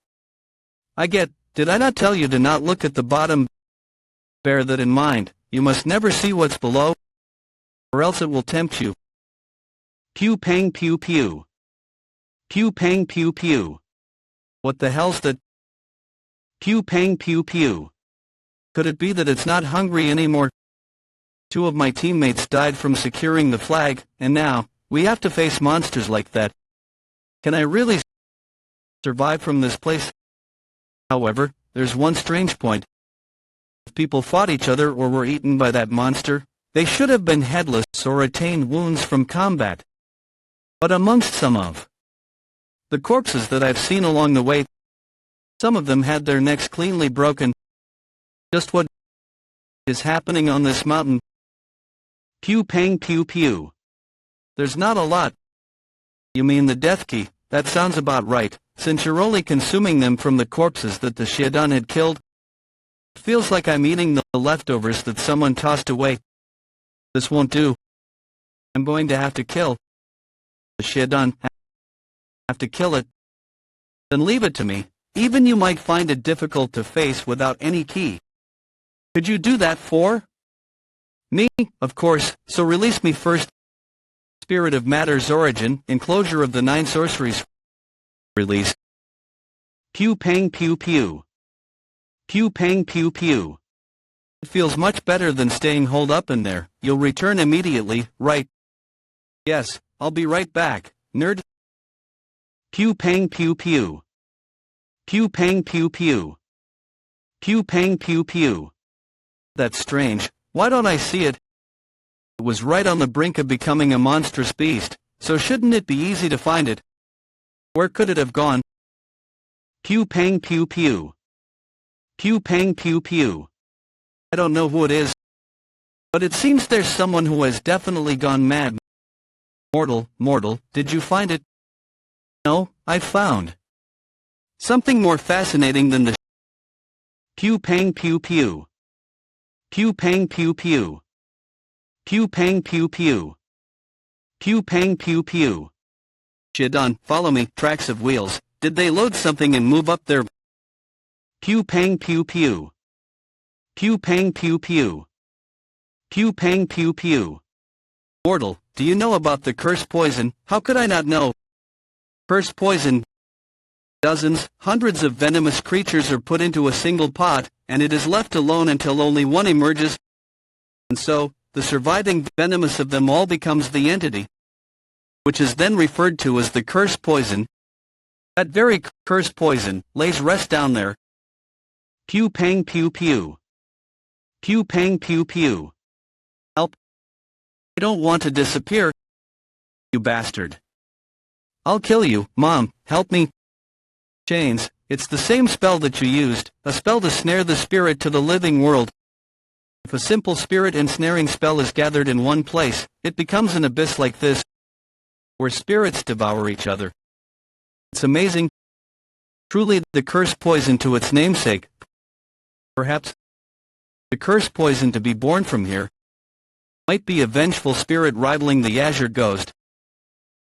[SPEAKER 1] I not tell you to not look at the bottom? Bear that in mind. You must never see what's below, or else it will tempt you. Pew pang pew pew. Pew pang pew pew. What the hell's that? Pew pang pew pew. Could it be that it's not hungry anymore? 2 of my teammates died from securing the flag, and now we have to face monsters like that. Can I really survive from this place? However, there's one strange point. If people fought each other or were eaten by that monster, they should have been headless or retained wounds from combat. But amongst some of the corpses that I've seen along the way, some of them had their necks cleanly broken. Just what is happening on this mountain? Pew pang pew pew. There's not a lot. You mean the death key? That sounds about right, since you're only consuming them from the corpses that the Shaitan had killed. It feels like I'm eating the leftovers that someone tossed away. This won't do. I'm going to have to kill the Shaitan. Have to kill it. Then leave it to me. Even you might find it difficult to face without any key. Could you do that for me? Of course, so release me first. Spirit of Matter's origin, enclosure of the 9 sorceries. Release. Pew pang pew pew. Pew pang pew pew. It feels much better than staying holed up in there. You'll return immediately, right? Yes, I'll be right back, nerd. Pew pang pew pew. Pew pang pew pew. Pew pang pew pew. That's strange. Why don't I see it? It was right on the brink of becoming a monstrous beast, so shouldn't it be easy to find it? Where could it have gone? Pew pang pew pew. Pew pang pew pew. I don't know who it is, but it seems there's someone who has definitely gone mad. Mortal, did you find it? No, I found something more fascinating than the pew pang pew pew. Pew pang pew pew. Pew pang pew pew. Pew pang pew pew. Shaitan, follow me. Tracks of wheels. Did they load something and move up there? Pew pang pew pew. Pew pang pew pew. Pew pang pew pew. Mortal, do you know about the curse poison? How could I not know? Curse poison. Dozens, hundreds of venomous creatures are put into a single pot, and it is left alone until only one emerges. And so, the surviving venomous of them all becomes the entity, which is then referred to as the curse poison. That very curse poison lays rest down there. Pew pang pew pew. Pew pang pew pew. Help. I don't want to disappear. You bastard. I'll kill you, Mom, help me. Chains, it's the same spell that you used, a spell to snare the spirit to the living world. If a simple spirit ensnaring spell is gathered in one place, it becomes an abyss like this, where spirits devour each other. It's amazing. Truly the curse poison to its namesake. Perhaps the curse poison to be born from here might be a vengeful spirit rivaling the Azure Ghost.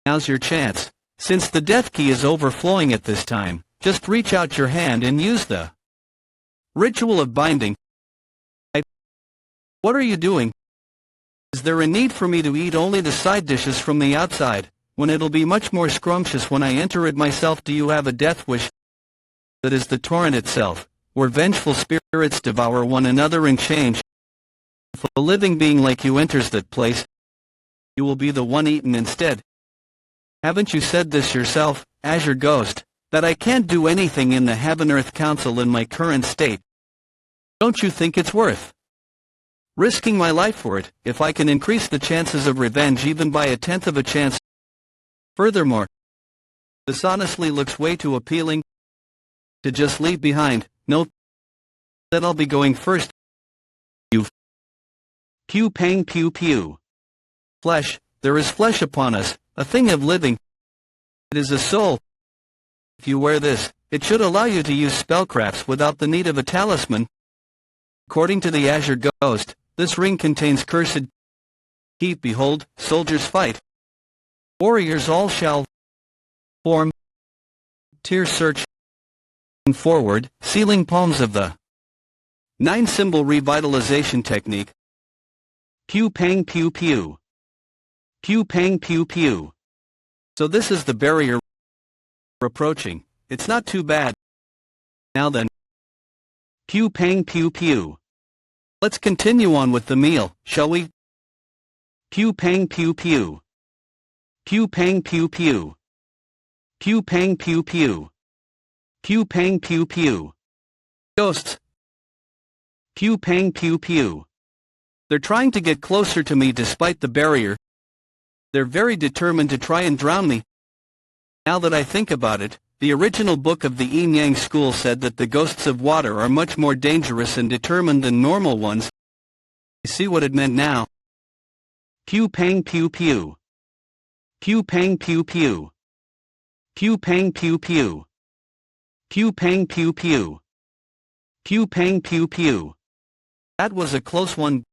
[SPEAKER 1] Now's your chance. Since the death key is overflowing at this time, just reach out your hand and use the ritual of binding. What are you doing? Is there a need for me to eat only the side dishes from the outside, when it'll be much more scrumptious when I enter it myself? Do you have a death wish? That is the torrent itself, where vengeful spirits devour one another and change. If a living being like you enters that place, you will be the one eaten instead. Haven't you said this yourself, Azure Ghost, that I can't do anything in the Heaven-Earth Council in my current state? Don't you think it's worth risking my life for it, if I can increase the chances of revenge even by 1/10 of a chance? Furthermore, this honestly looks way too appealing to just leave behind. Note that I'll be going first. You. Pew pang pew pew. Flesh, there is flesh upon us, a thing of living. It is a soul. If you wear this, it should allow you to use spellcrafts without the need of a talisman. According to the Azure Ghost, this ring contains cursed key. Behold, soldiers fight. Warriors all shall form. Tears search forward, sealing palms of the 9-symbol revitalization technique. Pew pang pew pew. Pew pang pew pew. So this is the barrier we're approaching. It's not too bad. Now then. Pew pang pew pew. Let's continue on with the meal, shall we? Pew pang pew pew. Pew pang pew pew. Pew pang pew pew. Pew pang pew pew. Ghosts. Pew pang pew pew. They're trying to get closer to me despite the barrier. They're very determined to try and drown me. Now that I think about it, the original book of the Yin Yang school said that the ghosts of water are much more dangerous and determined than normal ones. I see what it meant now. Pew pang pew pew. Pew pang pew pew. Pew pang pew pew. Pew pang pew pew. Pew pang pew pew. That was a close one.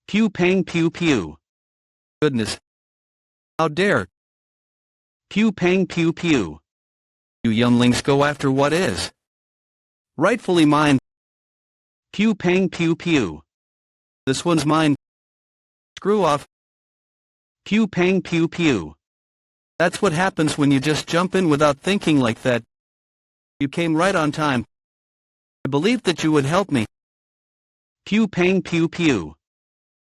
[SPEAKER 1] Pew pang pew pew. Goodness. How dare. Pew pang pew pew. You younglings go after what is rightfully mine. Pew pang pew pew. This one's mine. Screw off. Pew pang pew pew. That's what happens when you just jump in without thinking like that. You came right on time. I believed that you would help me. Pew pang pew pew.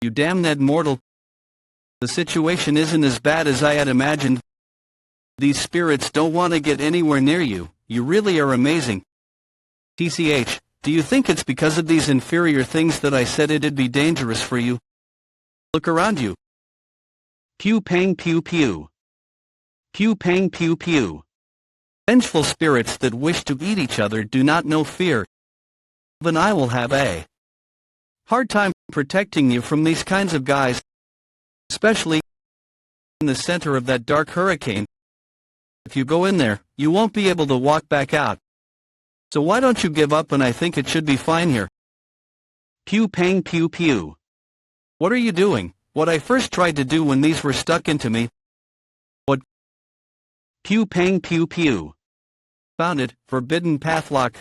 [SPEAKER 1] You damned mortal. The situation isn't as bad as I had imagined. These spirits don't want to get anywhere near you. You really are amazing. TCH, do you think it's because of these inferior things that I said it'd be dangerous for you? Look around you. Pew pang pew pew. Pew pang pew pew. Vengeful spirits that wish to eat each other do not know fear. Even I will have a hard time protecting you from these kinds of guys, especially in the center of that dark hurricane. If you go in there, you won't be able to walk back out. So why don't you give up, and I think it should be fine here. Pew pang pew pew. What are you doing? What I first tried to do when these were stuck into me. What? Pew pang pew pew. Found it, forbidden pathlock.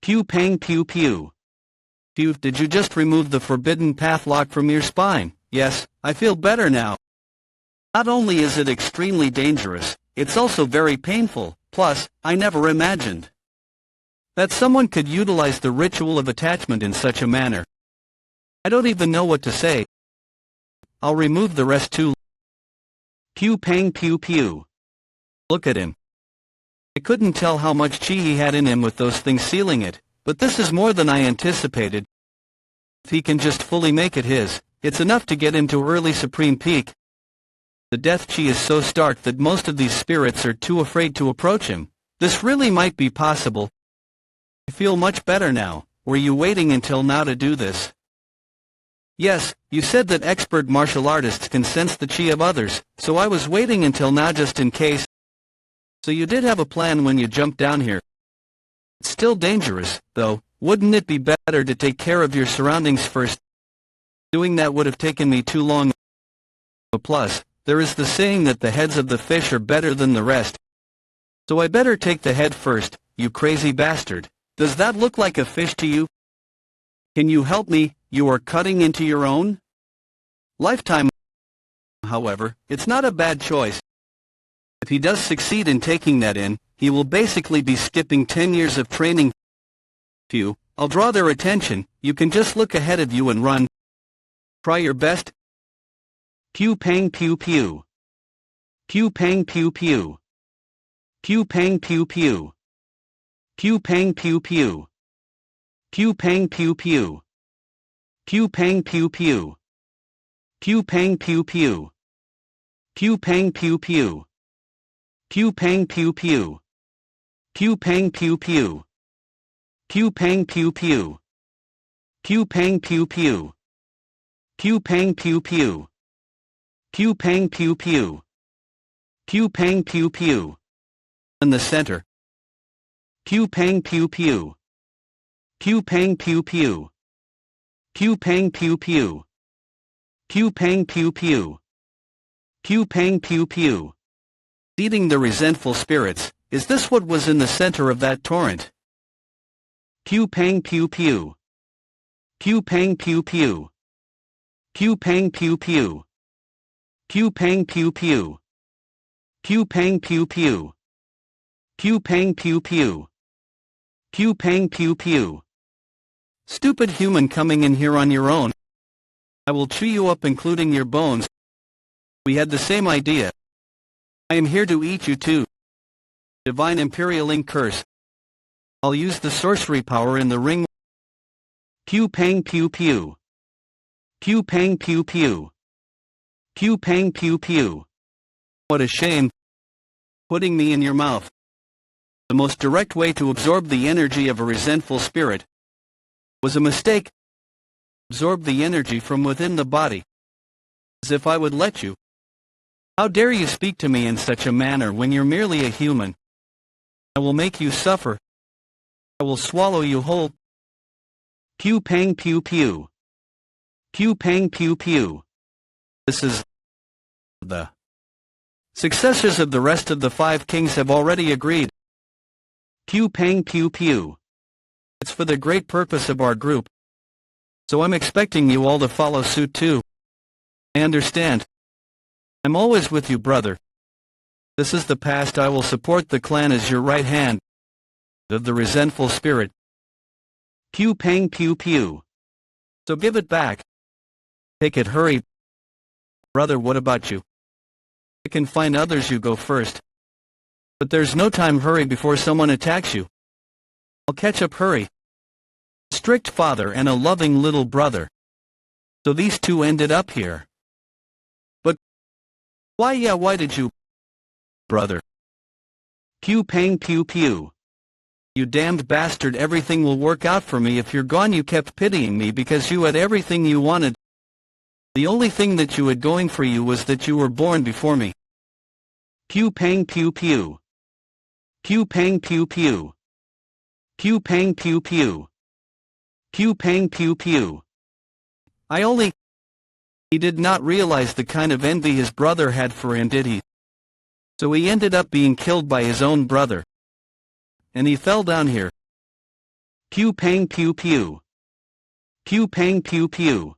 [SPEAKER 1] Pew pang pew pew. Pew, did you just remove the forbidden pathlock from your spine? Yes, I feel better now. Not only is it extremely dangerous, it's also very painful. Plus, I never imagined that someone could utilize the ritual of attachment in such a manner. I don't even know what to say. I'll remove the rest too. Pew pang pew pew. Look at him. I couldn't tell how much chi he had in him with those things sealing it, but this is more than I anticipated. If he can just fully make it his, it's enough to get him to early supreme peak. The death chi is so stark that most of these spirits are too afraid to approach him. This really might be possible. I feel much better now. Were you waiting until now to do this? Yes, you said that expert martial artists can sense the chi of others, so I was waiting until now just in case. So you did have a plan when you jumped down here. It's still dangerous, though. Wouldn't it be better to take care of your surroundings first? Doing that would have taken me too long. Plus, there is the saying that the heads of the fish are better than the rest. So I better take the head first, you crazy bastard. Does that look like a fish to you? Can you help me? You are cutting into your own lifetime. However, it's not a bad choice. If he does succeed in taking that in, he will basically be skipping 10 years of training. Phew, I'll draw their attention. You can just look ahead of you and run. Try your best. Pew pang pew pew. Pew pang pew pew. Pew pang pew pew. Pew pang pew pew. Pew pang pew pew. Pew pang pew pew. Pew pang pew pew. Pew pang pew pew. Pew pang pew pew. Pew pang pew pew. Pew pang pew pew. Pew pang pew pew. Pew pang pew pew. Pew pang pew pew. Pew pang pew pew. In the center. Pew pang pew pew. Pew pang pew pew. Pew pang pew pew. Pew pang pew pew. Pew pang pew pew. Eating the resentful spirits, is this what was in the center of that torrent? Pew pang pew pew. Pew pang pew pew. Pew pang pew pew. Pew pang pew pew. Pew pang pew pew. Pew pang pew pew. Pew pang pew pew. Stupid human coming in here on your own. I will chew you up including your bones. We had the same idea. I am here to eat you too. Divine Imperial Ink Curse. I'll use the sorcery power in the ring. Pew pang pew pew. Pew pang pew pew. Pew pang pew pew. What a shame. Putting me in your mouth. The most direct way to absorb the energy of a resentful spirit was a mistake. Absorb the energy from within the body. As if I would let you. How dare you speak to me in such a manner when you're merely a human? I will make you suffer. I will swallow you whole. Pew pang pew pew. Pew pang pew pew. This is the successors of the rest of the 5 kings have already agreed. Pew pang pew pew. It's for the great purpose of our group. So I'm expecting you all to follow suit too. I understand. I'm always with you, brother. This is the past. I will support the clan as your right hand of the resentful spirit. Pew pang pew pew. So give it back. Take it, hurry. Brother, what about you? I can find others, you go first. But there's no time, hurry before someone attacks you. I'll catch up, hurry. Strict father and a loving little brother. So these two ended up here. But why did you, brother? Pew pang pew pew. You damned bastard, everything will work out for me if you're gone. You kept pitying me because you had everything you wanted. The only thing that you had going for you was that you were born before me. Pew pang pew pew. Pew pang pew pew. Pew pang pew pew. Pew pang pew pew. He did not realize the kind of envy his brother had for him, did he? So he ended up being killed by his own brother. And he fell down here. Pew pang pew pew. Pew pang pew pew.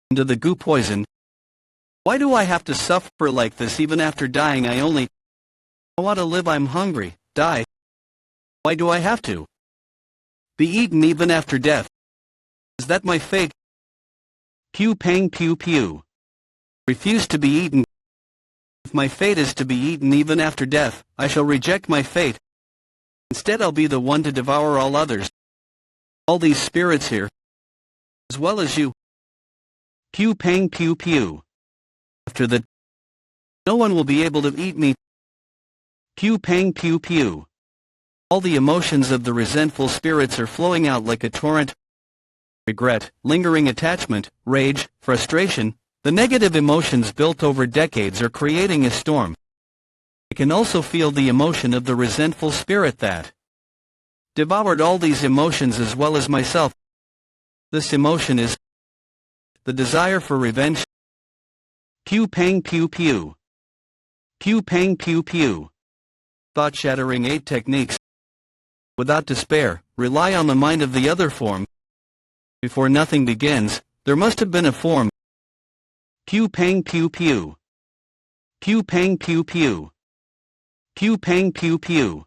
[SPEAKER 1] Into the goo poison. Why do I have to suffer like this even after dying? I want to live. I'm hungry. Die. Why do I have to be eaten even after death? Is that my fate? Pew pang pew pew. Refuse to be eaten. If my fate is to be eaten even after death, I shall reject my fate. Instead, I'll be the one to devour all others. All these spirits here. As well as you. Pew pang pew pew. After that, no one will be able to eat me. Pew pang pew pew. All the emotions of the resentful spirits are flowing out like a torrent. Regret, lingering attachment, rage, frustration, the negative emotions built over decades are creating a storm. I can also feel the emotion of the resentful spirit that devoured all these emotions as well as myself. This emotion is the desire for revenge. Pew pang pew pew. Pew pang pew pew. Thought-shattering 8 techniques. Without despair, rely on the mind of the other form. Before nothing begins, there must have been a form. Pew pang pew pew. Pew pang pew pew. Pew pang pew pew.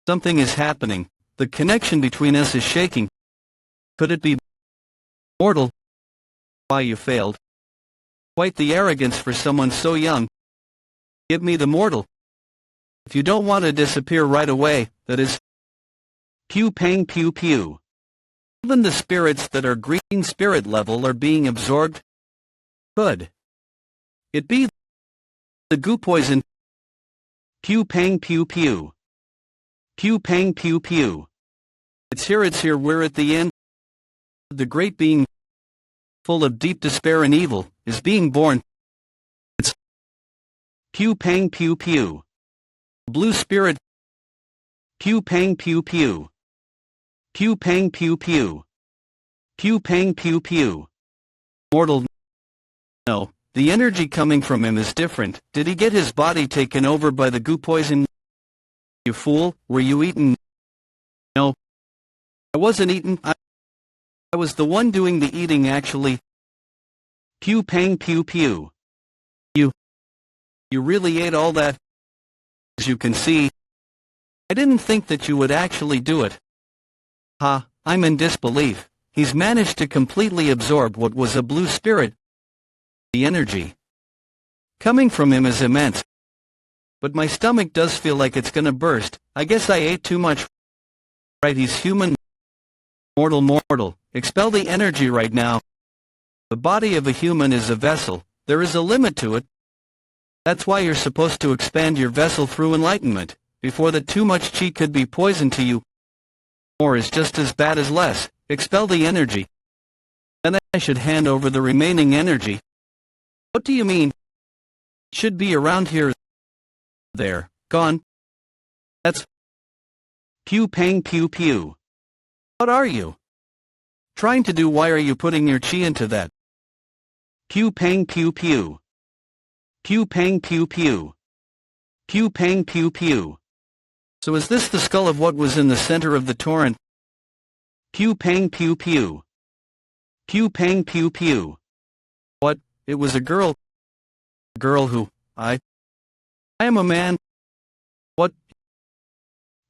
[SPEAKER 1] Something is happening. The connection between us is shaking. Could it be mortal? Why, you failed. Quite the arrogance for someone so young. Give me the mortal. If you don't want to disappear right away, that is. Pew pang pew pew. Even the spirits that are green spirit level are being absorbed. Could it be the goo poison? Pew pang pew pew. Pew pang pew pew. It's here, we're at the end. The great being, full of deep despair and evil, is being born. It's pew pang pew pew. Blue spirit. Pew pang pew pew. Pew pang pew pew. Pew pang pew pew. Mortal. No, the energy coming from him is different. Did he get his body taken over by the goo poison? You fool, were you eaten? No. I wasn't eaten. I was the one doing the eating actually. Pew pang pew pew. You really ate all that? As you can see, I didn't think that you would actually do it. Ha, I'm in disbelief. He's managed to completely absorb what was a blue spirit. The energy coming from him is immense. but my stomach does feel like it's gonna burst. I guess I ate too much. Right, he's human. Mortal, expel the energy right now. The body of a human is a vessel. There is a limit to it. That's why you're supposed to expand your vessel through enlightenment, before that too much chi could be poison to you. More is just as bad as less. Expel the energy. Then I should hand over the remaining energy. What do you mean? Should be around here. There, gone. That's pew pang pew pew. What are you trying to do? Why are you putting your chi into that? Pew pang pew pew. Pew pang pew pew. Pew pang pew pew. So is this the skull of what was in the center of the torrent? Pew pang pew pew. Pew pang pew pew. What? It was a girl. A girl who, I am a man. What?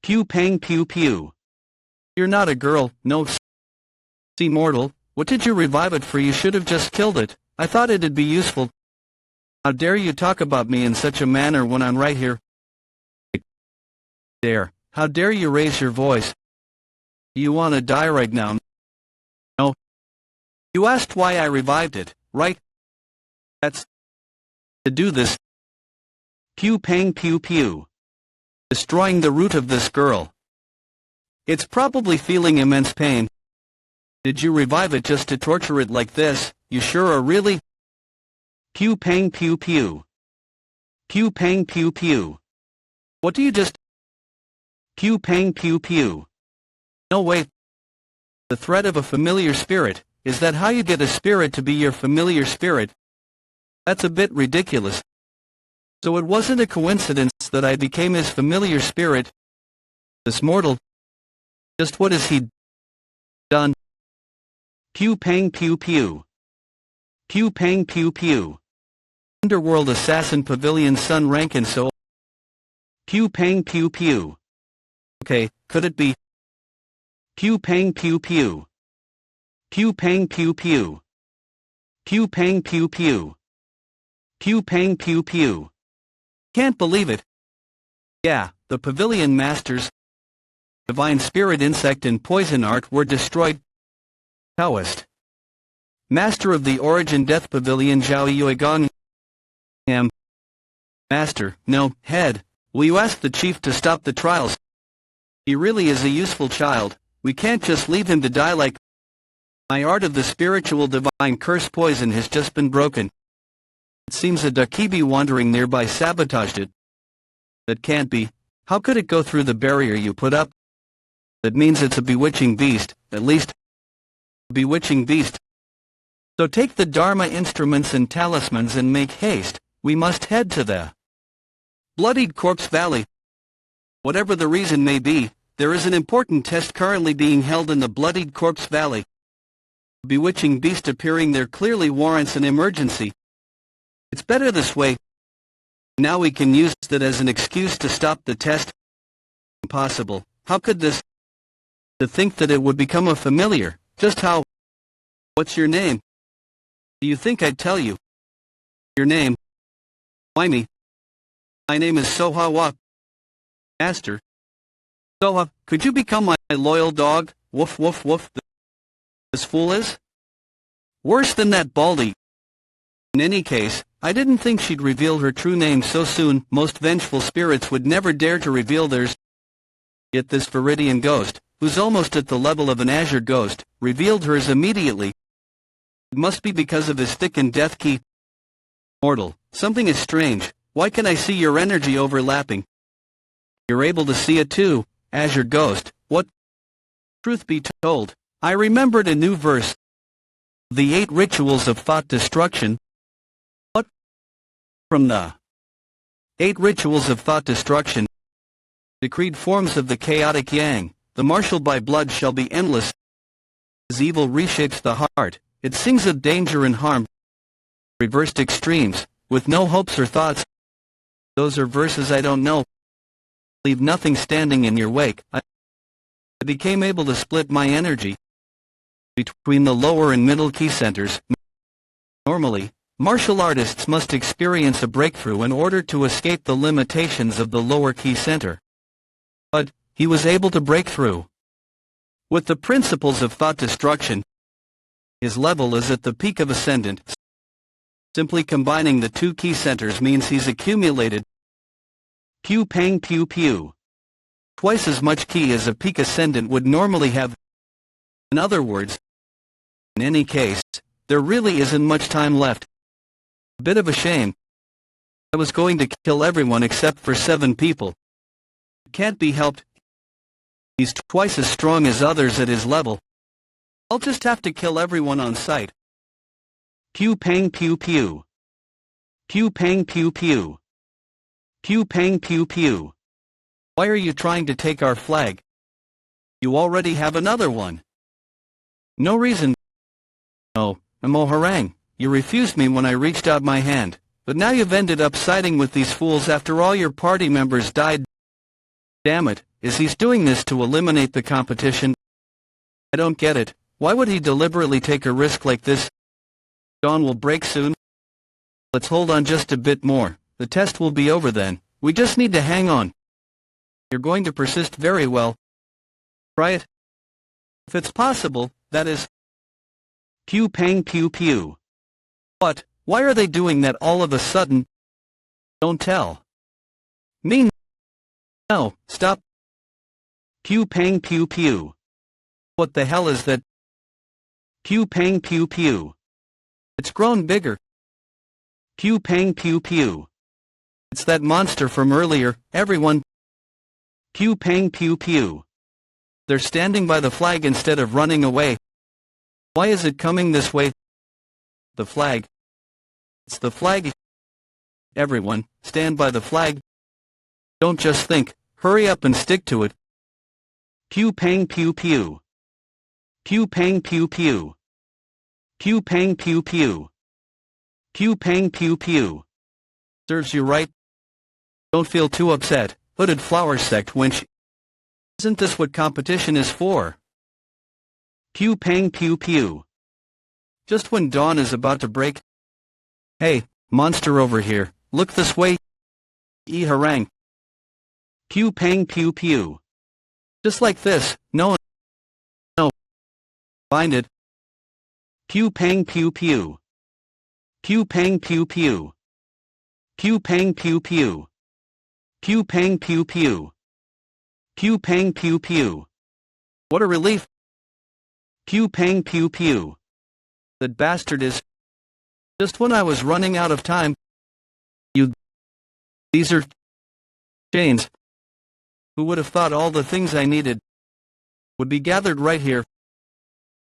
[SPEAKER 1] Pew pang pew pew. You're not a girl, no. See, mortal, what did you revive it for? You should have just killed it. I thought it'd be useful. How dare you talk about me in such a manner when I'm right here? Dare. How dare you raise your voice? You want to die right now? No. You asked why I revived it, right? That's to do this. Pew pang pew pew. Destroying the root of this girl. It's probably feeling immense pain. Did you revive it just to torture it like this? You sure are really? Pew pang pew pew. Pew pang pew pew. What do you just? Pew pang pew pew. No wait. The threat of a familiar spirit, is that how you get a spirit to be your familiar spirit? That's a bit ridiculous. So it wasn't a coincidence that I became his familiar spirit. This mortal. Just what has he done? Pew pang pew pew. Pew pang pew pew. Underworld assassin pavilion sun rankin so. Pew pang pew pew. Okay, could it be? Pew pang pew pew. Pew pang pew pew. Pew pang pew pew. Pew pang pew pew. Can't believe it. Yeah, the pavilion masters, divine spirit, insect and poison art were destroyed. Taoist. Master of the origin death pavilion Zhao Yuegong. Master, no, head. Will you ask the chief to stop the trials? He really is a useful child. We can't just leave him to die like. My art of the spiritual divine curse poison has just been broken. It seems a Dakibi wandering nearby sabotaged it. That can't be. How could it go through the barrier you put up? That means it's a bewitching beast, at least. A bewitching beast. So take the Dharma instruments and talismans and make haste. We must head to the Bloodied Corpse Valley. Whatever the reason may be, there is an important test currently being held in the Bloodied Corpse Valley. A bewitching beast appearing there clearly warrants an emergency. It's better this way. Now we can use that as an excuse to stop the test. Impossible. How could this? To think that it would become a familiar. Just how? What's your name? Do you think I'd tell you? Your name? Why me? My name is Soha Wa. Master. Soha, could you become my loyal dog? Woof woof woof. This fool is? Worse than that baldy. In any case, I didn't think she'd reveal her true name so soon. Most vengeful spirits would never dare to reveal theirs. Yet this Viridian ghost, who's almost at the level of an azure ghost, revealed hers immediately. It must be because of his thickened death key. Mortal, something is strange. Why can I see your energy overlapping? You're able to see it too, azure ghost. What? Truth be told, I remembered a new verse. The 8 rituals of thought destruction. What? From the 8 rituals of thought destruction. Decreed forms of the chaotic yang, the martial by blood shall be endless. As evil reshapes the heart, it sings of danger and harm. Reversed extremes, with no hopes or thoughts. Those are verses I don't know. Leave nothing standing in your wake. I became able to split my energy between the lower and middle key centers. Normally, Martial artists must experience a breakthrough in order to escape the limitations of the lower key center. But he was able to break through. With the principles of thought destruction, his level is at the peak of ascendant. Simply combining the two key centers means he's accumulated Q Pang Pew Pew. Twice as much ki as a peak ascendant would normally have. In other words, in any case, there really isn't much time left. A bit of a shame. I was going to kill everyone except for 7 people. It can't be helped. He's twice as strong as others at his level. I'll just have to kill everyone on sight. Q Pang Pew Pew. Q Pang Pew Pew. Q Pang Pew Pew. Why are you trying to take our flag? You already have another one. No reason. No, Amo Harang, you refused me when I reached out my hand, but now you've ended up siding with these fools after all your party members died. Damn it, is he doing this to eliminate the competition? I don't get it. Why would he deliberately take a risk like this? Dawn will break soon. Let's hold on just a bit more. The test will be over then. We just need to hang on. You're going to persist very well. Try it. If it's possible, that is. Q Pang Pew Pew. What? Why are they doing that all of a sudden? Don't tell me. No, stop. Q Pang Pew Pew. What the hell is that? Q Pang Pew Pew. It's grown bigger. Q Pang Pew Pew. It's that monster from earlier, everyone. Q Pang Pew Pew. They're standing by the flag instead of running away. Why is it coming this way? The flag. It's the flag. Everyone, stand by the flag. Don't just think, hurry up and stick to it. Q Pang Pew Pew. Q Pang Pew Pew. Q Pang Pew Pew. Q Pang Pew Pew. Serves you right. Don't feel too upset, hooded flower sect wench. Isn't this what competition is for? Q Pang Pew Pew. Just when dawn is about to break. Hey, monster over here, look this way. E Harang. Q Pang Pew Pew. Just like this, no. Find it. Q Pang Pew Pew. Q Pang Pew Pew. Q Pang Pew Pew. Q Pang Pew Pew. Q Pang Pew Pew. What a relief. Q Pang Pew Pew. That bastard is. Just when I was running out of time. These are chains. Who would have thought all the things I needed would be gathered right here?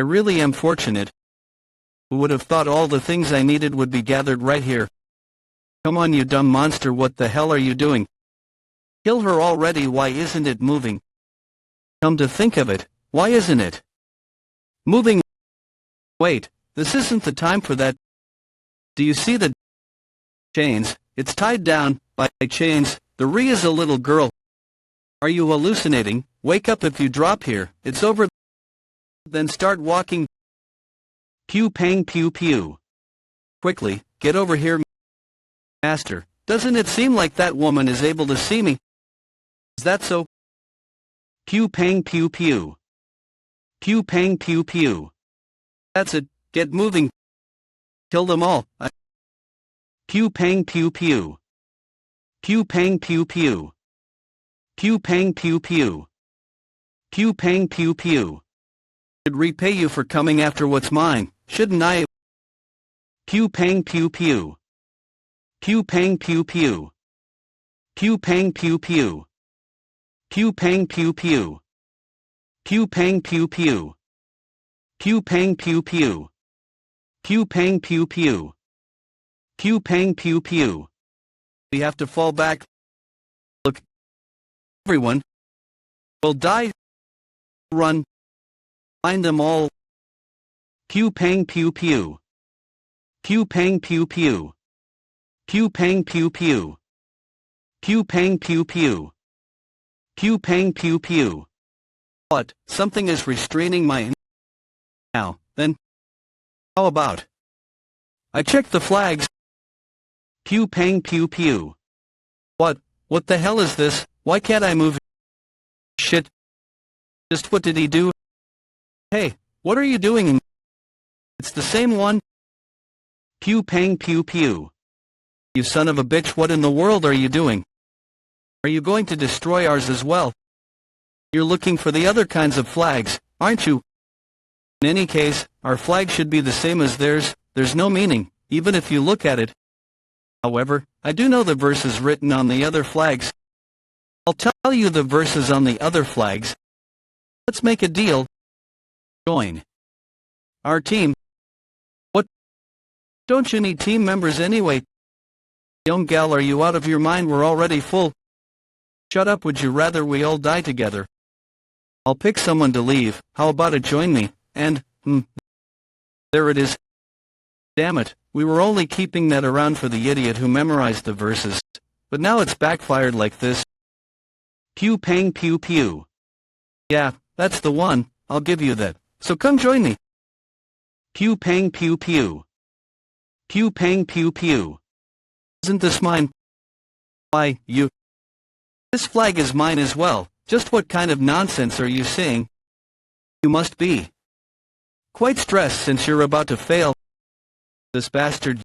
[SPEAKER 1] I really am fortunate. Who would have thought all the things I needed would be gathered right here? Come on, you dumb monster, what the hell are you doing? Kill her already, why isn't it moving? Come to think of it, why isn't it moving? Wait, this isn't the time for that. Do you see the chains? It's tied down by chains. The Rhea is a little girl. Are you hallucinating? Wake up if you drop here, it's over. Then start walking. Q Pang Pew Pew. Quickly, get over here. Master, doesn't it seem like that woman is able to see me? Is that so? Q Pang Pew Pew. Q Pang Pew Pew. That's it, get moving. Kill them all. Q Pang Pew Pew. Q Pang Pew Pew. Q Pang Pew Pew. Q Pang Pew Pew. Should repay you for coming after what's mine, shouldn't I? Q Pang Pew Pew. Q Pang Pew Pew. Q Pang Pew Pew. Q Pang Pew Pew. Q Pang Pew Pew. Q Pang Pew Pew. Q Pang Pew Pew. Q Pang Pew Pew. We have to fall back. Look. Everyone will die. Run. Find them all. Q Pang Pew Pew. Q Pang Pew Pew. Q Pang Pew Pew. Q Pang Pew Pew. Q Pang Pew Pew. What? Something is restraining my. Now, then. How about I checked the flags. Pew pang pew pew. What the hell is this? Why can't I move? Shit. Just what did he do? Hey, what are you doing? It's the same one. Pew pang pew pew. You son of a bitch, what in the world are you doing? Are you going to destroy ours as well? You're looking for the other kinds of flags, aren't you? In any case, our flag should be the same as theirs. There's no meaning, even if you look at it. However, I do know the verses written on the other flags. I'll tell you the verses on the other flags. Let's make a deal. Join our team. What? Don't you need team members anyway? Young gal, are you out of your mind? We're already full. Shut up, would you rather we all die together? I'll pick someone to leave. How about it, join me? And, there it is. Damn it, we were only keeping that around for the idiot who memorized the verses. But now it's backfired like this. Pew pang pew pew. Yeah, that's the one, I'll give you that. So come join me. Pew pang pew pew. Pew pang pew pew. Isn't this mine? Why, you... This flag is mine as well. Just what kind of nonsense are you saying? You must be quite stressed since you're about to fail. This bastard,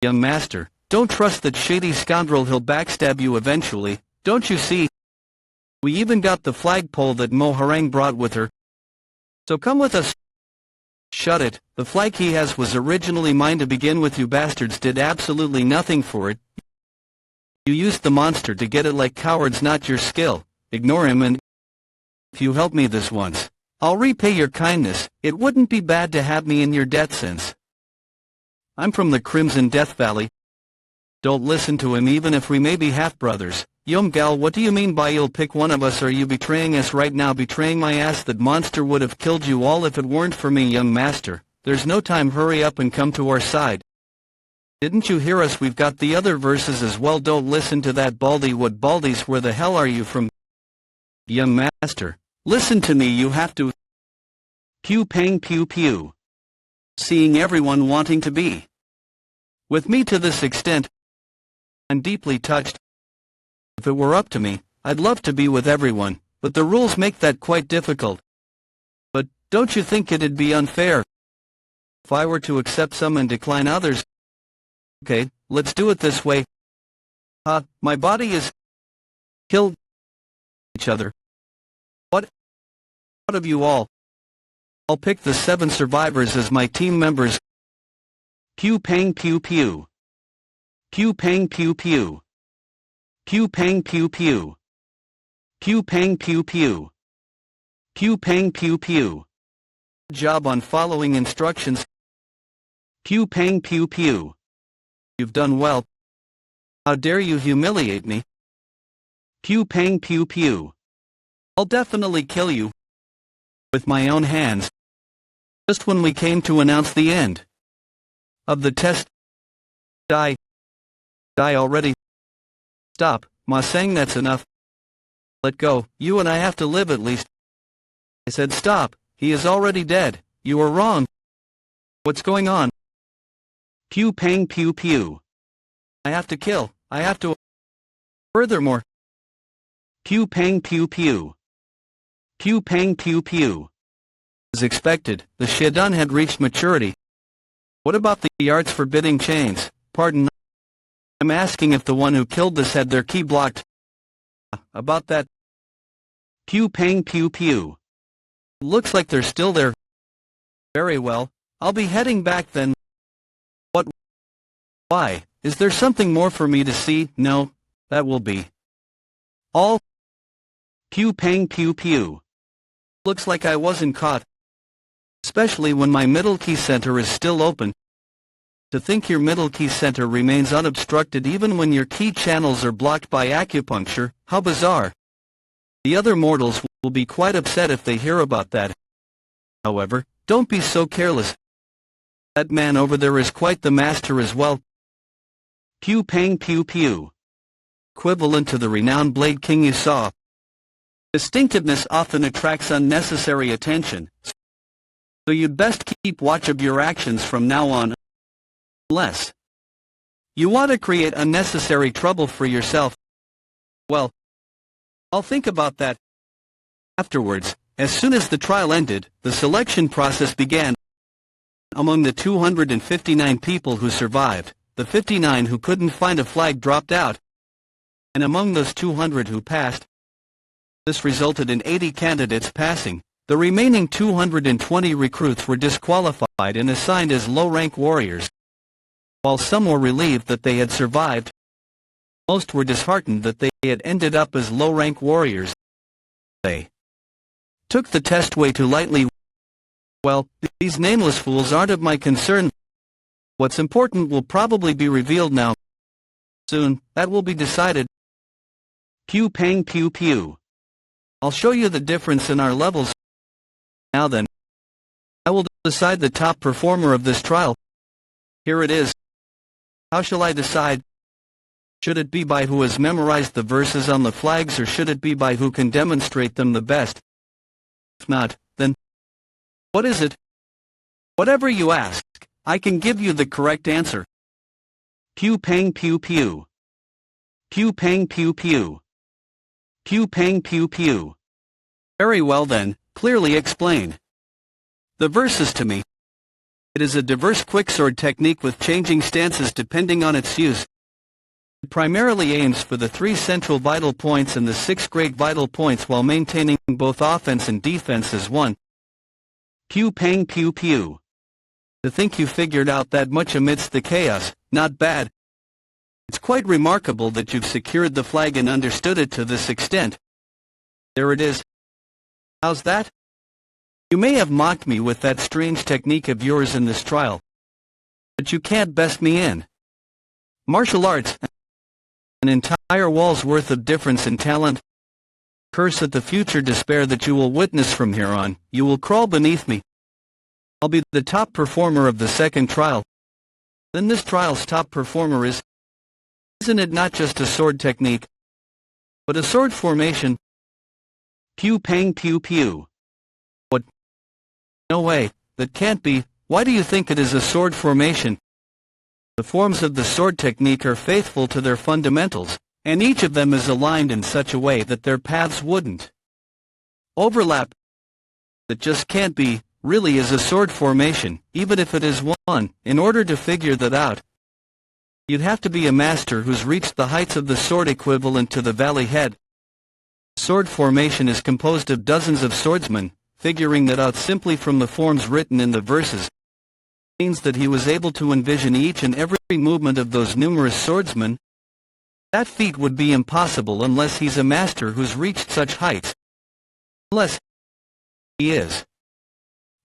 [SPEAKER 1] young master, don't trust that shady scoundrel, he'll backstab you eventually, don't you see? We even got the flagpole that Moharang brought with her. So come with us. Shut it, the flag he has was originally mine to begin with. You bastards did absolutely nothing for it. You used the monster to get it like cowards, not your skill. Ignore him, and if you help me this once, I'll repay your kindness. It wouldn't be bad to have me in your debt since I'm from the Crimson Death Valley. Don't listen to him even if we may be half-brothers. Yum gal, what do you mean by you'll pick one of us? Are you betraying us right now? Betraying my ass? That monster would have killed you all if it weren't for me, young master. There's no time, hurry up and come to our side. Didn't you hear us? We've got the other verses as well. Don't listen to that baldy. What baldies? Where the hell are you from? Young master, listen to me, you have to. Pew pang pew pew. Seeing everyone wanting to be with me to this extent, I'm deeply touched. If it were up to me, I'd love to be with everyone, but the rules make that quite difficult. But don't you think it'd be unfair if I were to accept some and decline others? Okay, let's do it this way. My body is killed each other. What? Out of you all, I'll pick the 7 survivors as my team members. Pew pang pew pew. Pew pang pew pew. Pew pang pew pew. Pew pang pew pew. Pew pang pew pew. Good job on following instructions. Pew pang pew pew. You've done well. How dare you humiliate me? Pew pang pew pew. I'll definitely kill you with my own hands. Just when we came to announce the end of the test. Die already. Stop, Ma Sang, that's enough. Let go, you and I have to live at least. I said stop, he is already dead, you are wrong. What's going on? Pew pang pew pew. I have to kill, I have to. Furthermore. Pew pang pew pew. Pew pang pew pew. As expected, the Shedun had reached maturity. What about the arts forbidding chains? Pardon, I'm asking if the one who killed this had their key blocked. About that. Pew pang pew pew. Looks like they're still there. Very well, I'll be heading back then. What? Why? Is there something more for me to see? No, that will be all. Pew pang pew pew. Looks like I wasn't caught. Especially when my middle key center is still open. To think your middle key center remains unobstructed even when your key channels are blocked by acupuncture, how bizarre. The other mortals will be quite upset if they hear about that. However, don't be so careless. That man over there is quite the master as well. Pew pang pew pew. Equivalent to the renowned Blade King you saw. Distinctiveness often attracts unnecessary attention, so you'd best keep watch of your actions from now on. less. You want to create unnecessary trouble for yourself? Well, I'll think about that. Afterwards, as soon as the trial ended, the selection process began. Among the 259 people who survived, the 59 who couldn't find a flag dropped out. And among those 200 who passed, this resulted in 80 candidates passing. The remaining 220 recruits were disqualified and assigned as low-rank warriors. While some were relieved that they had survived, most were disheartened that they had ended up as low-rank warriors. They took the test way too lightly. Well, these nameless fools aren't of my concern. What's important will probably be revealed now. Soon, that will be decided. Pew pang pew pew. I'll show you the difference in our levels. Now then, I will decide the top performer of this trial. Here it is. How shall I decide? Should it be by who has memorized the verses on the flags, or should it be by who can demonstrate them the best? If not, then what is it? Whatever you ask, I can give you the correct answer. Pew pang pew pew. Pew pang pew pew. Pew pang pew pew. Very well then, clearly explain the verses to me. It is a diverse quicksword technique with changing stances depending on its use. It primarily aims for the 3 central vital points and the 6 great vital points while maintaining both offense and defense as one. Pew pang pew pew. To think you figured out that much amidst the chaos, not bad. It's quite remarkable that you've secured the flag and understood it to this extent. There it is. How's that? You may have mocked me with that strange technique of yours in this trial, but you can't best me in. Martial arts, an entire wall's worth of difference in talent. Curse at the future despair that you will witness from here on. You will crawl beneath me. I'll be the top performer of the second trial. Then this trial's top performer isn't it not just a sword technique, but a sword formation? Pew pang pew pew. What? No way, that can't be. Why do you think it is a sword formation? The forms of the sword technique are faithful to their fundamentals, and each of them is aligned in such a way that their paths wouldn't overlap. That just can't be, really is a sword formation, even if it is one. In order to figure that out, you'd have to be a master who's reached the heights of the sword equivalent to the valley head. Sword formation is composed of dozens of swordsmen. Figuring that out simply from the forms written in the verses means that he was able to envision each and every movement of those numerous swordsmen. That feat would be impossible unless he's a master who's reached such heights. Unless he is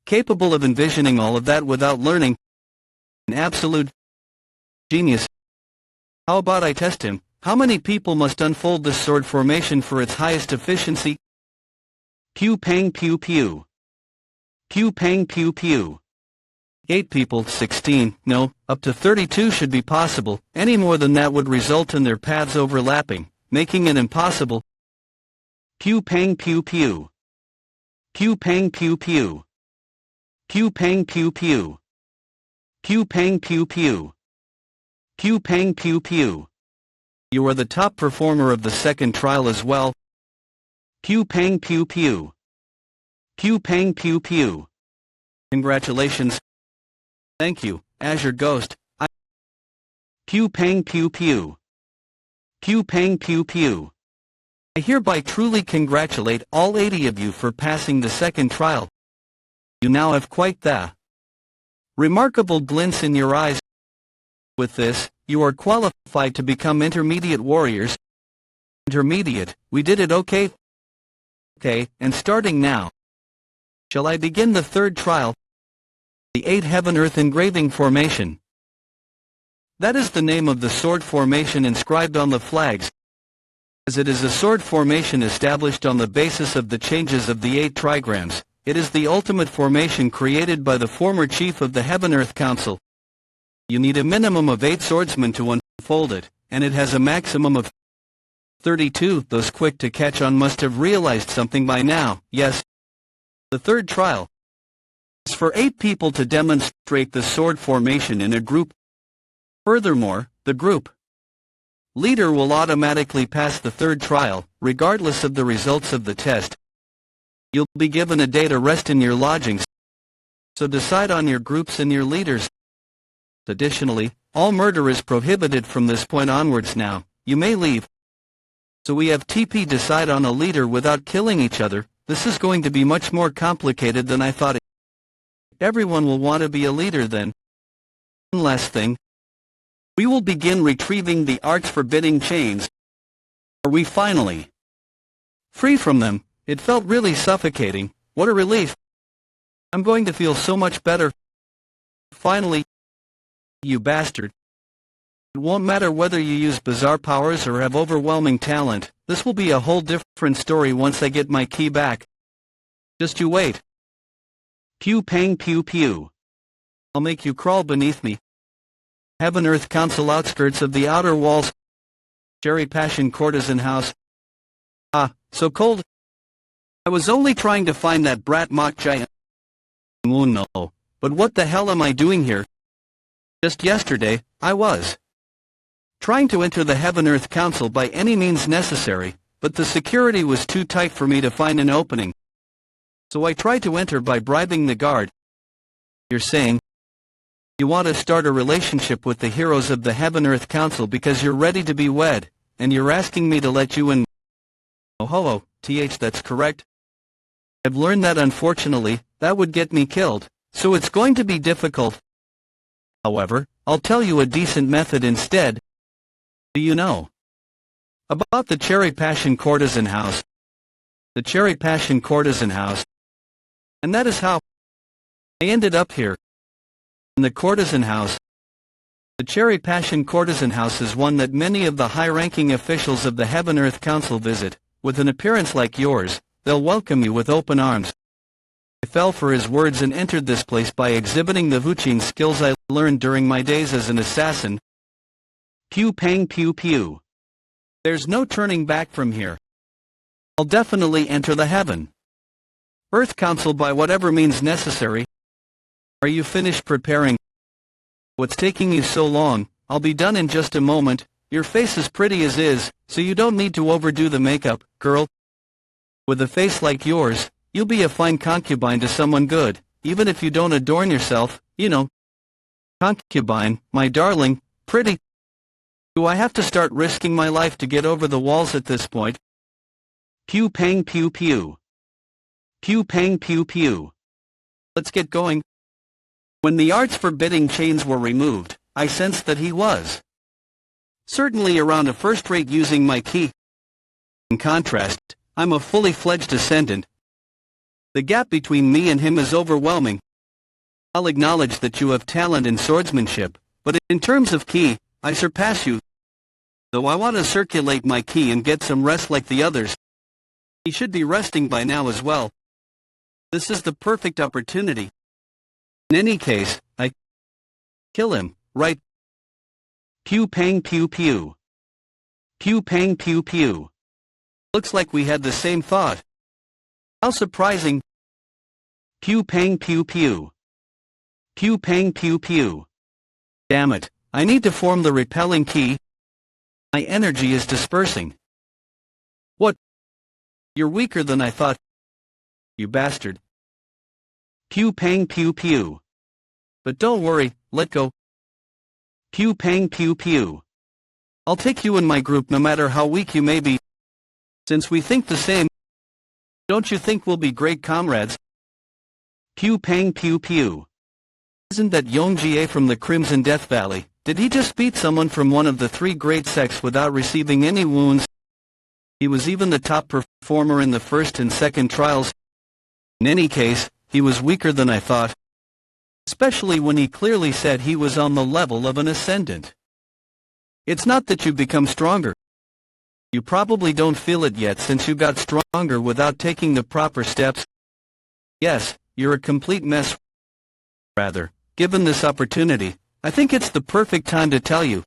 [SPEAKER 1] capable of envisioning all of that without learning. An absolute genius. How about I test him? How many people must unfold this sword formation for its highest efficiency? Pew pang pew pew. Pew pang pew pew. 8 people, 16, no, up to 32 should be possible. Any more than that would result in their paths overlapping, making it impossible. Pew pang pew pew. Pew pang pew pew. Pew pang pew pew. Pew pang pew pew. Pew pang pew pew. You are the top performer of the second trial as well. Pew pang pew pew. Pew pang pew pew. Congratulations. Thank you, Azure Ghost. Pew pang pew pew. Pew pang pew pew. I hereby truly congratulate all 80 of you for passing the second trial. You now have quite the remarkable glints in your eyes. With this, you are qualified to become intermediate warriors. Intermediate, we did it okay? Okay, and starting now. Shall I begin the third trial? The 8 Heaven-Earth Engraving Formation. That is the name of the sword formation inscribed on the flags, as it is a sword formation established on the basis of the changes of the 8 trigrams. It is the ultimate formation created by the former chief of the Heaven-Earth Council. You need a minimum of 8 swordsmen to unfold it, and it has a maximum of 32. Those quick to catch on must have realized something by now. Yes, the third trial is for 8 people to demonstrate the sword formation in a group. Furthermore, the group leader will automatically pass the third trial, regardless of the results of the test. You'll be given a day to rest in your lodgings, so decide on your groups and your leaders. Additionally, all murder is prohibited from this point onwards now. You may leave. So we have TP decide on a leader without killing each other. This is going to be much more complicated than I thought. Everyone will want to be a leader then. One last thing. We will begin retrieving the art's forbidding chains. Are we finally free from them? It felt really suffocating. What a relief. I'm going to feel so much better. Finally. You bastard. It won't matter whether you use bizarre powers or have overwhelming talent. This will be a whole different story once I get my key back. Just you wait. Pew pang pew pew. I'll make you crawl beneath me. Heaven Earth Council outskirts of the outer walls. Cherry Passion Courtesan House. Ah, so cold. I was only trying to find that brat mock giant. Oh no, but what the hell am I doing here? Just yesterday, I was trying to enter the Heaven Earth Council by any means necessary, but the security was too tight for me to find an opening. So I tried to enter by bribing the guard. You're saying you want to start a relationship with the heroes of the Heaven Earth Council because you're ready to be wed, and you're asking me to let you in. Oh ho, that's correct. I've learned that unfortunately, that would get me killed, so it's going to be difficult. However, I'll tell you a decent method instead. Do you know about the Cherry Passion Courtesan House? The Cherry Passion Courtesan House. And that is how I ended up here. In the Courtesan House. The Cherry Passion Courtesan House is one that many of the high-ranking officials of the Heaven Earth Council visit. With an appearance like yours, they'll welcome you with open arms. I fell for his words and entered this place by exhibiting the Vuching skills I learned during my days as an assassin. Pew pang pew pew. There's no turning back from here. I'll definitely enter the Heaven Earth Council by whatever means necessary. Are you finished preparing? What's taking you so long? I'll be done in just a moment. Your face is pretty as is, so you don't need to overdo the makeup, girl. With a face like yours, you'll be a fine concubine to someone good, even if you don't adorn yourself, you know. Concubine, my darling, pretty. Do I have to start risking my life to get over the walls at this point? Pew pang pew pew. Pew pang pew pew. Let's get going. When the art's forbidding chains were removed, I sensed that he was certainly around a first-rate using my key. In contrast, I'm a fully fledged ascendant. The gap between me and him is overwhelming. I'll acknowledge that you have talent in swordsmanship, but in terms of key, I surpass you. Though I want to circulate my key and get some rest like the others. He should be resting by now as well. This is the perfect opportunity. In any case, I kill him, right? Pew pang pew pew. Pew pang pew pew. Looks like we had the same thought. How surprising. Pew pang pew pew. Pew pang pew pew. Damn it, I need to form the repelling key. My energy is dispersing. What? You're weaker than I thought. You bastard. Pew pang pew pew. But don't worry, let go. Pew pang pew pew. I'll take you in my group no matter how weak you may be. Since we think the same, don't you think we'll be great comrades? Pew pang pew pew. Isn't that Yongjie from the Crimson Death Valley? Did he just beat someone from one of the three great sects without receiving any wounds? He was even the top performer in the first and second trials. In any case, he was weaker than I thought. Especially when he clearly said he was on the level of an ascendant. It's not that you become stronger. You probably don't feel it yet since you got stronger without taking the proper steps. Yes, you're a complete mess. Rather, given this opportunity, I think it's the perfect time to tell you.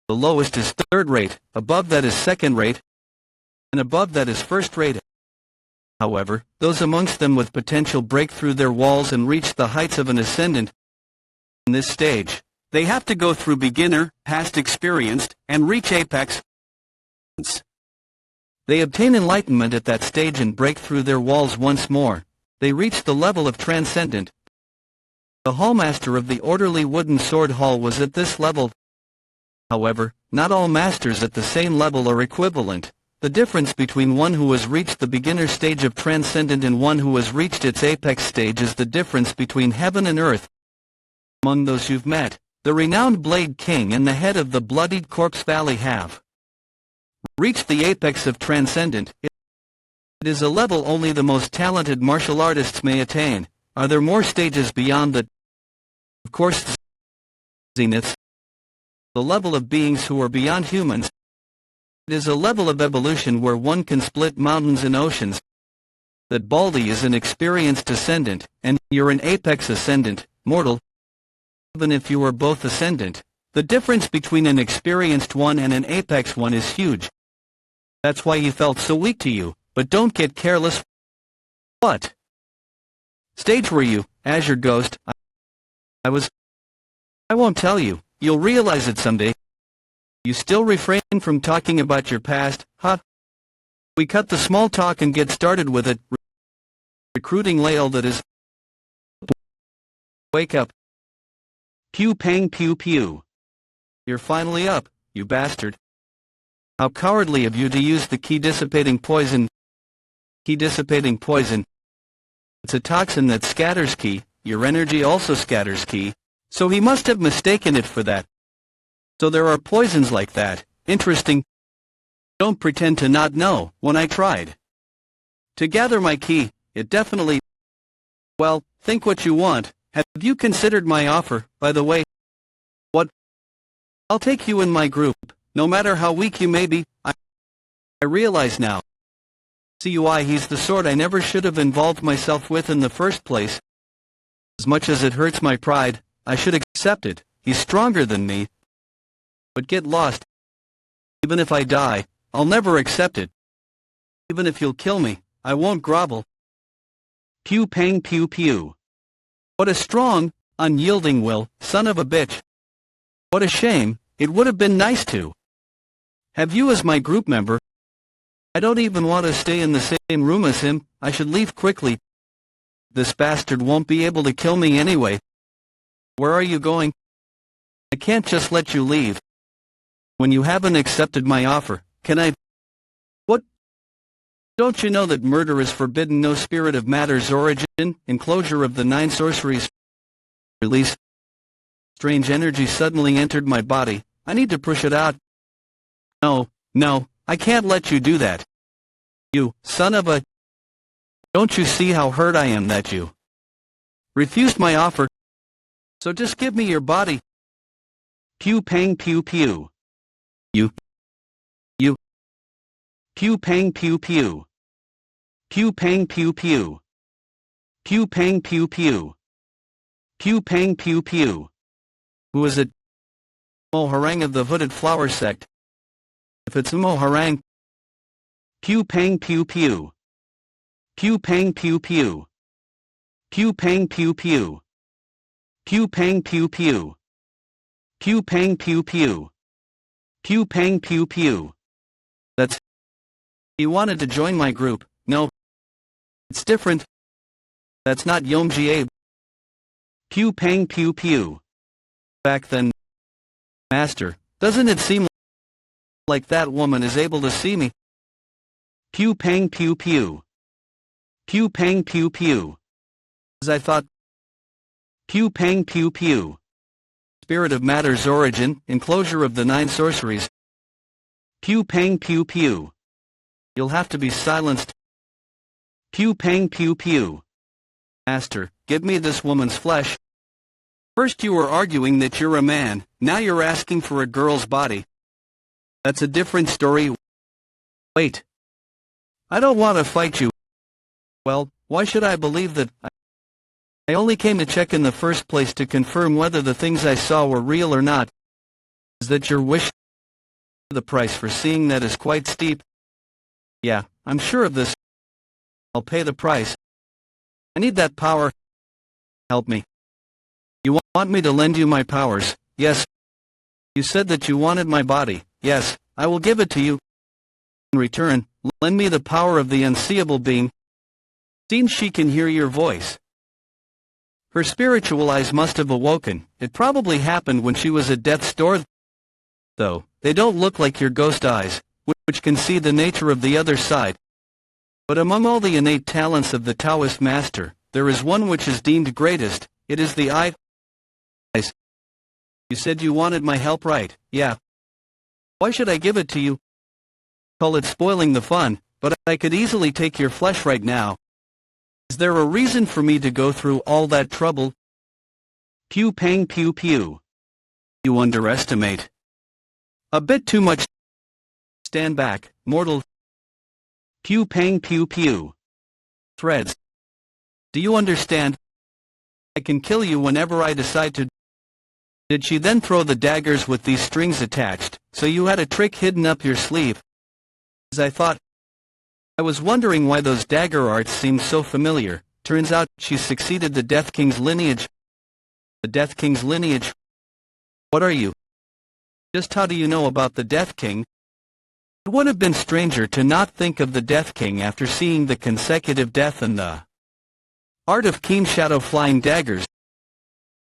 [SPEAKER 1] The lowest is third rate, above that is second rate, and above that is first rate. However, those amongst them with potential break through their walls and reach the heights of an ascendant. In this stage, They have to go through beginner, past experienced, and reach apex. They obtain enlightenment at that stage and break through their walls once more. They reach the level of transcendent. The hallmaster of the orderly wooden sword hall was at this level. However, not all masters at the same level are equivalent. The difference between one who has reached the beginner stage of transcendent and one who has reached its apex stage is the difference between heaven and earth. Among those you've met, the renowned Blade King and the head of the bloodied Corpse Valley have reached the apex of transcendent. It is a level only the most talented martial artists may attain. Are there more stages beyond that? Of course, the zeniths, the level of beings who are beyond humans. It is a level of evolution where one can split mountains and oceans. That Baldy is an experienced ascendant, and you're an apex ascendant, mortal. Even if you are both ascendant, the difference between an experienced one and an apex one is huge. That's why he felt so weak to you, but don't get careless. What stage were you, Azure Ghost? I won't tell you, you'll realize it someday. You still refrain from talking about your past, huh? We cut the small talk and get started with it. Recruiting Lael that is. Wake up. Pew pang pew pew. You're finally up, you bastard. How cowardly of you to use the key dissipating poison. Key dissipating poison. It's a toxin that scatters ki, your energy also scatters ki, so he must have mistaken it for that. So there are poisons like that. Interesting. Don't pretend to not know. When I tried to gather my ki, it definitely. Well, think what you want. Have you considered my offer, by the way? What? I'll take you in my group, no matter how weak you may be. I realize now. CUI, he's the sort I never should have involved myself with in the first place. As much as it hurts my pride, I should accept it. He's stronger than me. But get lost. Even if I die, I'll never accept it. Even if you'll kill me, I won't grovel. Pew pang pew pew. What a strong, unyielding will, son of a bitch. What a shame, it would have been nice to have you as my group member. I don't even want to stay in the same room as him. I should leave quickly. This bastard won't be able to kill me anyway. Where are you going? I can't just let you leave. When you haven't accepted my offer, can I? What? Don't you know that murder is forbidden? No spirit of matter's origin, enclosure of the 9 sorceries. Release. Strange energy suddenly entered my body. I need to push it out. No, I can't let you do that. You, son of a... Don't you see how hurt I am that you refused my offer? So just give me your body. Pew pang pew pew. You. Pew pang pew pew. Pew pang pew pew. Pew pang pew pew. Pew pang pew pew. Who is it? Moharang of the Hooded Flower Sect. If it's Moharang. Pew pang pew pew. Pew pang pew pew. Pew pang pew pew. Pew pang pew pew. Pew pang pew pew. Pew pang pew pew. That's... He wanted to join my group. No. It's different. That's not Yomji Abe. Pew pang pew pew. Back then... Master, doesn't it seem like that woman is able to see me? Pew pang pew pew. Pew pang pew pew. As I thought. Pew pang pew pew. Spirit of matter's origin, enclosure of the 9 sorceries. Pew pang pew pew. You'll have to be silenced. Pew pang pew pew. Master, give me this woman's flesh. First you were arguing that you're a man, now you're asking for a girl's body. That's a different story. Wait. I don't want to fight you. Well, why should I believe that? I only came to check in the first place to confirm whether the things I saw were real or not. Is that your wish? The price for seeing that is quite steep. Yeah, I'm sure of this. I'll pay the price. I need that power. Help me. You want me to lend you my powers? Yes. You said that you wanted my body. Yes, I will give it to you. In return, lend me the power of the unseeable being. Seems she can hear your voice. Her spiritual eyes must have awoken. It probably happened when she was at death's door. Though, they don't look like your ghost eyes, which can see the nature of the other side. But among all the innate talents of the Taoist master, there is one which is deemed greatest. It is the eye. You said you wanted my help, right? Yeah. Why should I give it to you? Call it spoiling the fun, but I could easily take your flesh right now. Is there a reason for me to go through all that trouble? Pew pang pew pew. You underestimate. A bit too much. Stand back, mortal. Pew pang pew pew. Threads. Do you understand? I can kill you whenever I decide to. Did she then throw the daggers with these strings attached, so you had a trick hidden up your sleeve? As I thought. I was wondering why those dagger arts seemed so familiar. Turns out she succeeded the Death King's lineage. The Death King's lineage? What are you? Just how do you know about the Death King? It would have been stranger to not think of the Death King after seeing the consecutive death and the art of keen shadow flying daggers.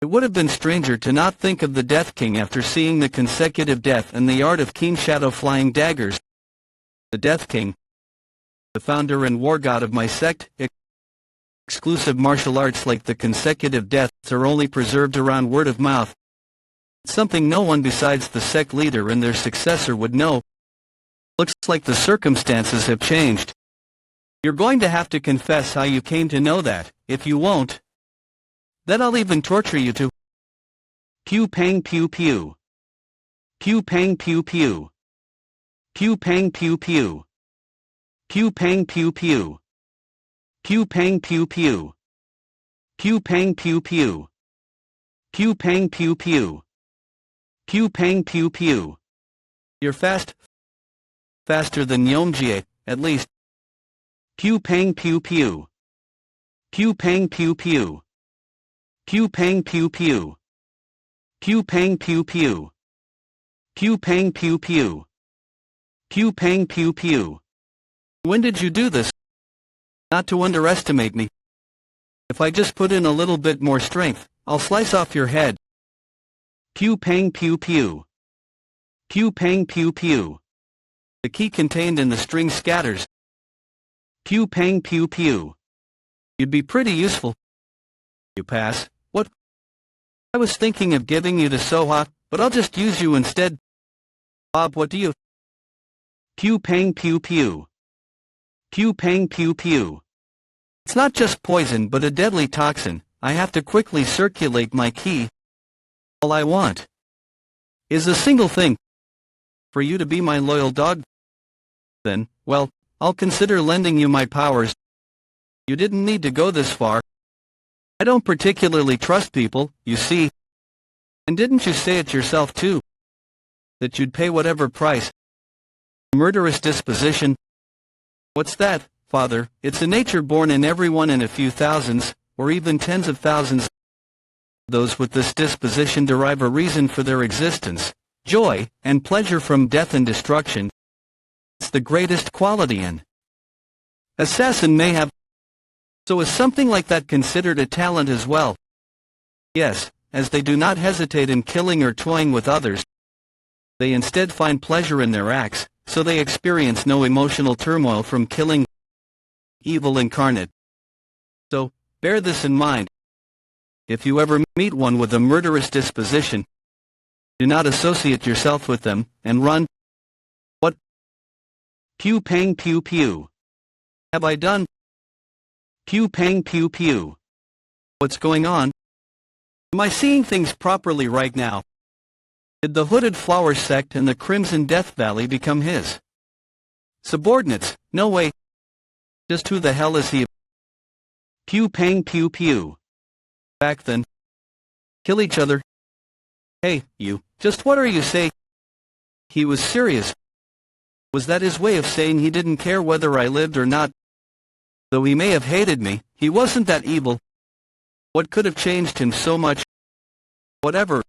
[SPEAKER 1] It would have been stranger to not think of the Death King after seeing the consecutive death and the art of keen shadow flying daggers. The Death King, the founder and war god of my sect, exclusive martial arts like the consecutive deaths are only preserved around word of mouth. It's something no one besides the sect leader and their successor would know. Looks like the circumstances have changed. You're going to have to confess how you came to know that. If you won't, then I'll even torture you to. Pew pang pew pew. Pew pang pew pew. Pew pang pew pew. Pew pang pew pew. Pew pang pew pew. Pew pang pew pew. Pew pang pew pew. Pew pang pew pew. You're faster than Yomjie, at least. Pew pang pew pew. Pew pang pew pew. Pew pang pew pew. Pew pang pew pew. Pew pang pew pew. Pew pang pew pew. When did you do this? Not to underestimate me. If I just put in a little bit more strength, I'll slice off your head. Pew pang pew pew. Pew pang pew pew. The key contained in the string scatters. Pew pang pew pew. You'd be pretty useful. You pass. What? I was thinking of giving you to Soha, but I'll just use you instead. Bob, what do you? Pew pang pew pew. Pew pang pew pew. It's not just poison but a deadly toxin. I have to quickly circulate my ki. All I want is a single thing. For you to be my loyal dog. Then, well, I'll consider lending you my powers. You didn't need to go this far. I don't particularly trust people, you see. And didn't you say it yourself too? That you'd pay whatever price. Murderous disposition. What's that, Father? It's a nature born in everyone, in a few thousands, or even tens of thousands. Those with this disposition derive a reason for their existence, joy, and pleasure from death and destruction. It's the greatest quality an assassin may have. So is something like that considered a talent as well? Yes, as they do not hesitate in killing or toying with others. They instead find pleasure in their acts, so they experience no emotional turmoil from killing evil incarnate. So, bear this in mind. If you ever meet one with a murderous disposition, do not associate yourself with them, and run. What? Pew pang pew pew. Have I done? Pew pang pew pew. What's going on? Am I seeing things properly right now? Did the Hooded Flower sect and the Crimson Death Valley become his subordinates? No way. Just who the hell is he? Pew pang pew pew. Back then. Kill each other. Hey, you, just what are you saying? He was serious. Was that his way of saying he didn't care whether I lived or not? Though he may have hated me, he wasn't that evil. What could have changed him so much? Whatever.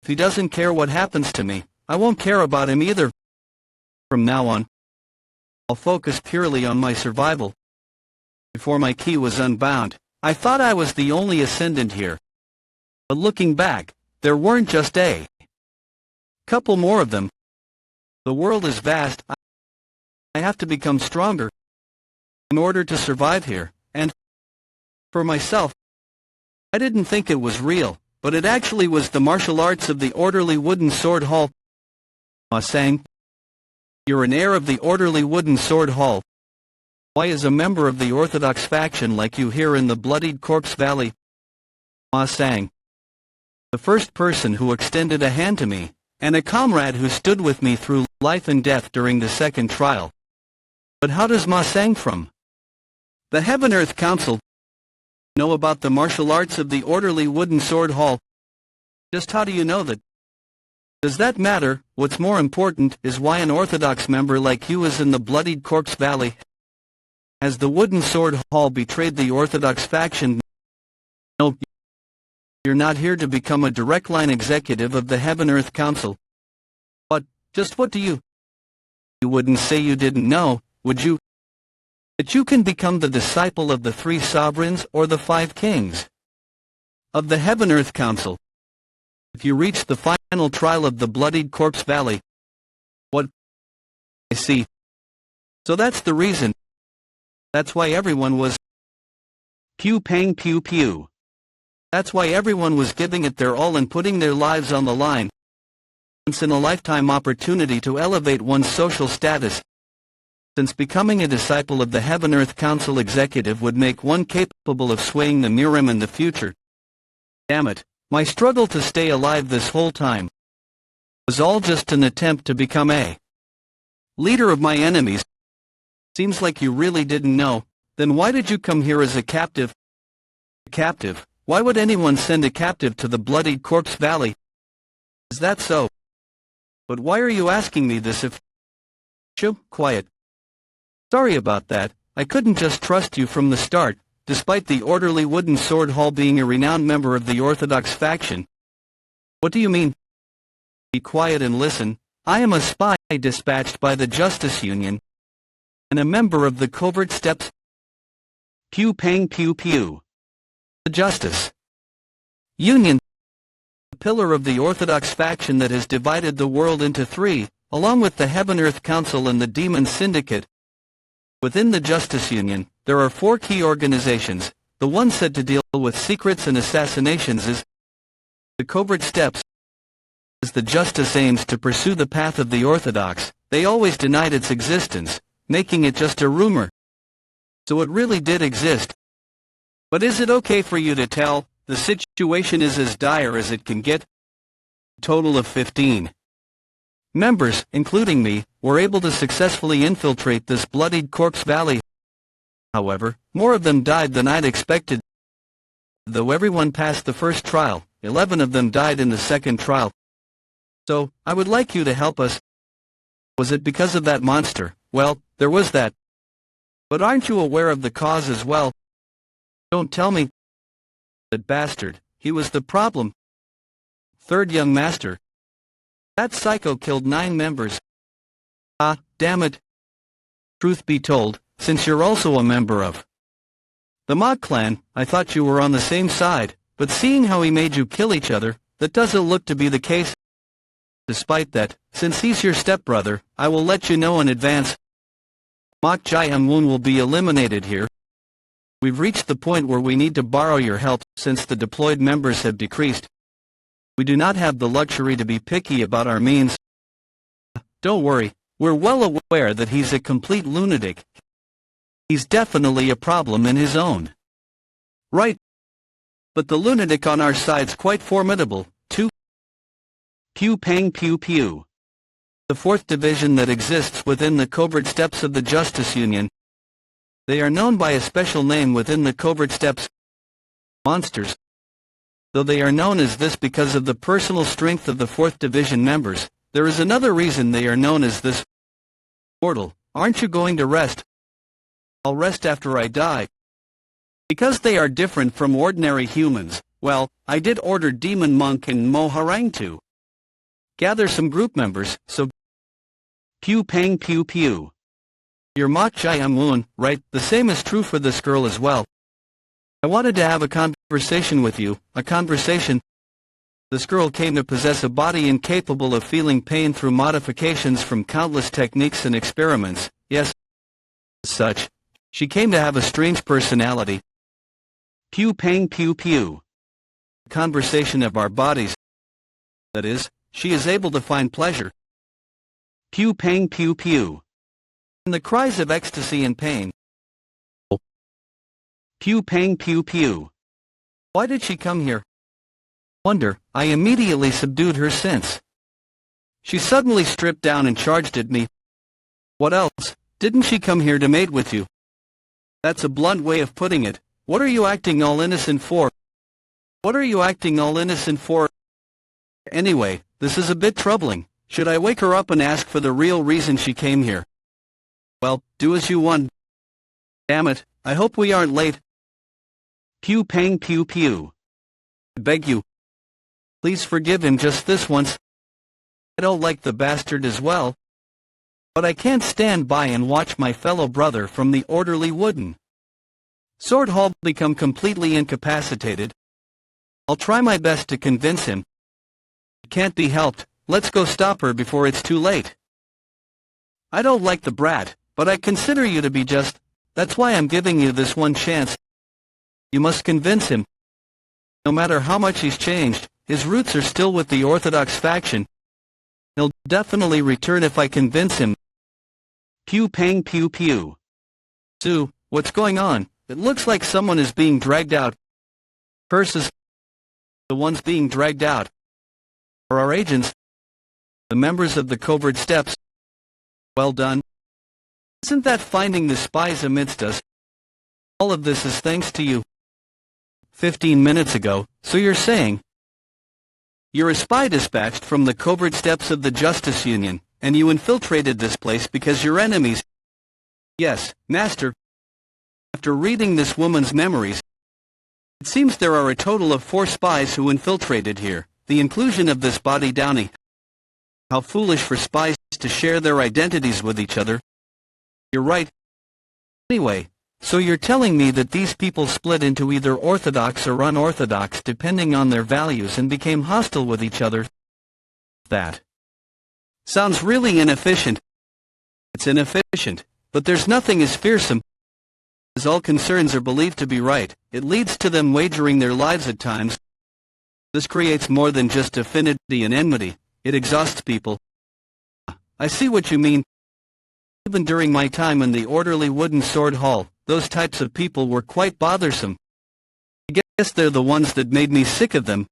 [SPEAKER 1] If he doesn't care what happens to me, I won't care about him either. From now on, I'll focus purely on my survival. Before my key was unbound, I thought I was the only ascendant here. But looking back, there weren't just a couple more of them. The world is vast. I have to become stronger in order to survive here, and for myself, I didn't think it was real, but it actually was the martial arts of the orderly wooden sword hall. Ma sang, "You're an heir of the orderly wooden sword hall. Why is a member of the Orthodox faction like you here in the bloodied corpse valley?" Ma sang. The first person who extended a hand to me, and a comrade who stood with me through life and death during the second trial. But how does Ma sang from the Heaven-Earth Council know about the martial arts of the orderly wooden sword hall? Just how do you know that? Does that matter? What's more important is why an Orthodox member like you is in the bloodied corpse valley. Has the wooden sword hall betrayed the Orthodox faction? No, you're not here to become a direct line executive of the Heaven-Earth Council. But, just what do you? You wouldn't say you didn't know, would you? That you can become the disciple of the 3 sovereigns or the 5 kings of the Heaven-Earth Council. If you reach the final trial of the bloodied corpse valley. What? I see. So that's the reason. That's why everyone was pew pang pew pew. That's why everyone was giving it their all and putting their lives on the line. Once in a lifetime opportunity to elevate one's social status. Since becoming a disciple of the Heaven-Earth Council executive would make one capable of swaying the Mayhem in the future. Damn it, my struggle to stay alive this whole time was all just an attempt to become a leader of my enemies. Seems like you really didn't know. Then why did you come here as a captive? A captive? Why would anyone send a captive to the bloodied corpse valley? Is that so? But why are you asking me this if... Shoo, quiet. Sorry about that. I couldn't just trust you from the start, despite the orderly wooden sword hall being a renowned member of the Orthodox faction. What do you mean? Be quiet and listen. I am a spy dispatched by the Justice Union, and a member of the covert steps. Pew pang pew pew. The Justice Union, the pillar of the Orthodox faction that has divided the world into 3, along with the Heaven-Earth Council and the Demon Syndicate. Within the Justice Union, there are 4 key organizations. The one said to deal with secrets and assassinations is the Covert Steps. As the Justice aims to pursue the path of the Orthodox, they always denied its existence, making it just a rumor. So it really did exist. But is it okay for you to tell? The situation is as dire as it can get. A total of 15 members, including me, were able to successfully infiltrate this bloodied corpse valley. However, more of them died than I'd expected. Though everyone passed the first trial, 11 of them died in the second trial. So, I would like you to help us. Was it because of that monster? Well, there was that. But aren't you aware of the cause as well? Don't tell me. That bastard, he was the problem. Third young master. That psycho killed 9 members. Ah, damn it. Truth be told, since you're also a member of the Mog clan, I thought you were on the same side, but seeing how he made you kill each other, that doesn't look to be the case. Despite that, since he's your stepbrother, I will let you know in advance. Mok Jai-Amun will be eliminated here. We've reached the point where we need to borrow your help, since the deployed members have decreased. We do not have the luxury to be picky about our means. Don't worry, we're well aware that he's a complete lunatic. He's definitely a problem in his own right. But the lunatic on our side's quite formidable, too. Pew pang pew pew. The 4th division that exists within the covert steps of the Justice Union. They are known by a special name within the covert steps. Monsters. Though they are known as this because of the personal strength of the 4th division members, there is another reason they are known as this. Mortal, aren't you going to rest? I'll rest after I die. Because they are different from ordinary humans, well, I did order Demon Monk and Moharang to gather some group members, so pew pang pew pew. You're Mok Jai Amun, right? The same is true for this girl as well. I wanted to have a conversation with you, a conversation. This girl came to possess a body incapable of feeling pain through modifications from countless techniques and experiments. Yes, as such, she came to have a strange personality. Pew pang pew pew. A conversation of our bodies. That is, she is able to find pleasure. Pew pang pew pew. And the cries of ecstasy and pain. Pew pang pew pew. Why did she come here? Wonder, I immediately subdued her since. She suddenly stripped down and charged at me. What else? Didn't she come here to mate with you? That's a blunt way of putting it. What are you acting all innocent for? What are you acting all innocent for? Anyway, this is a bit troubling. Should I wake her up and ask for the real reason she came here? Well, do as you want. Damn it, I hope we aren't late. Pew pang pew pew. I beg you. Please forgive him just this once. I don't like the bastard as well. But I can't stand by and watch my fellow brother from the orderly wooden sword hall become completely incapacitated. I'll try my best to convince him. It can't be helped. Let's go stop her before it's too late. I don't like the brat, but I consider you to be just. That's why I'm giving you this one chance. You must convince him. No matter how much he's changed, his roots are still with the Orthodox faction. He'll definitely return if I convince him. Pew pang pew pew. Sue, what's going on? It looks like someone is being dragged out. Curses. The ones being dragged out are our agents, the members of the covert steps. Well done. Isn't that finding the spies amidst us? All of this is thanks to you. 15 minutes ago, so you're saying you're a spy dispatched from the covert steps of the Justice Union, and you infiltrated this place because your enemies. Yes, Master. After reading this woman's memories, it seems there are a total of 4 spies who infiltrated here. The inclusion of this body Downey. How foolish for spies to share their identities with each other. You're right. Anyway, so you're telling me that these people split into either orthodox or unorthodox depending on their values and became hostile with each other? That sounds really inefficient. It's inefficient, but there's nothing as fearsome. As all concerns are believed to be right, it leads to them wagering their lives at times. This creates more than just affinity and enmity, it exhausts people. I see what you mean. Even during my time in the orderly wooden sword hall, those types of people were quite bothersome. I guess they're the ones that made me sick of them.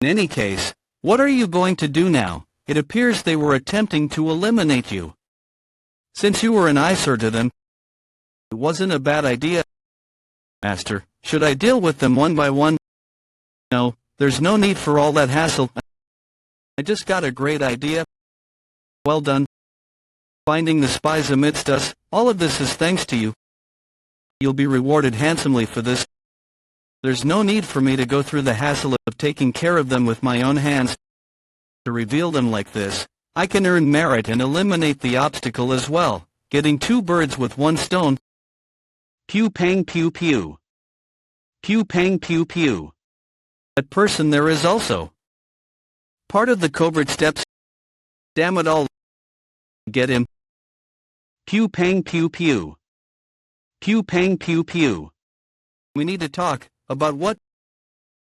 [SPEAKER 1] In any case, what are you going to do now? It appears they were attempting to eliminate you. Since you were an eyesore to them, it wasn't a bad idea. Master, should I deal with them one by one? No, there's no need for all that hassle. I just got a great idea. Well done. Finding the spies amidst us, all of this is thanks to you. You'll be rewarded handsomely for this. There's no need for me to go through the hassle of taking care of them with my own hands. To reveal them like this, I can earn merit and eliminate the obstacle as well, getting 2 birds with 1 stone. Pew pang pew pew. Pew pang pew pew. That person there is also part of the covert steps. Damn it all. Get him. Pew pang pew pew. Pew pang pew pew. We need to talk. About what?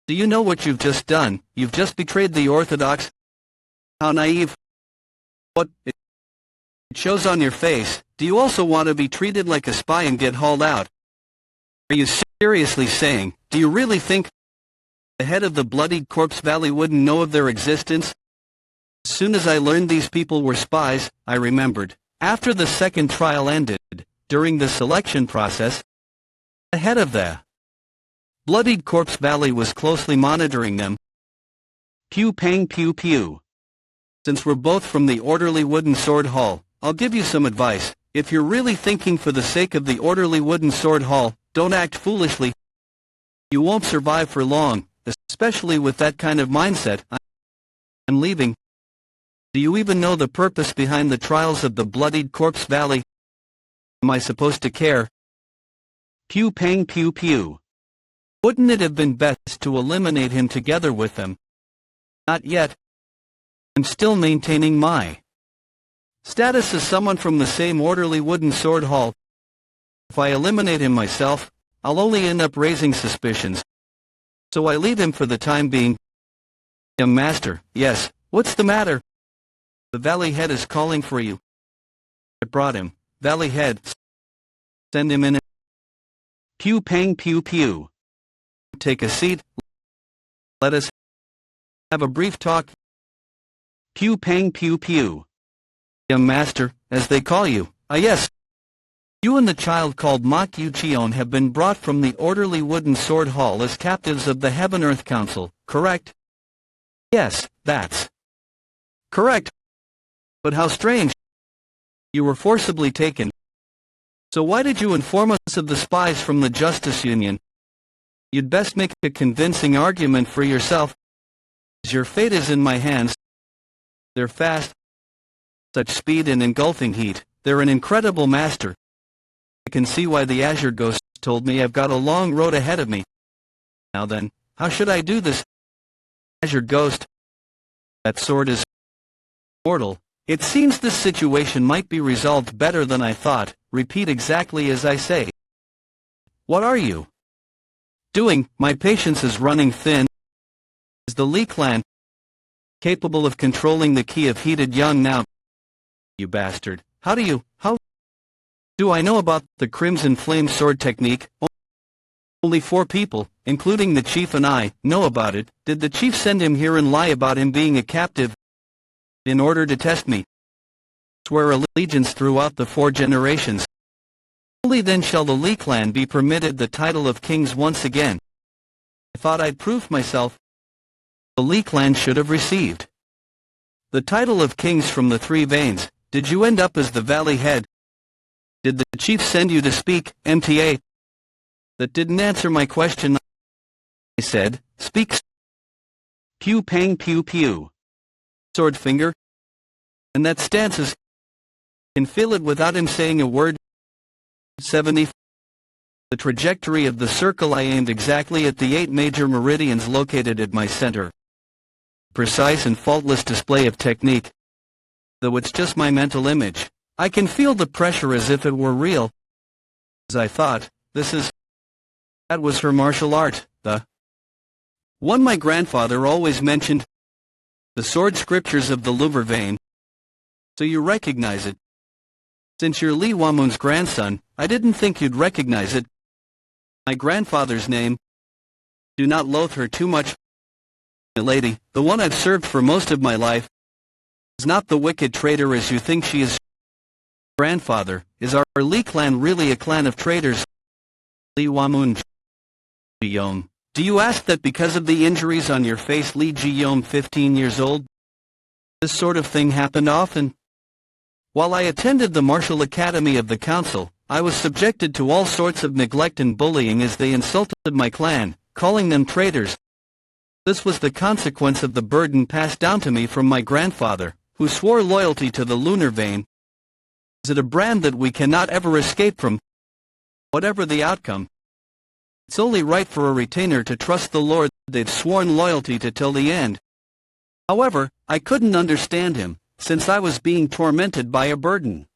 [SPEAKER 1] Do you know what you've just done? You've just betrayed the Orthodox. How naive. What? It shows on your face. Do you also want to be treated like a spy and get hauled out? Are you seriously saying, do you really think the head of the bloodied corpse valley wouldn't know of their existence? As soon as I learned these people were spies, I remembered. After the second trial ended, during the selection process, the head of the bloodied corpse valley was closely monitoring them. Pew pang pew pew. Since we're both from the orderly wooden sword hall, I'll give you some advice. If you're really thinking for the sake of the orderly wooden sword hall, don't act foolishly. You won't survive for long, especially with that kind of mindset. I'm leaving. Do you even know the purpose behind the trials of the bloodied corpse valley? Am I supposed to care? Pew pang pew pew. Wouldn't it have been best to eliminate him together with them? Not yet. I'm still maintaining my status as someone from the same orderly wooden sword hall. If I eliminate him myself, I'll only end up raising suspicions. So I leave him for the time being. Master, yes, what's the matter? The Valley Head is calling for you. I brought him. Valley Head. Send him in. Pew pang pew pew. Take a seat. Let us have a brief talk. Pew pang pew pew. Master, as they call you. Yes. You and the child called Ma Qiu have been brought from the orderly wooden sword hall as captives of the Heaven-Earth Council, correct? Yes, that's correct. But how strange. You were forcibly taken. So why did you inform us of the spies from the Justice Union? You'd best make a convincing argument for yourself. Your fate is in my hands. They're fast. Such speed and engulfing heat. They're an incredible master. I can see why the Azure Ghost told me I've got a long road ahead of me. Now then, how should I do this? Azure Ghost. That sword is mortal. It seems this situation might be resolved better than I thought. Repeat exactly as I say. What are you doing? My patience is running thin. Is the Li clan capable of controlling the key of heated yang now? You bastard. How do I know about the Crimson Flame sword technique? Only 4 people, including the chief and I, know about it. Did the chief send him here and lie about him being a captive in order to test me? Swear allegiance throughout the 4 generations. Only then shall the Li clan be permitted the title of kings once again. I thought I'd proved myself. The Li clan should have received the title of kings from the 3 veins. Did you end up as the Valley Head? Did the chief send you to speak, MTA? That didn't answer my question. I said, speak. Pew pang pew pew. Sword finger. And that stance is. Can feel it without him saying a word. 70. The trajectory of the circle I aimed exactly at the 8 major meridians located at my center. Precise and faultless display of technique. Though it's just my mental image, I can feel the pressure as if it were real. As I thought, that was her martial art, the one my grandfather always mentioned. The sword scriptures of the Louvre vein. So you recognize it. Since you're Li Wamun's grandson, I didn't think you'd recognize it. My grandfather's name. Do not loathe her too much. The lady, the one I've served for most of my life, is not the wicked traitor as you think she is. Grandfather, is our Li clan really a clan of traitors? Li Wamun Guillaume. Do you ask that because of the injuries on your face, Li Guillaume 15 years old? This sort of thing happened often. While I attended the martial academy of the council, I was subjected to all sorts of neglect and bullying as they insulted my clan, calling them traitors. This was the consequence of the burden passed down to me from my grandfather, who swore loyalty to the lunar vein. Is it a brand that we cannot ever escape from? Whatever the outcome, it's only right for a retainer to trust the Lord they've sworn loyalty to till the end. However, I couldn't understand him, since I was being tormented by a burden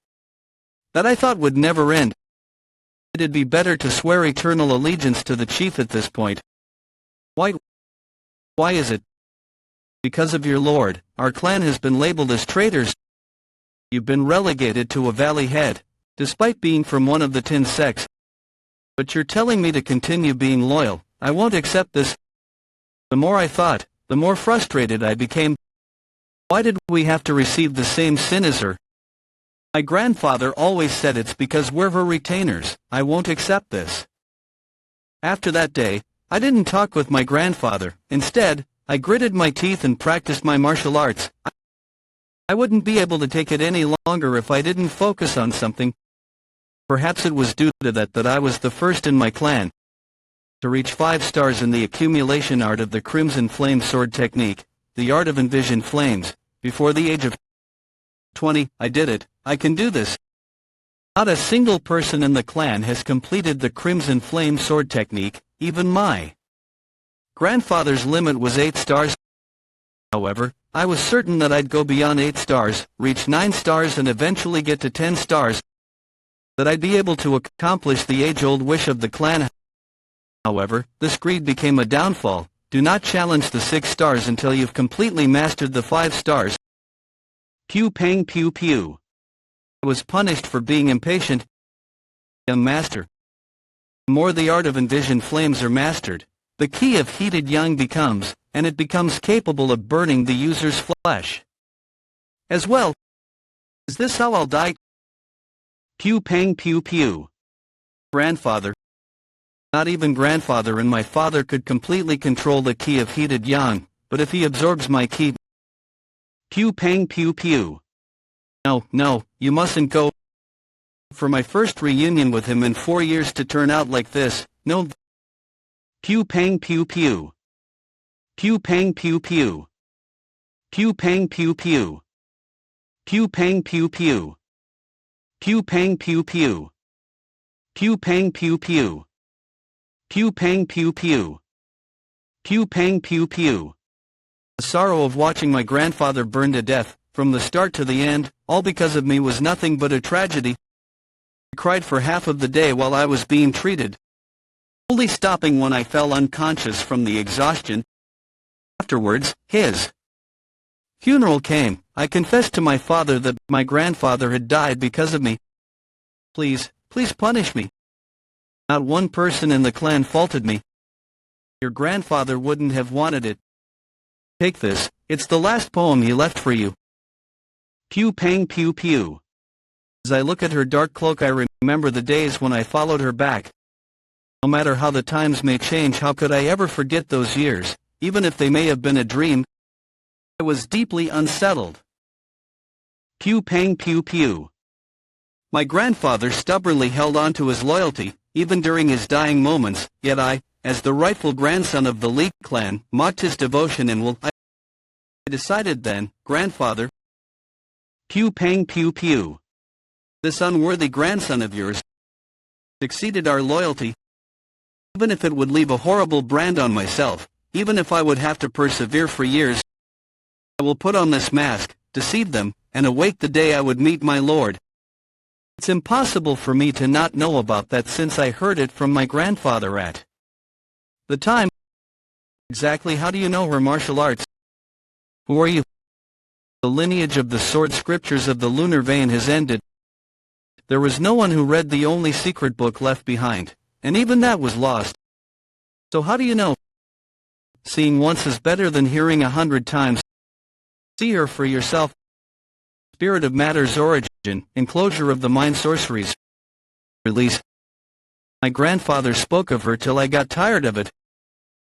[SPEAKER 1] that I thought would never end. It'd be better to swear eternal allegiance to the chief at this point. Why is it? Because of your lord, our clan has been labeled as traitors. You've been relegated to a valley head, despite being from one of the 10 sects. But you're telling me to continue being loyal. I won't accept this. The more I thought, the more frustrated I became. Why did we have to receive the same sin as her? My grandfather always said it's because we're her retainers. I won't accept this. After that day, I didn't talk with my grandfather. Instead, I gritted my teeth and practiced my martial arts. I wouldn't be able to take it any longer if I didn't focus on something. Perhaps it was due to that I was the first in my clan to reach 5 stars in the accumulation art of the Crimson Flame sword technique, the art of envisioned flames, before the age of 20, I did it, I can do this. Not a single person in the clan has completed the Crimson Flame sword technique, even my grandfather's limit was 8 stars. However, I was certain that I'd go beyond 8 stars, reach 9 stars and eventually get to 10 stars, that I'd be able to accomplish the age-old wish of the clan. However, this greed became a downfall. Do not challenge the 6 stars until you've completely mastered the 5 stars. Pew pang pew pew. I was punished for being impatient. Young master. The more the art of envisioned flames are mastered, the key of heated yang becomes, and it becomes capable of burning the user's flesh. As well. Is this how I'll die? Pew pang pew pew. Grandfather. Not even grandfather and my father could completely control the key of heated yang, but if he absorbs my key... Pew pang pew pew. No, no, you mustn't go. For my first reunion with him in 4 years to turn out like this, no. Pew pang pew pew. Pew pang pew pew. Pew pang pew pew. Pew pang pew pew. Pew pang pew pew. Pew pang pew pew. Pew pang pew pew. Pew pang pew pew. The sorrow of watching my grandfather burn to death, from the start to the end, all because of me was nothing but a tragedy. I cried for half of the day while I was being treated, only stopping when I fell unconscious from the exhaustion. Afterwards, his funeral came. I confessed to my father that my grandfather had died because of me. Please, please punish me. Not one person in the clan faulted me. Your grandfather wouldn't have wanted it. Take this, it's the last poem he left for you. Pew pang pew pew. As I look at her dark cloak, I remember the days when I followed her back. No matter how the times may change, how could I ever forget those years, even if they may have been a dream? I was deeply unsettled. Pew pang pew pew. My grandfather stubbornly held on to his loyalty, even during his dying moments, yet I, as the rightful grandson of the Lee clan, mocked his devotion and will. I decided then, grandfather. Pew pang pew pew. This unworthy grandson of yours exceeded our loyalty. Even if it would leave a horrible brand on myself, even if I would have to persevere for years, I will put on this mask, deceive them, and await the day I would meet my lord. It's impossible for me to not know about that since I heard it from my grandfather at the time. Exactly how do you know her martial arts? Who are you? The lineage of the sword scriptures of the lunar vein has ended. There was no one who read the only secret book left behind, and even that was lost. So how do you know? Seeing once is better than hearing 100 times. See her for yourself. Spirit of matter's origin, enclosure of the mind sorceries. Release. My grandfather spoke of her till I got tired of it.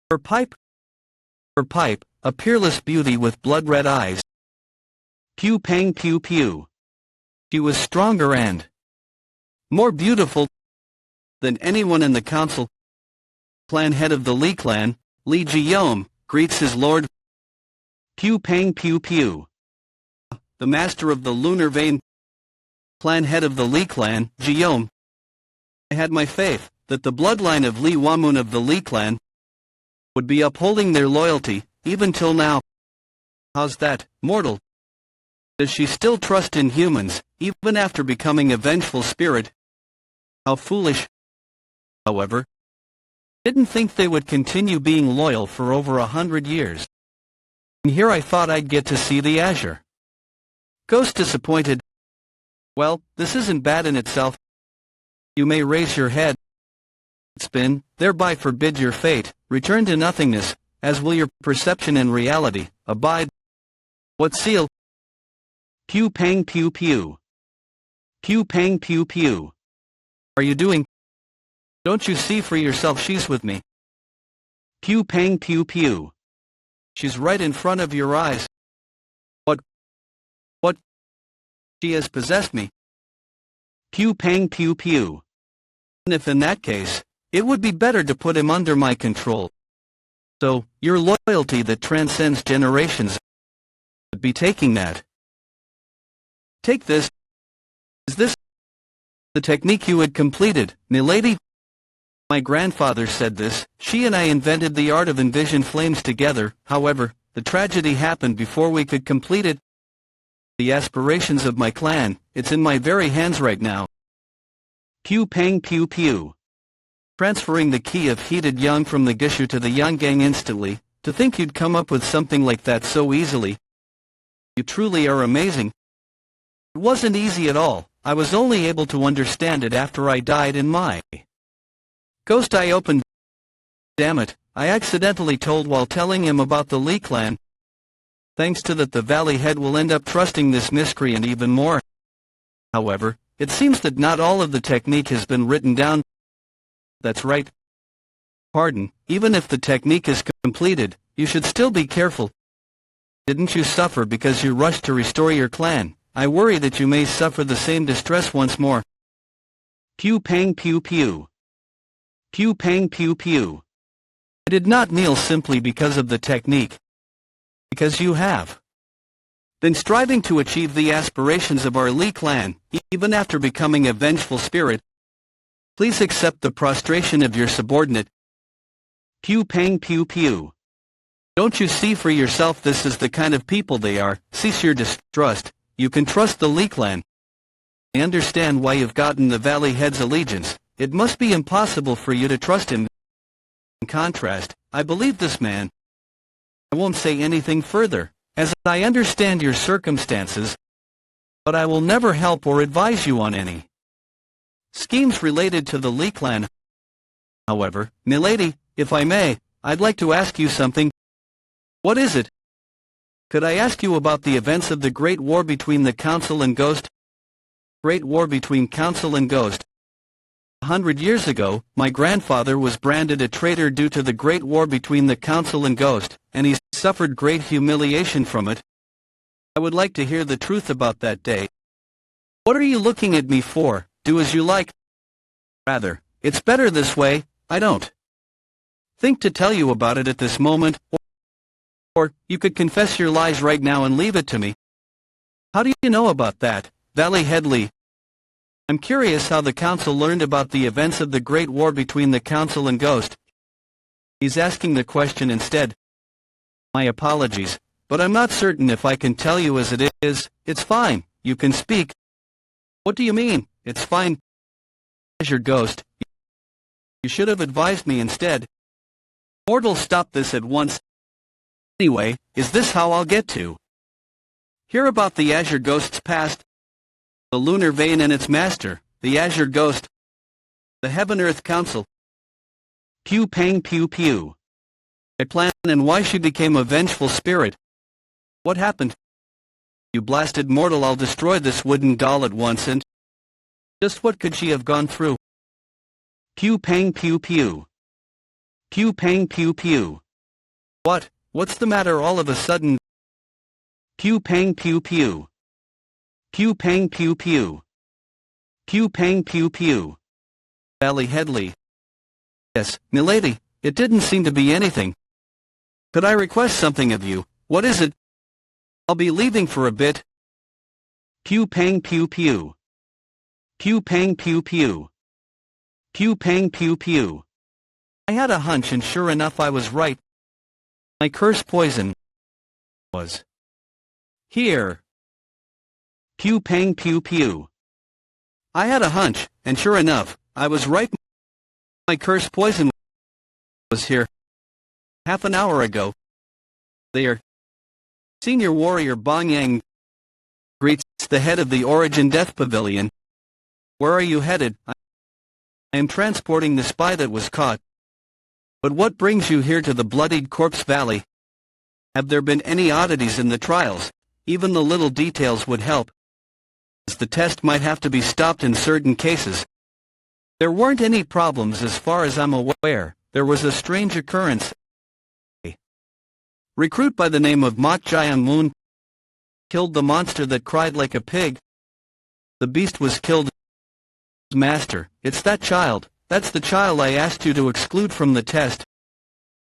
[SPEAKER 1] Her pipe, a peerless beauty with blood-red eyes. Pew pang pew pew. She was stronger and more beautiful than anyone in the council. Clan head of the Lee clan, Lee Ji-yom, greets his lord. Pew pang pew pew. The master of the lunar vein. Clan head of the Lee clan, Ji-yom. I had my faith that the bloodline of Lee Wamun of the Lee clan would be upholding their loyalty, even till now. How's that, mortal? Does she still trust in humans, even after becoming a vengeful spirit? How foolish. However, didn't think they would continue being loyal for over 100 years. And here I thought I'd get to see the Azure Ghost disappointed. Well, this isn't bad in itself. You may raise your head, spin, thereby forbid your fate, return to nothingness, as will your perception and reality, abide. What seal? Pew pang pew pew. Pew pang pew pew. Are you doing? Don't you see for yourself she's with me? Pew pang pew pew. She's right in front of your eyes. What? She has possessed me. Pew pang pew pew. And if in that case, it would be better to put him under my control. So, your loyalty that transcends generations would be taking that. Take this. Is this the technique you had completed, milady? My grandfather said this. She and I invented the art of envision flames together. However, the tragedy happened before we could complete it. The aspirations of my clan, it's in my very hands right now. Pew pang pew pew. Transferring the key of heated yang from the Gishu to the yang gang instantly. To think you'd come up with something like that so easily. You truly are amazing. It wasn't easy at all. I was only able to understand it after I died in my ghost eye opened. Damn it, I accidentally told while telling him about the Lee clan. Thanks to that, the Valley Head will end up trusting this miscreant even more. However, it seems that not all of the technique has been written down. That's right. Pardon, even if the technique is completed, you should still be careful. Didn't you suffer because you rushed to restore your clan? I worry that you may suffer the same distress once more. Pew pang pew pew. Pew pang pew pew. I did not kneel simply because of the technique. Because you have been striving to achieve the aspirations of our Lee clan, even after becoming a vengeful spirit. Please accept the prostration of your subordinate. Pew pang pew pew. Don't you see for yourself this is the kind of people they are? Cease your distrust. You can trust the Lee clan. I understand why you've gotten the Valley Head's allegiance. It must be impossible for you to trust him. In contrast, I believe this man. I won't say anything further, as I understand your circumstances, but I will never help or advise you on any schemes related to the Lee clan. However, milady, if I may, I'd like to ask you something. What is it? Could I ask you about the events of the Great War between the Council and Ghost? Great War between Council and Ghost. 100 years ago, my grandfather was branded a traitor due to the Great War between the Council and Ghost, and he suffered great humiliation from it. I would like to hear the truth about that day. What are you looking at me for? Do as you like. Rather, it's better this way. I don't think to tell you about it at this moment, or you could confess your lies right now and leave it to me. How do you know about that, Valley Headley? I'm curious how the Council learned about the events of the Great War between the Council and Ghost. He's asking the question instead. My apologies, but I'm not certain if I can tell you as it is. It's fine, you can speak. What do you mean, it's fine? Azure Ghost, you should have advised me instead. Mortal, stop this at once. Anyway, is this how I'll get to hear about the Azure Ghost's past? The Lunar Vein and its master, the Azure Ghost. The Heaven-Earth Council. Pew pang pew pew. A plan and why she became a vengeful spirit. What happened? You blasted mortal, I'll destroy this wooden doll at once and... Just what could she have gone through? Pew pang pew pew. Pew pang pew pew. What's the matter all of a sudden? Pew pang pew pew. Pew pang pew pew. Pew pang pew pew. Valley Headley. Yes, milady, it didn't seem to be anything. Could I request something of you? What is it? I'll be leaving for a bit. Pew pang pew pew. Pew pang pew pew. Pew pang pew pew. I had a hunch and sure enough I was right. My curse poison was here. Pew pang pew pew. I had a hunch, and sure enough, I was right. My curse poison was here. Half an hour ago. There. Senior Warrior Bong Yang greets the head of the Origin Death Pavilion. Where are you headed? I am transporting the spy that was caught. But what brings you here to the Bloodied Corpse Valley? Have there been any oddities in the trials? Even the little details would help. The test might have to be stopped in certain cases. There weren't any problems as far as I'm aware. There was a strange occurrence. A recruit by the name of Mok Jiang Moon killed the monster that cried like a pig. The beast was killed. Master, it's that child. That's the child I asked you to exclude from the test.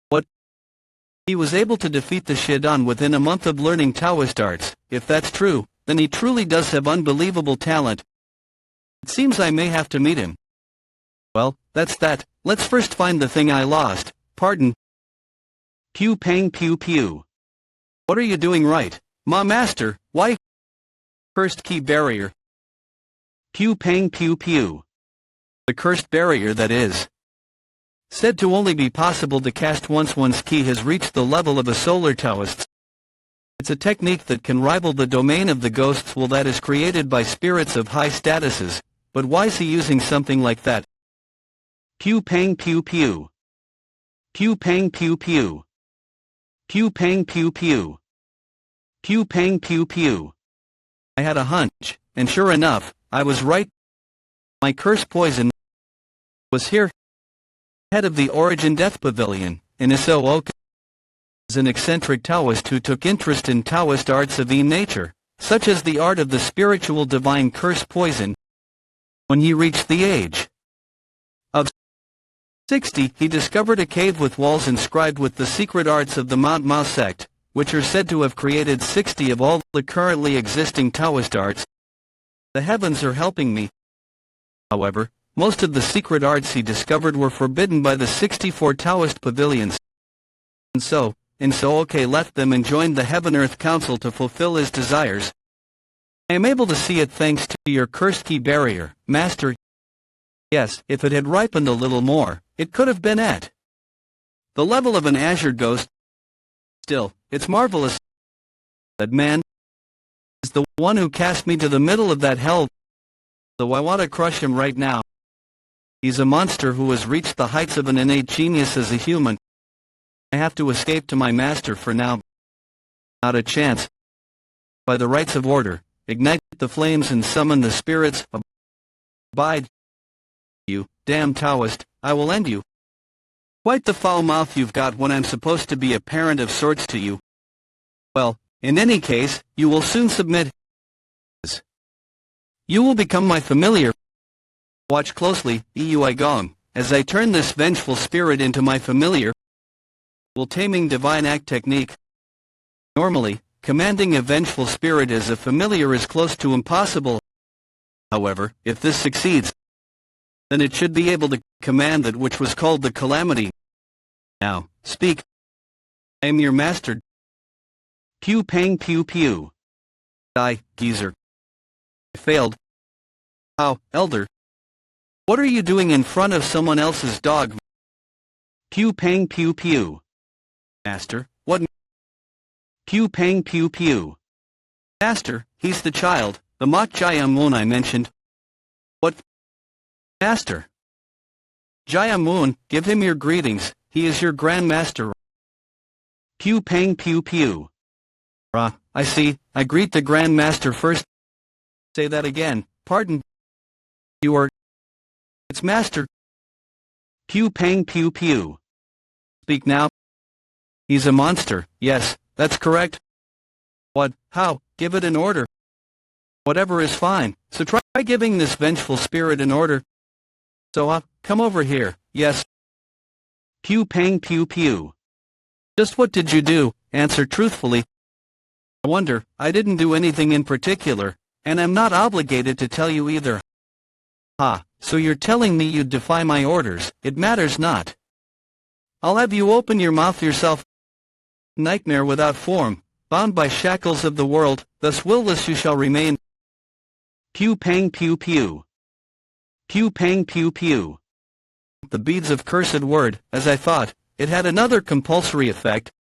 [SPEAKER 1] What? He was able to defeat the Shidan within a month of learning Taoist arts. If that's true, then he truly does have unbelievable talent. It seems I may have to meet him. Well, that's that. Let's first find the thing I lost. Pardon. Pew pang pew pew. What are you doing right? Ma master, why? Cursed key barrier. Pew pang pew pew. The cursed barrier that is said to only be possible to cast once one's key has reached the level of a solar Taoist. It's a technique that can rival the domain of the ghosts will that is created by spirits of high statuses, but why's he using something like that? Pew pang pew pew. Pew pang pew pew. Pew pang pew pew. Pew pang pew pew. I had a hunch, and sure enough, I was right. My curse poison was here. Head of the Origin Death Pavilion, in Isooka, is an eccentric Taoist who took interest in Taoist arts of nature, such as the art of the spiritual divine curse poison. When he reached the age of 60, he discovered a cave with walls inscribed with the secret arts of the Mount Mao sect, which are said to have created 60 of all the currently existing Taoist arts. The heavens are helping me. However, most of the secret arts he discovered were forbidden by the 64 Taoist pavilions. And so, Insooke left them and joined the Heaven-Earth Council to fulfill his desires. I am able to see it thanks to your cursed key barrier, Master. Yes, if it had ripened a little more, it could have been at the level of an azure ghost. Still, it's marvelous that man is the one who cast me to the middle of that hell, though I want to crush him right now. He's a monster who has reached the heights of an innate genius as a human. I have to escape to my master for now. Not a chance. By the rights of order, ignite the flames and summon the spirits. Abide. You, damn Taoist, I will end you. Quite the foul mouth you've got when I'm supposed to be a parent of sorts to you. Well, in any case, you will soon submit. You will become my familiar. Watch closely, Eui as I turn this vengeful spirit into my familiar. Will taming divine act technique. Normally, commanding a vengeful spirit as a familiar is close to impossible. However, if this succeeds, then it should be able to command that which was called the calamity. Now, speak. I am your master. Pew pang pew pew. Die, geezer. I failed. How, elder? What are you doing in front of someone else's dog? Pew pang pew pew. Master, what? Pew pang pew pew. Master, he's the child, the Mok Jayamun I mentioned. What? Master. Jayamun, give him your greetings, he is your Grand Master. Pew pang pew pew. I see, I greet the Grand Master first. Say that again, pardon. You are... It's Master. Pew pang pew pew. Speak now. He's a monster, yes, that's correct. What, how, give it an order. Whatever is fine, so try giving this vengeful spirit an order. So come over here, yes. Pew pang pew pew. Just what did you do? Answer truthfully. I wonder, I didn't do anything in particular, and I'm not obligated to tell you either. So you're telling me you'd defy my orders, it matters not. I'll have you open your mouth yourself. Nightmare without form, bound by shackles of the world, thus willless you shall remain. Pew pang pew pew. Pew pang pew pew. The beads of cursed word, as I thought, it had another compulsory effect.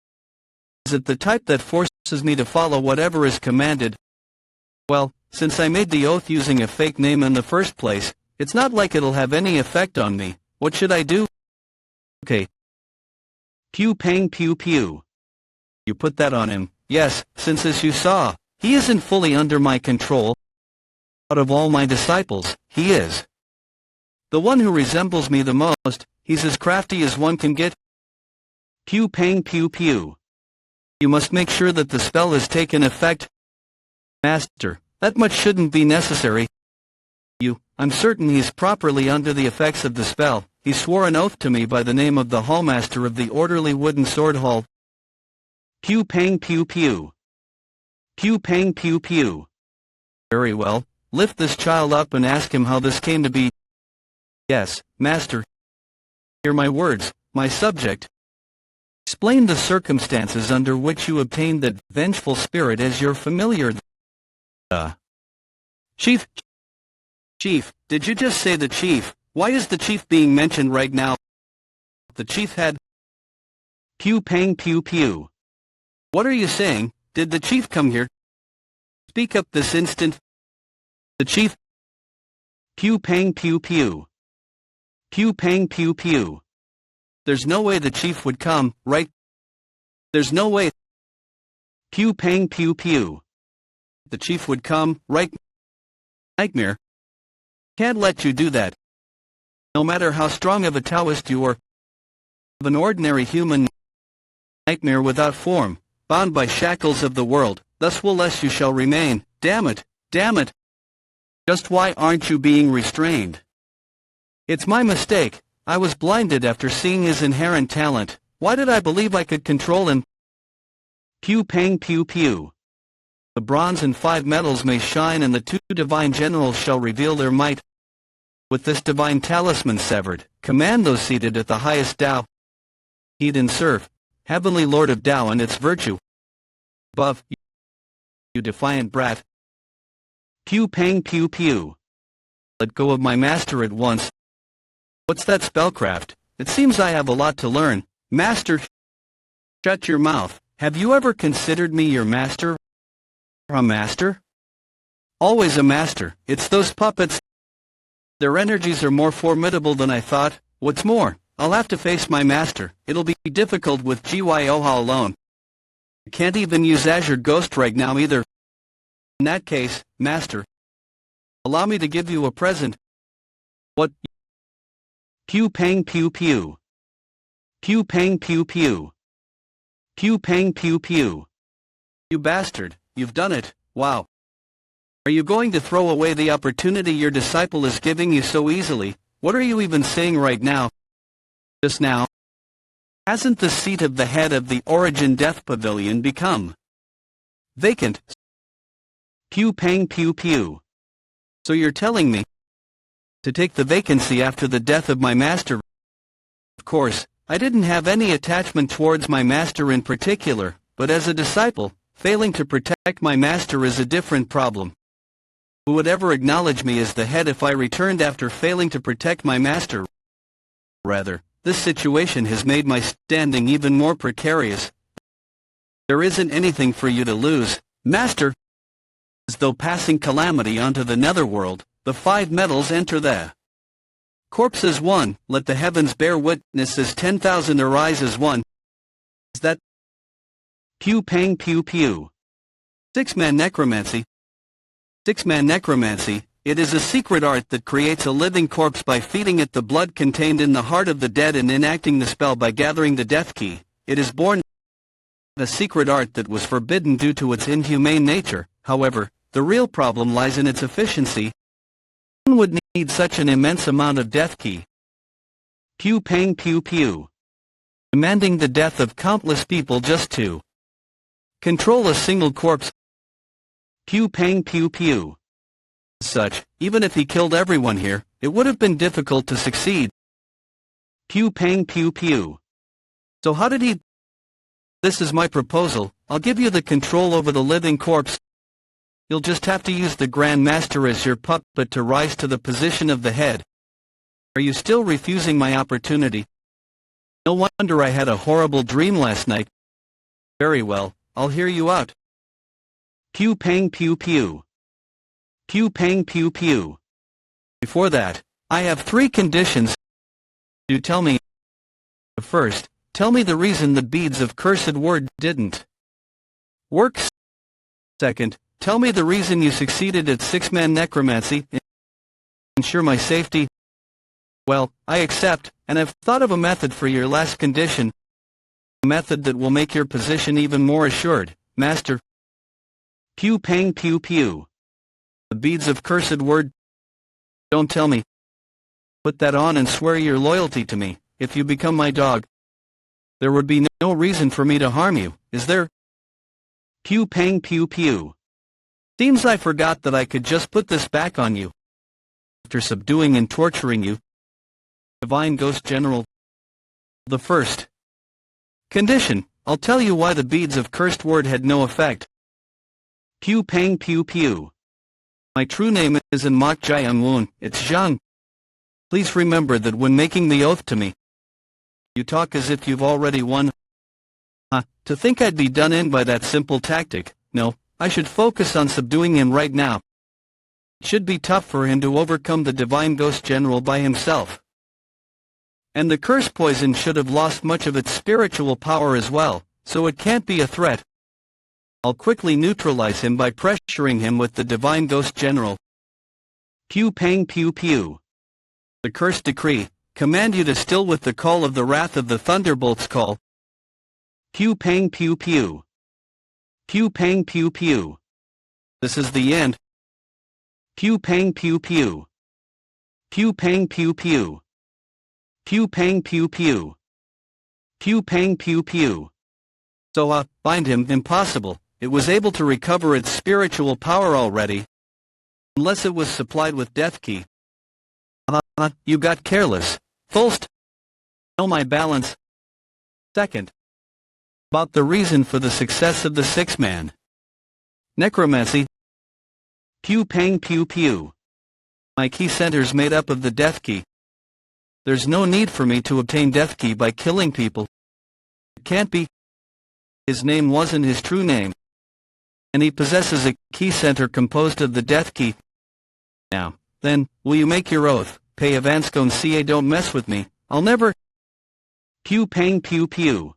[SPEAKER 1] Is it the type that forces me to follow whatever is commanded? Well, since I made the oath using a fake name in the first place, it's not like it'll have any effect on me. What should I do? Okay. Pew pang pew pew. You put that on him, yes, since as you saw, he isn't fully under my control. Out of all my disciples, he is the one who resembles me the most. He's as crafty as one can get. Pew pang pew pew. You must make sure that the spell has taken effect. Master, that much shouldn't be necessary. I'm certain he's properly under the effects of the spell. He swore an oath to me by the name of the Hallmaster of the orderly wooden sword hall. Pew pang pew pew. Pew pang pew pew. Very well, lift this child up and ask him how this came to be. Yes, master. Hear my words, my subject. Explain the circumstances under which you obtained that vengeful spirit as your familiar. Chief. Chief, did you just say the chief? Why is the chief being mentioned right now? The chief had. Pew pang pew pew. What are you saying? Did the chief come here? Speak up this instant. The chief. Pew pang pew pew. Pew pang pew pew. There's no way the chief would come, right? There's no way. Pew pang pew pew. The chief would come, right? Nightmare. Can't let you do that. No matter how strong of a Taoist you are, of an ordinary human nightmare without form, bound by shackles of the world, thus will less you shall remain. Damn it, damn it. Just why aren't you being restrained? It's my mistake. I was blinded after seeing his inherent talent. Why did I believe I could control him? Pew pang pew pew. The bronze and 5 metals may shine and the 2 divine generals shall reveal their might. With this divine talisman severed, command those seated at the highest Tao. Heed and serve, heavenly Lord of Tao and its virtue. Above, you defiant brat. Pew pang pew pew. Let go of my master at once. What's that spellcraft? It seems I have a lot to learn. Master. Shut your mouth. Have you ever considered me your master? A master? Always a master. It's those puppets. Their energies are more formidable than I thought. What's more, I'll have to face my master. It'll be difficult with Gyoha alone. I can't even use Azure Ghost right now either. In that case, master, allow me to give you a present. What? Pew pang pew pew. Pew pang pew pew. Pew pang pew pew. You bastard, you've done it. Wow. Are you going to throw away the opportunity your disciple is giving you so easily? What are you even saying right now? Just now. Hasn't the seat of the head of the Origin Death Pavilion become vacant? Pew pang pew pew. So you're telling me to take the vacancy after the death of my master? Of course, I didn't have any attachment towards my master in particular, but as a disciple, failing to protect my master is a different problem. Who would ever acknowledge me as the head if I returned after failing to protect my master? Rather, this situation has made my standing even more precarious. There isn't anything for you to lose, master. As though passing calamity onto the netherworld, the 5 metals enter the corpse as one, let the heavens bear witness as 10,000 arise as one. Is that? Pew pang pew pew. 6-man necromancy. 6-man necromancy, it is a secret art that creates a living corpse by feeding it the blood contained in the heart of the dead and enacting the spell by gathering the death key. It is born a secret art that was forbidden due to its inhumane nature. However, the real problem lies in its efficiency. One would need such an immense amount of death key. Pew pang pew pew. Demanding the death of countless people just to control a single corpse. Pew pang pew pew. As such, even if he killed everyone here, it would have been difficult to succeed. Pew pang pew pew. So how did he? This is my proposal. I'll give you the control over the living corpse. You'll just have to use the Grand Master as your puppet to rise to the position of the head. Are you still refusing my opportunity? No wonder I had a horrible dream last night. Very well, I'll hear you out. Pew pang pew pew. Pew pang pew pew. Before that, I have 3 conditions. Do tell me. First, tell me the reason the beads of cursed word didn't work. Second, tell me the reason you succeeded at 6-man necromancy. Ensure my safety. Well, I accept, and I've thought of a method for your last condition. A method that will make your position even more assured, master. Pew pang pew pew. The beads of cursed word. Don't tell me. Put that on and swear your loyalty to me. If you become my dog, there would be no reason for me to harm you, is there? Pew pang pew pew. Seems I forgot that I could just put this back on you. After subduing and torturing you, Divine Ghost General. The first condition, I'll tell you why the beads of cursed word had no effect. Pew pang pew pew. My true name isn't Mok Jai-un-woon, it's Zhang. Please remember that when making the oath to me, you talk as if you've already won. To think I'd be done in by that simple tactic. No, I should focus on subduing him right now. It should be tough for him to overcome the Divine Ghost General by himself. And the curse poison should have lost much of its spiritual power as well, so it can't be a threat. I'll quickly neutralize him by pressuring him with the Divine Ghost General. Pew pang pew pew. The cursed decree, command you to still with the call of the wrath of the thunderbolts call. Pew pang pew pew. Pew pang pew pew. This is the end. Pew pang pew pew. Pew pang pew pew. Pew pang pew pew. Pew pang pew pew. So bind him, impossible. It was able to recover its spiritual power already. Unless it was supplied with death key. You got careless. First, know my balance. Second, about the reason for the success of the six-man necromancy. Pew pang pew pew. My key center's made up of the death key. There's no need for me to obtain death key by killing people. It can't be. His name wasn't his true name. And he possesses a key center composed of the death key. Now, then, will you make your oath? Pay Avanscone CA, don't mess with me. I'll never. Pew pang pew pew.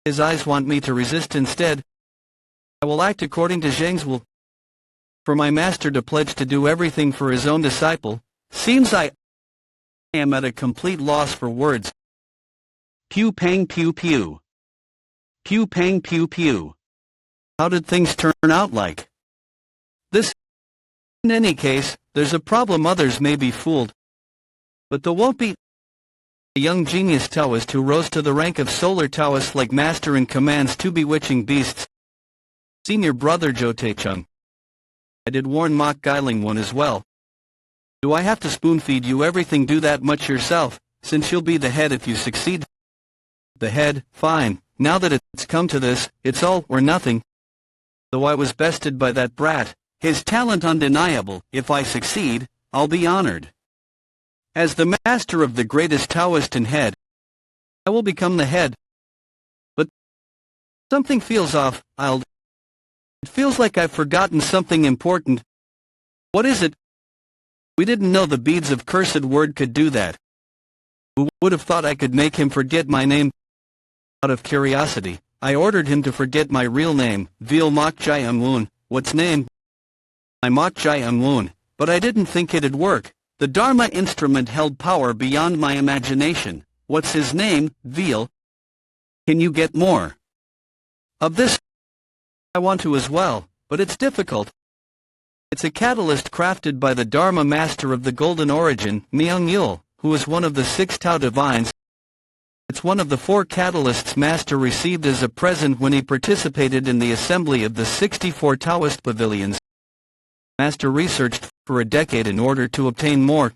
[SPEAKER 1] His eyes want me to resist instead. I will act according to Zhang's will. For my master to pledge to do everything for his own disciple, seems I am at a complete loss for words. Pew pang pew pew. Pew pang pew pew. How did things turn out like this? In any case, there's a problem. Others may be fooled, but there won't be. A young genius Taoist who rose to the rank of solar Taoist like master and commands two bewitching beasts. Senior brother Jo Taechung. I did warn Mok Gailing-won as well. Do I have to spoon-feed you everything? Do that much yourself, since you'll be the head if you succeed. The head, fine. Now that it's come to this, it's all or nothing. Though I was bested by that brat, his talent undeniable. If I succeed, I'll be honored. As the master of the greatest Taoist and head, I will become the head. But something feels off. It feels like I've forgotten something important. What is it? We didn't know the beads of cursed word could do that. Who would have thought I could make him forget my name? Out of curiosity, I ordered him to forget my real name, Veal Mok Jai-un-woon. What's name? I Mok Jai-un-woon, but I didn't think it'd work. The Dharma instrument held power beyond my imagination. What's his name? Veal. Can you get more of this? I want to as well, but it's difficult. It's a catalyst crafted by the Dharma master of the Golden Origin, Myung-yul, who is one of the 6 Tao divines. It's one of the 4 catalysts master received as a present when he participated in the assembly of the 64 Taoist pavilions. Master researched for a decade in order to obtain more.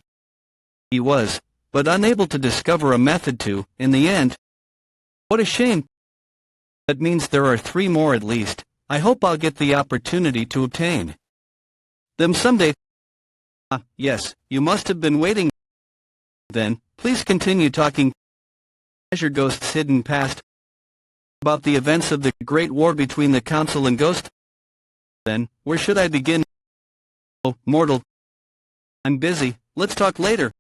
[SPEAKER 1] He was, but unable to discover a method to, in the end. What a shame. That means there are 3 more at least. I hope I'll get the opportunity to obtain them someday. Yes, you must have been waiting. Then, please continue talking. Treasure Ghost's hidden past. About the events of the Great War between the Council and Ghost. Then, where should I begin? Oh, mortal. I'm busy, let's talk later.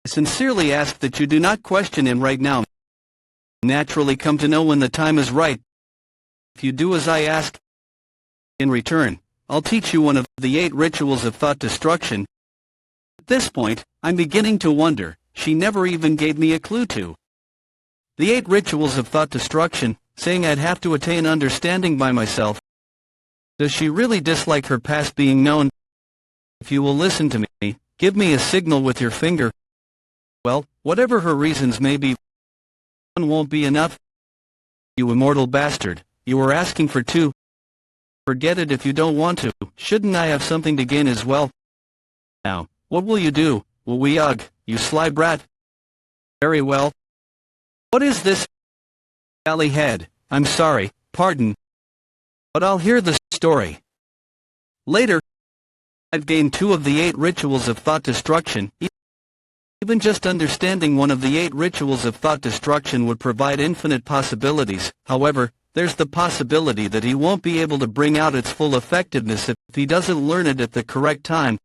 [SPEAKER 1] I sincerely ask that you do not question him right now. Naturally come to know when the time is right. If you do as I ask, in return, I'll teach you one of the 8 rituals of thought destruction. At this point, I'm beginning to wonder, she never even gave me a clue to. The 8 rituals of thought destruction, saying I'd have to attain understanding by myself. Does she really dislike her past being known? If you will listen to me, give me a signal with your finger. Well, whatever her reasons may be, one won't be enough. You immortal bastard, you were asking for 2. Forget it if you don't want to. Shouldn't I have something to gain as well? Now, what will you do? Will we ugh, you sly brat? Very well. What is this? Galley head. I'm sorry, pardon. But I'll hear the story. Later, I've gained 2 of the 8 rituals of thought destruction. Even just understanding one of the 8 rituals of thought destruction would provide infinite possibilities. However, there's the possibility that he won't be able to bring out its full effectiveness if he doesn't learn it at the correct time.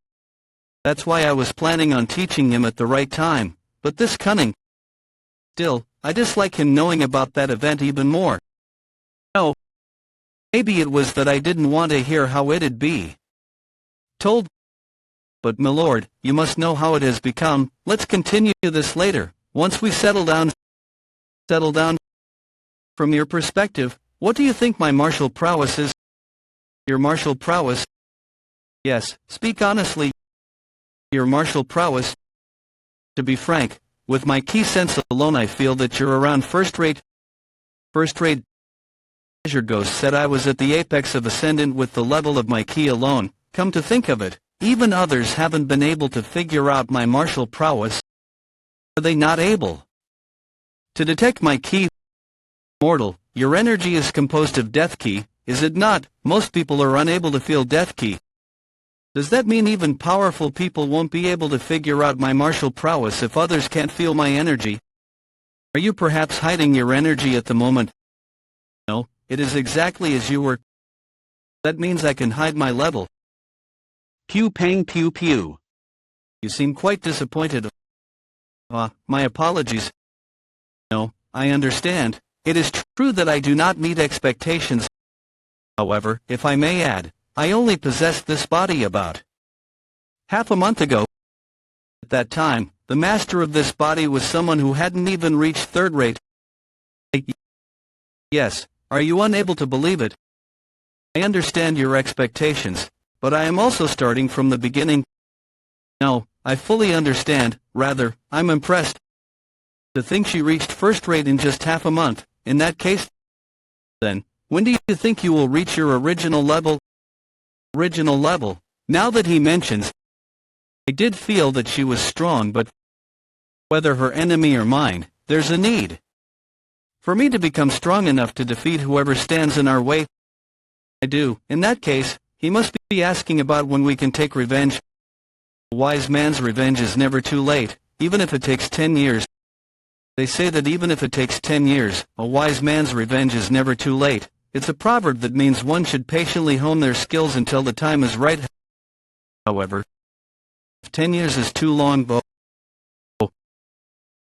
[SPEAKER 1] That's why I was planning on teaching him at the right time, but this cunning. Still, I dislike him knowing about that event even more. No. Maybe it was that I didn't want to hear how it'd be told. But my lord, you must know how it has become. Let's continue this later, once we settle down. Settle down? From your perspective, what do you think my martial prowess is? Your martial prowess? Yes, speak honestly. Your martial prowess? To be frank, with my key sense alone I feel that you're around first-rate. First-rate. Treasure Ghost said I was at the apex of Ascendant with the level of my key alone. Come to think of it, even others haven't been able to figure out my martial prowess. Are they not able to detect my key? Mortal, your energy is composed of Death Key, is it not? Most people are unable to feel Death Key. Does that mean even powerful people won't be able to figure out my martial prowess if others can't feel my energy? Are you perhaps hiding your energy at the moment? No, it is exactly as you were. That means I can hide my level. Pew pang pew pew. You seem quite disappointed. My apologies. No, I understand. It is true that I do not meet expectations. However, if I may add, I only possessed this body about half a month ago. At that time, the master of this body was someone who hadn't even reached third rate. Yes, are you unable to believe it? I understand your expectations, but I am also starting from the beginning. No, I fully understand, rather, I'm impressed. To think she reached first rate in just half a month. In that case, then, when do you think you will reach your original level? Original level. Now that he mentions, I did feel that she was strong, but whether her enemy or mine, there's a need for me to become strong enough to defeat whoever stands in our way. I do. In that case, he must be asking about when we can take revenge. A wise man's revenge is never too late, even if it takes 10 years. They say that even if it takes 10 years, a wise man's revenge is never too late. It's a proverb that means one should patiently hone their skills until the time is right. However, if 10 years is too long,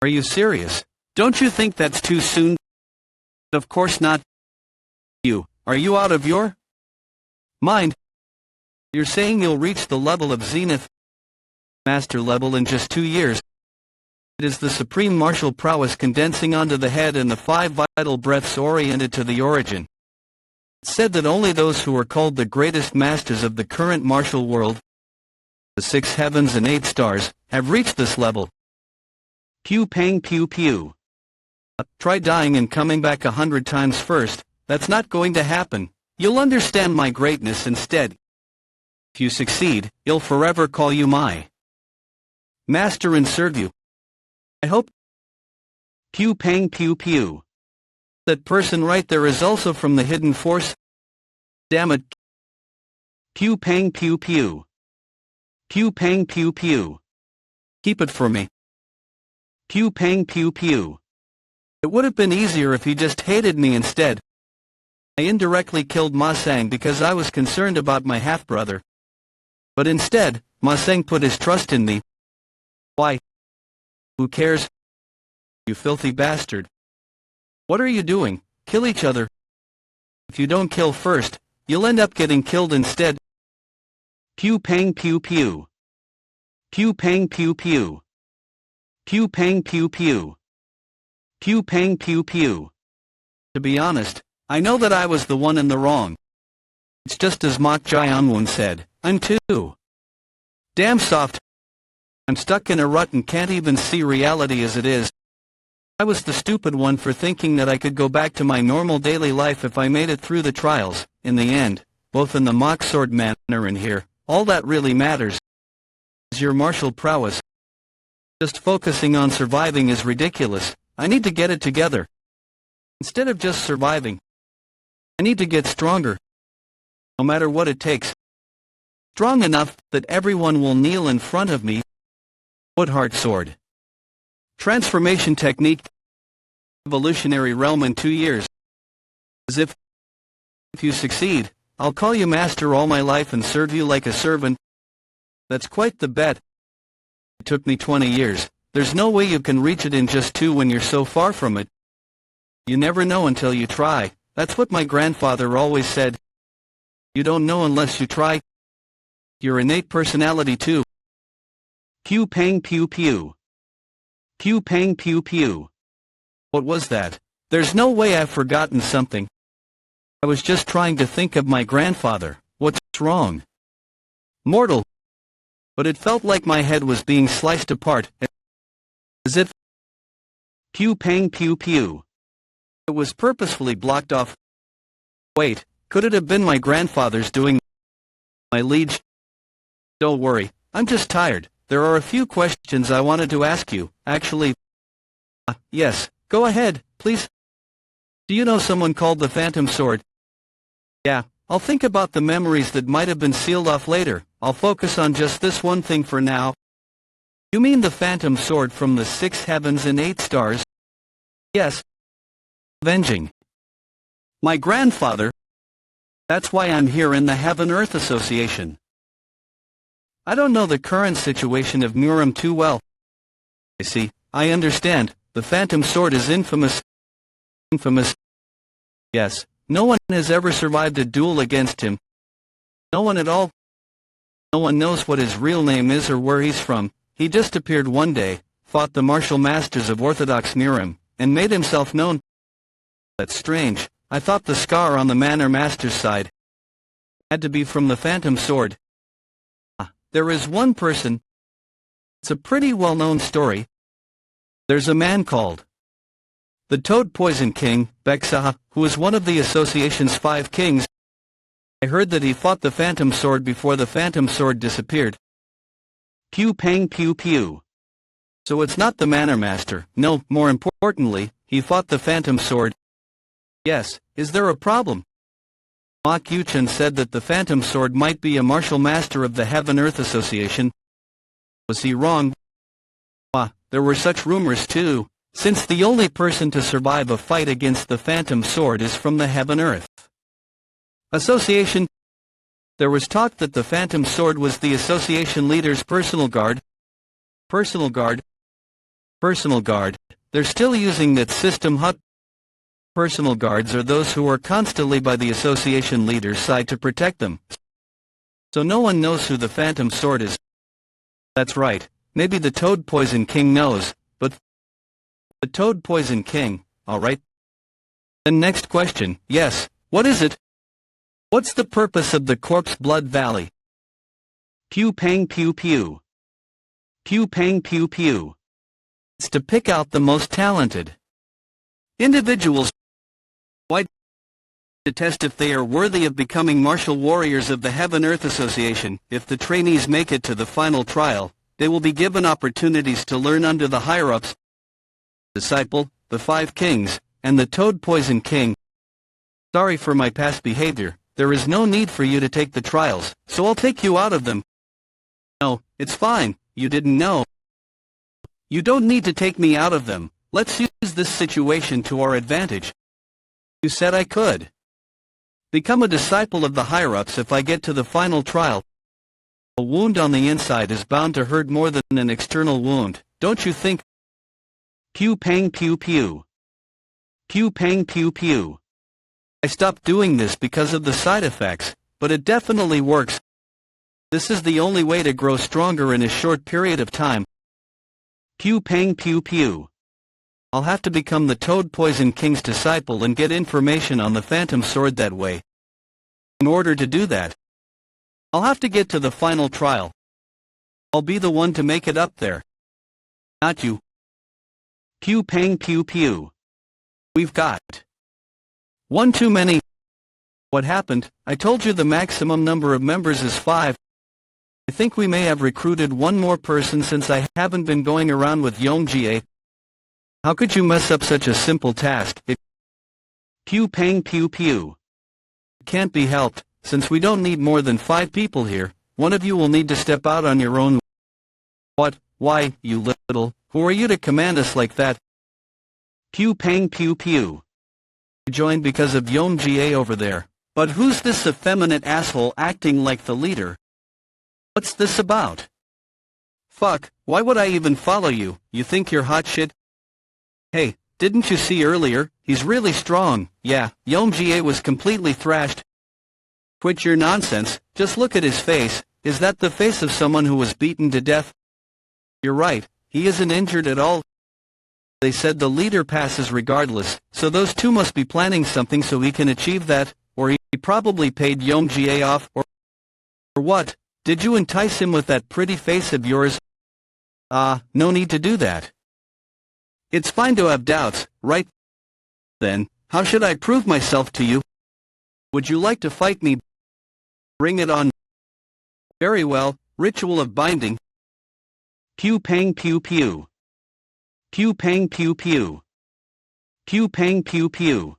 [SPEAKER 1] are you serious? Don't you think that's too soon? Of course not. Are you out of your mind? You're saying you'll reach the level of Zenith Master level in just 2 years. It is the supreme martial prowess condensing onto the head and the 5 vital breaths oriented to the origin. It's said that only those who are called the greatest masters of the current martial world, the 6 heavens and 8 stars, have reached this level. Pew pang pew pew. Try dying and coming back 100 times first. That's not going to happen. You'll understand my greatness instead. If you succeed, I'll forever call you my master and serve you. I hope. Pew pang pew pew. That person right there is also from the hidden force. Damn it. Pew pang pew pew. Pew pang pew pew. Keep it for me. Pew pang pew pew. It would have been easier if he just hated me instead. I indirectly killed Ma Sang because I was concerned about my half-brother. But instead, Ma Sang put his trust in me. Why? Who cares? You filthy bastard. What are you doing? Kill each other. If you don't kill first, you'll end up getting killed instead. Pew pang pew pew. Pew pang pew pew. Pew pang pew pew. Pew pang pew pew. To be honest, I know that I was the one in the wrong. It's just as Mok Jaeonwon said, I'm too damn soft. I'm stuck in a rut and can't even see reality as it is. I was the stupid one for thinking that I could go back to my normal daily life if I made it through the trials. In the end, both in the mock sword manner and here. All that really matters is your martial prowess. Just focusing on surviving is ridiculous. I need to get it together. Instead of just surviving, I need to get stronger. No matter what it takes. Strong enough that everyone will kneel in front of me. Woodheart sword. Transformation technique. Evolutionary realm in 2 years. As if you succeed, I'll call you master all my life and serve you like a servant. That's quite the bet. It took me 20 years. There's no way you can reach it in just 2 when you're so far from it. You never know until you try. That's what my grandfather always said. You don't know unless you try. Your innate personality too. Pew pang pew pew. Pew pang pew pew. What was that? There's no way I've forgotten something. I was just trying to think of my grandfather. What's wrong? Mortal. But it felt like my head was being sliced apart. As if... Pew pang pew pew. It was purposefully blocked off. Wait, could it have been my grandfather's doing? My liege? Don't worry, I'm just tired. There are a few questions I wanted to ask you, actually. Yes, go ahead, please. Do you know someone called the Phantom Sword? Yeah, I'll think about the memories that might have been sealed off later. I'll focus on just this one thing for now. You mean the Phantom Sword from the 6 heavens and 8 stars? Yes. Avenging my grandfather. That's why I'm here in the Heaven-Earth Association. I don't know the current situation of Muram too well. I see, I understand. The Phantom Sword is infamous. Infamous. Yes, no one has ever survived a duel against him. No one at all. No one knows what his real name is or where he's from. He just appeared one day, fought the martial masters of Orthodox Muram, and made himself known. That's strange. I thought the scar on the Manor Master's side had to be from the Phantom Sword. There is one person. It's a pretty well-known story. There's a man called the Toad Poison King, Beksa, who is one of the association's 5 kings. I heard that he fought the Phantom Sword before the Phantom Sword disappeared. Pew pang pew pew. So it's not the Manor Master. No, more importantly, he fought the Phantom Sword. Yes, is there a problem? Mak Yuchen said that the Phantom Sword might be a martial master of the Heaven-Earth Association. Was he wrong? There were such rumors too, since the only person to survive a fight against the Phantom Sword is from the Heaven-Earth Association. There was talk that the Phantom Sword was the association leader's personal guard. Personal guard. Personal guard. They're still using that system. Personal guards are those who are constantly by the association leader's side to protect them. So no one knows who the Phantom Sword is. That's right, maybe the Toad Poison King knows, but... The Toad Poison King, alright. Then next question, yes, what is it? What's the purpose of the Corpse Blood Valley? Pew pang pew pew. Pew pang pew pew. It's to pick out the most talented individuals. Why? To test if they are worthy of becoming martial warriors of the Heaven-Earth Association. If the trainees make it to the final trial, they will be given opportunities to learn under the higher-ups. Disciple, the 5 kings, and the Toad Poison King. Sorry for my past behavior. There is no need for you to take the trials, so I'll take you out of them. No, it's fine. You didn't know. You don't need to take me out of them. Let's use this situation to our advantage. You said I could become a disciple of the higher-ups if I get to the final trial. A wound on the inside is bound to hurt more than an external wound, don't you think? Pew pang pew pew. Pew pang pew pew. I stopped doing this because of the side effects, but it definitely works. This is the only way to grow stronger in a short period of time. Pew pang pew pew. I'll have to become the Toad Poison King's disciple and get information on the Phantom Sword that way. In order to do that, I'll have to get to the final trial. I'll be the one to make it up there. Not you. Pew pang pew pew. We've got one too many. What happened? I told you the maximum number of members is 5. I think we may have recruited one more person since I haven't been going around with Yomjie. How could you mess up such a simple task? Pew pang pew pew. It can't be helped, since we don't need more than 5 people here. One of you will need to step out on your own. What? Why, you little, who are you to command us like that? Pew pang pew pew. I joined because of Yomjie over there. But who's this effeminate asshole acting like the leader? What's this about? Fuck, why would I even follow you? You think you're hot shit? Hey, didn't you see earlier? He's really strong. Yeah, Yomjie was completely thrashed. Quit your nonsense, just look at his face. Is that the face of someone who was beaten to death? You're right, he isn't injured at all. They said the leader passes regardless, so those two must be planning something so he can achieve that, or he probably paid Yomjie off, or what? Did you entice him with that pretty face of yours? No need to do that. It's fine to have doubts, right? Then, how should I prove myself to you? Would you like to fight me? Bring it on. Very well, ritual of binding. Pew pang pew pew. Pew pang pew pew. Pew pang pew pew.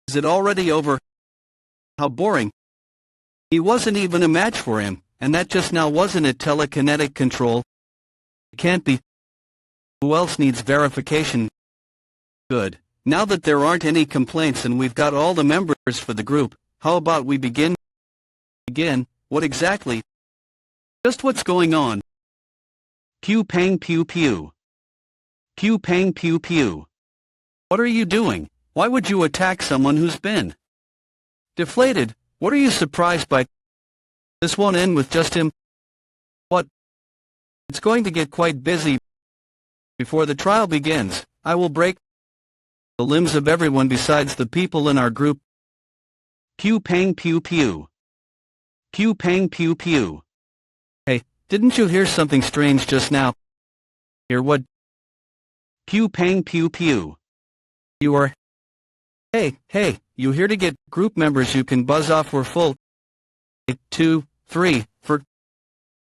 [SPEAKER 1] Is it already over? How boring. He wasn't even a match for him, and that just now wasn't a telekinetic control. It can't be. Who else needs verification? Good. Now that there aren't any complaints and we've got all the members for the group, how about we begin? Begin? What exactly? Just what's going on? Pew pang pew pew. Pew pang pew pew. What are you doing? Why would you attack someone who's been deflated? What are you surprised by? This won't end with just him. What? It's going to get quite busy. Before the trial begins, I will break the limbs of everyone besides the people in our group. Pew pang pew pew. Pew pang pew pew. Hey, didn't you hear something strange just now? Hear what? Pew pang pew pew. You are... Hey, you here to get group members you can buzz off? We're full. 2, 3, for...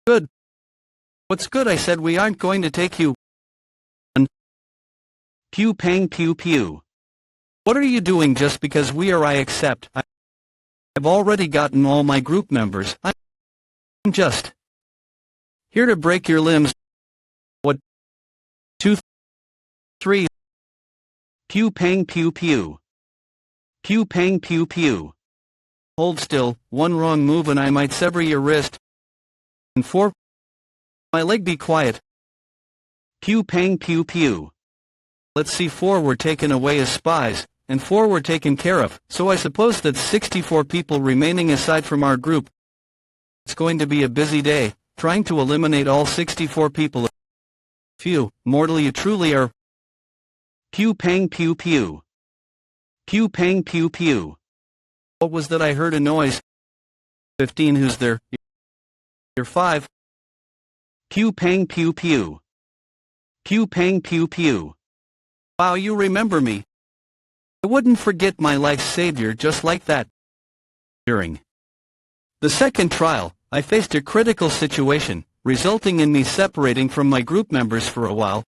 [SPEAKER 1] Good. What's good? I said we aren't going to take you. Pew pang pew pew. What are you doing just because we are? I accept. I've already gotten all my group members. I'm just here to break your limbs. What? 2, 3. Pew pang pew pew. Pew pang pew pew. Hold still, one wrong move and I might sever your wrist. And 4. My leg, be quiet. Pew pang pew pew. Let's see, 4 were taken away as spies, and 4 were taken care of, so I suppose that's 64 people remaining aside from our group. It's going to be a busy day, trying to eliminate all 64 people. Phew, mortal you truly are. Pew pang pew pew. Pew pang pew pew. What was that? I heard a noise. 15, who's there? You're 5. Pew pang pew pew. Pew pang pew pew. Wow, you remember me. I wouldn't forget my life's savior just like that. During the second trial, I faced a critical situation, resulting in me separating from my group members for a while.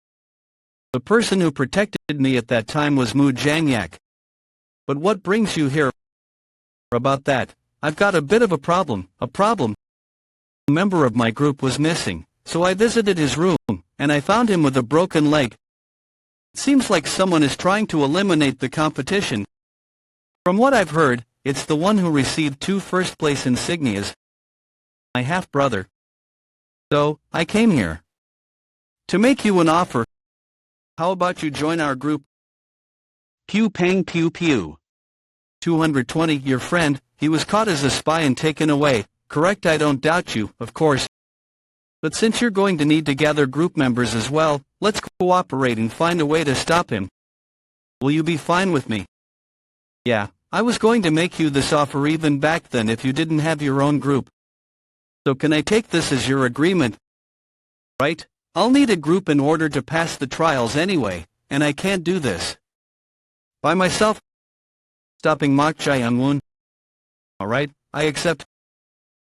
[SPEAKER 1] The person who protected me at that time was Mu Jangyak. But what brings you here? About that, I've got a bit of a problem. A member of my group was missing, so I visited his room, and I found him with a broken leg. It seems like someone is trying to eliminate the competition. From what I've heard, it's the one who received 2 first-place insignias. My half-brother. So, I came here to make you an offer. How about you join our group? Pew pang pew pew. 220, your friend, he was caught as a spy and taken away. Correct, I don't doubt you, of course. But since you're going to need to gather group members as well, let's cooperate and find a way to stop him. Will you be fine with me? Yeah, I was going to make you this offer even back then if you didn't have your own group. So can I take this as your agreement? Right? I'll need a group in order to pass the trials anyway, and I can't do this by myself. Stopping Mak Jae-Woon. Alright, I accept.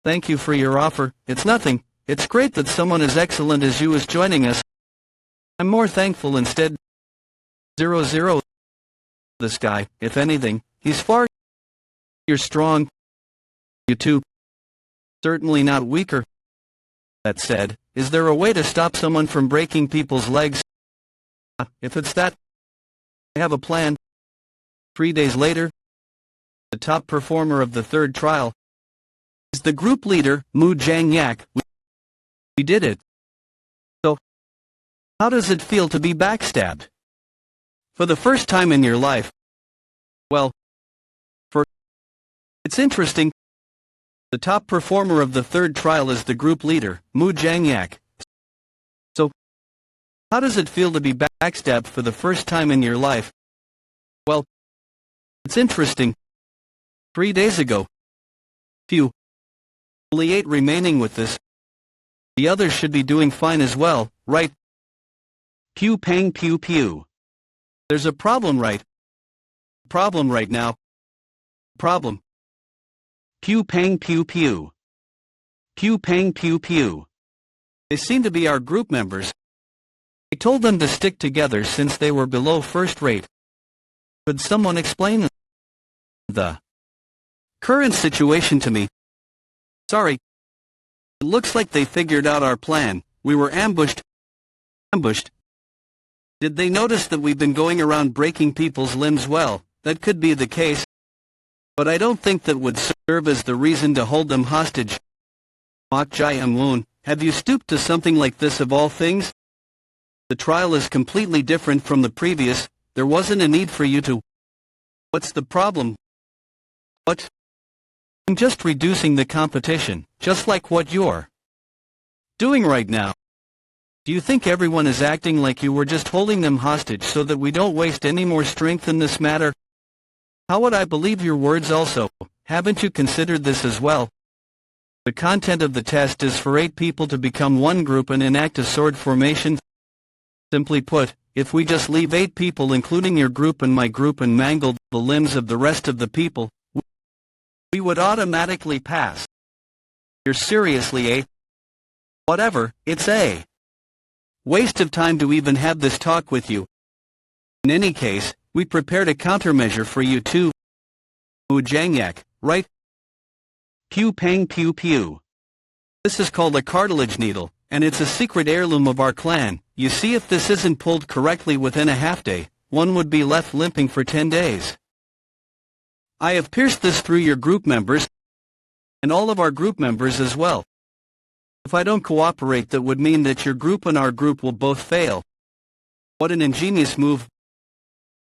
[SPEAKER 1] Thank you for your offer. It's nothing. It's great that someone as excellent as you is joining us. I'm more thankful instead. 00. This guy, if anything, he's far. You're strong. You too. Certainly not weaker. That said, is there a way to stop someone from breaking people's legs? If it's that, I have a plan. 3 days later, the top performer of the third trial is the group leader, Mu Jiangyak. We did it. So, how does it feel to be backstabbed? For the first time in your life? Well, it's interesting. The top performer of the third trial is the group leader, Mu Jiangyak. So, how does it feel to be backstabbed for the first time in your life? Well, it's interesting. 3 days ago. Phew. Only 8 remaining with this. The others should be doing fine as well, right? Pew pang pew pew. There's a problem right now. Problem. Pew pang pew pew. Pew pang pew pew. They seem to be our group members. I told them to stick together since they were below first rate. Could someone explain the current situation to me? Sorry. It looks like they figured out our plan. We were ambushed. Did they notice that we've been going around breaking people's limbs? Well, that could be the case. But I don't think that would serve as the reason to hold them hostage. Mok Jai-Moon, have you stooped to something like this of all things? The trial is completely different from the previous. There wasn't a need for you to. What's the problem? What? I'm just reducing the competition, just like what you're doing right now. Do you think everyone is acting like you were just holding them hostage so that we don't waste any more strength in this matter? How would I believe your words also? Haven't you considered this as well? The content of the test is for 8 people to become one group and enact a sword formation. Simply put, if we just leave 8 people including your group and my group and mangled the limbs of the rest of the people, we would automatically pass. You're seriously a... Whatever, it's a waste of time to even have this talk with you. In any case, we prepared a countermeasure for you too. Mu Jiangyak, right? Pew pang pew pew. This is called a cartilage needle, and it's a secret heirloom of our clan. You see, if this isn't pulled correctly within a half day, one would be left limping for 10 days. I have pierced this through your group members, and all of our group members as well. If I don't cooperate, that would mean that your group and our group will both fail. What an ingenious move.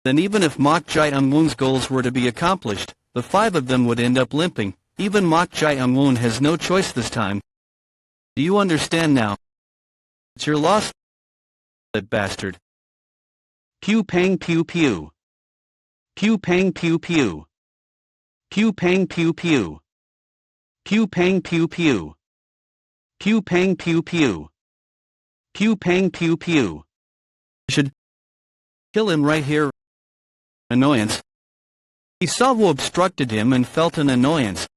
[SPEAKER 1] Then even if Mok Jai-Moon's goals were to be accomplished, the 5 of them would end up limping. Even Mok Jai-Moon has no choice this time. Do you understand now? It's your loss, that bastard. Pew pang pew pew. Pew pang pew pew. Pew pang pew pew. Pew pang pew pew. Pew pang pew pew. Pew pang pew pew. I should kill him right here. Annoyance. He saw who obstructed him and felt an annoyance.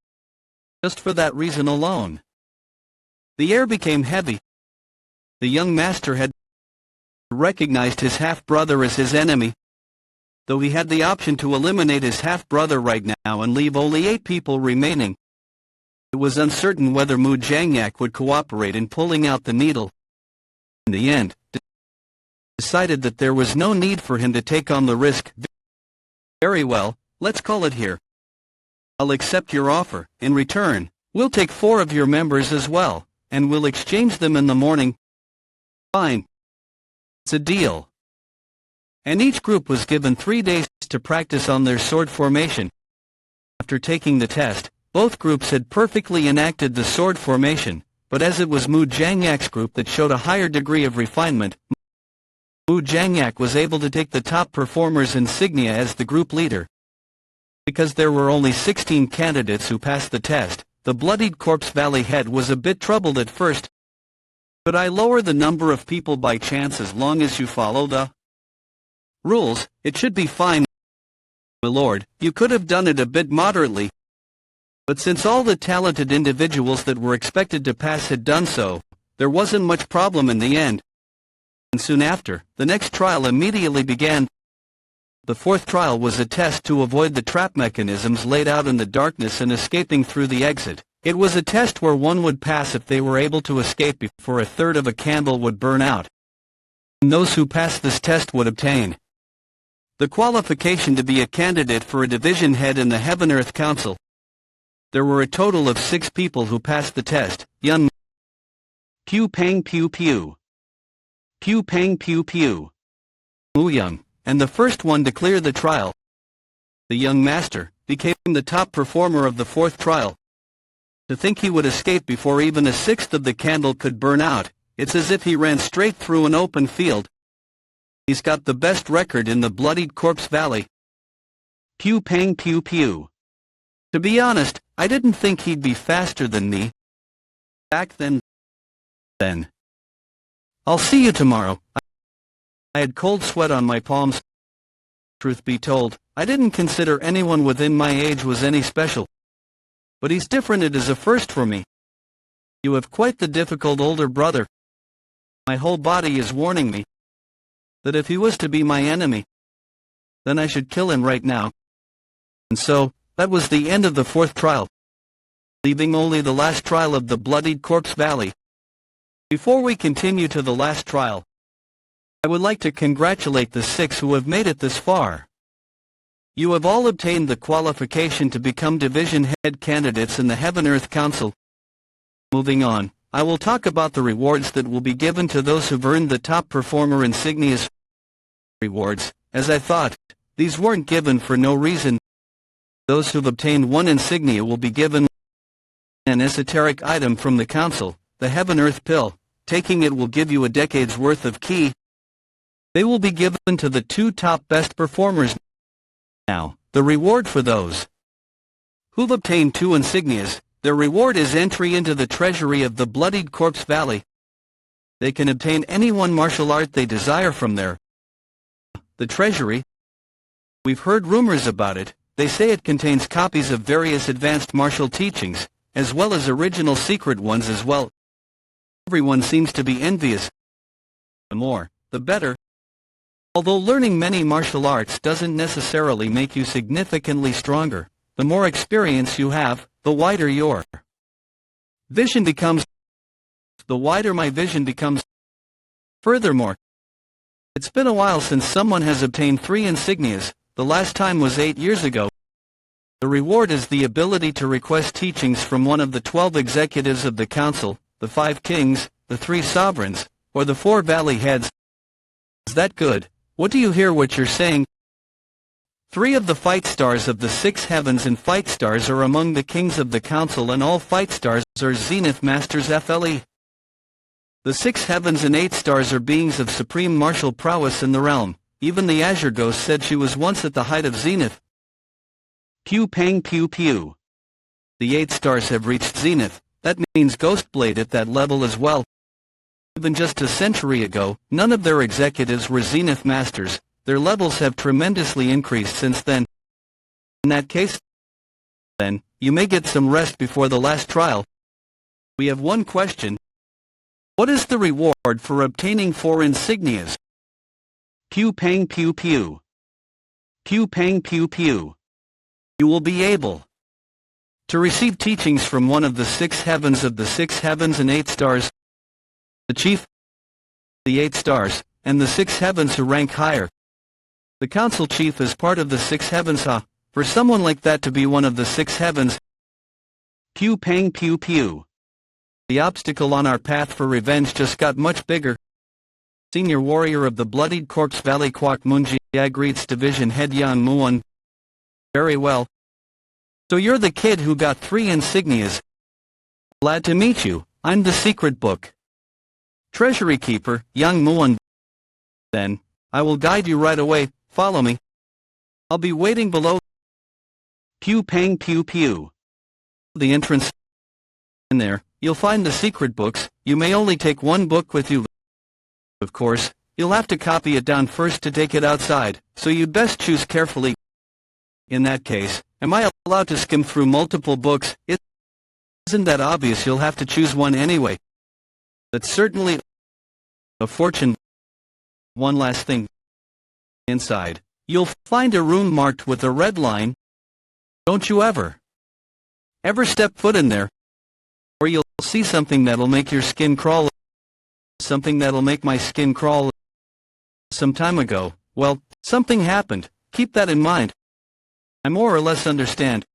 [SPEAKER 1] Just for that reason alone. The air became heavy. The young master had recognized his half-brother as his enemy. Though he had the option to eliminate his half-brother right now and leave only 8 people remaining, it was uncertain whether Mu Jiangyak would cooperate in pulling out the needle. In the end, decided that there was no need for him to take on the risk. Very well, let's call it here. I'll accept your offer. In return, we'll take 4 of your members as well, and we'll exchange them in the morning. Fine. It's a deal. And each group was given 3 days to practice on their sword formation. After taking the test, both groups had perfectly enacted the sword formation, but as it was Mu Jiangyak's group that showed a higher degree of refinement, Mu Jiangyak was able to take the top performer's insignia as the group leader. Because there were only 16 candidates who passed the test, the Bloodied Corpse Valley head was a bit troubled at first. Could I lower the number of people by chance as long as you follow the rules? It should be fine. My lord, you could have done it a bit moderately. But since all the talented individuals that were expected to pass had done so, there wasn't much problem in the end. And soon after, the next trial immediately began. The fourth trial was a test to avoid the trap mechanisms laid out in the darkness and escaping through the exit. It was a test where one would pass if they were able to escape before a third of a candle would burn out. And those who passed this test would obtain the qualification to be a candidate for a division head in the Heaven-Earth Council. There were a total of 6 people who passed the test. Young Pew Pang Pew Pew. Pew Pang Pew Pew. Mu Young, and the first one to clear the trial. The young master became the top performer of the fourth trial. To think he would escape before even a sixth of the candle could burn out, it's as if he ran straight through an open field. He's got the best record in the Bloodied Corpse Valley. Pew Pang Pew Pew. To be honest, I didn't think he'd be faster than me back then. I'll see you tomorrow. I had cold sweat on my palms. Truth be told, I didn't consider anyone within my age was any special. But he's different. It is a first for me. You have quite the difficult older brother. My whole body is warning me that if he was to be my enemy, then I should kill him right now. And so, that was the end of the fourth trial, leaving only the last trial of the Bloodied Corpse Valley. Before we continue to the last trial, I would like to congratulate the 6 who have made it this far. You have all obtained the qualification to become division head candidates in the Heaven-Earth Council. Moving on, I will talk about the rewards that will be given to those who've earned the top performer insignias. Rewards, as I thought, these weren't given for no reason. Those who've obtained one insignia will be given an esoteric item from the council, the Heaven-Earth Pill. Taking it will give you a decade's worth of ki. They will be given to the 2 top best performers. Now, the reward for those who've obtained 2 insignias, their reward is entry into the treasury of the Bloodied Corpse Valley. They can obtain any one martial art they desire from there. The treasury, we've heard rumors about it. They say it contains copies of various advanced martial teachings, as well as original secret ones as well. Everyone seems to be envious. The more, the better. Although learning many martial arts doesn't necessarily make you significantly stronger, the more experience you have, the wider your vision becomes. The wider my vision becomes. Furthermore, it's been a while since someone has obtained 3 insignias. The last time was 8 years ago. The reward is the ability to request teachings from one of the 12 executives of the council, the 5 kings, the 3 sovereigns, or the 4 valley heads. Is that good? What do you hear what you're saying? 3 of the fight stars of the 6 heavens and fight stars are among the kings of the council, and all fight stars are zenith masters FLE. The 6 heavens and 8 stars are beings of supreme martial prowess in the realm. Even the Azure Ghost said she was once at the height of zenith. Pew Pang Pew Pew. The 8 stars have reached zenith. That means Ghostblade at that level as well. Even just a century ago, none of their executives were zenith masters. Their levels have tremendously increased since then. In that case, then, you may get some rest before the last trial. We have one question. What is the reward for obtaining 4 insignias? Pew Pang Pew Pew. Pew Pang Pew Pew. You will be able to receive teachings from one of the 6 heavens of the 6 heavens and 8 stars, the chief, the 8 stars, and the 6 heavens who rank higher. The council chief is part of the 6 heavens. For someone like that to be one of the 6 heavens. Pew Pang Pew Pew. The obstacle on our path for revenge just got much bigger. Senior warrior of the Bloodied Corpse Valley Kwak Munji greets division head Yan Muan. Very well. So you're the kid who got 3 insignias. Glad to meet you. I'm the secret book treasury keeper, Yang Muan. Then, I will guide you right away. Follow me. I'll be waiting below. Pew Pang Pew Pew. The entrance. In there, you'll find the secret books. You may only take 1 book with you. Of course, you'll have to copy it down first to take it outside, so you'd best choose carefully. In that case, am I allowed to skim through multiple books. Isn't that obvious? You'll have to choose one anyway. That's certainly a fortune. One last thing. Inside, you'll find a room marked with a red line. Don't you ever step foot in there, or you'll see something that'll make your skin crawl. Something that'll make my skin crawl. Some time ago, well, something happened. Keep that in mind. I more or less understand.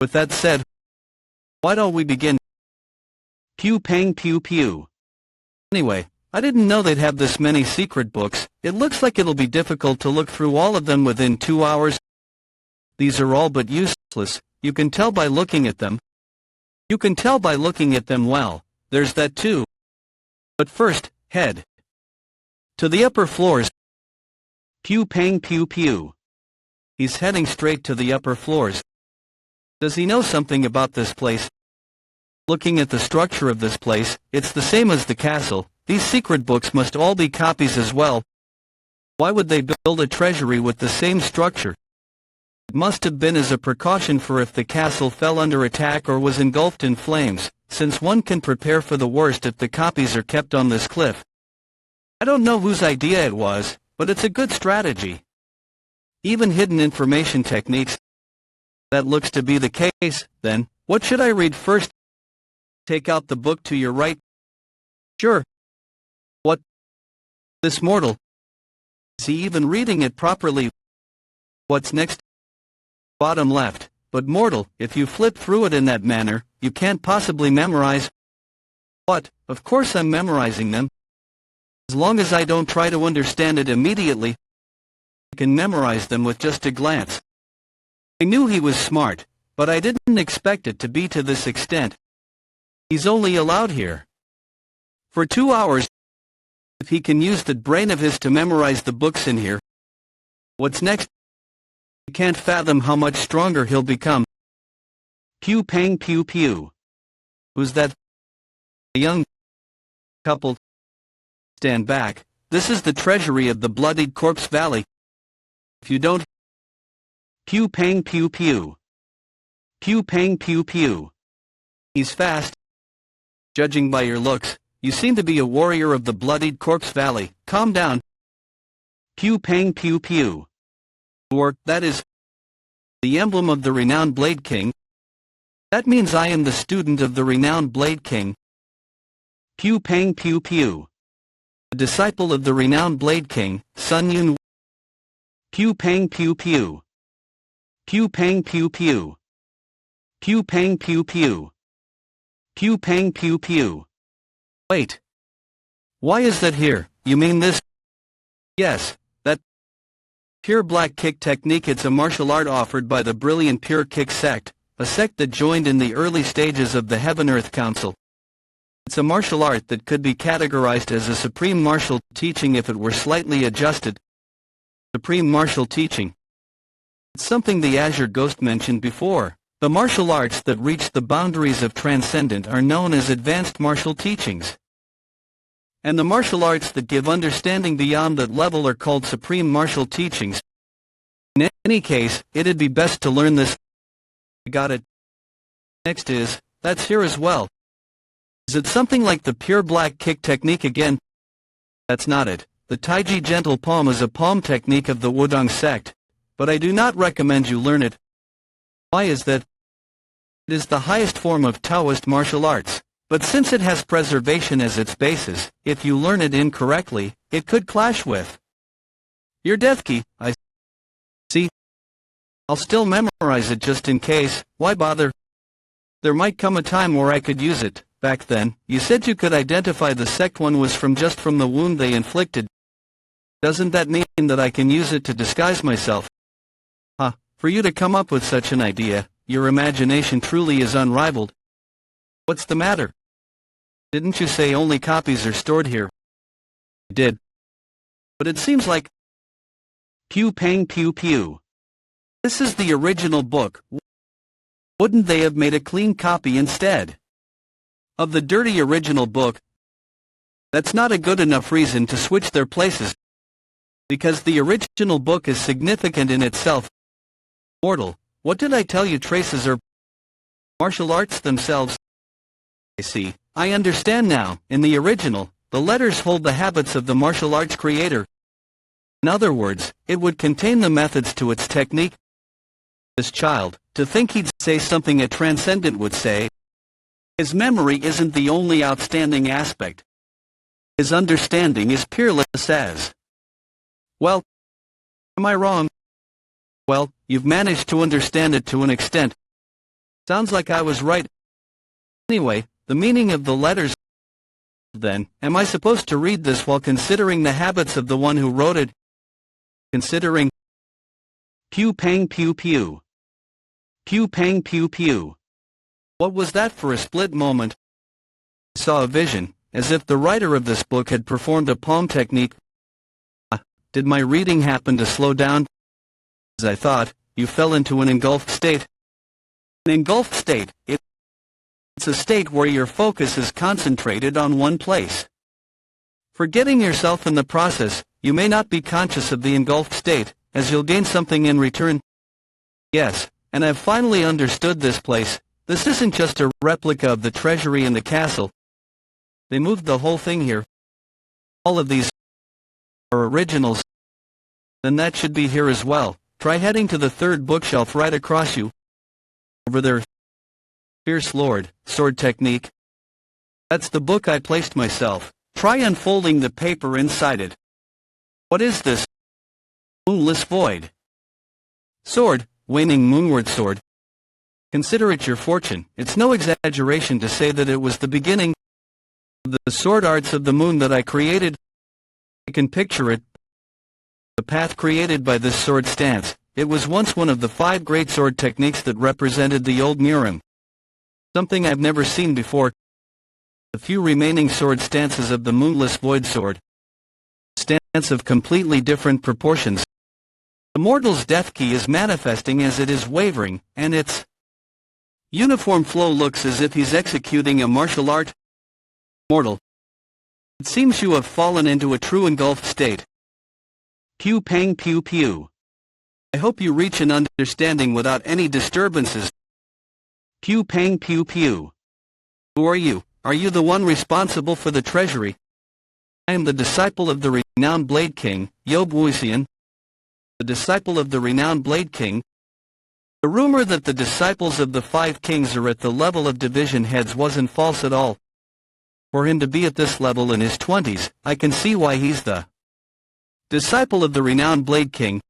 [SPEAKER 1] With that said, why don't we begin? Pew pang pew pew. Anyway, I didn't know they'd have this many secret books. It looks like it'll be difficult to look through all of them within 2 hours. These are all but useless. You can tell by looking at them. You can tell by looking at them well. There's that too. But first, head to the upper floors. Pew pang pew pew. He's heading straight to the upper floors. Does he know something about this place? Looking at the structure of this place, it's the same as the castle. These secret books must all be copies as well. Why would they build a treasury with the same structure? It must have been as a precaution for if the castle fell under attack or was engulfed in flames, since one can prepare for the worst if the copies are kept on this cliff. I don't know whose idea it was, but it's a good strategy. Even hidden information techniques. That looks to be the case. Then, what should I read first? Take out the book to your right. Sure. What? This mortal. Is he even reading it properly? What's next? Bottom left. But mortal, if you flip through it in that manner, you can't possibly memorize. What? Of course I'm memorizing them. As long as I don't try to understand it immediately, I can memorize them with just a glance. I knew he was smart, but I didn't expect it to be to this extent. He's only allowed here for 2 hours. If he can use that brain of his to memorize the books in here, what's next? I can't fathom how much stronger he'll become. Pew pang pew pew. Who's that? A young couple. Stand back. This is the treasury of the Bloodied Corpse Valley. If you don't... Pew pang pew pew. Pew pang pew pew. He's fast. Judging by your looks, you seem to be a warrior of the Bloodied Corpse Valley. Calm down. Pew pang pew pew. Or, that is, the emblem of the renowned Blade King. That means I am the student of the renowned Blade King. Pew pang pew pew. A disciple of the renowned Blade King, Sun Yun. Pew pang pew pew. Pew pang pew pew. Pew pang pew pew. Pew pang pew pew. Wait. Why is that here? You mean this? Yes, that Pure Black Kick technique. It's a martial art offered by the brilliant Pure Kick sect, a sect that joined in the early stages of the Heaven-Earth Council. It's a martial art that could be categorized as a supreme martial teaching if it were slightly adjusted. Supreme martial teaching. It's something the Azure Ghost mentioned before. The martial arts that reach the boundaries of transcendent are known as advanced martial teachings. And the martial arts that give understanding beyond that level are called supreme martial teachings. In any case, it'd be best to learn this. Got it. Next is, that's here as well. Is it something like the Pure Black Kick technique again? That's not it. The Taiji Gentle Palm is a palm technique of the Wudong sect, but I do not recommend you learn it. Why is that? It is the highest form of Taoist martial arts, but since it has preservation as its basis, if you learn it incorrectly, it could clash with your death key. I see. I'll still memorize it just in case. Why bother? There might come a time where I could use it. Back then, you said you could identify the sect one was from just from the wound they inflicted. Doesn't that mean that I can use it to disguise myself? Huh, for you to come up with such an idea, your imagination truly is unrivaled. What's the matter? Didn't you say only copies are stored here? I did. But it seems like... Pew pang pew pew. This is the original book. Wouldn't they have made a clean copy instead of the dirty original book? That's not a good enough reason to switch their places, because the original book is significant in itself. Mortal, What did I tell you? Traces are martial arts themselves. I see. I understand now. In the original, the letters hold the habits of the martial arts creator. In other words, it would contain the methods to its technique. This child, to think he'd say something a transcendent would say. His memory isn't the only outstanding aspect. His understanding is peerless as. Well, am I wrong? Well, you've managed to understand it to an extent. Sounds like I was right. Anyway, the meaning of the letters. Then, am I supposed to read this while considering the habits of the one who wrote it? Considering. Pew pang pew pew. Pew pang pew pew. What was that? For a split moment, I saw a vision, as if the writer of this book had performed a palm technique. Did my reading happen to slow down? As I thought, you fell into an engulfed state. An engulfed state, it's a state where your focus is concentrated on one place. Forgetting yourself in the process, you may not be conscious of the engulfed state, as you'll gain something in return. Yes, and I've finally understood this place. This isn't just a replica of the treasury in the castle. They moved the whole thing here. All of these are originals. Then that should be here as well. Try heading to the third bookshelf right across you. Over there. Fierce Lord, Sword Technique. That's the book I placed myself. Try unfolding the paper inside it. What is this? Moonless Void. Sword, waning moonward sword. Consider it your fortune. It's no exaggeration to say that it was the beginning of the sword arts of the moon that I created. I can picture it. The path created by this sword stance. It was once one of the 5 great sword techniques that represented the old Mayhem. Something I've never seen before. The few remaining sword stances of the moonless void sword. Stance of completely different proportions. The mortal's death key is manifesting as it is wavering, and its uniform flow looks as if he's executing a martial art. Mortal. It seems you have fallen into a true engulfed state. Pew pang pew pew. I hope you reach an understanding without any disturbances. Pew pang pew pew. Who are you? Are you the one responsible for the treasury? I am the disciple of the renowned Blade King, Yob Wuxian. The disciple of the renowned Blade King. The rumor that the disciples of the 5 kings are at the level of division heads wasn't false at all. For him to be at this level in his 20s, I can see why he's the disciple of the renowned Blade King.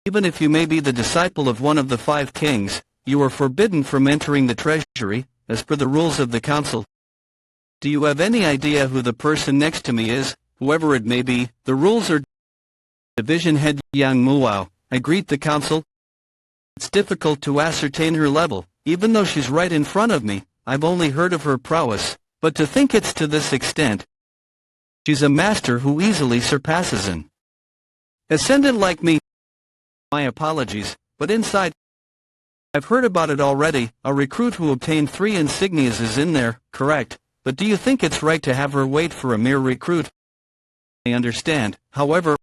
[SPEAKER 1] Even if you may be the disciple of one of the 5 kings, you are forbidden from entering the treasury, as per the rules of the council. Do you have any idea who the person next to me is? Whoever it may be, the rules are Division Head Yang Muao. I greet the council. It's difficult to ascertain her level, even though she's right in front of me. I've only heard of her prowess, but to think it's to this extent. She's a master who easily surpasses an ascendant like me. My apologies, but inside, I've heard about it already. A recruit who obtained 3 insignias is in there, correct, but do you think it's right to have her wait for a mere recruit? I understand, however,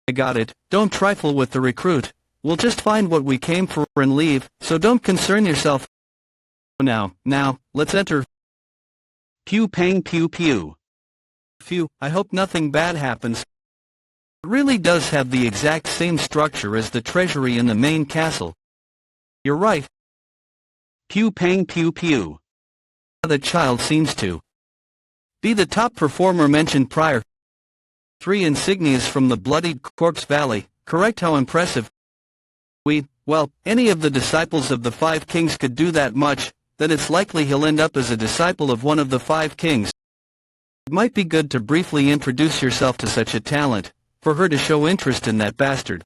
[SPEAKER 1] I got it. Don't trifle with the recruit. We'll just find what we came for and leave, so don't concern yourself. Now, let's enter. Pew pang pew pew. Phew, I hope nothing bad happens. It really does have the exact same structure as the treasury in the main castle. You're right. Pew pang pew pew. The child seems to be the top performer mentioned prior. 3 insignias from the bloodied corpse valley, correct? How impressive. Well, any of the disciples of the 5 kings could do that much, then it's likely he'll end up as a disciple of one of the 5 kings. It might be good to briefly introduce yourself to such a talent, for her to show interest in that bastard.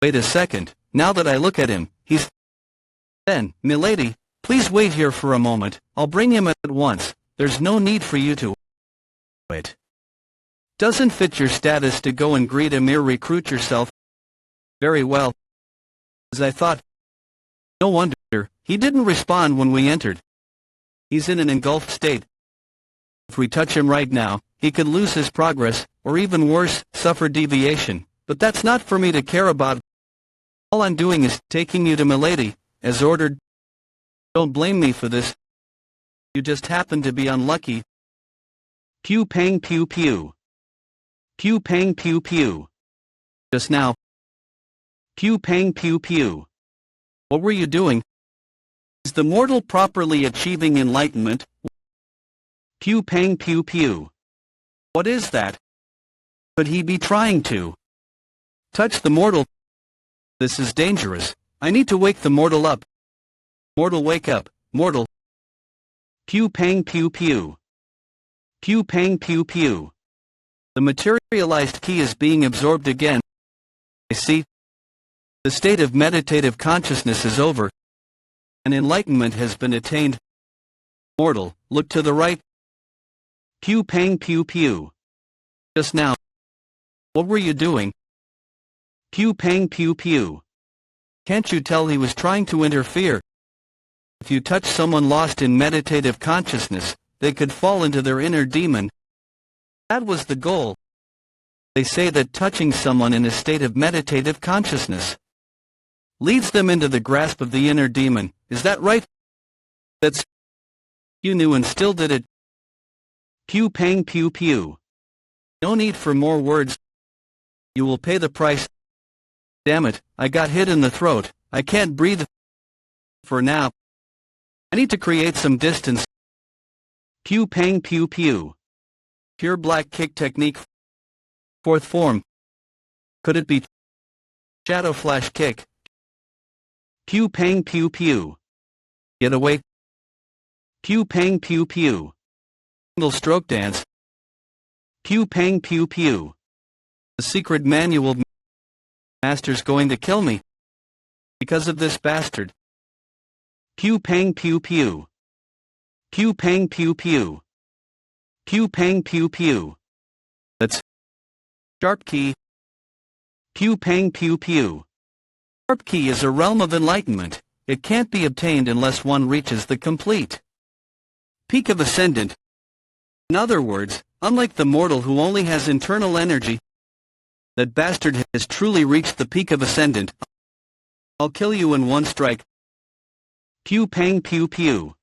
[SPEAKER 1] Wait a second, now that I look at him, he's... Then, milady, please wait here for a moment, I'll bring him at once. There's no need for you to... Wait. Doesn't fit your status to go and greet a mere recruit yourself. Very well. As I thought. No wonder, he didn't respond when we entered. He's in an engulfed state. If we touch him right now, he could lose his progress, or even worse, suffer deviation, but that's not for me to care about. All I'm doing is taking you to Milady, as ordered. Don't blame me for this. You just happened to be unlucky. Pew pang pew pew. Pew pang pew pew. Just now. Pew pang pew pew. What were you doing? Is the mortal properly achieving enlightenment? Pew pang pew pew. What is that? Could he be trying to touch the mortal? This is dangerous. I need to wake the mortal up. Mortal, wake up, mortal. Pew pang pew pew. Pew pang pew pew. The materialized key is being absorbed again. I see. The state of meditative consciousness is over. And enlightenment has been attained. Mortal, look to the right. Pew pang pew pew. Just now. What were you doing? Pew pang pew pew. Can't you tell he was trying to interfere? If you touch someone lost in meditative consciousness, they could fall into their inner demon. That was the goal. They say that touching someone in a state of meditative consciousness leads them into the grasp of the inner demon. Is that right? That's... You knew and still did it. Pew pang pew pew. No need for more words. You will pay the price. Damn it, I got hit in the throat. I can't breathe. For now. I need to create some distance. Pew pang pew pew. Pure black kick technique. Fourth form. Could it be shadow flash kick? Pew pang pew pew. Get away. Pew pang pew pew. Single stroke dance. Pew pang pew pew. The secret manual. Master's going to kill me because of this bastard. Pew pang pew pew. Pew pang pew pew. Pew pang pew pew. That's sharp key. Pew pang pew pew. Sharp key is a realm of enlightenment. It can't be obtained unless one reaches the complete peak of ascendant. In other words, unlike the mortal who only has internal energy, that bastard has truly reached the peak of ascendant. I'll kill you in one strike. Pew pang pew pew.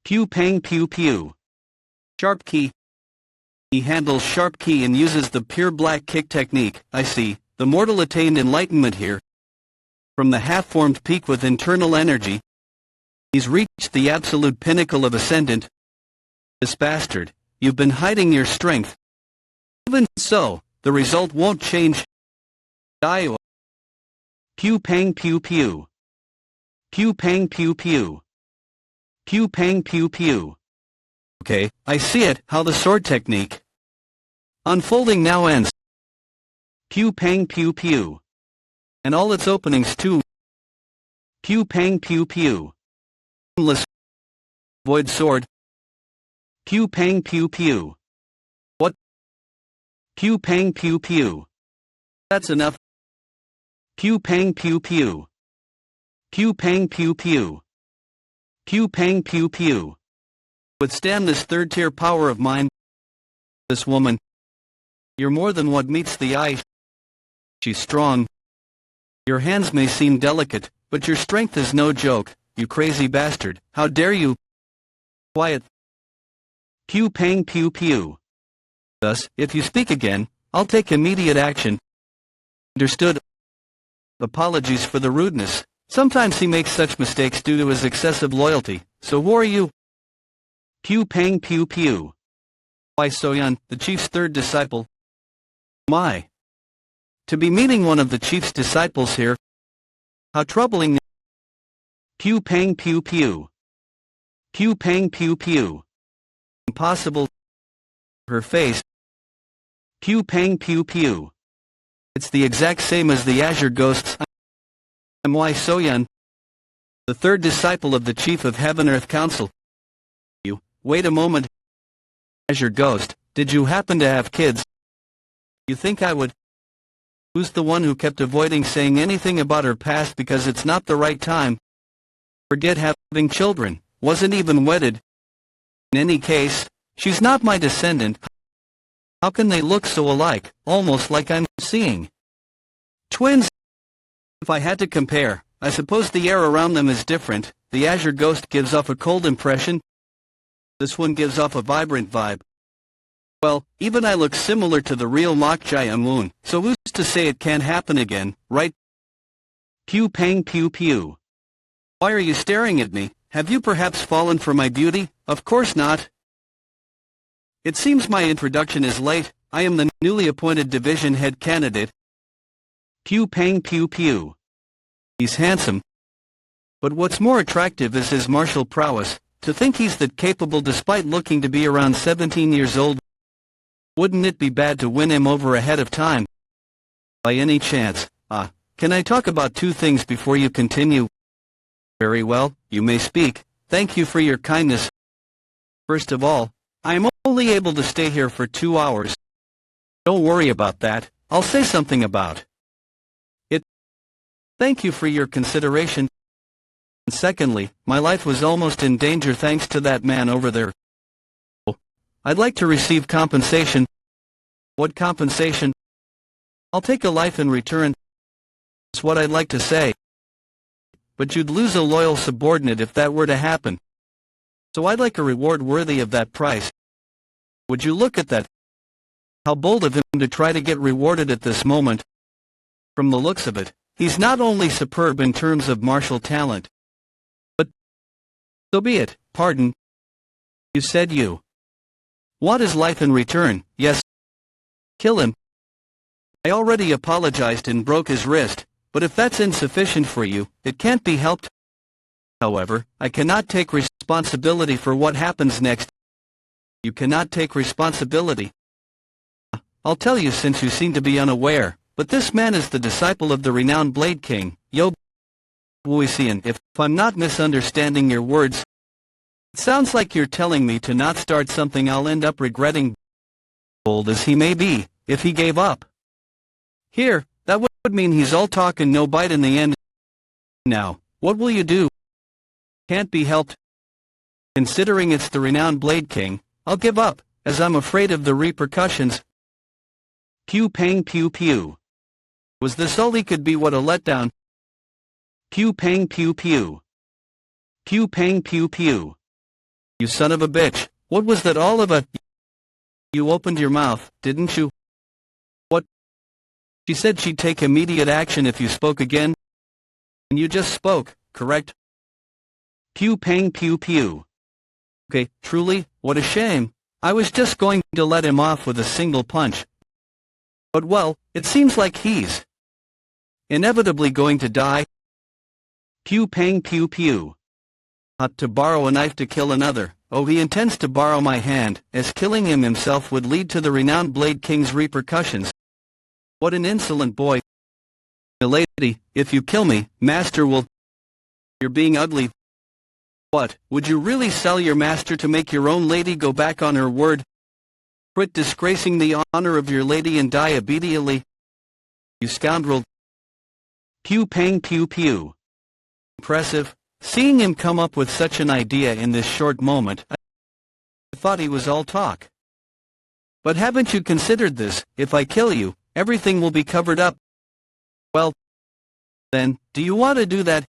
[SPEAKER 1] Pew pang pew pew. Sharp key. He handles sharp key and uses the pure black kick technique. I see. The mortal attained enlightenment here. From the half-formed peak with internal energy, he's reached the absolute pinnacle of ascendant. This bastard, you've been hiding your strength. Even so, the result won't change. Die. Pew pang pew pew. Pew pang pew pew. Pew pang pew pew. Okay, I see it, how the sword technique unfolding now ends. Pew pang pew pew. And all its openings too. Pew pang pew pew. Endless void sword. Pew pang pew pew. What? Pew pang pew pew. That's enough. Pew pang pew pew. Pew pang pew pew. Pew pang pew pew. Withstand this third-tier power of mine. This woman. You're more than what meets the eye. She's strong. Your hands may seem delicate, but your strength is no joke, you crazy bastard. How dare you? Quiet. Pew pang pew pew. Thus, if you speak again, I'll take immediate action. Understood? Apologies for the rudeness. Sometimes he makes such mistakes due to his excessive loyalty, so who are you? Pew pang pew pew. Why Soyan, the chief's third disciple? My. To be meeting one of the chief's disciples here. How troubling. Pew pang pew pew. Pew pang pew pew. Impossible. Her face. Pew pang pew pew. It's the exact same as the Azure Ghosts. I'm Wai Soyan, the third disciple of the Chief of Heaven-Earth Council. You, wait a moment. Azure Ghost, did you happen to have kids? You think I would? Who's the one who kept avoiding saying anything about her past because it's not the right time? Forget having children, wasn't even wedded. In any case, she's not my descendant. How can they look so alike, almost like I'm seeing twins? If I had to compare, I suppose the air around them is different. The Azure Ghost gives off a cold impression. This one gives off a vibrant vibe. Well, even I look similar to the real Mokjaya Moon, so who's to say it can't happen again, right? Pew pang pew pew. Why are you staring at me? Have you perhaps fallen for my beauty? Of course not. It seems my introduction is late. I am the newly appointed division head candidate. Pew pang pew pew. He's handsome. But what's more attractive is his martial prowess. To think he's that capable despite looking to be around 17 years old. Wouldn't it be bad to win him over ahead of time? By any chance, can I talk about two things before you continue? Very well, you may speak. Thank you for your kindness. First of all, I am only able to stay here for 2 hours. Don't worry about that, I'll say something about it. Thank you for your consideration. And secondly, my life was almost in danger thanks to that man over there. I'd like to receive compensation. What compensation? I'll take a life in return. That's what I'd like to say. But you'd lose a loyal subordinate if that were to happen. So I'd like a reward worthy of that price. Would you look at that? How bold of him to try to get rewarded at this moment. From the looks of it, he's not only superb in terms of martial talent. But so be it. Pardon. You said you want his life in return. Yes. Kill him. I already apologized and broke his wrist, but if that's insufficient for you, it can't be helped. However, I cannot take responsibility for what happens next. You cannot take responsibility. I'll tell you since you seem to be unaware, but this man is the disciple of the renowned Blade King, Yo Wuisian. If I'm not misunderstanding your words, it sounds like you're telling me to not start something I'll end up regretting. Bold as he may be, if he gave up. Here, that would mean he's all talk and no bite in the end. Now, what will you do? Can't be helped. Considering it's the renowned Blade King, I'll give up, as I'm afraid of the repercussions. Pew pang pew pew. Was this all he could be? What a letdown. Pew pang pew pew. Pew pang pew pew. You son of a bitch, what was that all of a... You opened your mouth, didn't you? What? She said she'd take immediate action if you spoke again. And you just spoke, correct? Pew pang pew pew. Okay, truly, what a shame. I was just going to let him off with a single punch. But well, it seems like he's inevitably going to die. Pew pang pew pew. To borrow a knife to kill another. Oh, he intends to borrow my hand, as killing him himself would lead to the renowned Blade King's repercussions. What an insolent boy. Milady, if you kill me, master will... You're being ugly. What, would you really sell your master to make your own lady go back on her word? Quit disgracing the honor of your lady and die immediately. You scoundrel. Pew pang pew pew. Impressive. Seeing him come up with such an idea in this short moment, I thought he was all talk. But haven't you considered this? If I kill you, everything will be covered up. Well, then, do you want to do that?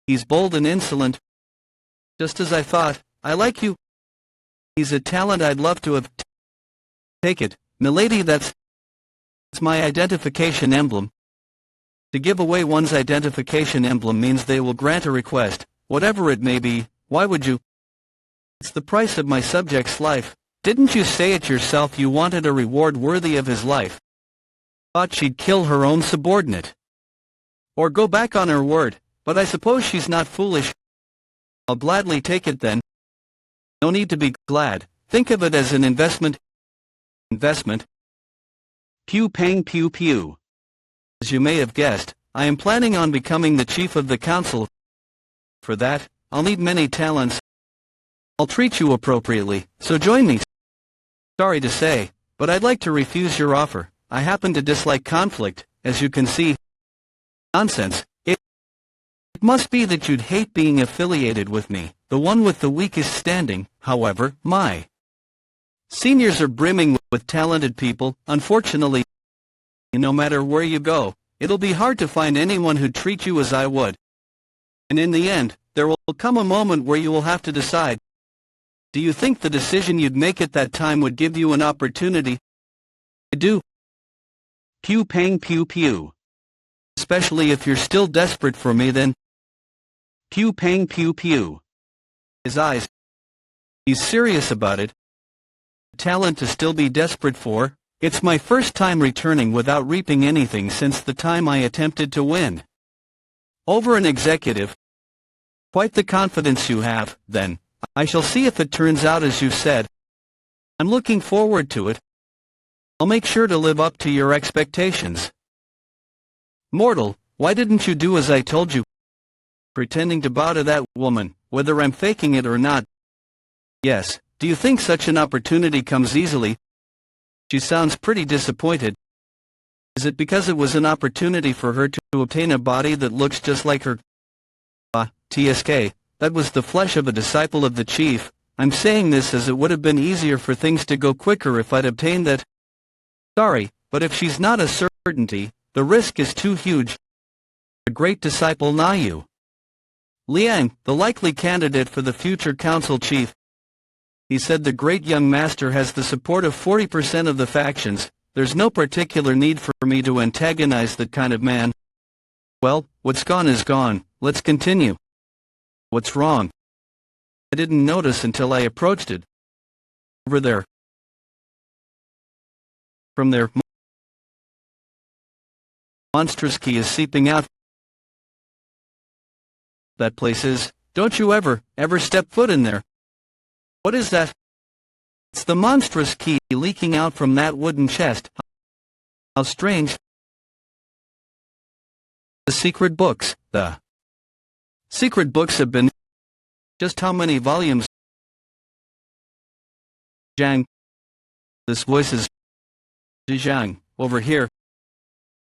[SPEAKER 1] He's bold and insolent. Just as I thought. I like you. He's a talent I'd love to have. Take it, milady, that's my identification emblem. To give away one's identification emblem means they will grant a request, whatever it may be. Why would you? It's the price of my subject's life. Didn't you say it yourself you wanted a reward worthy of his life? Thought she'd kill her own subordinate. Or go back on her word, but I suppose she's not foolish. I'll gladly take it then. No need to be glad. Think of it as an investment. Investment. Pew pang pew pew. As you may have guessed, I am planning on becoming the chief of the council. For that, I'll need many talents. I'll treat you appropriately, so join me. Sorry to say, but I'd like to refuse your offer. I happen to dislike conflict, as you can see. Nonsense. It must be that you'd hate being affiliated with me, the one with the weakest standing. However, my seniors are brimming with talented people. Unfortunately, no matter where you go, It'll be hard to find anyone who'd treat you as I would. And in the end, there will come a moment where you will have to decide. Do you think the decision you'd make at that time would give you an opportunity? I do. Pew pang pew pew. Especially if you're still desperate for me then. Pew pang pew pew. His eyes. He's serious about it. Talent to still be desperate for. It's my first time returning without reaping anything since the time I attempted to win. Over an executive. Quite the confidence you have, then. I shall see if it turns out as you said. I'm looking forward to it. I'll make sure to live up to your expectations. Mortal, why didn't you do as I told you? Pretending to bow to that woman, whether I'm faking it or not. Yes, do you think such an opportunity comes easily? She sounds pretty disappointed. Is it because it was an opportunity for her to obtain a body that looks just like her? TSK, that was the flesh of a disciple of the chief. I'm saying this as it would have been easier for things to go quicker if I'd obtained that. Sorry, but if she's not a certainty, the risk is too huge. A great disciple Nayu. Liang, the likely candidate for the future council chief. He said the great young master has the support of 40% of the factions. There's no particular need for me to antagonize that kind of man. Well, what's gone is gone, let's continue. What's wrong? I didn't notice until I approached it. Over there. From there, monstrous key is seeping out. That place is, don't you ever step foot in there. What is that? It's the monstrous key leaking out from that wooden chest. How strange. The secret books, the secret books have been. Just how many volumes? Zhang. This voice is. Zhang, over here.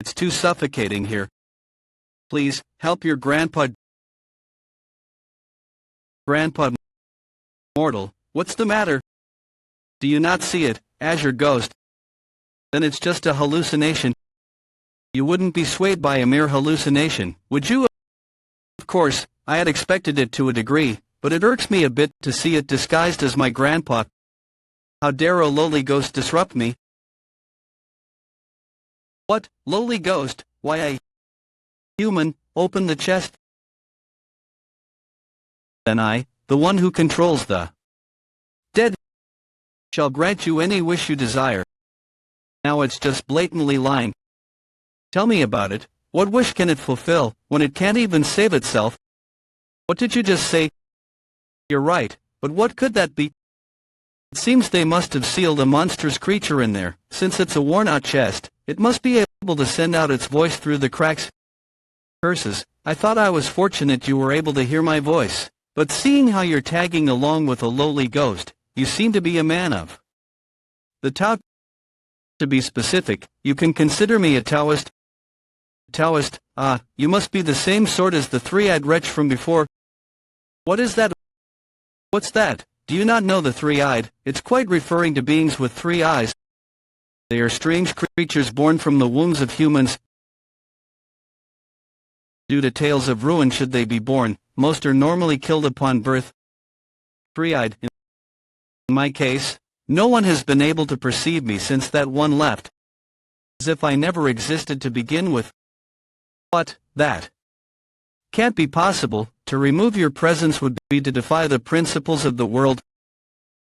[SPEAKER 1] It's too suffocating here. Please, help your grandpa. Grandpa. Mortal, what's the matter? Do you not see it, Azure Ghost? Then it's just a hallucination. You wouldn't be swayed by a mere hallucination, would you? Of course, I had expected it to a degree, but it irks me a bit to see it disguised as my grandpa. How dare a lowly ghost disrupt me? What, lowly ghost? Why I... Human, open the chest. Then I, the one who controls the dead, shall grant you any wish you desire. Now it's just blatantly lying. Tell me about it. What wish can it fulfill, when it can't even save itself? What did you just say? You're right, but what could that be? It seems they must have sealed a monstrous creature in there. Since it's a worn-out chest, it must be able to send out its voice through the cracks. Curses, I thought I was fortunate you were able to hear my voice. But seeing how you're tagging along with a lowly ghost, you seem to be a man of the Tao. To be specific, you can consider me a Taoist. Taoist, you must be the same sort as the three-eyed wretch from before. What is that? What's that? Do you not know the three-eyed? It's quite referring to beings with 3 eyes. They are strange creatures born from the wombs of humans. Due to tales of ruin should they be born, most are normally killed upon birth. Three-eyed. In my case, no one has been able to perceive me since that one left. As if I never existed to begin with. What, that? Can't be possible. To remove your presence would be to defy the principles of the world.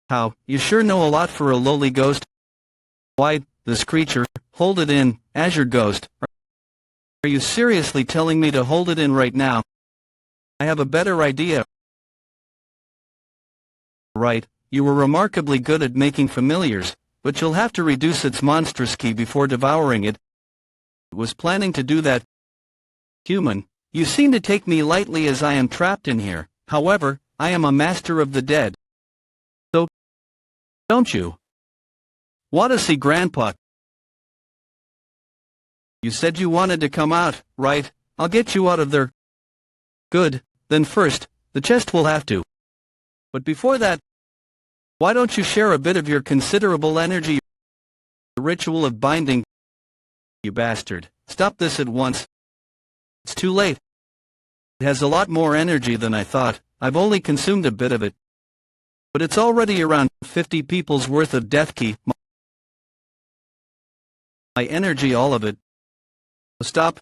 [SPEAKER 1] How, you sure know a lot for a lowly ghost. Why, this creature, hold it in, Azure Ghost. Are you seriously telling me to hold it in right now? I have a better idea. Right, you were remarkably good at making familiars, but you'll have to reduce its monstrous key before devouring it. I was planning to do that. Human, you seem to take me lightly as I am trapped in here. However, I am a master of the dead. So, don't you want to see Grandpa? You said you wanted to come out, right? I'll get you out of there. Good, then first, the chest will have to. But before that, why don't you share a bit of your considerable energy? The ritual of binding. You bastard, stop this at once. It's too late. It has a lot more energy than I thought. I've only consumed a bit of it. But it's already around 50 people's worth of death key. My energy, all of it. Stop.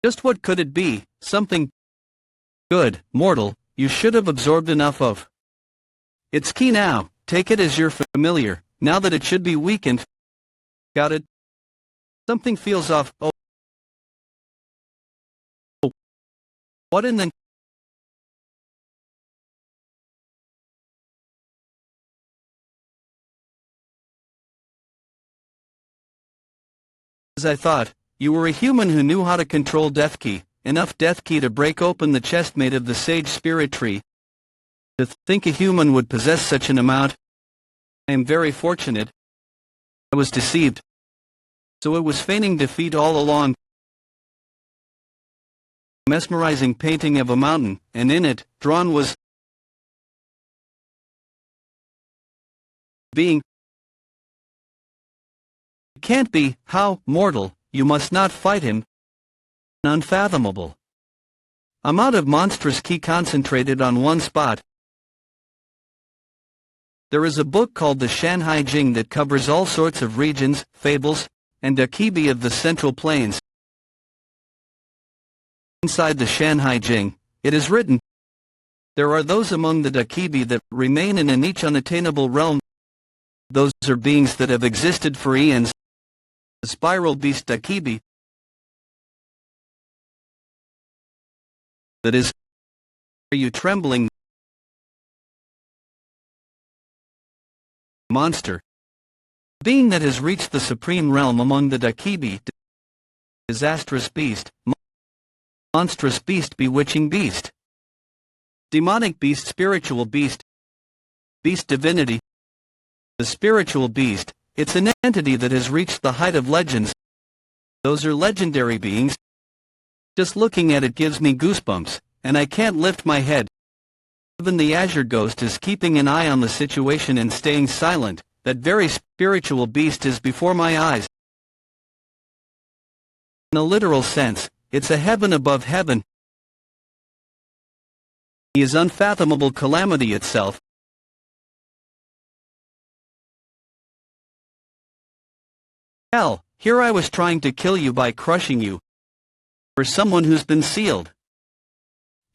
[SPEAKER 1] Just what could it be? Something good, mortal, you should have absorbed enough of. It's key now, take it as you're familiar, now that it should be weakened. Got it? Something feels off. Oh. What in the... As I thought, you were a human who knew how to control death key, enough death key to break open the chest made of the sage spirit tree. To think a human would possess such an amount. I am very fortunate. I was deceived. So it was feigning defeat all along. Mesmerizing painting of a mountain, and in it, drawn was being. It can't be, how, mortal, you must not fight him. Unfathomable. Amount of monstrous key concentrated on one spot. There is a book called the Shanhai Jing that covers all sorts of regions, fables, and Dakibi of the Central Plains. Inside the Shanhai Jing, it is written, there are those among the Dakibi that remain in a niche unattainable realm. Those are beings that have existed for eons. The spiral beast Dakibi. That is, are you trembling? Monster. Being that has reached the supreme realm among the Dakibi. Disastrous beast. Monstrous beast, bewitching beast. Demonic beast, spiritual beast. Beast divinity. The spiritual beast, it's an entity that has reached the height of legends. Those are legendary beings. Just looking at it gives me goosebumps, and I can't lift my head. Even the Azure Ghost is keeping an eye on the situation and staying silent. That very spiritual beast is before my eyes. In a literal sense, it's a heaven above heaven. He is unfathomable calamity itself. Hell, here I was trying to kill you by crushing you. For someone who's been sealed.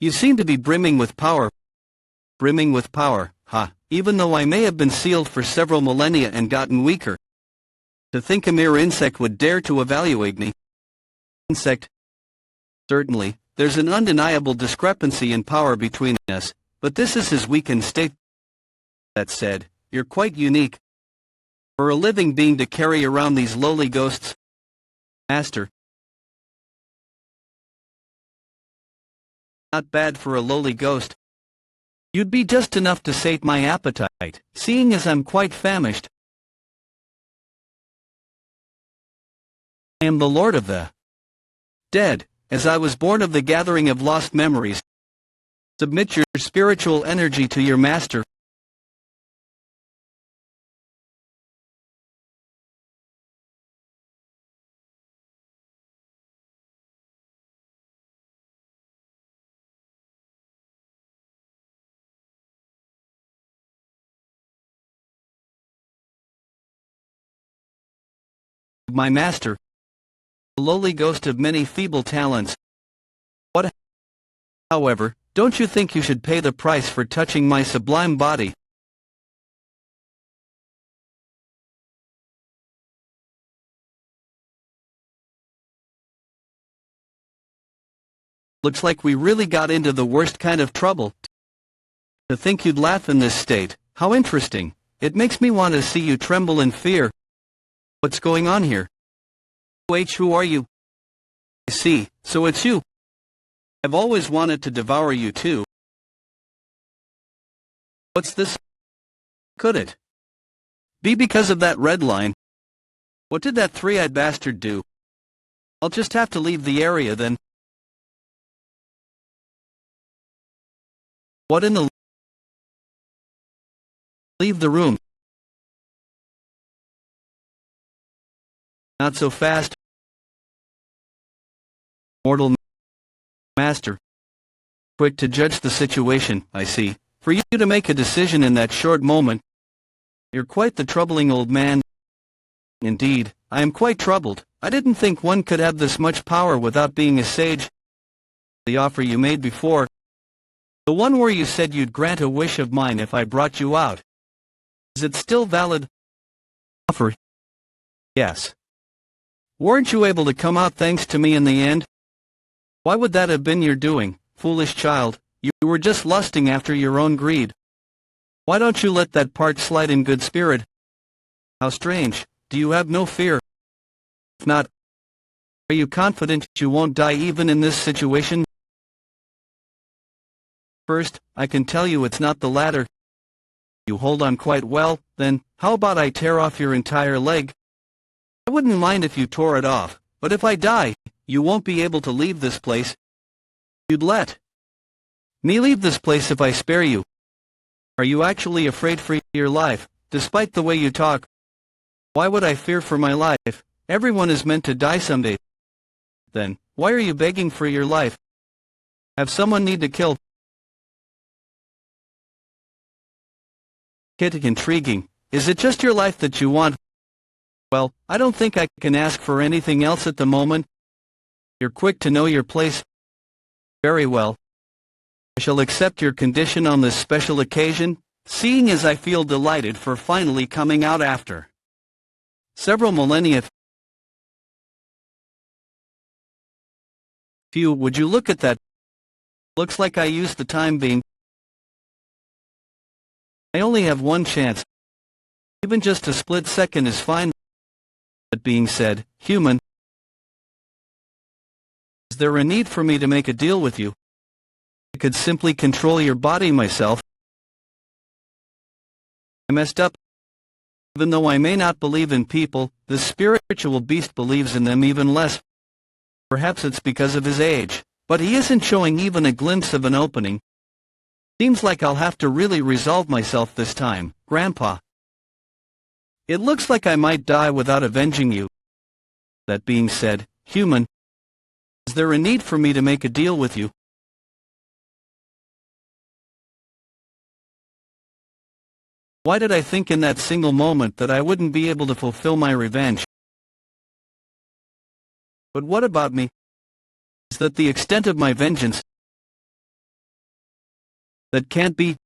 [SPEAKER 1] You seem to be brimming with power. Brimming with power, ha, even though I may have been sealed for several millennia and gotten weaker. To think a mere insect would dare to evaluate me. Insect. Certainly, there's an undeniable discrepancy in power between us, but this is his weakened state. That said, you're quite unique. For a living being to carry around these lowly ghosts. Master. Not bad for a lowly ghost. You'd be just enough to sate my appetite, seeing as I'm quite famished. I am the Lord of the Dead, as I was born of the gathering of lost memories. Submit your spiritual energy to your master. My master. A lowly ghost of many feeble talents. What? However, don't you think you should pay the price for touching my sublime body? Looks like we really got into the worst kind of trouble. To think you'd laugh in this state, how interesting. It makes me want to see you tremble in fear. What's going on here? Wait, who are you? I see, so it's you. I've always wanted to devour you too. What's this? Could it be because of that red line? What did that three-eyed bastard do? I'll just have to leave the area then. What in the... Leave the room. Not so fast. Mortal master. Quick to judge the situation, I see. For you to make a decision in that short moment. You're quite the troubling old man. Indeed, I am quite troubled. I didn't think one could have this much power without being a sage. The offer you made before. The one where you said you'd grant a wish of mine if I brought you out. Is it still valid? Offer? Yes. Weren't you able to come out thanks to me in the end? Why would that have been your doing, foolish child? You were just lusting after your own greed. Why don't you let that part slide in good spirit? How strange. Do you have no fear? If not, are you confident you won't die even in this situation? First, I can tell you it's not the latter. You hold on quite well, then, how about I tear off your entire leg? I wouldn't mind if you tore it off, but if I die, you won't be able to leave this place. You'd let me leave this place if I spare you. Are you actually afraid for your life, despite the way you talk? Why would I fear for my life? Everyone is meant to die someday. Then, why are you begging for your life? Have someone need to kill? Kid, intriguing. Is it just your life that you want? Well, I don't think I can ask for anything else at the moment. You're quick to know your place. Very well. I shall accept your condition on this special occasion, seeing as I feel delighted for finally coming out after several millennia. Phew, would you look at that? Looks like I used the time being. I only have one chance. Even just a split second is fine. That being said, human, is there a need for me to make a deal with you? I could simply control your body myself. I messed up. Even though I may not believe in people, the spiritual beast believes in them even less. Perhaps it's because of his age, but he isn't showing even a glimpse of an opening. Seems like I'll have to really resolve myself this time, Grandpa. It looks like I might die without avenging you. That being said, human, is there a need for me to make a deal with you? Why did I think in that single moment that I wouldn't be able to fulfill my revenge? But what about me? Is that the extent of my vengeance? That can't be.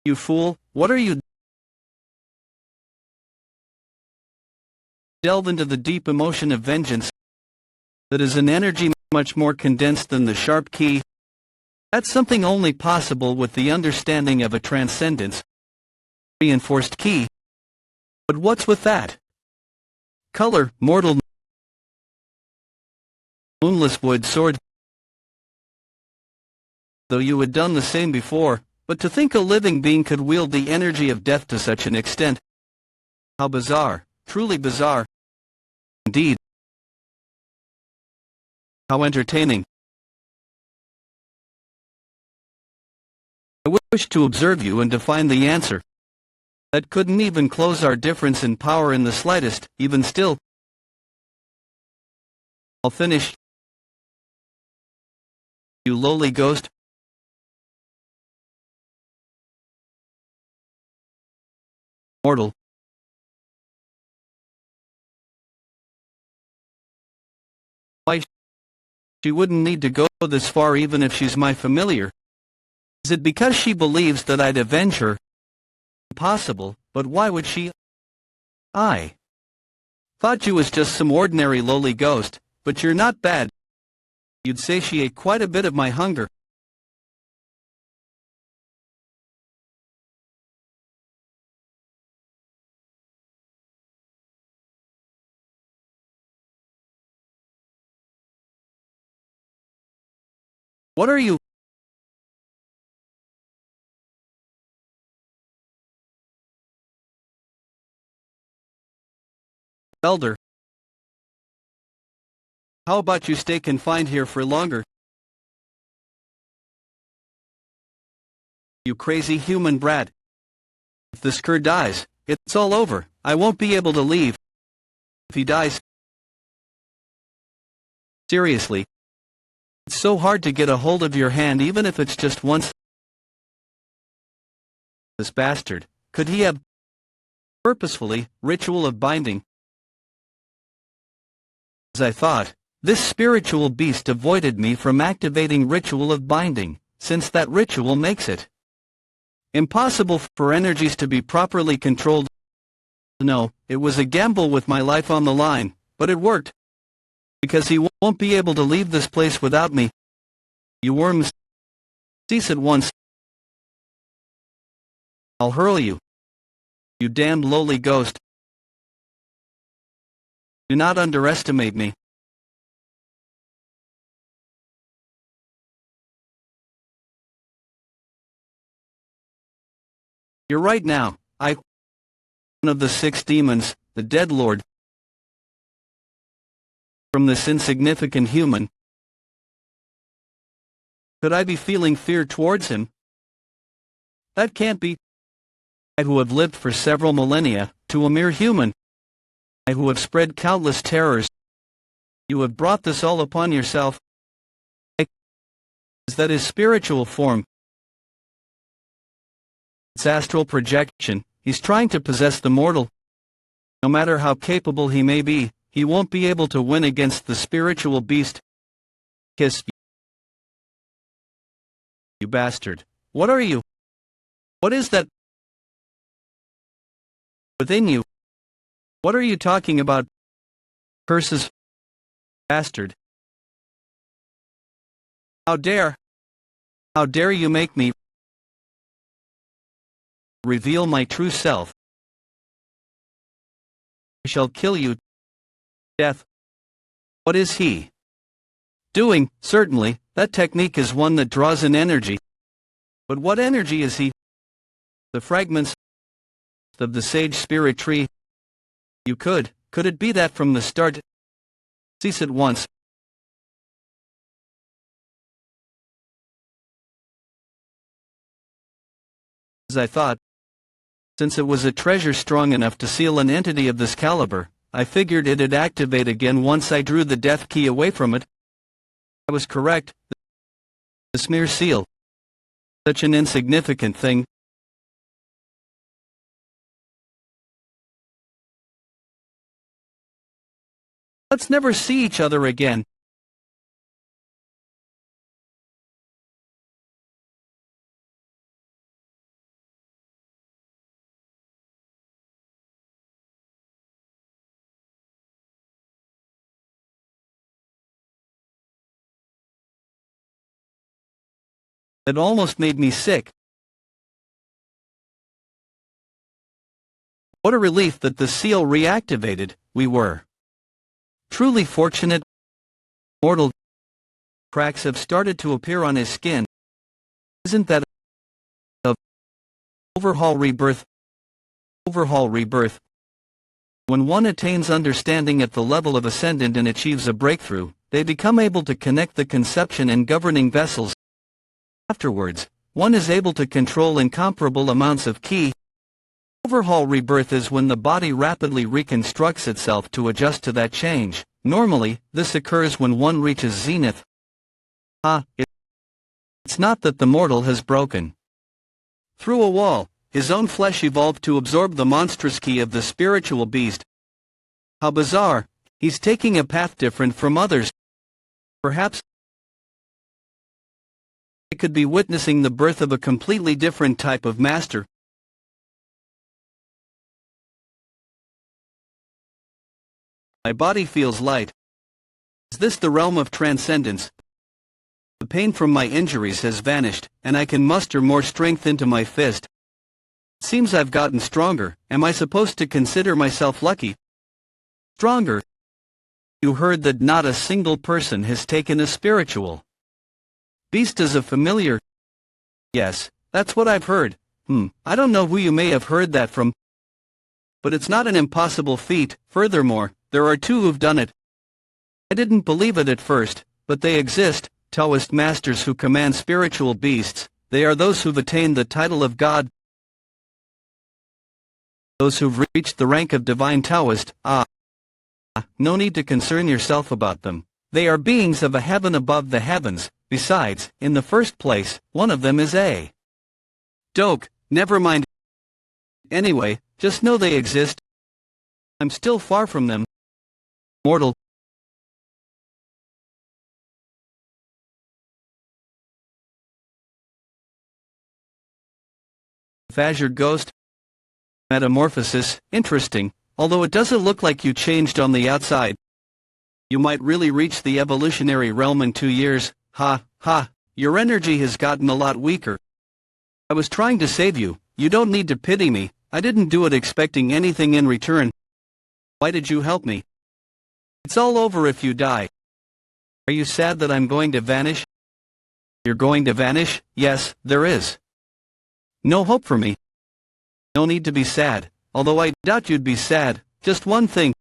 [SPEAKER 1] You fool, what are you? Delve into the deep emotion of vengeance. That is an energy much more condensed than the sharp key. That's something only possible with the understanding of a transcendence. Reinforced key. But what's with that? Color, mortal. Moonless wood sword. Though you had done the same before, but to think a living being could wield the energy of death to such an extent. How bizarre, truly bizarre. Indeed. How entertaining. I wish to observe you and to find the answer. That couldn't even close our difference in power in the slightest, even still. I'll finish. You lowly ghost. Mortal. Why, she wouldn't need to go this far even if she's my familiar. Is it because she believes that I'd avenge her? Impossible, but why would she? I thought you was just some ordinary lowly ghost, but you're not bad. You'd satiate quite a bit of my hunger. What are you? Elder. How about you stay confined here for longer? You crazy human brat. If this cur dies, it's all over. I won't be able to leave. If he dies, seriously, It's so hard to get a hold of your hand even if it's just once. This bastard, could he have purposefully, ritual of binding? As I thought, this spiritual beast avoided me from activating ritual of binding, since that ritual makes it impossible for energies to be properly controlled. No, it was a gamble with my life on the line, but it worked. Because he won't be able to leave this place without me. You worms, cease at once. I'll hurl you. You damned lowly ghost. Do not underestimate me. You're right now, one of the 6 demons, the Dead Lord. From this insignificant human. Could I be feeling fear towards him? That can't be. I who have lived for several millennia, to a mere human. I who have spread countless terrors. You have brought this all upon yourself. Is that his spiritual form? It's astral projection. He's trying to possess the mortal. No matter how capable he may be, he won't be able to win against the spiritual beast. Kiss you bastard. What are you? What is that within you? What are you talking about? Curses, bastard. How dare you make me reveal my true self? I shall kill you. Death. What is he doing? Certainly, that technique is one that draws in energy. But what energy is he? The fragments of the sage spirit tree. Could it be that from the start? Cease at once. As I thought. Since it was a treasure strong enough to seal an entity of this caliber, I figured it'd activate again once I drew the death key away from it. I was correct. The smear seal. Such an insignificant thing. Let's never see each other again. It almost made me sick. What a relief that the seal reactivated. We were truly fortunate. Mortal cracks have started to appear on his skin. Isn't that a overhaul rebirth? Overhaul rebirth. When one attains understanding at the level of ascendant and achieves a breakthrough, they become able to connect the conception and governing vessels. Afterwards, one is able to control incomparable amounts of ki. Overhaul rebirth is when the body rapidly reconstructs itself to adjust to that change. Normally, this occurs when one reaches zenith. It's not that the mortal has broken through a wall. His own flesh evolved to absorb the monstrous ki of the spiritual beast. How bizarre. He's taking a path different from others. Perhaps I could be witnessing the birth of a completely different type of master. My body feels light. Is this the realm of transcendence? The pain from my injuries has vanished, and I can muster more strength into my fist. It seems I've gotten stronger. Am I supposed to consider myself lucky? Stronger? You heard that not a single person has taken a spiritual beast as a familiar. Yes, that's what I've heard. I don't know who you may have heard that from. But it's not an impossible feat. Furthermore, there are 2 who've done it. I didn't believe it at first, but they exist. Taoist masters who command spiritual beasts. They are those who've attained the title of God. Those who've reached the rank of divine Taoist. No need to concern yourself about them. They are beings of a heaven above the heavens. Besides, in the first place, one of them is a doke. Never mind. Anyway, just know they exist. I'm still far from them. Mortal. Azure Ghost. Metamorphosis. Interesting, although it doesn't look like you changed on the outside. You might really reach the evolutionary realm in 2 years. Ha, ha, your energy has gotten a lot weaker. I was trying to save you. You don't need to pity me. I didn't do it expecting anything in return. Why did you help me? It's all over if you die. Are you sad that I'm going to vanish? You're going to vanish? Yes, there is no hope for me. No need to be sad, although I doubt you'd be sad. Just one thing.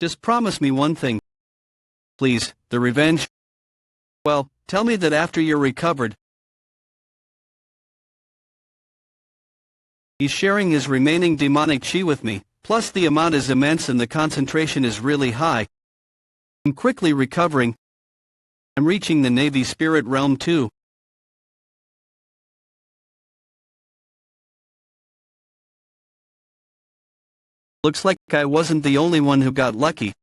[SPEAKER 1] Just promise me one thing. Please, the revenge. Well, tell me that after you're recovered. He's sharing his remaining demonic chi with me, plus the amount is immense and the concentration is really high. I'm quickly recovering. I'm reaching the Navy spirit realm too. Looks like I wasn't the only one who got lucky.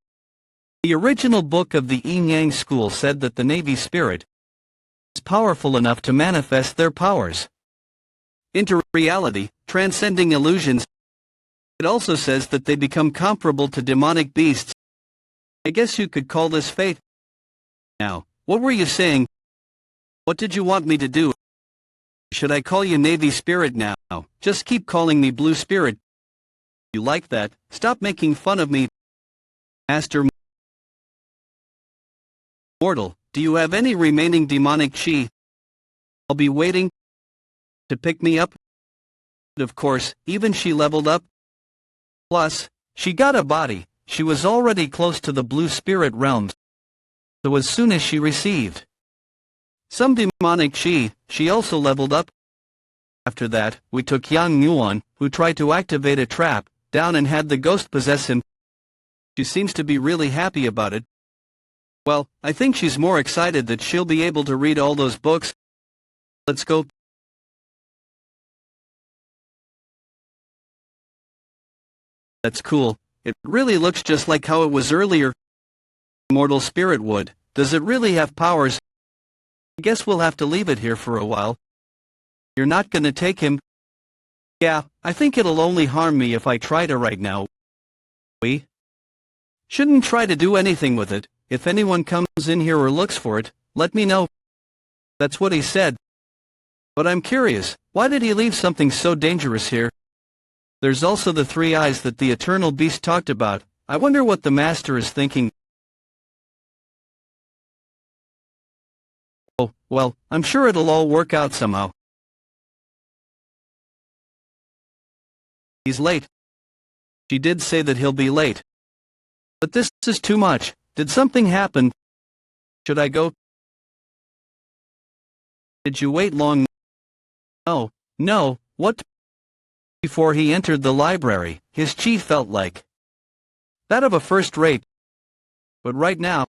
[SPEAKER 1] The original book of the Yin-Yang school said that the Navy spirit is powerful enough to manifest their powers into reality, transcending illusions. It also says that they become comparable to demonic beasts. I guess you could call this fate. Now, what were you saying? What did you want me to do? Should I call you Navy Spirit now? Just keep calling me Blue Spirit. You like that? Stop making fun of me. Master Mortal, do you have any remaining demonic chi? I'll be waiting to pick me up. Of course, even she leveled up. Plus, she got a body. She was already close to the Blue Spirit realms. So as soon as she received some demonic chi, she also leveled up. After that, we took Yang Yuan, who tried to activate a trap, down and had the ghost possess him. She seems to be really happy about it. Well, I think she's more excited that she'll be able to read all those books. Let's go. That's cool. It really looks just like how it was earlier. Immortal spirit would. Does it really have powers? I guess we'll have to leave it here for a while. You're not gonna take him? Yeah, I think it'll only harm me if I try to right now. We shouldn't try to do anything with it. If anyone comes in here or looks for it, let me know. That's what he said. But I'm curious, why did he leave something so dangerous here? There's also the 3 eyes that the Eternal Beast talked about. I wonder what the Master is thinking. Oh, well, I'm sure it'll all work out somehow. He's late. She did say that he'll be late. But this is too much. Did something happen? Should I go? Did you wait long? No, what? Before he entered the library, his chi felt like that of a first rate. But right now,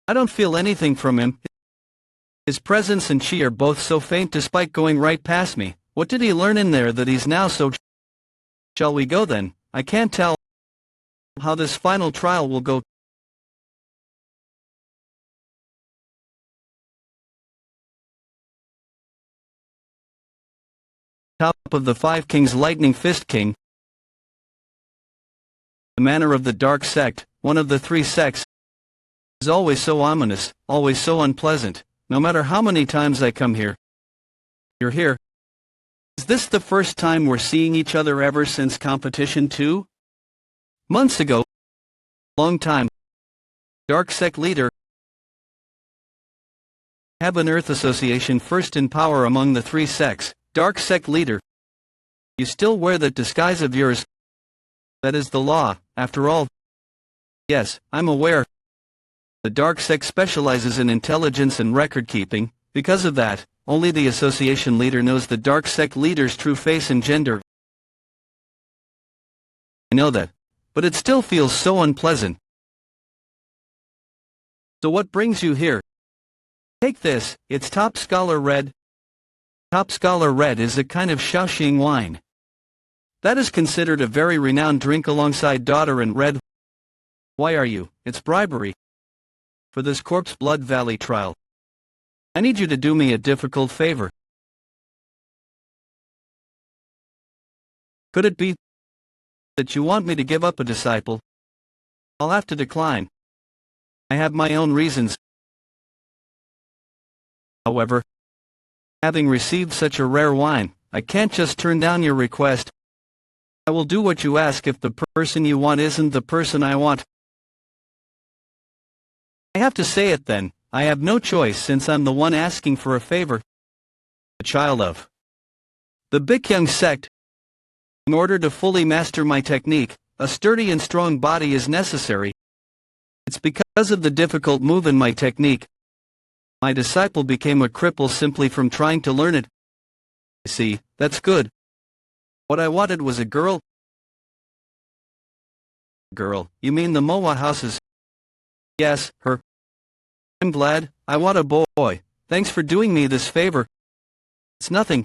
[SPEAKER 1] I don't feel anything from him. His presence and chi are both so faint despite going right past me. What did he learn in there that he's now so... Shall we go then? I can't tell how this final trial will go. Top of the 5 Kings, Lightning Fist King. The manner of the dark sect, one of the 3 sects, is always so ominous, always so unpleasant, no matter how many times I come here. You're here. Is this the first time we're seeing each other ever since competition 2? Months ago. Long time. Dark sect leader. Heaven Earth Association first in power among the 3 sects. Dark sect leader. You still wear that disguise of yours. That is the law, after all. Yes, I'm aware. The dark sect specializes in intelligence and record keeping. Because of that, only the association leader knows the dark sect leader's true face and gender. I know that, but it still feels so unpleasant. So what brings you here? Take this, it's Top Scholar Red. Top Scholar Red is a kind of Shaoxing wine. That is considered a very renowned drink alongside Daughter and Red. Why are you? It's bribery. For this Corpse Blood Valley trial, I need you to do me a difficult favor. Could it be that you want me to give up a disciple? I'll have to decline. I have my own reasons. However, having received such a rare wine, I can't just turn down your request. I will do what you ask if the person you want isn't the person I want. I have to say it then, I have no choice since I'm the one asking for a favor. A child of the Bikyung sect. In order to fully master my technique, a sturdy and strong body is necessary. It's because of the difficult move in my technique. My disciple became a cripple simply from trying to learn it. See, that's good. What I wanted was a girl. Girl, you mean the Moa houses? Yes, her. I'm glad, I want a boy. Thanks for doing me this favor. It's nothing.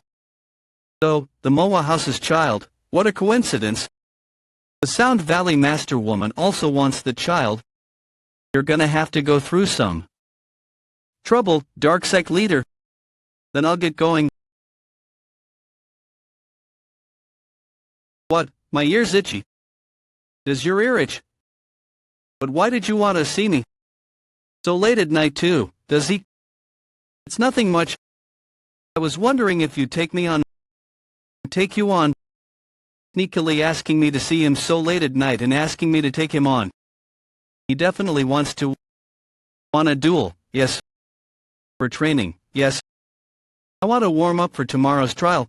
[SPEAKER 1] So, the Moa house's child, what a coincidence. The Sound Valley Master Woman also wants the child. You're gonna have to go through some trouble, Dark Sect leader. Then I'll get going. What, my ear's itchy? Does your ear itch? But why did you want to see me? So late at night too, does he? It's nothing much. I was wondering if you'd take me on. Take you on. Sneakily asking me to see him so late at night and asking me to take him on. He definitely wants to. Want a duel, yes. For training, yes. I want to warm up for tomorrow's trial.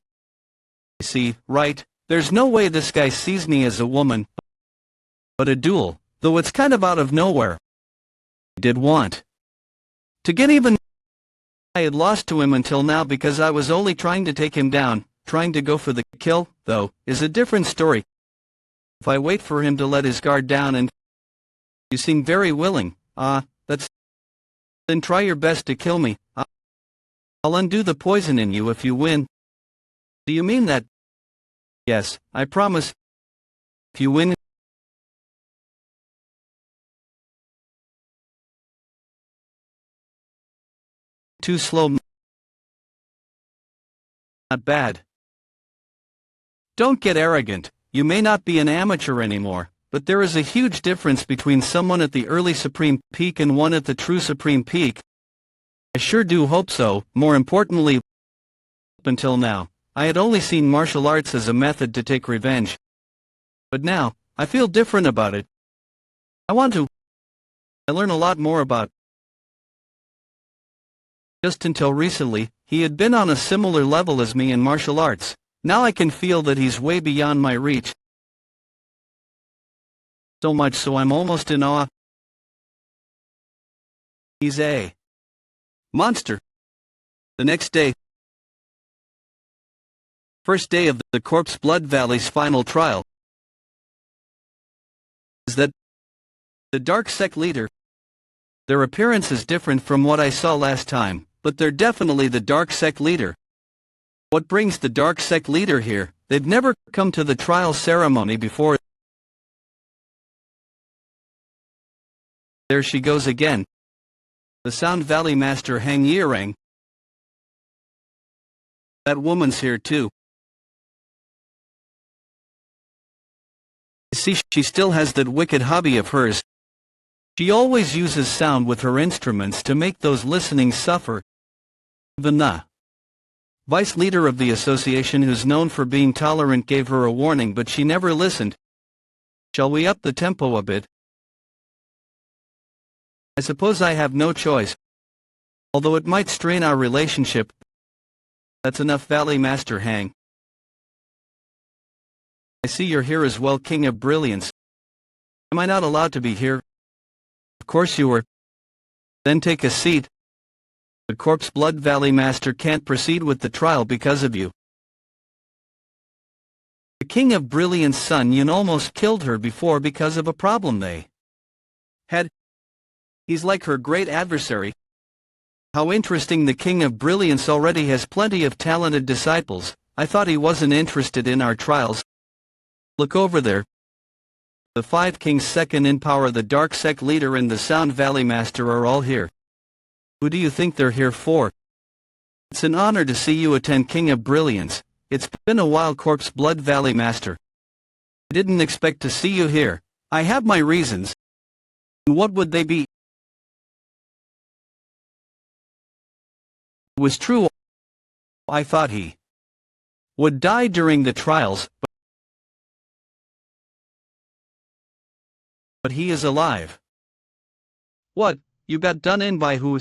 [SPEAKER 1] See, right, there's no way this guy sees me as a woman. But a duel, though it's kind of out of nowhere. I did want to get even. I had lost to him until now because I was only trying to take him down. Trying to go for the kill, though, is a different story. If I wait for him to let his guard down and you seem very willing, that's. Then try your best to kill me. I'll undo the poison in you if you win. Do you mean that? Yes, I promise. If you win. Too slow. Not bad. Don't get arrogant. You may not be an amateur anymore, but there is a huge difference between someone at the early Supreme Peak and one at the true Supreme Peak. I sure do hope so. More importantly, up until now, I had only seen martial arts as a method to take revenge. But now, I feel different about it. I want to. I learn a lot more about. Just until recently, he had been on a similar level as me in martial arts. Now I can feel that he's way beyond my reach. So much so I'm almost in awe. He's a monster. The next day, first day of the Corpse Blood Valley's final trial, is that the Dark Sect leader. Their appearance is different from what I saw last time, but they're definitely the Dark Sect leader. What brings the Dark Sect leader here? They've never come to the trial ceremony before. There she goes again. The Sound Valley Master Hang Yirang. That woman's here too. See, she still has that wicked hobby of hers. She always uses sound with her instruments to make those listening suffer. Even the vice leader of the association, who's known for being tolerant, gave her a warning, but she never listened. Shall we up the tempo a bit? I suppose I have no choice. Although it might strain our relationship. That's enough, Valley Master Hang. I see you're here as well, King of Brilliance. Am I not allowed to be here? Of course you were. Then take a seat. The Corpse Blood Valley Master can't proceed with the trial because of you. The King of Brilliance Sun Yun almost killed her before because of a problem they had. He's like her great adversary. How interesting, the King of Brilliance already has plenty of talented disciples. I thought he wasn't interested in our trials. Look over there. The 5 kings second in power, the Dark Sect leader and the Sound Valley Master are all here. Who do you think they're here for? It's an honor to see you attend, King of Brilliance. It's been a while, Corpse Blood Valley Master. I didn't expect to see you here. I have my reasons. What would they be? It was true. I thought he would die during the trials, but he is alive. What, you got done in by who?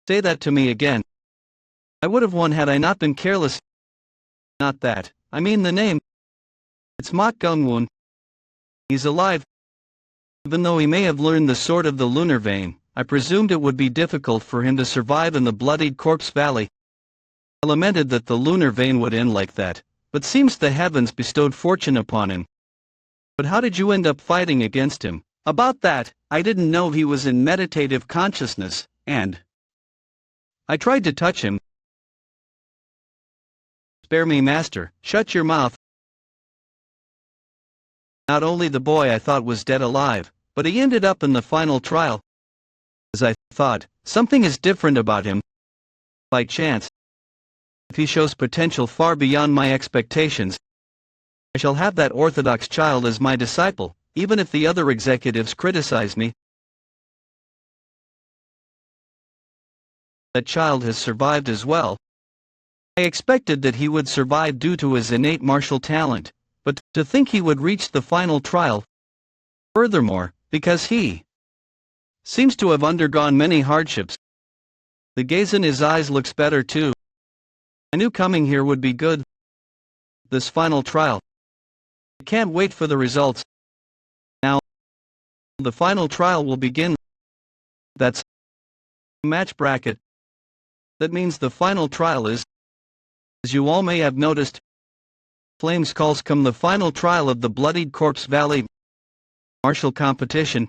[SPEAKER 1] Say that to me again. I would have won had I not been careless. Not that, I mean the name. It's Mok Gungwon. He's alive. Even though he may have learned the sword of the lunar vein, I presumed it would be difficult for him to survive in the bloodied Corpse Valley. I lamented that the lunar vein would end like that, but seems the heavens bestowed fortune upon him. But how did you end up fighting against him? About that, I didn't know he was in meditative consciousness, and I tried to touch him. Spare me, Master, shut your mouth. Not only the boy I thought was dead alive, but he ended up in the final trial. As I thought, something is different about him. By chance, if he shows potential far beyond my expectations, I shall have that orthodox child as my disciple, even if the other executives criticize me. That child has survived as well. I expected that he would survive due to his innate martial talent, but to think he would reach the final trial. Furthermore, because he seems to have undergone many hardships. The gaze in his eyes looks better too. I knew coming here would be good. This final trial. I can't wait for the results. Now, the final trial will begin. That's a match bracket. That means the final trial is, as you all may have noticed, Flames calls come the final trial of the bloodied Corpse Valley martial competition.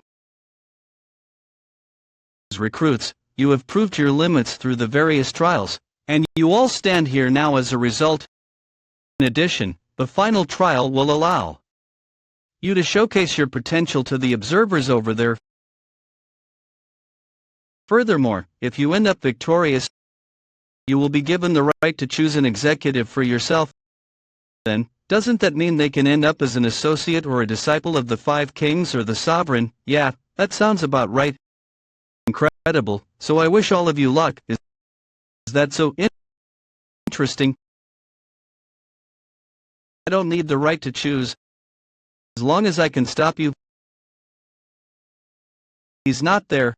[SPEAKER 1] As recruits, you have proved your limits through the various trials, and you all stand here now as a result. In addition, the final trial will allow you to showcase your potential to the observers over there. Furthermore, if you end up victorious, you will be given the right to choose an executive for yourself. Then, doesn't that mean they can end up as an associate or a disciple of the 5 kings or the sovereign? Yeah, that sounds about right. Incredible, so I wish all of you luck. Is that so interesting? I don't need the right to choose. As long as I can stop you. He's not there.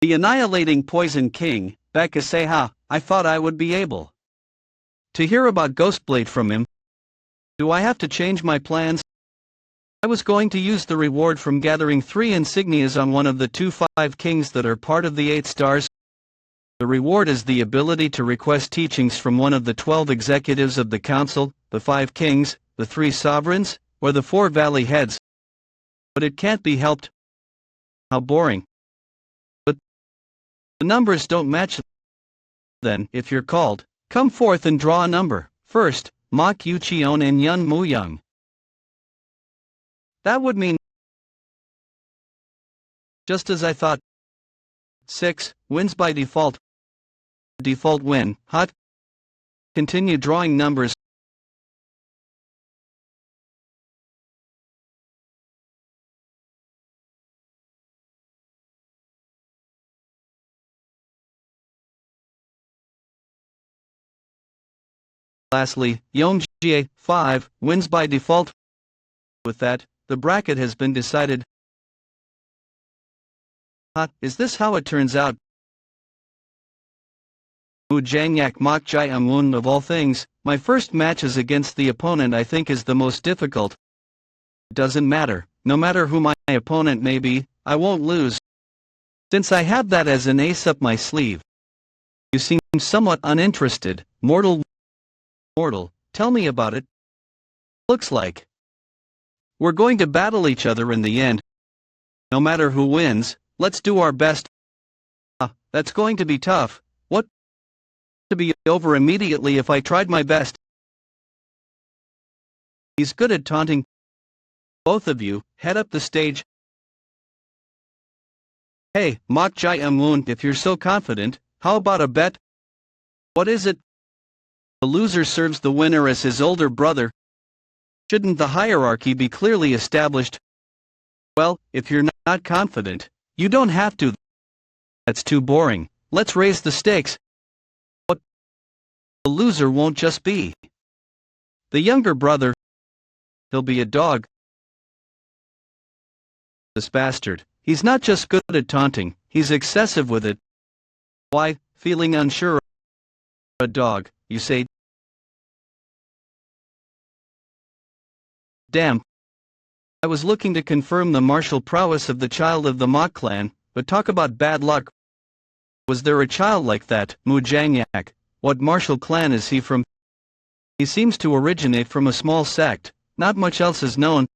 [SPEAKER 1] The annihilating Poison King, Bakaseha, I thought I would be able to hear about Ghostblade from him. Do I have to change my plans? I was going to use the reward from gathering 3 insignias on one of the 2 5 kings that are part of the 8 stars. The reward is the ability to request teachings from one of the 12 executives of the council, the 5 kings, the 3 sovereigns, or the 4 valley heads. But it can't be helped. How boring. But the numbers don't match. Then, if you're called, come forth and draw a number. First, Mok Yuchion and Yun Muyang. That would mean, just as I thought, 6 wins by default. Default win, hot. Continue drawing numbers. Lastly, Yongjie, 5, wins by default. With that, the bracket has been decided. Is this how it turns out? Mujangyak Mokjai Angun, of all things, my first match is against the opponent I think is the most difficult. It doesn't matter, no matter who my opponent may be, I won't lose. Since I have that as an ace up my sleeve. You seem somewhat uninterested, Mortal, tell me about it. Looks like we're going to battle each other in the end. No matter who wins, let's do our best. That's going to be tough. What? To be over immediately if I tried my best. He's good at taunting. Both of you, head up the stage. Hey, Mok Jai Moon, if you're so confident, how about a bet? What is it? The loser serves the winner as his older brother. Shouldn't the hierarchy be clearly established? Well, if you're not confident, you don't have to. That's too boring. Let's raise the stakes. What? The loser won't just be the younger brother. He'll be a dog. This bastard. He's not just good at taunting, he's excessive with it. Why, feeling unsure? A dog, you say? Damn. I was looking to confirm the martial prowess of the child of the Mok clan, but talk about bad luck. Was there a child like that, Mujangyak? What martial clan is he from? He seems to originate from a small sect, not much else is known.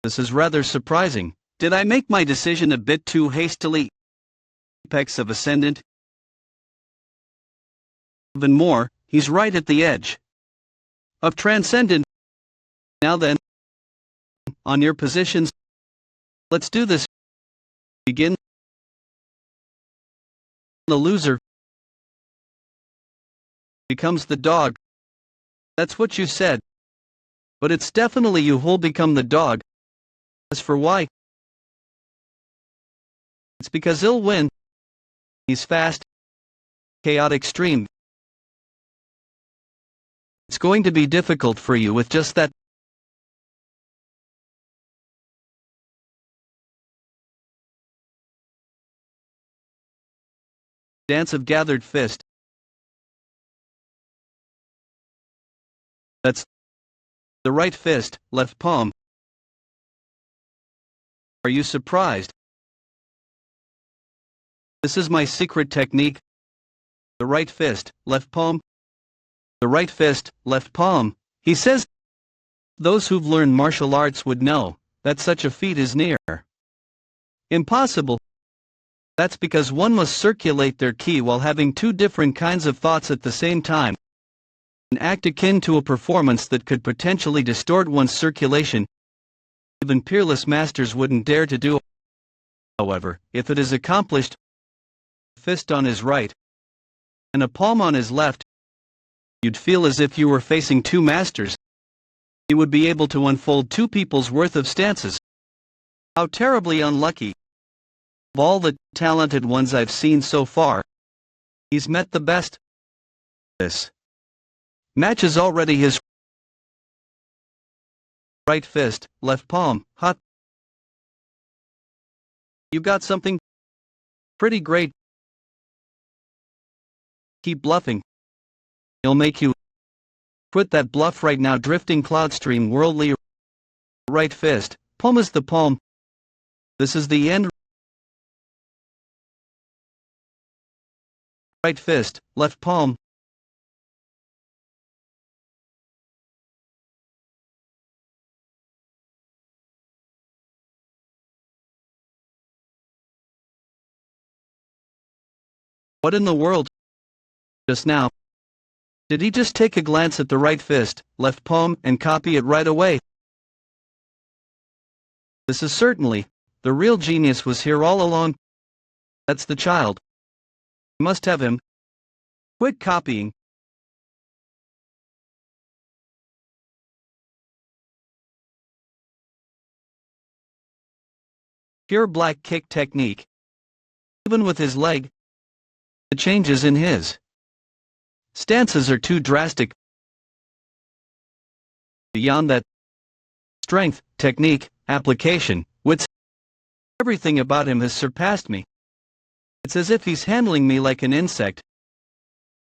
[SPEAKER 1] This is rather surprising. Did I make my decision a bit too hastily? Apex of Ascendant? Even more, he's right at the edge of Transcendent. Now then, on your positions, let's do this. Begin. The loser becomes the dog. That's what you said. But it's definitely you who'll become the dog. As for why? It's because he'll win. He's fast, chaotic stream. It's going to be difficult for you with just that. Dance of gathered fist. That's the right fist, left palm. Are you surprised? This is my secret technique. The right fist, left palm. The right fist, left palm. He says those who've learned martial arts would know that such a feat is near impossible. That's because one must circulate their ki while having two different kinds of thoughts at the same time. An act akin to a performance that could potentially distort one's circulation. Even peerless masters wouldn't dare to do. However, if it is accomplished, fist on his right and a palm on his left, you'd feel as if you were facing two masters. You would be able to unfold two people's worth of stances. How terribly unlucky. Of all the talented ones I've seen so far, he's met the best. This match is already his right fist, left palm, hot. You got something pretty great. Keep bluffing. He'll make you quit that bluff right now. Drifting cloud stream, worldly right fist, palm is the palm. This is the end. Right fist, left palm. What in the world? Just now. Did he just take a glance at the right fist, left palm, and copy it right away? This is certainly, the real genius was here all along. That's the child. Must have him. Quit copying. Pure black kick technique. Even with his leg, the changes in his stances are too drastic. Beyond that, strength, technique, application, wits, everything about him has surpassed me. It's as if he's handling me like an insect.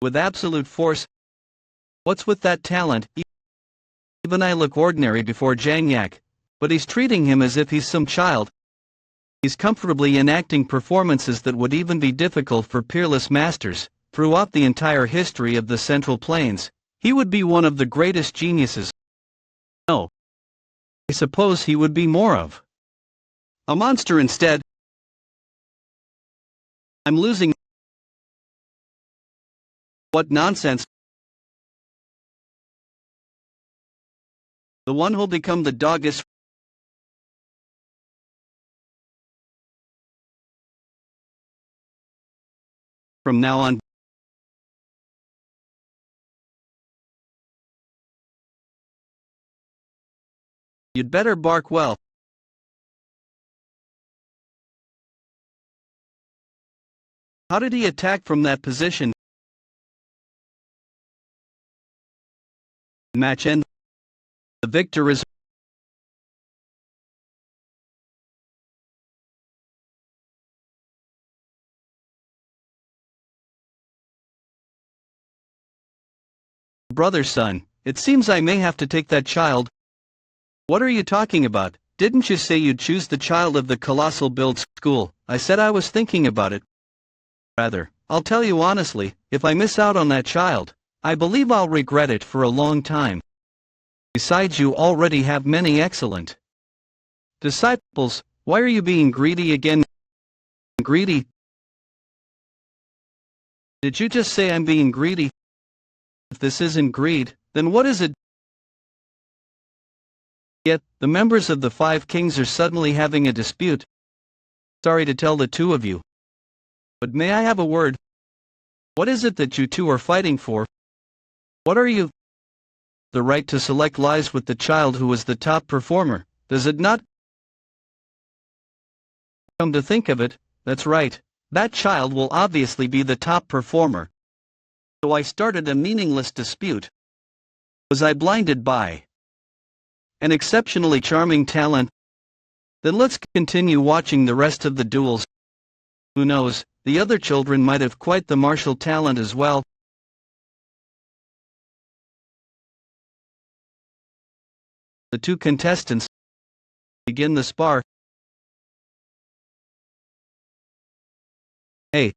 [SPEAKER 1] With absolute force. What's with that talent? Even I look ordinary before Jangyak, but he's treating him as if he's some child. He's comfortably enacting performances that would even be difficult for peerless masters. Throughout the entire history of the Central Plains, he would be one of the greatest geniuses. No. I suppose he would be more of a monster instead. I'm losing. What nonsense. The one who'll become the dog is from now on. You'd better bark well. How did he attack from that position? Match end. The victor is brother's son. It seems I may have to take that child. What are you talking about? Didn't you say you'd choose the child of the colossal build school? I said I was thinking about it. Rather, I'll tell you honestly, if I miss out on that child, I believe I'll regret it for a long time. Besides, you already have many excellent disciples. Why are you being greedy again? Greedy? Did you just say I'm being greedy? If this isn't greed, then what is it? Yet, the members of the 5 kings are suddenly having a dispute. Sorry to tell the two of you. But may I have a word? What is it that you two are fighting for? What are you? The right to select lies with the child who is the top performer, does it not? Come to think of it, that's right. That child will obviously be the top performer. So I started a meaningless dispute. Was I blinded by an exceptionally charming talent? Then let's continue watching the rest of the duels. Who knows, the other children might have quite the martial talent as well. The two contestants begin the spar. Hey,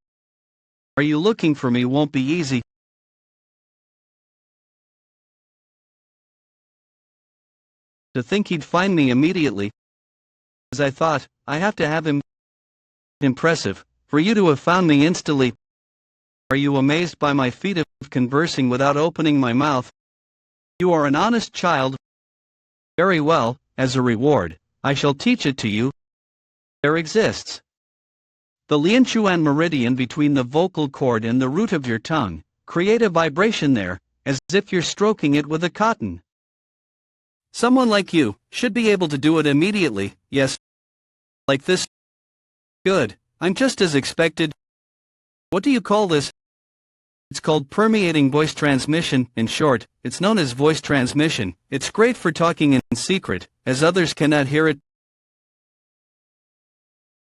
[SPEAKER 1] are you looking for me? Won't be easy. To think he'd find me immediately. As I thought, I have to have him. Impressive, for you to have found me instantly. Are you amazed by my feat of conversing without opening my mouth? You are an honest child. Very well, as a reward, I shall teach it to you. There exists the Lianchuan meridian between the vocal cord and the root of your tongue. Create a vibration there, as if you're stroking it with a cotton. Someone like you should be able to do it immediately, yes. Like this. Good, I'm just as expected. What do you call this? It's called permeating voice transmission. In short, it's known as voice transmission. It's great for talking in secret, as others cannot hear it.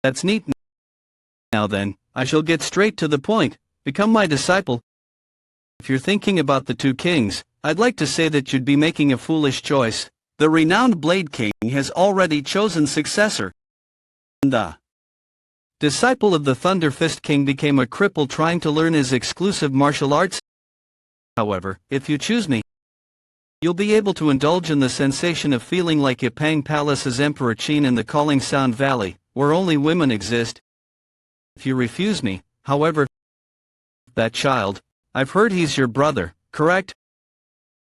[SPEAKER 1] That's neat. Now then, I shall get straight to the point. Become my disciple. If you're thinking about the 2 kings, I'd like to say that you'd be making a foolish choice. The renowned Blade King has already chosen successor. The disciple of the Thunder Fist King became a cripple trying to learn his exclusive martial arts. However, if you choose me, you'll be able to indulge in the sensation of feeling like Yapang Palace's Emperor Qin in the Calling Sound Valley, where only women exist. If you refuse me, however, that child, I've heard he's your brother, correct?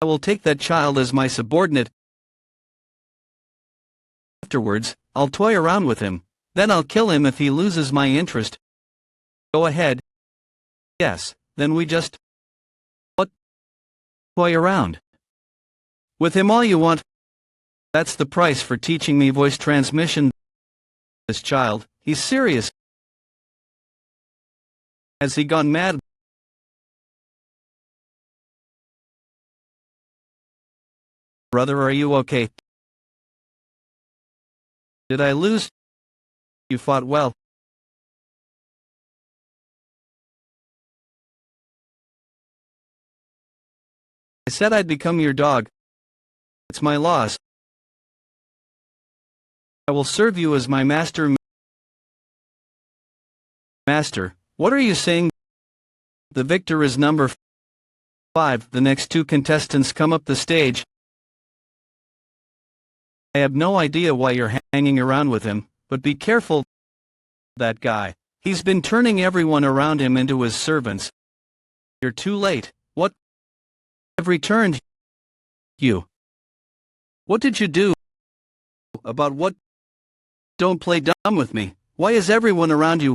[SPEAKER 1] I will take that child as my subordinate. Afterwards, I'll toy around with him. Then I'll kill him if he loses my interest. Go ahead. Yes, then we just... What? Toy around. With him all you want. That's the price for teaching me voice transmission. This child, he's serious. Has he gone mad? Brother, are you okay? Did I lose? You fought well. I said I'd become your dog. It's my loss. I will serve you as my master. Master, what are you saying? The victor is number 5. The next 2 contestants come up the stage. I have no idea why you're hanging around with him, but be careful. That guy. He's been turning everyone around him into his servants. You're too late. What? I've returned you. What did you do? About what? Don't play dumb with me. Why is everyone around you?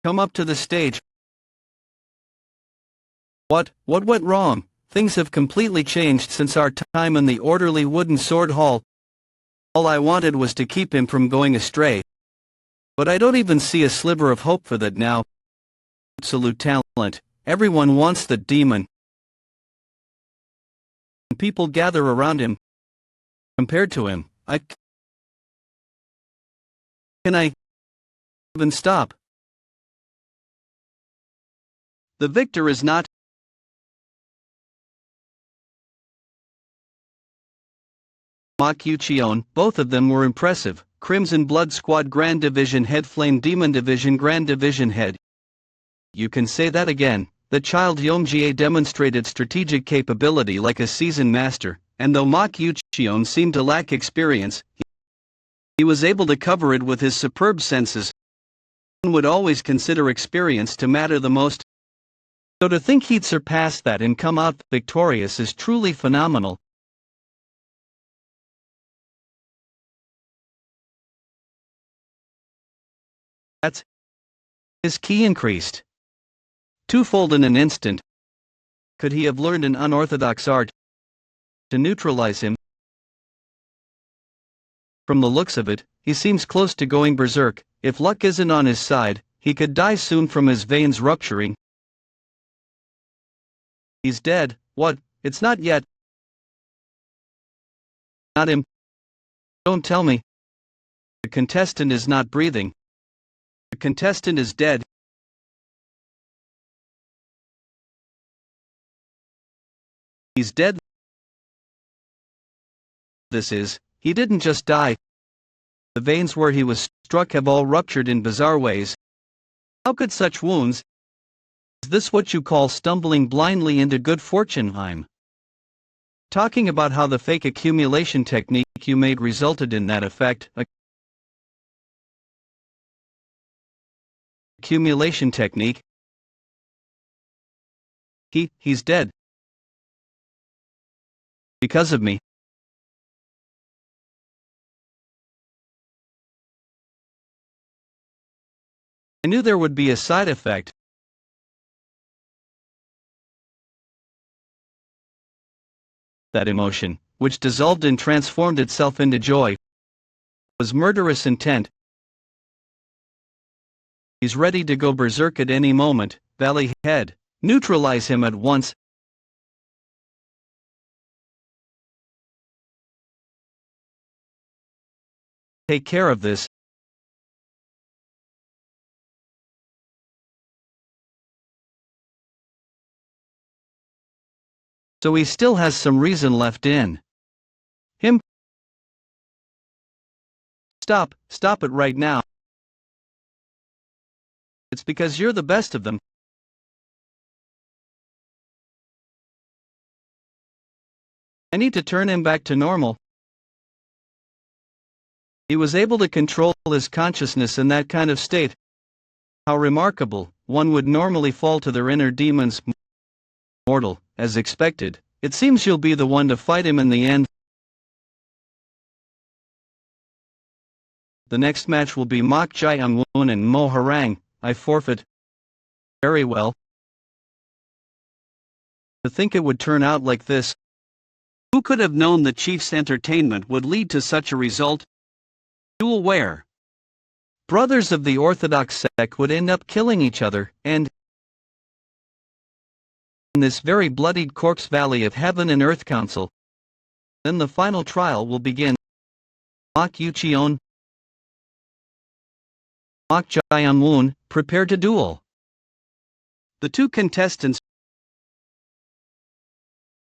[SPEAKER 1] Come up to the stage. What went wrong? Things have completely changed since our time in the orderly wooden sword hall. All I wanted was to keep him from going astray. But I don't even see a sliver of hope for that now. Absolute talent. Everyone wants the demon. People gather around him. Compared to him, can I even stop? The victor is not Mokuchion. Both of them were impressive. Crimson Blood Squad Grand Division Head, Flame Demon Division Grand Division Head. You can say that again. The child Yomjie demonstrated strategic capability like a seasoned master, and though Mokuchion seemed to lack experience, he was able to cover it with his superb senses. One would always consider experience to matter the most. So to think he'd surpass that and come out victorious is truly phenomenal. That's his ki increased twofold in an instant. Could he have learned an unorthodox art to neutralize him? From the looks of it, he seems close to going berserk. If luck isn't on his side, he could die soon from his veins rupturing. He's dead. What? It's not yet. Not him. Don't tell me. The contestant is not breathing. The contestant is dead. He's dead. He didn't just die. The veins where he was struck have all ruptured in bizarre ways. How could such wounds? Is this what you call stumbling blindly into good fortune? I'm talking about how the fake accumulation technique you made resulted in that effect. Accumulation technique. He's dead. Because of me. I knew there would be a side effect. That emotion, which dissolved and transformed itself into joy, was murderous intent. He's ready to go berserk at any moment. Valley Head, neutralize him at once. Take care of this. So he still has some reason left in him. Stop it right now. It's because you're the best of them. I need to turn him back to normal. He was able to control his consciousness in that kind of state. How remarkable. One would normally fall to their inner demons. Mortal, as expected. It seems you'll be the one to fight him in the end. The next match will be Mok Jae-woon and Mo Harang. I forfeit. Very well. To think it would turn out like this. Who could have known the chief's entertainment would lead to such a result? Duel where brothers of the Orthodox sect would end up killing each other, and in this very bloodied corpse valley of Heaven and Earth Council. Then the final trial will begin. Mok Yucheon, Mok Jae-woon, prepare to duel. The two contestants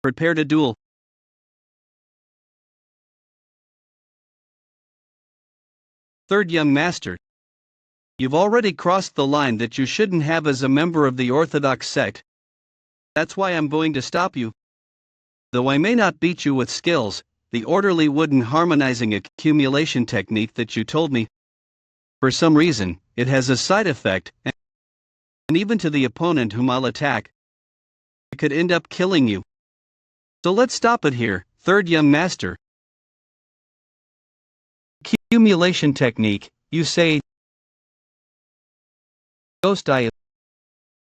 [SPEAKER 1] prepare to duel. Third young master, you've already crossed the line that you shouldn't have as a member of the Orthodox sect. That's why I'm going to stop you. Though I may not beat you with skills, the orderly wooden harmonizing accumulation technique that you told me, For some reason, it has a side effect, and even to the opponent whom I'll attack, it could end up killing you. So let's stop it here, third young master. Accumulation technique, you say. Ghost eye,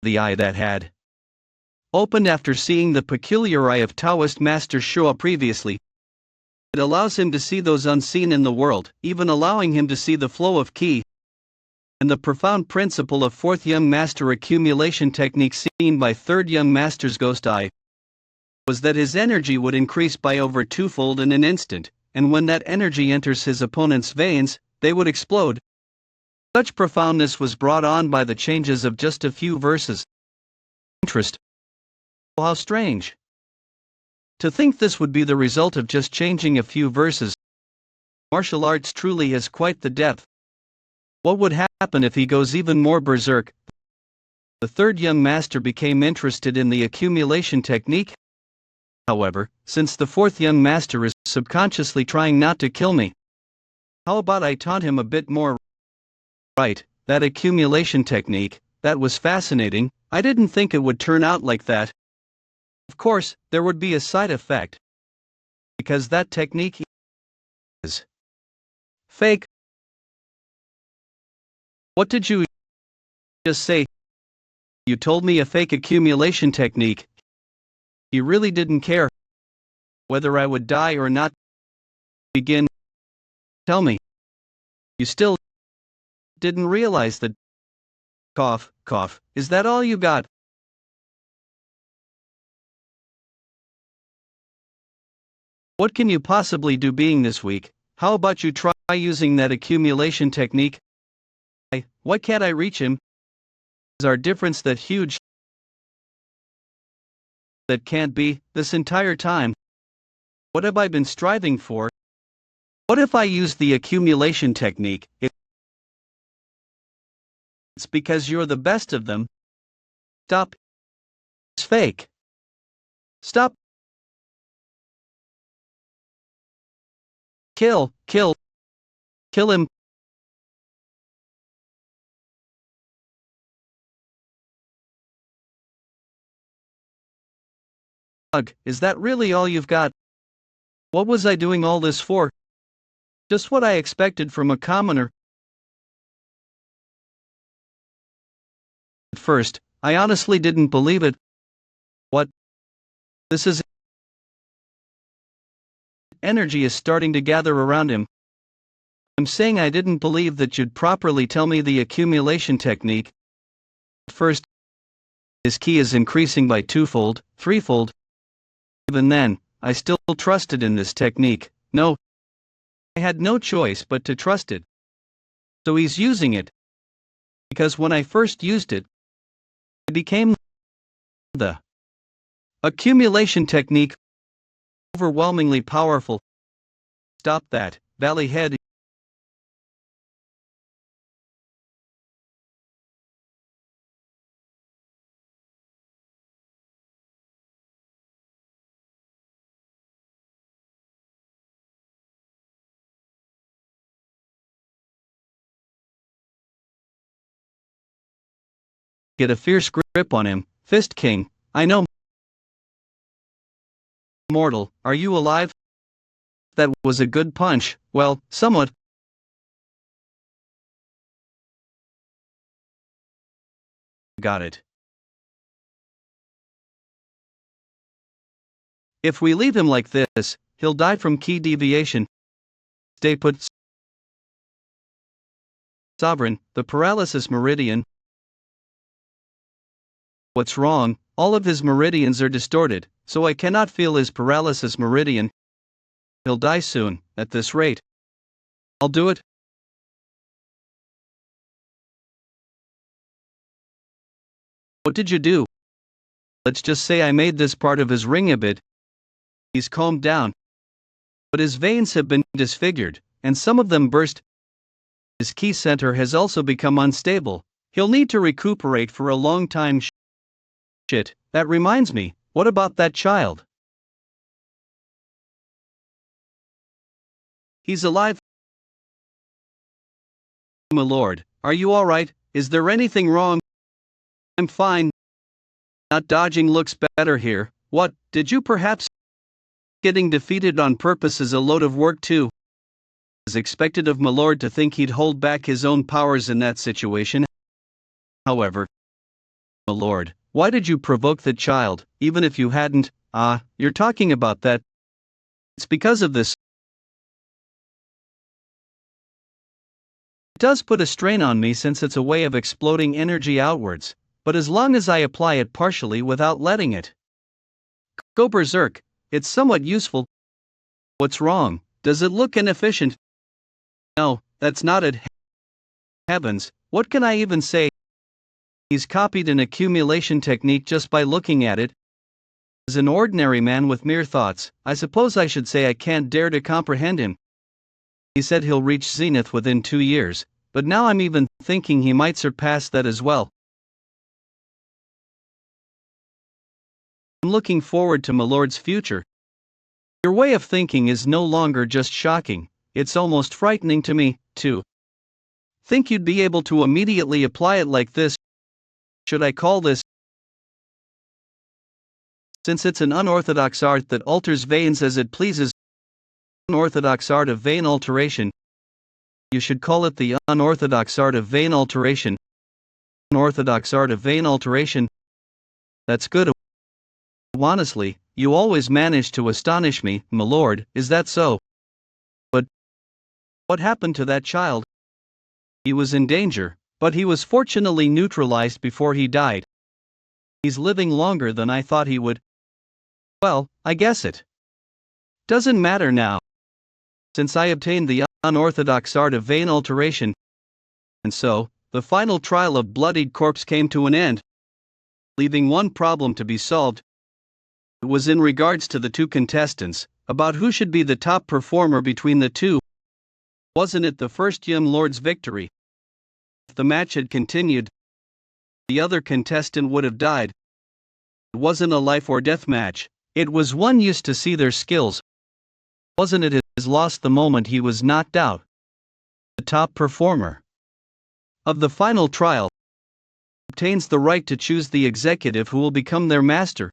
[SPEAKER 1] the eye that had opened after seeing the peculiar eye of Taoist master Shua previously. It allows him to see those unseen in the world, even allowing him to see the flow of ki. And the profound principle of fourth young master accumulation technique seen by third young master's ghost eye was that his energy would increase by over twofold in an instant, and when that energy enters his opponent's veins, they would explode. Such profoundness was brought on by the changes of just a few verses. Interest. Oh, how strange. To think this would be the result of just changing a few verses. Martial arts truly has quite the depth. What would happen if he goes even more berserk? The third young master became interested in the accumulation technique. However, since the fourth young master is subconsciously trying not to kill me, how about I taunt him a bit more? Right, that accumulation technique, that was fascinating. I didn't think it would turn out like that. Of course, there would be a side effect. Because that technique is fake. What did you just say? You told me a fake accumulation technique. You really didn't care whether I would die or not. Begin. Tell me. You still didn't realize that. Cough, cough. Is that all you got? What can you possibly do being this weak? How about you try using that accumulation technique? Why can't I reach him? Is our difference that huge? That can't be, this entire time. What have I been striving for? What if I use the accumulation technique? It's because you're the best of them. Stop. It's fake. Stop. Kill him. Is that really all you've got? What was I doing all this for? Just what I expected from a commoner. At first, I honestly didn't believe it. What? This is. Energy is starting to gather around him. I'm saying I didn't believe that you'd properly tell me the accumulation technique. At first, his ki is increasing by twofold, threefold. Even then, I still trusted in this technique. No, I had no choice but to trust it. So he's using it. Because when I first used it, it became the accumulation technique, overwhelmingly powerful. Stop that, Valley Head. Get a fierce grip on him, Fist King. I know. Mortal, are you alive? That was a good punch. Well, somewhat. Got it. If we leave him like this, he'll die from ki deviation. Stay put. Sovereign, the paralysis meridian. What's wrong? All of his meridians are distorted, so I cannot feel his paralysis meridian. He'll die soon, at this rate. I'll do it. What did you do? Let's just say I made this part of his ring a bit. He's calmed down. But his veins have been disfigured, and some of them burst. His ki center has also become unstable. He'll need to recuperate for a long time. Shit, that reminds me, what about that child? He's alive. My lord, are you all right? Is there anything wrong? I'm fine. Not dodging looks better here. What, did you perhaps? Getting defeated on purpose is a load of work too. It was expected of my lord to think he'd hold back his own powers in that situation. However, my lord, why did you provoke the child, even if you hadn't? You're talking about that. It's because of this. It does put a strain on me since it's a way of exploding energy outwards, but as long as I apply it partially without letting it go berserk, it's somewhat useful. What's wrong? Does it look inefficient? No, that's not it. Heavens, what can I even say? He's copied an accumulation technique just by looking at it. As an ordinary man with mere thoughts, I suppose I should say I can't dare to comprehend him. He said he'll reach zenith within 2 years, but now I'm even thinking he might surpass that as well. I'm looking forward to my lord's future. Your way of thinking is no longer just shocking, it's almost frightening to me, too. Think you'd be able to immediately apply it like this? Should I call this? Since it's an unorthodox art that alters veins as it pleases, unorthodox art of vein alteration, you should call it the unorthodox art of vein alteration. Unorthodox art of vein alteration. That's good. Honestly, you always manage to astonish me, my lord, is that so? But what happened to that child? He was in danger, but he was fortunately neutralized before he died. He's living longer than I thought he would. Well, I guess it doesn't matter now, since I obtained the unorthodox art of vein alteration. And so, the final trial of bloodied corpse came to an end, leaving one problem to be solved. It was in regards to the two contestants, about who should be the top performer between the two. Wasn't it the first young lord's victory? If the match had continued, the other contestant would have died. It wasn't a life or death match, it was one used to see their skills. Wasn't it his loss the moment he was knocked out? The top performer of the final trial obtains the right to choose the executive who will become their master.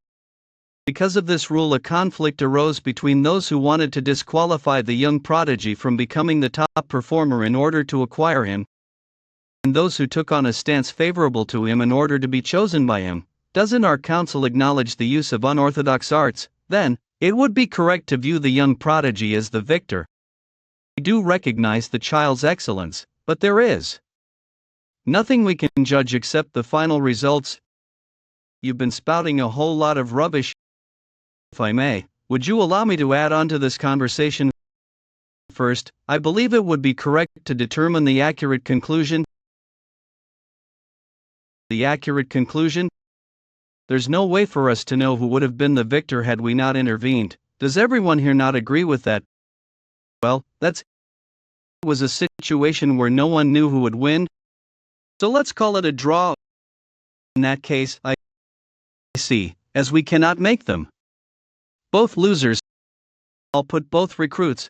[SPEAKER 1] Because of this rule, a conflict arose between those who wanted to disqualify the young prodigy from becoming the top performer in order to acquire him, and those who took on a stance favorable to him in order to be chosen by him. Doesn't our council acknowledge the use of unorthodox arts? Then, it would be correct to view the young prodigy as the victor. We do recognize the child's excellence, but there is nothing we can judge except the final results. You've been spouting a whole lot of rubbish. If I may, would you allow me to add on to this conversation? First, I believe it would be correct to determine the accurate conclusion. The accurate conclusion? There's no way for us to know who would have been the victor had we not intervened. Does everyone here not agree with that? Well, it was a situation where no one knew who would win. So let's call it a draw. In that case, I see, as we cannot make them both losers, I'll put both recruits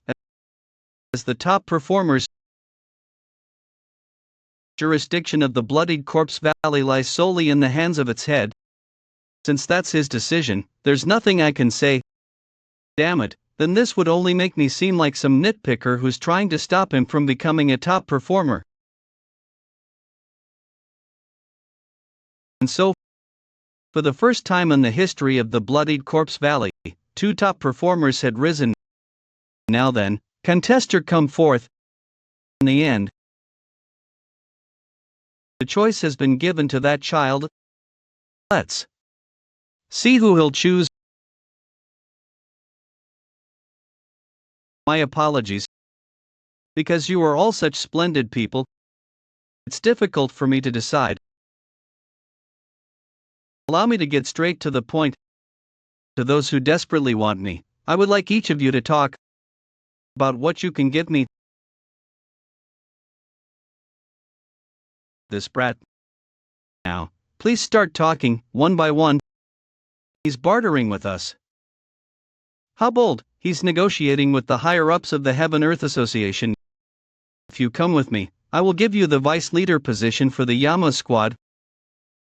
[SPEAKER 1] as the top performers. Jurisdiction of the Bloodied Corpse Valley lies solely in the hands of its head. Since that's his decision, there's nothing I can say. Damn it, then this would only make me seem like some nitpicker who's trying to stop him from becoming a top performer. And so, for the first time in the history of the Bloodied Corpse Valley, two top performers had risen. Now then, contester come forth. In the end, the choice has been given to that child. Let's see who he'll choose. My apologies. Because you are all such splendid people, it's difficult for me to decide. Allow me to get straight to the point. To those who desperately want me, I would like each of you to talk about what you can give me. This brat. Now, please start talking, one by one. He's bartering with us. How bold, he's negotiating with the higher-ups of the Heaven-Earth Association. If you come with me, I will give you the vice leader position for the Yama squad.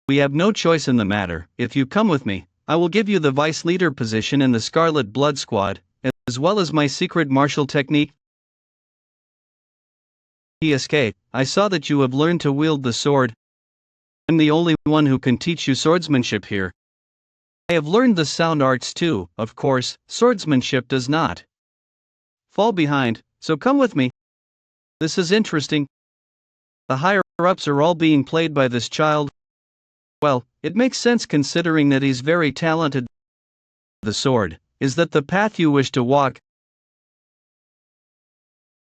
[SPEAKER 1] We have no choice in the matter. If you come with me, I will give you the vice leader position in the Scarlet Blood squad, as well as my secret martial technique. PSK, I saw that you have learned to wield the sword. I'm the only one who can teach you swordsmanship here. I have learned the sound arts too, of course, swordsmanship does not fall behind, so come with me. This is interesting. The higher-ups are all being played by this child. Well, it makes sense considering that he's very talented. The sword, is that the path you wish to walk?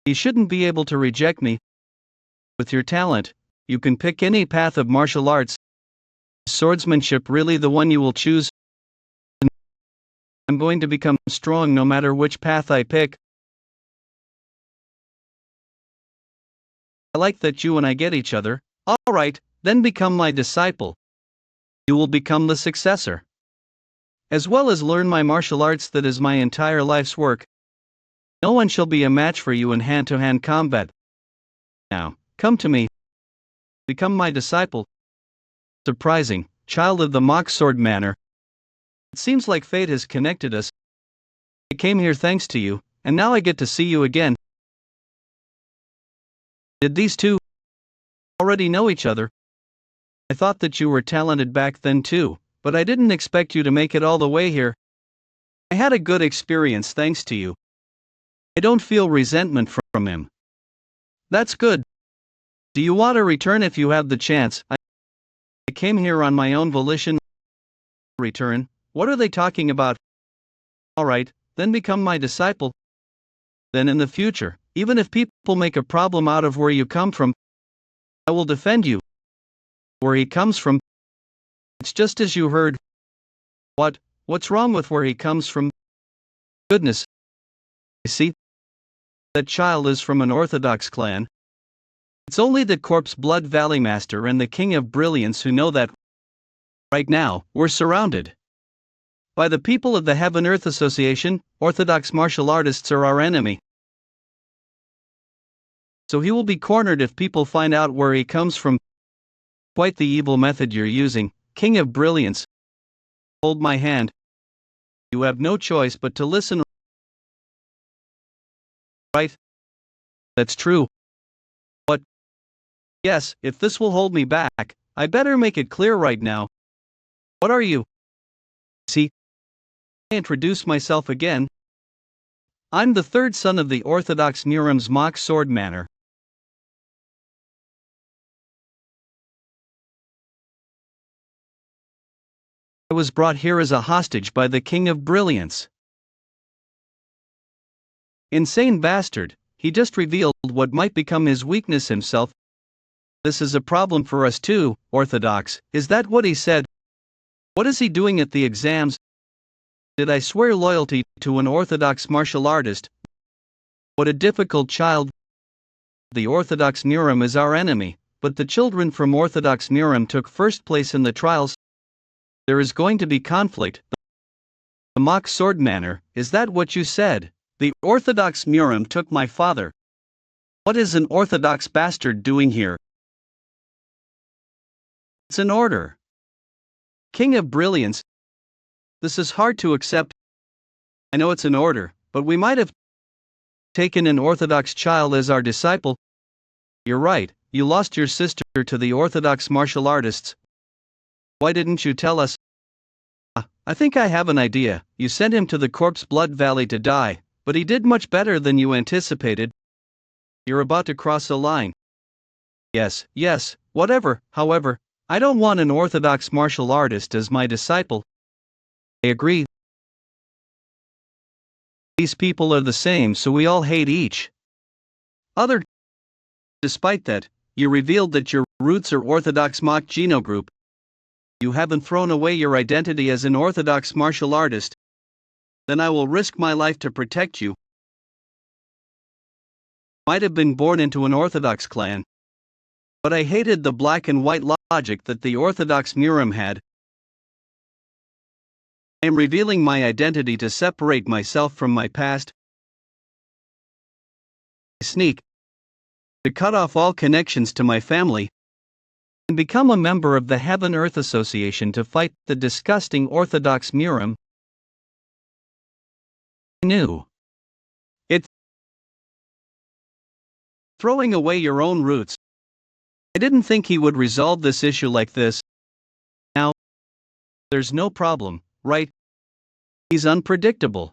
[SPEAKER 1] He shouldn't be able to reject me. With your talent, you can pick any path of martial arts. Is swordsmanship really the one you will choose? I'm going to become strong no matter which path I pick. I like that you and I get each other. Alright, then become my disciple. You will become the successor. As well as learn my martial arts that is my entire life's work. No one shall be a match for you in hand-to-hand combat. Now, come to me. Become my disciple. Surprising, child of the mock sword manor. It seems like fate has connected us. I came here thanks to you, and now I get to see you again. Did these two already know each other? I thought that you were talented back then too, but I didn't expect you to make it all the way here. I had a good experience thanks to you. I don't feel resentment from him. That's good. Do you want to return if you have the chance? I came here on my own volition. Return? What are they talking about? Alright, then become my disciple. Then in the future, even if people make a problem out of where you come from, I will defend you. Where he comes from? It's just as you heard. What's wrong with where he comes from? Goodness. I see. That child is from an Orthodox clan. It's only the Corpse Blood Valley Master and the King of Brilliance who know that. Right now, we're surrounded by the people of the Heaven-Earth Association. Orthodox martial artists are our enemy. So he will be cornered if people find out where he comes from. Quite the evil method you're using, King of Brilliance. Hold my hand. You have no choice but to listen. Right? That's true. What? Yes, if this will hold me back, I better make it clear right now. What are you? See? I introduce myself again. I'm the third son of the Orthodox Niram's mock sword manor. I was brought here as a hostage by the King of Brilliance. Insane bastard, he just revealed what might become his weakness himself. This is a problem for us too, Orthodox, is that what he said? What is he doing at the exams? Did I swear loyalty to an Orthodox martial artist? What a difficult child. The Orthodox Niram is our enemy, but the children from Orthodox Niram took first place in the trials. There is going to be conflict. The mock sword manor, is that what you said? The Orthodox Niram took my father. What is an Orthodox bastard doing here? It's an order. King of Brilliance. This is hard to accept. I know it's an order, but we might have taken an Orthodox child as our disciple. You're right, you lost your sister to the Orthodox martial artists. Why didn't you tell us? I think I have an idea. You sent him to the Corpse Blood Valley to die, but he did much better than you anticipated. You're about to cross a line. Yes, whatever. However, I don't want an Orthodox martial artist as my disciple. I agree. These people are the same, so we all hate each other. Despite that, you revealed that your roots are Orthodox mock Geno group. You haven't thrown away your identity as an Orthodox martial artist. Then I will risk my life to protect you. Might have been born into an Orthodox clan, but I hated the black and white logic that the Orthodox Niram had. I am revealing my identity to separate myself from my past. I sneak. to cut off all connections to my family and become a member of the Heaven Earth Association to fight the disgusting Orthodox Murim. I knew. It's throwing away your own roots. I didn't think he would resolve this issue like this. Now, there's no problem, right? He's unpredictable.